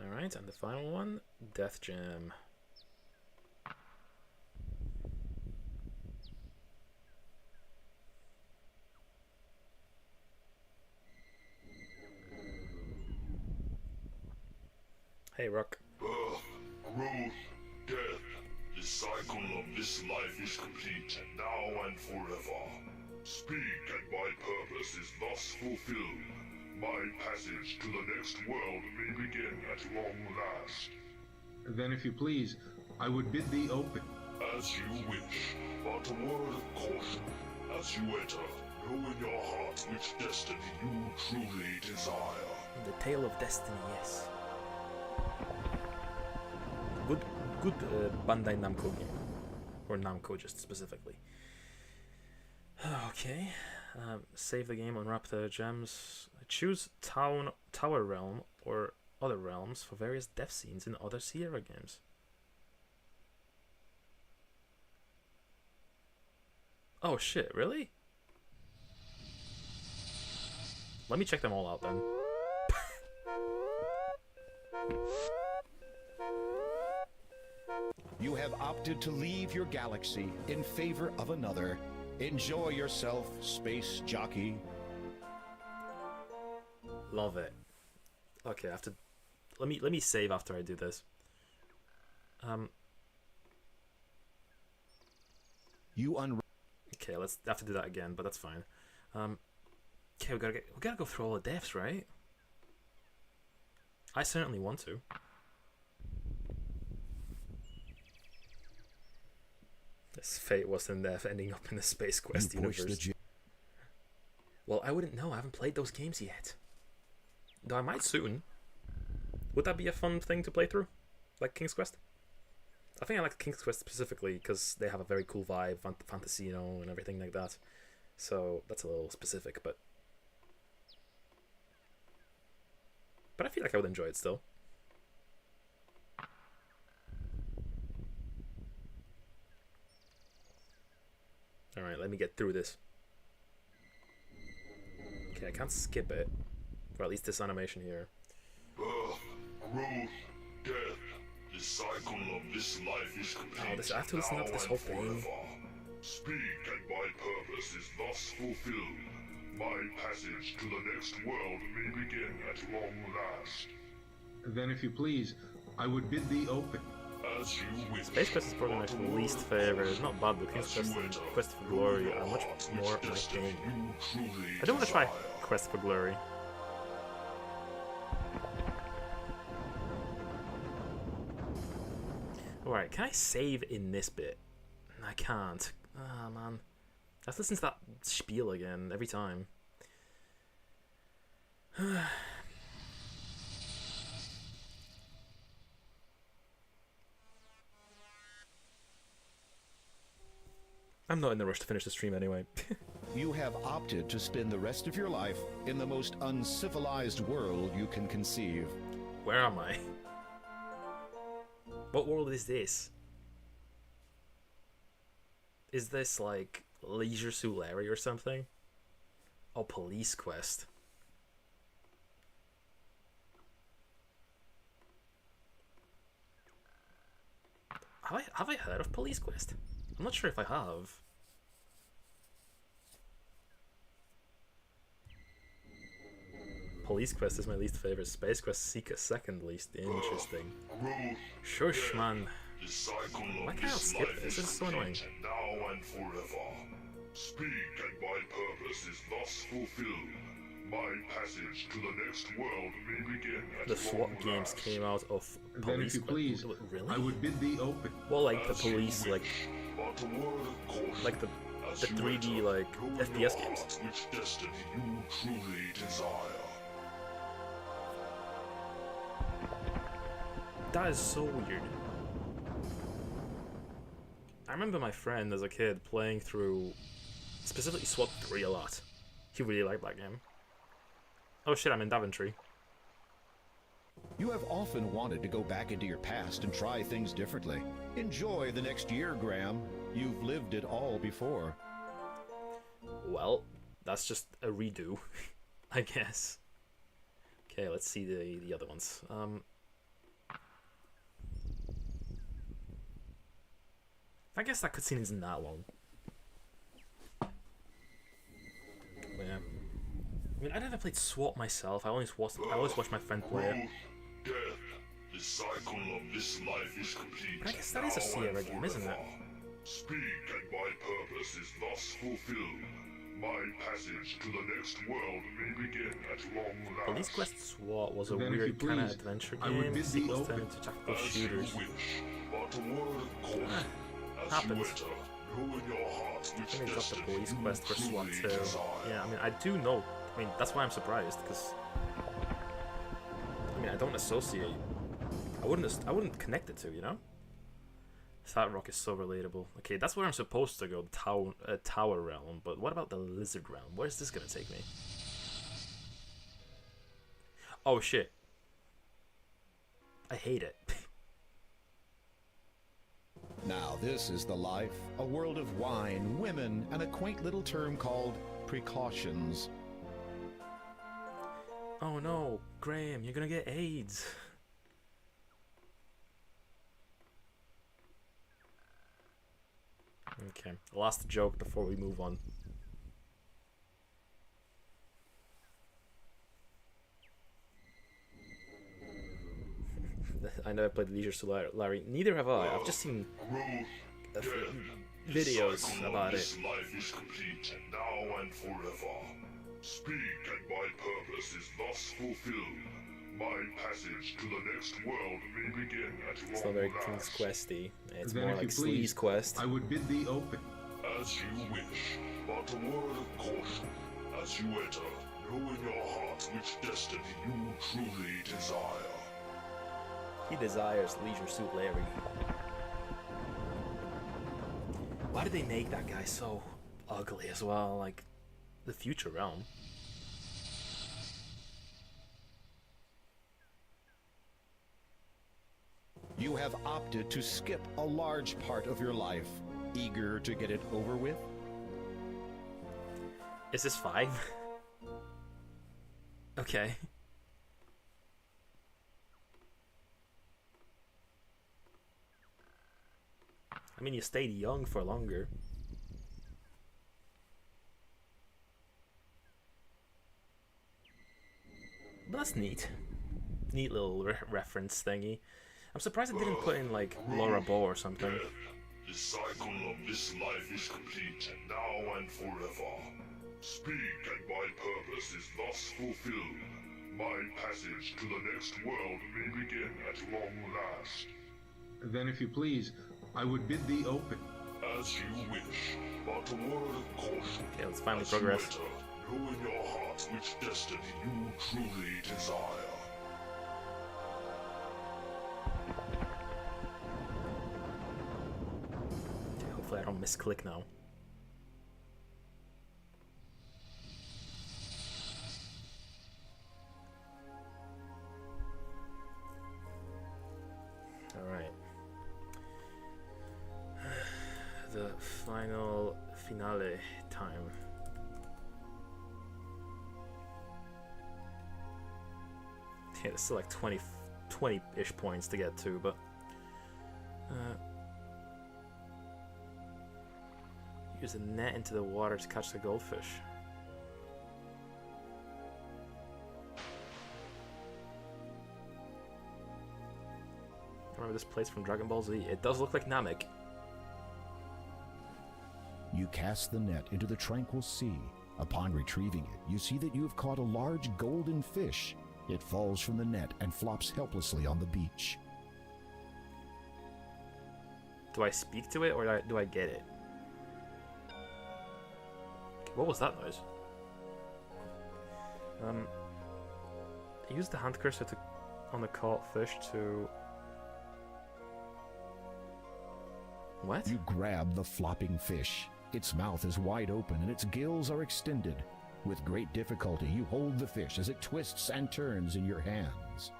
Alright, and the final one, Death Gem. Hey, Rock. Birth, growth, death. The cycle of this life is complete, now and forever. Speak, and my purpose is thus fulfilled. My passage to the next world may begin at long last. Then, if you please, I would bid thee open. As you wish, but a word of caution. As you enter, know in your heart which destiny you truly desire. The Tale of Destiny, yes. Good Bandai Namco game. Or Namco just specifically. Okay. Save the game, unwrap the gems. Choose Tower Realm or other realms for various death scenes in other Sierra games. Oh shit, really? Let me check them all out then. You have opted to leave your galaxy in favor of another. Enjoy yourself, space jockey. Love it. Okay, I have to. Let me save after I do this. Okay, let's have to do that again, but that's fine. Okay, we gotta go through all the deaths, right? I certainly want to. This fate was in death, ending up in the Space Quest universe. Well, I wouldn't know. I haven't played those games yet. Though I might soon. Would that be a fun thing to play through? Like King's Quest? I think I like King's Quest specifically because they have a very cool vibe, Fantasino and everything like that. So that's a little specific, but I feel like I would enjoy it still. Alright, let me get through this. Okay, I can't skip it. Or at least this animation here. Birth, growth, death. The cycle of this life is complete. I have to listen up to this whole thing. Speak, and my purpose is thus fulfilled. My passage to the next world may begin at long last. Then, if you please, I would bid thee open. As you wish. Space Quest is probably my least favorite. It's not bad, but King's Quest and Quest for Glory are much more my game. I do want to try Quest for Glory. Alright, can I save in this bit? I can't. Ah, man. I have to listen to that spiel again every time. I'm not in the rush to finish the stream anyway. You have opted to spend the rest of your life in the most uncivilized world you can conceive. Where am I? What world is this? Is this like Leisure Suit Larry or something? Oh, Police Quest. Have I heard of Police Quest? I'm not sure if I have. Police Quest is my least favorite. Space Quest Seeker second least. Interesting. Shush, man. Why can't I skip this? This is so annoying. Now and forever. Speak, and my purpose is thus fulfilled. My passage to the next world may begin at The SWAT games came out of Then, Police if you please, Really? I would bid thee open. Well, like the police, like the 3D like FPS games. Which destiny you truly desire. That is so weird. I remember my friend as a kid playing through specifically SWAT 3 a lot. He really liked that game. Oh shit, I'm in Daventry. You have often wanted to go back into your past and try things differently. Enjoy the next year, Graham. You've lived it all before. Well, that's just a redo, I guess. Okay, let's see the other ones. I guess that cutscene isn't that long. But yeah. I mean, I never played SWAT myself. I always watched my friend play it. Death. The cycle of this life is complete. But I guess that is a Sierra game, isn't it? Speak, and my purpose is thus fulfilled. My passage to the next world may begin at long last. Police Quest SWAT was a Then, if you weird kind of please, adventure I would game. bid thee Sequels open. turned into tactical As shooters. you wish, but a word of caution. As Happens. you enter, know in your heart which I mean, got the destiny Police you Quest for SWAT truly too. desire. Yeah, I mean, I do know. I mean, that's why I'm surprised, because I mean, I don't associate. I wouldn't connect it to, you know. That rock is so relatable. Okay, that's where I'm supposed to go, the tower realm. But what about the lizard realm? Where is this gonna take me? Oh shit! I hate it. Now this is the life, a world of wine, women, and a quaint little term called precautions. Oh no, Graham, you're gonna get AIDS. Okay, last joke before we move on. I never played Leisure Suit Larry. Neither have I. I've just seen videos about it. This life is complete, now and forever. Speak, and my purpose is thus fulfilled. My passage to the next world may begin at long It's not very last. King's Questy. It's Then, more if like you please, Sleaze Quest. I would bid thee open. As you wish, but a word of caution. As you enter, know in your heart which destiny you truly desire. He desires Leisure Suit Larry. Why did they make that guy so ugly as well? Like, the Future Realm. You have opted to skip a large part of your life, eager to get it over with. Is this 5? Okay. I mean, you stayed young for longer. But that's neat. Neat little reference thingy. I'm surprised it didn't put in, like, Laura Bow or something. The cycle of this life is complete, now and forever. Speak, and my purpose is thus fulfilled. My passage to the next world may begin at long last. Then, if you please, I would bid thee open. As you wish, but a word of caution. Okay, let's finally As you progress. enter, know in your heart which destiny you truly desire. Hopefully I don't misclick now. Alright. The final finale time. Yeah, there's still like 20-ish points to get to, but use a net into the water to catch the goldfish. Remember this place from Dragon Ball Z? It does look like Namek. You cast the net into the tranquil sea. Upon retrieving it, you see that you have caught a large golden fish. It falls from the net and flops helplessly on the beach. Do I speak to it or do I get it? What was that noise? Use the hand cursor on the caught fish to... What? You grab the flopping fish. Its mouth is wide open and its gills are extended. With great difficulty, you hold the fish as it twists and turns in your hands.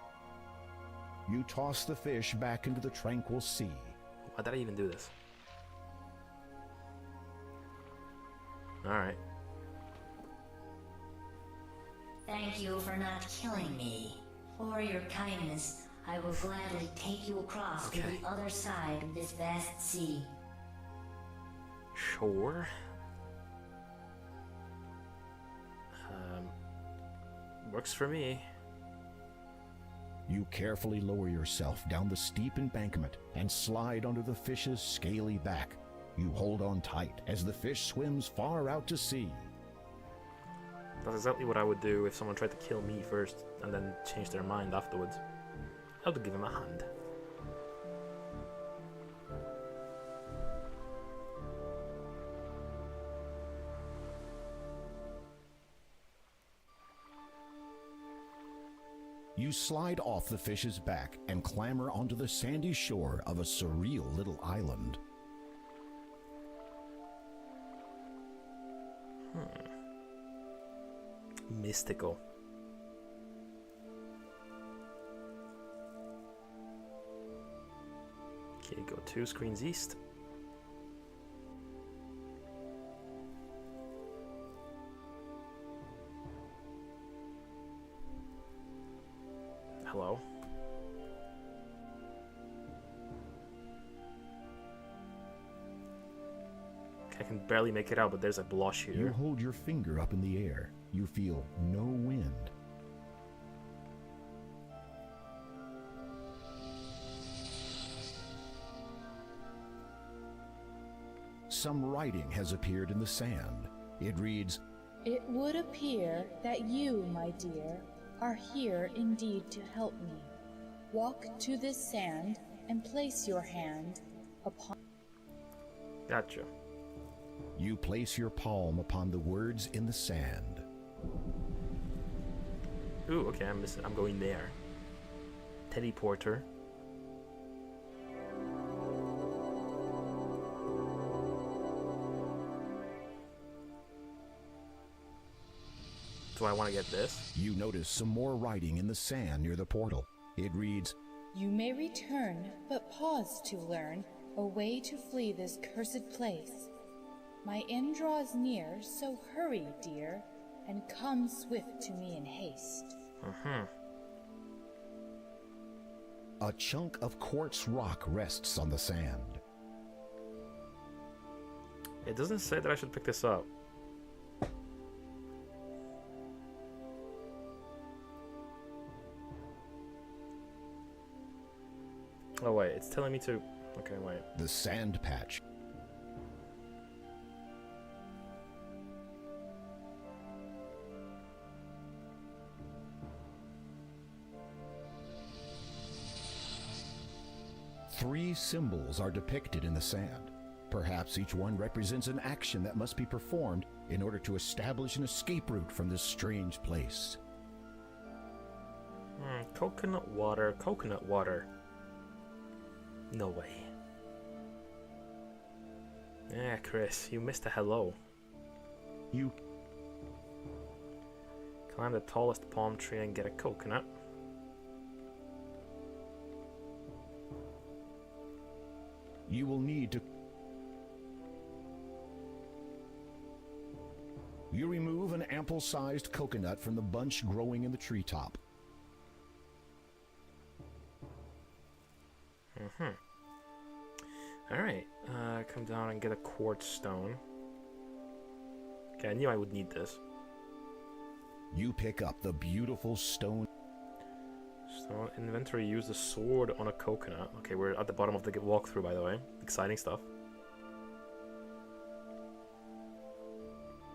You toss the fish back into the tranquil sea. Why did I even do this? Alright. Thank you for not killing me. For your kindness, I will gladly take you across to the other side of this vast sea. Sure. Works for me. You carefully lower yourself down the steep embankment and slide onto the fish's scaly back. You hold on tight as the fish swims far out to sea. That's exactly what I would do if someone tried to kill me first and then change their mind afterwards. I would give him a hand. You slide off the fish's back and clamber onto the sandy shore of a surreal little island. Mystical. Okay, go 2 screens east. Hello? I can barely make it out, but there's a blush here. You hold your finger up in the air. You feel no wind. Some writing has appeared in the sand. It reads, "It would appear that you, my dear, are here indeed to help me. Walk to this sand and place your hand upon..." Gotcha. You place your palm upon the words in the sand. Ooh, okay, I'm going there. Teleporter. Do I want to get this? You notice some more writing in the sand near the portal. It reads, "You may return, but pause to learn a way to flee this cursed place. My end draws near, so hurry, dear, and come swift to me in haste." A chunk of quartz rock rests on the sand. It doesn't say that I should pick this up. Oh wait, it's telling me to... Okay, wait. The sand patch. Three symbols are depicted in the sand. Perhaps each one represents an action that must be performed in order to establish an escape route from this strange place. Coconut water, coconut water. No way. Yeah, Chris, you missed a hello. You climb the tallest palm tree and get a coconut. You will need to... You remove an ample-sized coconut from the bunch growing in the treetop. Alright, come down and get a quartz stone. Okay, I knew I would need this. You pick up the beautiful stone. Stone inventory, use the sword on a coconut. Okay, we're at the bottom of the walkthrough, by the way. Exciting stuff.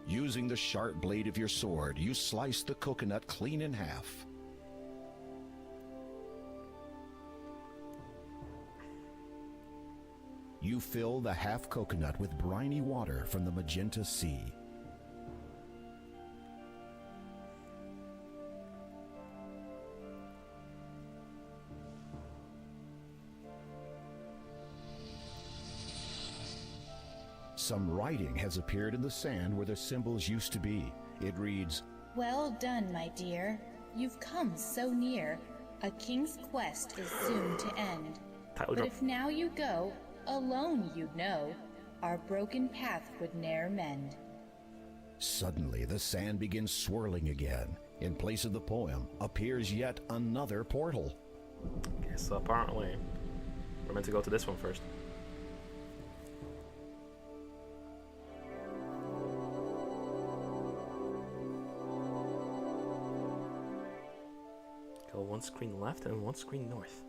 Using the sharp blade of your sword, you slice the coconut clean in half. You fill the half coconut with briny water from the magenta sea. Some writing has appeared in the sand where the symbols used to be. It reads, "Well done, my dear. You've come so near. A king's quest is soon to end. But if now you go, alone you'd know, our broken path would ne'er mend." Suddenly, the sand begins swirling again. In place of the poem appears yet another portal. Okay, so apparently we're meant to go to this one first. Go one screen left and one screen north.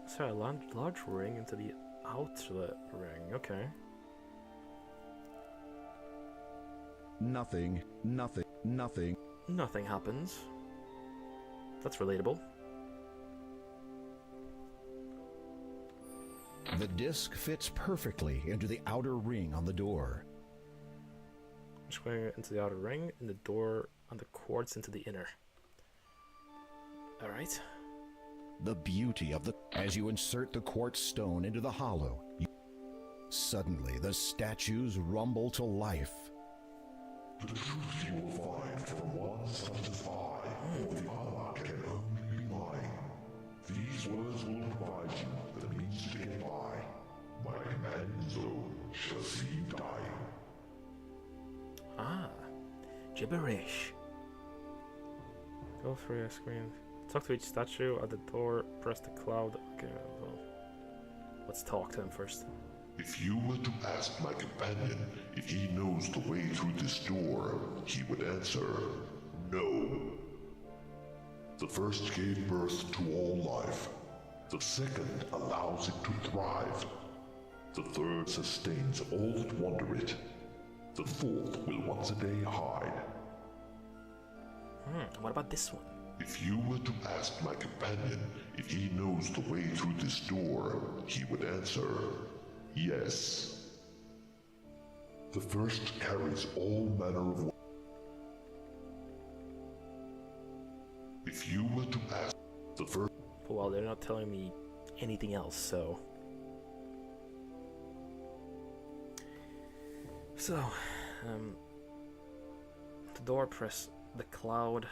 So a large ring into the outlet ring, okay. Nothing. Nothing happens. That's relatable. The disc fits perfectly into the outer ring on the door. Square into the outer ring, and the door on the quartz into the inner. Alright. The beauty of the... As you insert the quartz stone into the hollow, suddenly the statues rumble to life. The truth you will find from one such as I, for the other can only be mine. These words will provide you the means to get by. My companion Zone shall see you dying. Ah, gibberish. Go through your screen. Talk to each statue at the door. Press the cloud. Okay, well, let's talk to him first. If you were to ask my companion if he knows the way through this door, he would answer, no. The first gave birth to all life. The second allows it to thrive. The third sustains all that wander it. The fourth will once a day hide. What about this one? If you were to ask my companion if he knows the way through this door, he would answer, yes. The first carries all manner of... If you were to ask the first... Well, they're not telling me anything else, so... the door, press the cloud,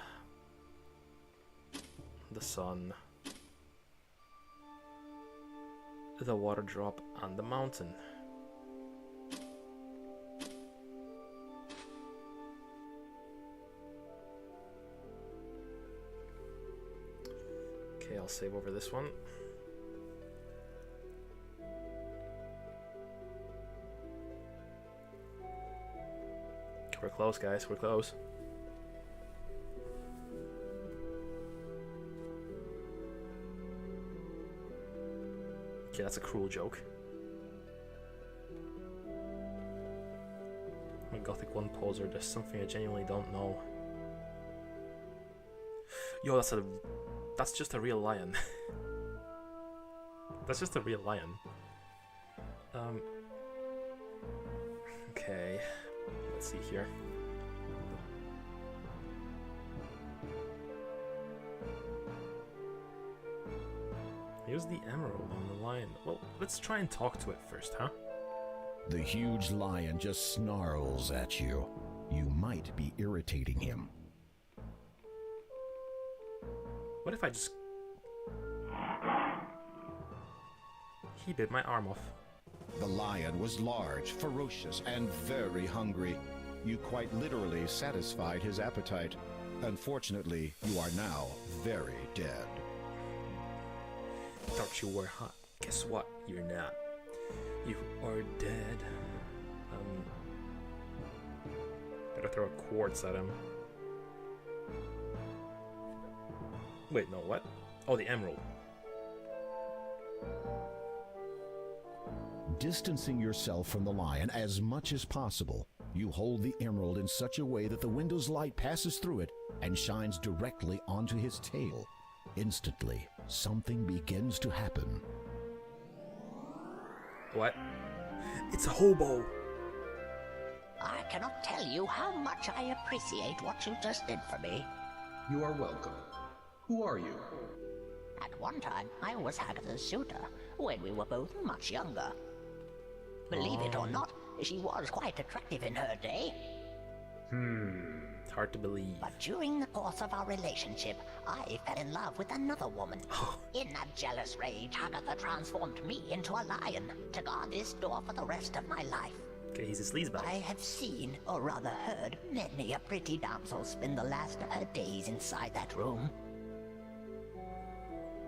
the sun, the water drop, and the mountain. Okay, I'll save over this one. We're close, guys. We're close. Okay, that's a cruel joke. I'm a Gothic 1 poser. There's something I genuinely don't know. Yo, that's just a real lion. That's just a real lion. Okay. Let's see here. Here's the emerald on the lion. Well, let's try and talk to it first, huh? The huge lion just snarls at you. You might be irritating him. What if I just... He bit my arm off. The lion was large, ferocious, and very hungry. You quite literally satisfied his appetite. Unfortunately, you are now very dead. Thought you were hot. Guess what? You're not. You are dead. Gotta throw a quartz at him. Wait, no, what? Oh, the emerald. Distancing yourself from the lion as much as possible, you hold the emerald in such a way that the window's light passes through it and shines directly onto his tail. Instantly, something begins to happen. What? It's a hobo! I cannot tell you how much I appreciate what you just did for me. You are welcome. Who are you? At one time, I was Hagatha's suitor, when we were both much younger. Believe it or not, she was quite attractive in her day. It's hard to believe. But during the course of our relationship, I fell in love with another woman. In a jealous rage, Hagatha transformed me into a lion to guard this door for the rest of my life. Okay, he's a sleazebag. I have seen, or rather heard, many a pretty damsel spend the last of her days inside that room.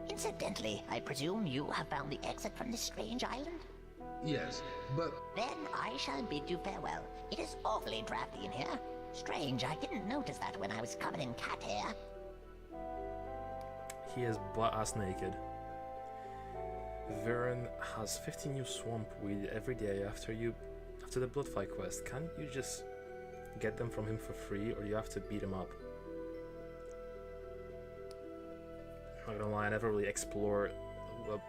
Incidentally, I presume you have found the exit from this strange island? Yes, but... Then I shall bid you farewell. It is awfully drafty in here. Strange, I didn't notice that when I was covered in cat hair. He is butt-ass naked. Varen has 50 new swamp weed every day after the Bloodfight quest. Can't you just get them from him for free, or you have to beat him up. I'm not gonna lie, I never really explore. Well,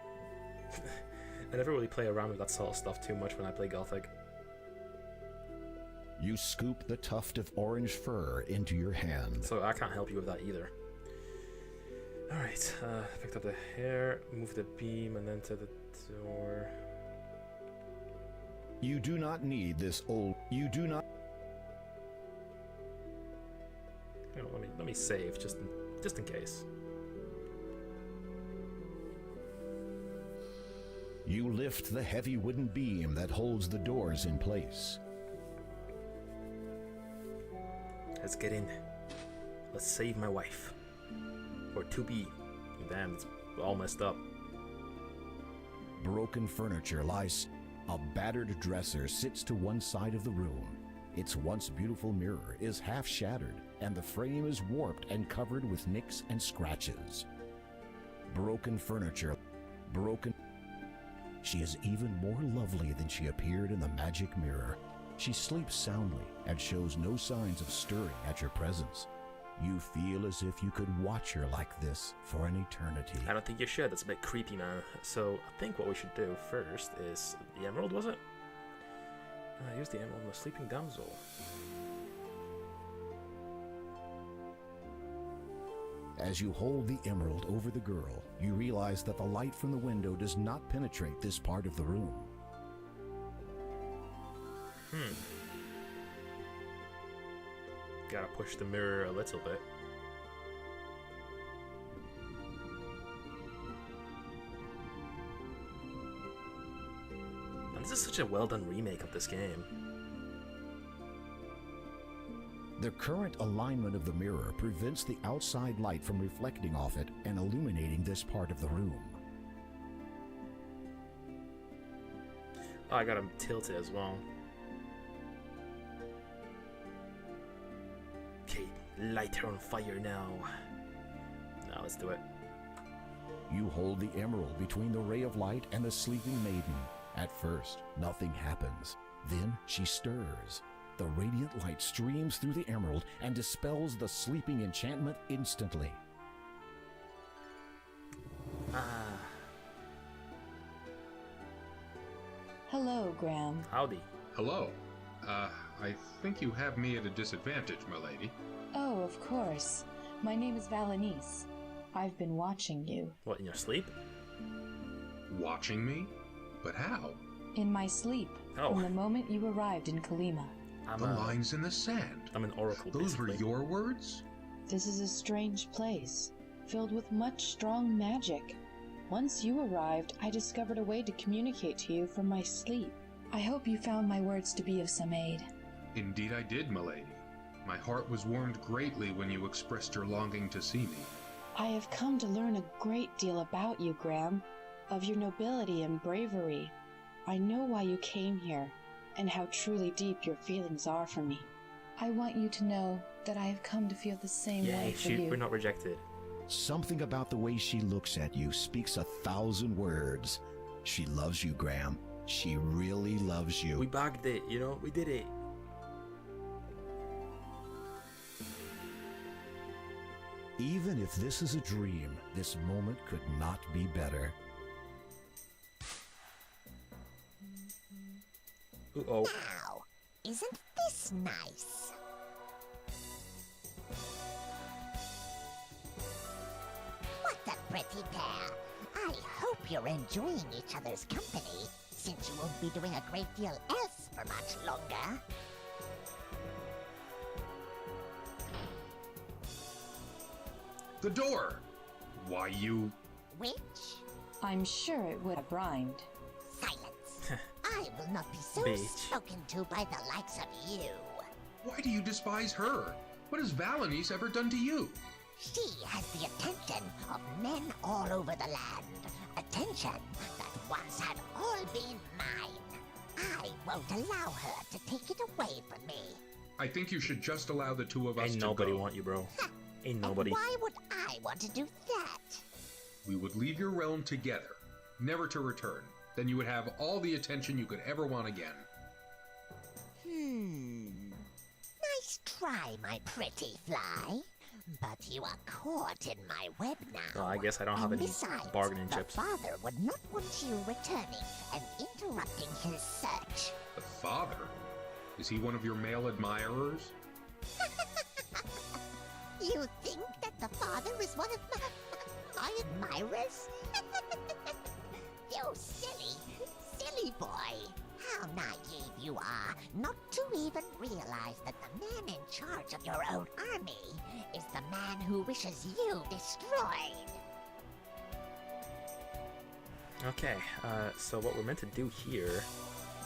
I never really play around with that sort of stuff too much when I play Gothic. You scoop the tuft of orange fur into your hand. So I can't help you with that either. Alright, picked up the hair, move the beam, and then to the door. You do not need this old... You do not... You know, let me save, just in case. You lift the heavy wooden beam that holds the doors in place. Let's get in. Let's save my wife. Or to be. Damn, it's all messed up. Broken furniture lies. A battered dresser sits to one side of the room. Its once beautiful mirror is half shattered, and the frame is warped and covered with nicks and scratches. Broken furniture. Broken. She is even more lovely than she appeared in the magic mirror. She sleeps soundly and shows no signs of stirring at your presence. You feel as if you could watch her like this for an eternity. I don't think you should. That's a bit creepy, man. So I think what we should do first is the emerald, was it? Use the emerald on the sleeping damsel. As you hold the emerald over the girl, you realize that the light from the window does not penetrate this part of the room. Gotta push the mirror a little bit. And this is such a well done remake of this game. The current alignment of the mirror prevents the outside light from reflecting off it and illuminating this part of the room. Oh, I got him tilted as well. Okay, light her on fire now. Now let's do it. You hold the emerald between the ray of light and the sleeping maiden. At first, nothing happens. Then she stirs. The radiant light streams through the emerald and dispels the sleeping enchantment instantly. Hello, Graham. Howdy. Hello. I think you have me at a disadvantage, my lady. Oh, of course. My name is Valenice. I've been watching you. What, in your sleep? Watching me? But how? In my sleep. Oh. From the moment you arrived in Kalima. The lines in the sand. I'm an oracle, Those basically. were your words? This is a strange place, filled with much strong magic. Once you arrived, I discovered a way to communicate to you from my sleep. I hope you found my words to be of some aid. Indeed I did, milady. My heart was warmed greatly when you expressed your longing to see me. I have come to learn a great deal about you, Graham, of your nobility and bravery. I know why you came here, and how truly deep your feelings are for me. I want you to know that I have come to feel the same way for you. We're not rejected. Something about the way she looks at you speaks 1,000 words. She loves you, Graham. She really loves you. We bagged it, you know? We did it. Even if this is a dream, this moment could not be better. Uh-oh. Now, isn't this nice? What a pretty pair. I hope you're enjoying each other's company, since you won't be doing a great deal else for much longer. The door! Why, you... Which? I'm sure it would have rhymed. Silence. I will not be so Bitch. spoken to by the likes of you. Why do you despise her? What has Valenice ever done to you? She has the attention of men all over the land. Attention that once had all been mine. I won't allow her to take it away from me. I think you should just allow the two of us Ain't to nobody go. want you, bro. Ain't And nobody. why would I want to do that? We would leave your realm together, never to return. Then you would have all the attention you could ever want again. Nice try, my pretty fly. But you are caught in my web now. Well, I guess I don't have And any besides, bargaining the chips. father would not want you returning and interrupting his search. The father? Is he one of your male admirers? You think that the father is one of my admirers? You silly boy. How naive you are not to even realize that the man in charge of your own army is the man who wishes you destroyed. Okay, so what we're meant to do here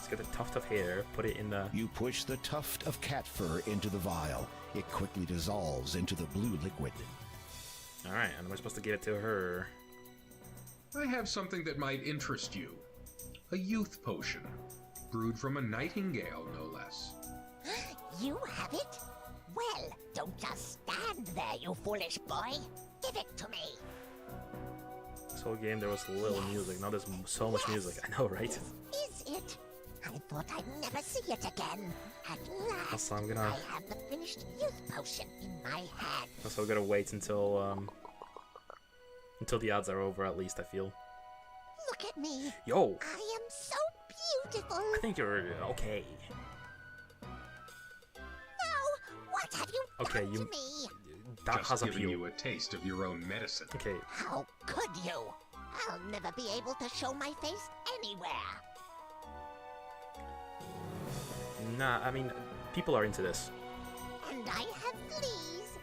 is get a tuft of hair, put it in the... You push the tuft of cat fur into the vial. It quickly dissolves into the blue liquid. Alright, and we're supposed to give it to her. I have something that might interest you. A youth potion. Brewed from a nightingale, no less. You have it? Well, don't just stand there, you foolish boy. Give it to me. This whole game there was little music, now there's so much music. I know, right? Is it? I thought I'd never see it again. At last, So I'm gonna... I have the finished youth potion in my hand. So we're gonna wait until the ads are over, at least, I feel. Look at me. Yo! I am so beautiful. I think you're okay. No, what have you done to me? That Just has giving appeal. you a taste of your own medicine. Okay. How could you? I'll never be able to show my face anywhere. Nah, I mean, people are into this. And I have fleas.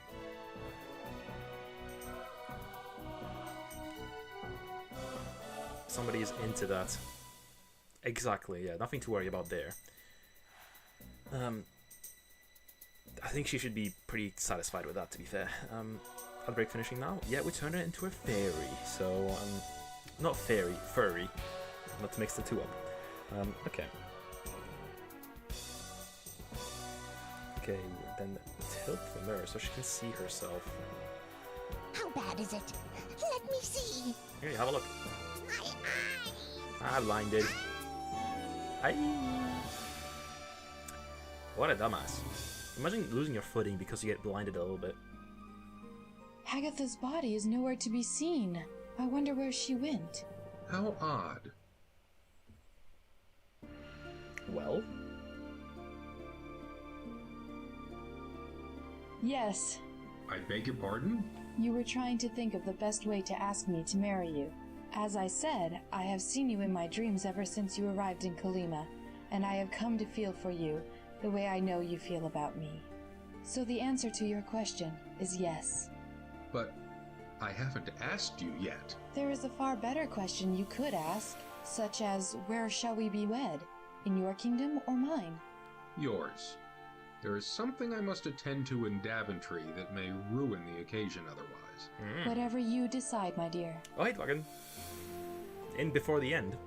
Somebody is into that. Exactly, yeah, nothing to worry about there. I think she should be pretty satisfied with that, to be fair. Outbreak finishing now? Yeah, we turn her into a fairy, so, not fairy, furry. Not to mix the two up. Okay. Okay, then tilt the mirror so she can see herself. How bad is it? Let me see. Here, have a look. My eyes. Ah, blinded. Aye. What a dumbass. Imagine losing your footing because you get blinded a little bit. Agatha's body is nowhere to be seen. I wonder where she went. How odd. Well? Yes, I beg your pardon? you were trying to think of the best way to ask me to marry you. As I said, I have seen you in my dreams ever since you arrived in Kalima, and I have come to feel for you the way I know you feel about me. So the answer to your question is yes. But I haven't asked you yet. There is a far better question you could ask, such as, where shall we be wed? In your kingdom or mine? Yours. There is something I must attend to in Daventry that may ruin the occasion otherwise. Whatever you decide, my dear. Oh, hey, Dragon. In before the end.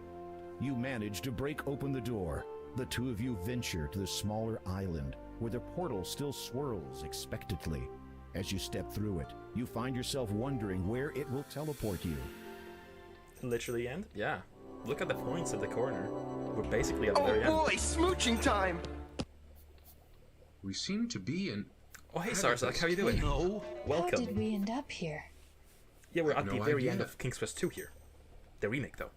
You manage to break open the door. The two of you venture to the smaller island, where the portal still swirls expectantly. As you step through it, you find yourself wondering where it will teleport you. Literally end? Yeah. Look at the points at the corner. We're basically at the very end. Oh boy, smooching time! We seem to be in... Oh, hey, Sarzak, how you doing? No. Welcome. How did we end up here? Yeah, we're I have at the no very idea. end of King's Quest 2 here. The remake, though.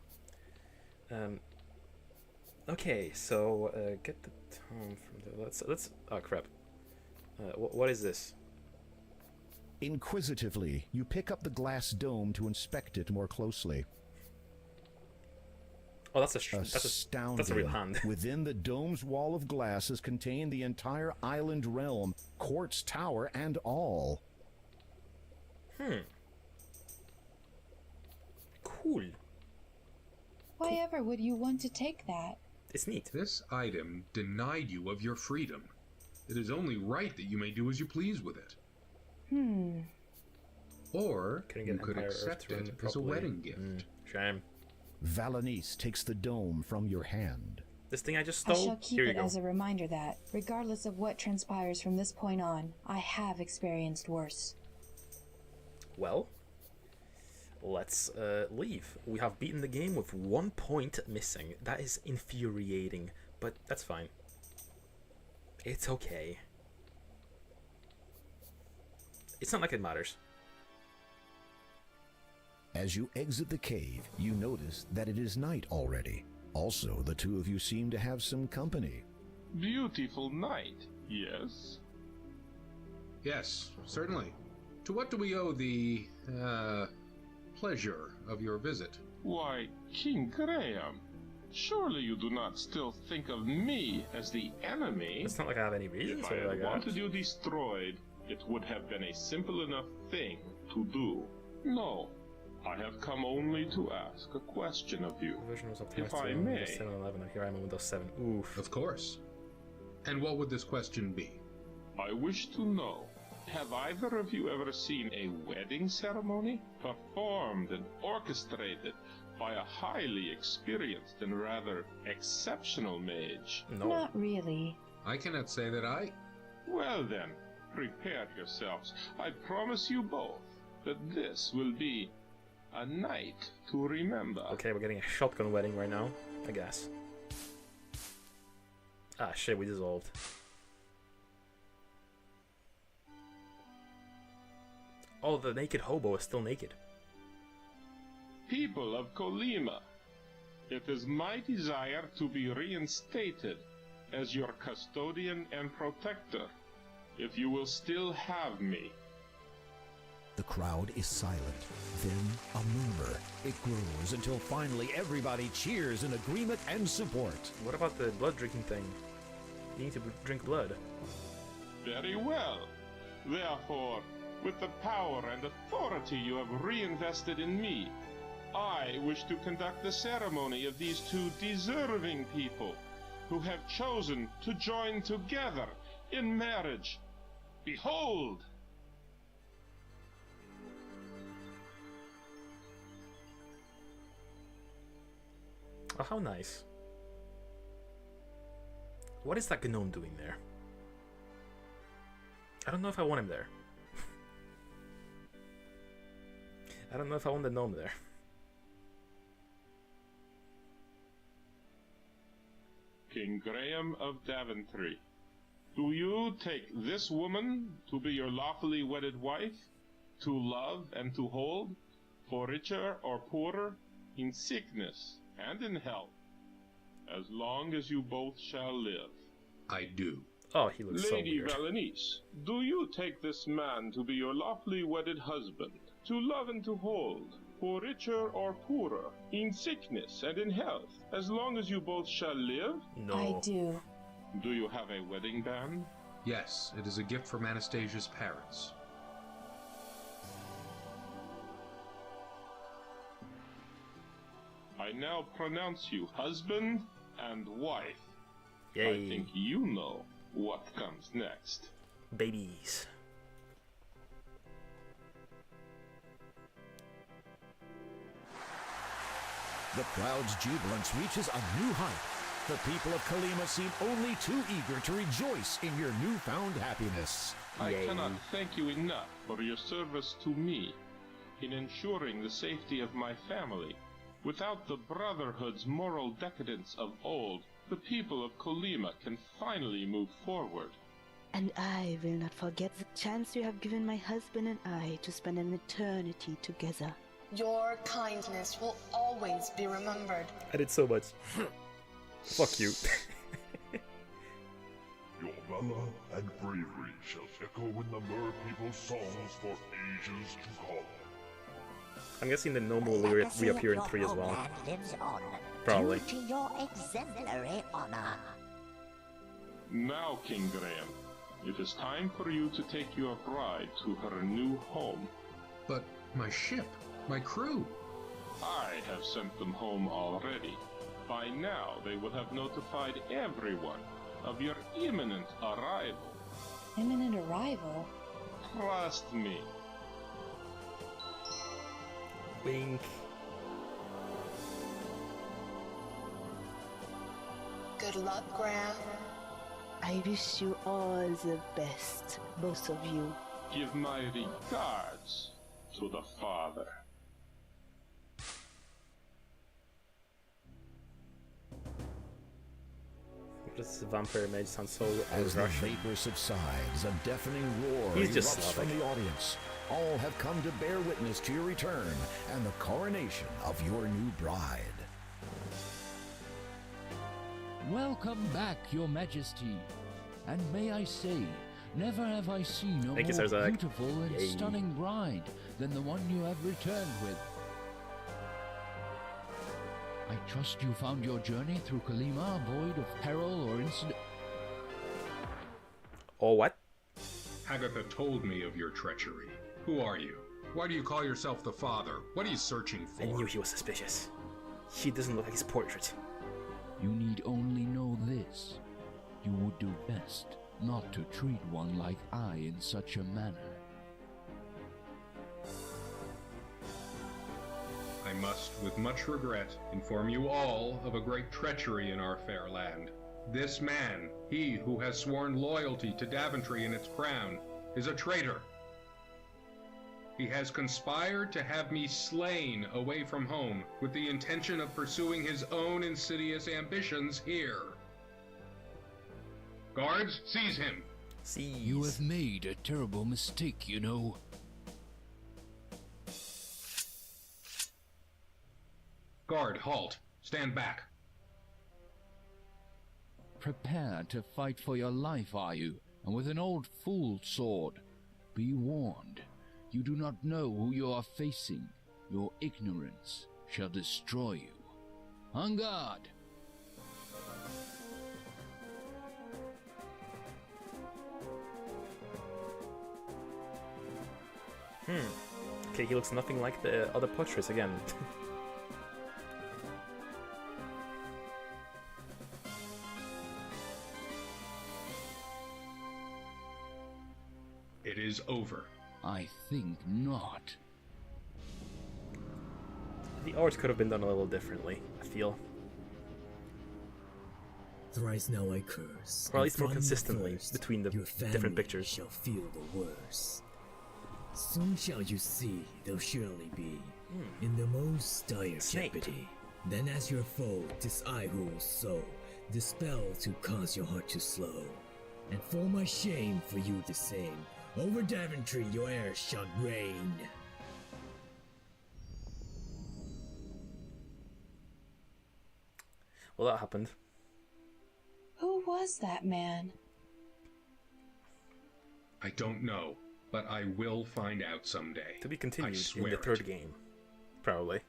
Okay, so get the tome from the... Let's... Oh, crap. What is this? Inquisitively, you pick up the glass dome to inspect it more closely. Oh, that's Astounding. that's a real hand. Within the dome's wall of glass is contained the entire island realm, quartz tower and all. Cool. Why ever would you want to take that? It's neat. This item denied you of your freedom. It is only right that you may do as you please with it. Or Couldn't you get could Empire accept Earth it to as a properly. wedding gift. Shame. Valanice takes the dome from your hand. This thing I just I stole? shall keep Here you it go. as a reminder that, regardless of what transpires from this point on, I have experienced worse. Well, let's leave. We have beaten the game with 1 point missing. That is infuriating, but that's fine. It's okay. It's not like it matters. As you exit the cave, you notice that it is night already. Also, the two of you seem to have some company. Beautiful night, yes? Yes, certainly. To what do we owe the, pleasure of your visit? Why, King Graham, surely you do not still think of me as the enemy? It's not like I have any reason If to I like had that. wanted you destroyed, it would have been a simple enough thing to do. No, I have come only to ask a question of you, The version was if optimized I to Windows may. 7 and 11, and here I am on Windows 7. Oof. Of course. And what would this question be? I wish to know, have either of you ever seen a wedding ceremony performed and orchestrated by a highly experienced and rather exceptional mage? No. Not really. I cannot say that I... Well then, prepare yourselves. I promise you both that this will be a night to remember. Okay, we're getting a shotgun wedding right now, I guess. Ah, shit, we dissolved. Oh, the naked hobo is still naked. People of Colima, it is my desire to be reinstated as your custodian and protector, if you will still have me. The crowd is silent. Then a murmur. It grows until finally everybody cheers in agreement and support. What about the blood drinking thing? You need to drink blood. Very well. Therefore, with the power and authority you have reinvested in me, I wish to conduct the ceremony of these two deserving people who have chosen to join together in marriage. Behold! Oh, how nice. What is that gnome doing there? I don't know if I want him there. I don't know if I want the gnome there. King Graham of Daventry, do you take this woman to be your lawfully wedded wife, to love and to hold, for richer or poorer, in sickness and in health, as long as you both shall live? I do. Oh, he looks so Lady weird. Valenice, do you take this man to be your lawfully wedded husband, to love and to hold, for richer or poorer, in sickness and in health, as long as you both shall live? No. I do. Do you have a wedding band? Yes, it is a gift from Anastasia's parents. I now pronounce you husband and wife. Yay. I think you know what comes next. Babies. The crowd's jubilance reaches a new height. The people of Colima seem only too eager to rejoice in your newfound happiness. I Yay. cannot thank you enough for your service to me in ensuring the safety of my family. Without the Brotherhood's moral decadence of old, the people of Colima can finally move forward. And I will not forget the chance you have given my husband and I to spend an eternity together. Your kindness will always be remembered. I did so much. Fuck you. Your valor and bravery shall echo in the Mer people's songs for ages to come. I'm guessing the gnome will reappear in 3 as well. Lives on, Probably. due to your exemplary honor. Now, King Graham, it is time for you to take your bride to her new home. But my ship, my crew. I have sent them home already. By now, they will have notified everyone of your imminent arrival. Imminent arrival? Trust me. Wink. Good luck, Graham. I wish you all the best, both of you. Give my regards to the father. This vampire mage sounds so As the Russian. vapor subsides, a deafening roar He's just erupts Slavic. from the audience. All have come to bear witness to your return and the coronation of your new bride. Welcome back, Your Majesty. And may I say, never have I seen a Thank you, more Sarzak. beautiful and Yay. stunning bride than the one you have returned with. I trust you found your journey through Kalima void of peril or incident. Oh, what? Agatha told me of your treachery. Who are you? Why do you call yourself the father? What are you searching for? I knew he was suspicious. He doesn't look like his portrait. You need only know this. You would do best not to treat one like I in such a manner. I must, with much regret, inform you all of a great treachery in our fair land. This man, he who has sworn loyalty to Daventry and its crown, is a traitor. He has conspired to have me slain away from home with the intention of pursuing his own insidious ambitions here. Guards, seize him! You have made a terrible mistake, you know. Guard, halt. Stand back. Prepare to fight for your life, are you? And with an old fool sword. Be warned. You do not know who you are facing. Your ignorance shall destroy you. On guard! Okay, he looks nothing like the other portraits again. It is over. I think not. The art could have been done a little differently, I feel. Thrice now I curse. Or at least more and from the consistently first, between the your different family pictures. Shall feel the worst. Soon shall you see they'll surely be in the most dire jeopardy. Then as your foe, 'tis I who will sow the spell to cause your heart to slow. And for my shame for you the same, over Daventry your heir shall reign. Well, that happened. Who was that man? I don't know, but I will find out someday. To be I continued in swear the it. third game. Probably.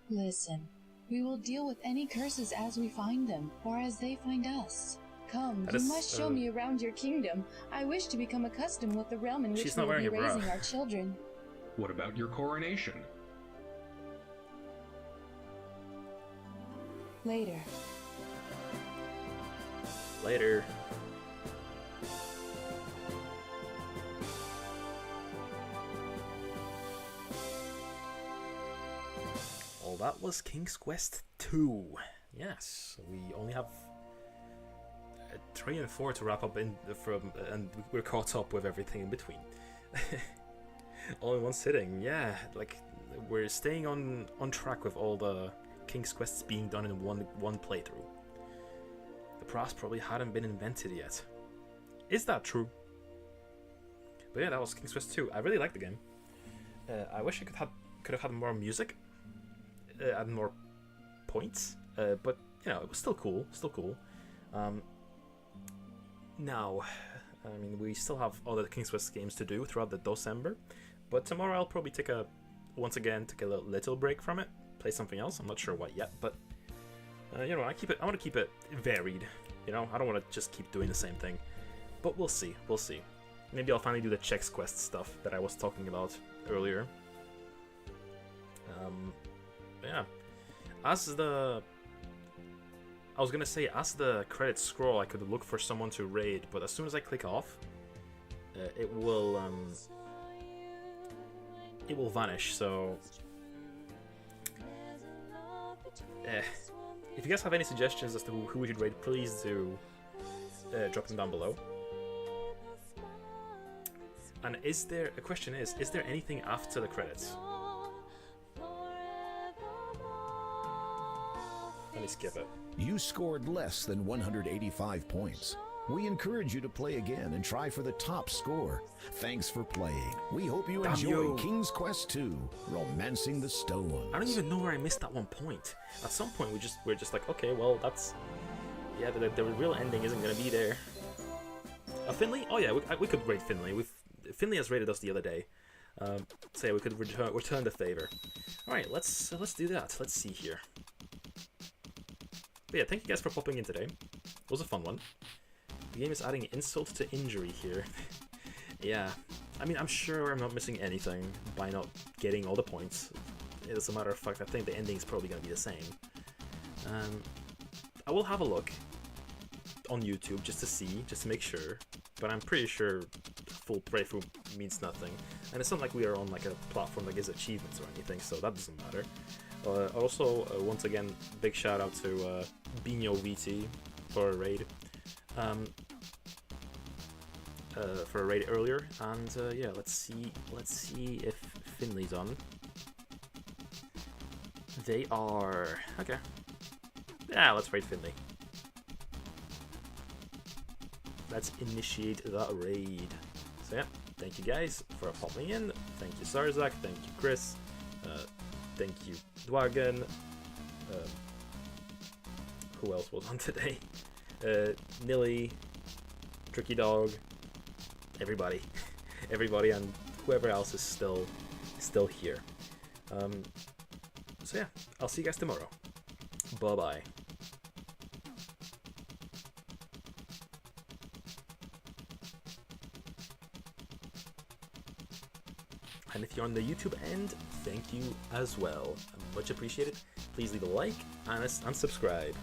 Listen, we will deal with any curses as we find them, or as they find us. Come, That you is, must show me around your kingdom. I wish to become accustomed with the realm in which She's we not will be wearing a bra. raising our children. What about your coronation? Later. Later. Well, that was King's Quest 2. Yes, we only have 3 and 4 to wrap up and we're caught up with everything in between. All in one sitting. Yeah, like we're staying on track with all the King's Quests being done in one playthrough. The process probably hadn't been invented yet. Is that true? But yeah, that was King's Quest 2. I really like the game. I wish I could have had more music, and more points. But you know, it was still cool. Now, I mean, we still have other King's Quest games to do throughout the DOSember. But tomorrow I'll probably take a little break from it, play something else. I'm not sure what yet, but you know, I want to keep it varied. You know, I don't want to just keep doing the same thing. But we'll see. Maybe I'll finally do the Chex Quest stuff that I was talking about earlier. Yeah. As the credits scroll, I could look for someone to raid, but as soon as I click off, it will vanish. So, if you guys have any suggestions as to who we should raid, please do drop them down below. And is there anything after the credits? Let me skip it. You scored less than 185 points. We encourage you to play again and try for the top score. Thanks for playing. We hope you enjoy King's Quest II, Romancing the Stone. I don't even know where I missed that one point. At some point we're just like, okay, well that's... Yeah, the real ending isn't going to be there. Finley? Oh yeah, we could rate Finley. Finley has rated us the other day. So yeah, we could return the favor. Alright, let's do that. Let's see here. But yeah, thank you guys for popping in today. It was a fun one. The game is adding insult to injury here. Yeah, I mean, I'm sure I'm not missing anything by not getting all the points. As a matter of fact, I think the ending is probably going to be the same. I will have a look on YouTube just to see, just to make sure. But I'm pretty sure full playthrough means nothing. And it's not like we are on like a platform that gives achievements or anything, so that doesn't matter. Also, once again, big shout out to Bino VT for a raid. For a raid earlier, and yeah, let's see if Finley's on. They are okay. Yeah, let's raid Finley. Let's initiate the raid. So yeah, thank you guys for popping in. Thank you Sarzak, thank you Chris, thank you Dwagon. Who else was on today? Nilly, Tricky Dog, everybody, and whoever else is still here. So yeah, I'll see you guys tomorrow. Bye bye. And if you're on the YouTube end, thank you as well. Much appreciated. Please leave a like and subscribe.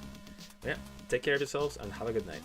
Yeah, take care of yourselves and have a good night.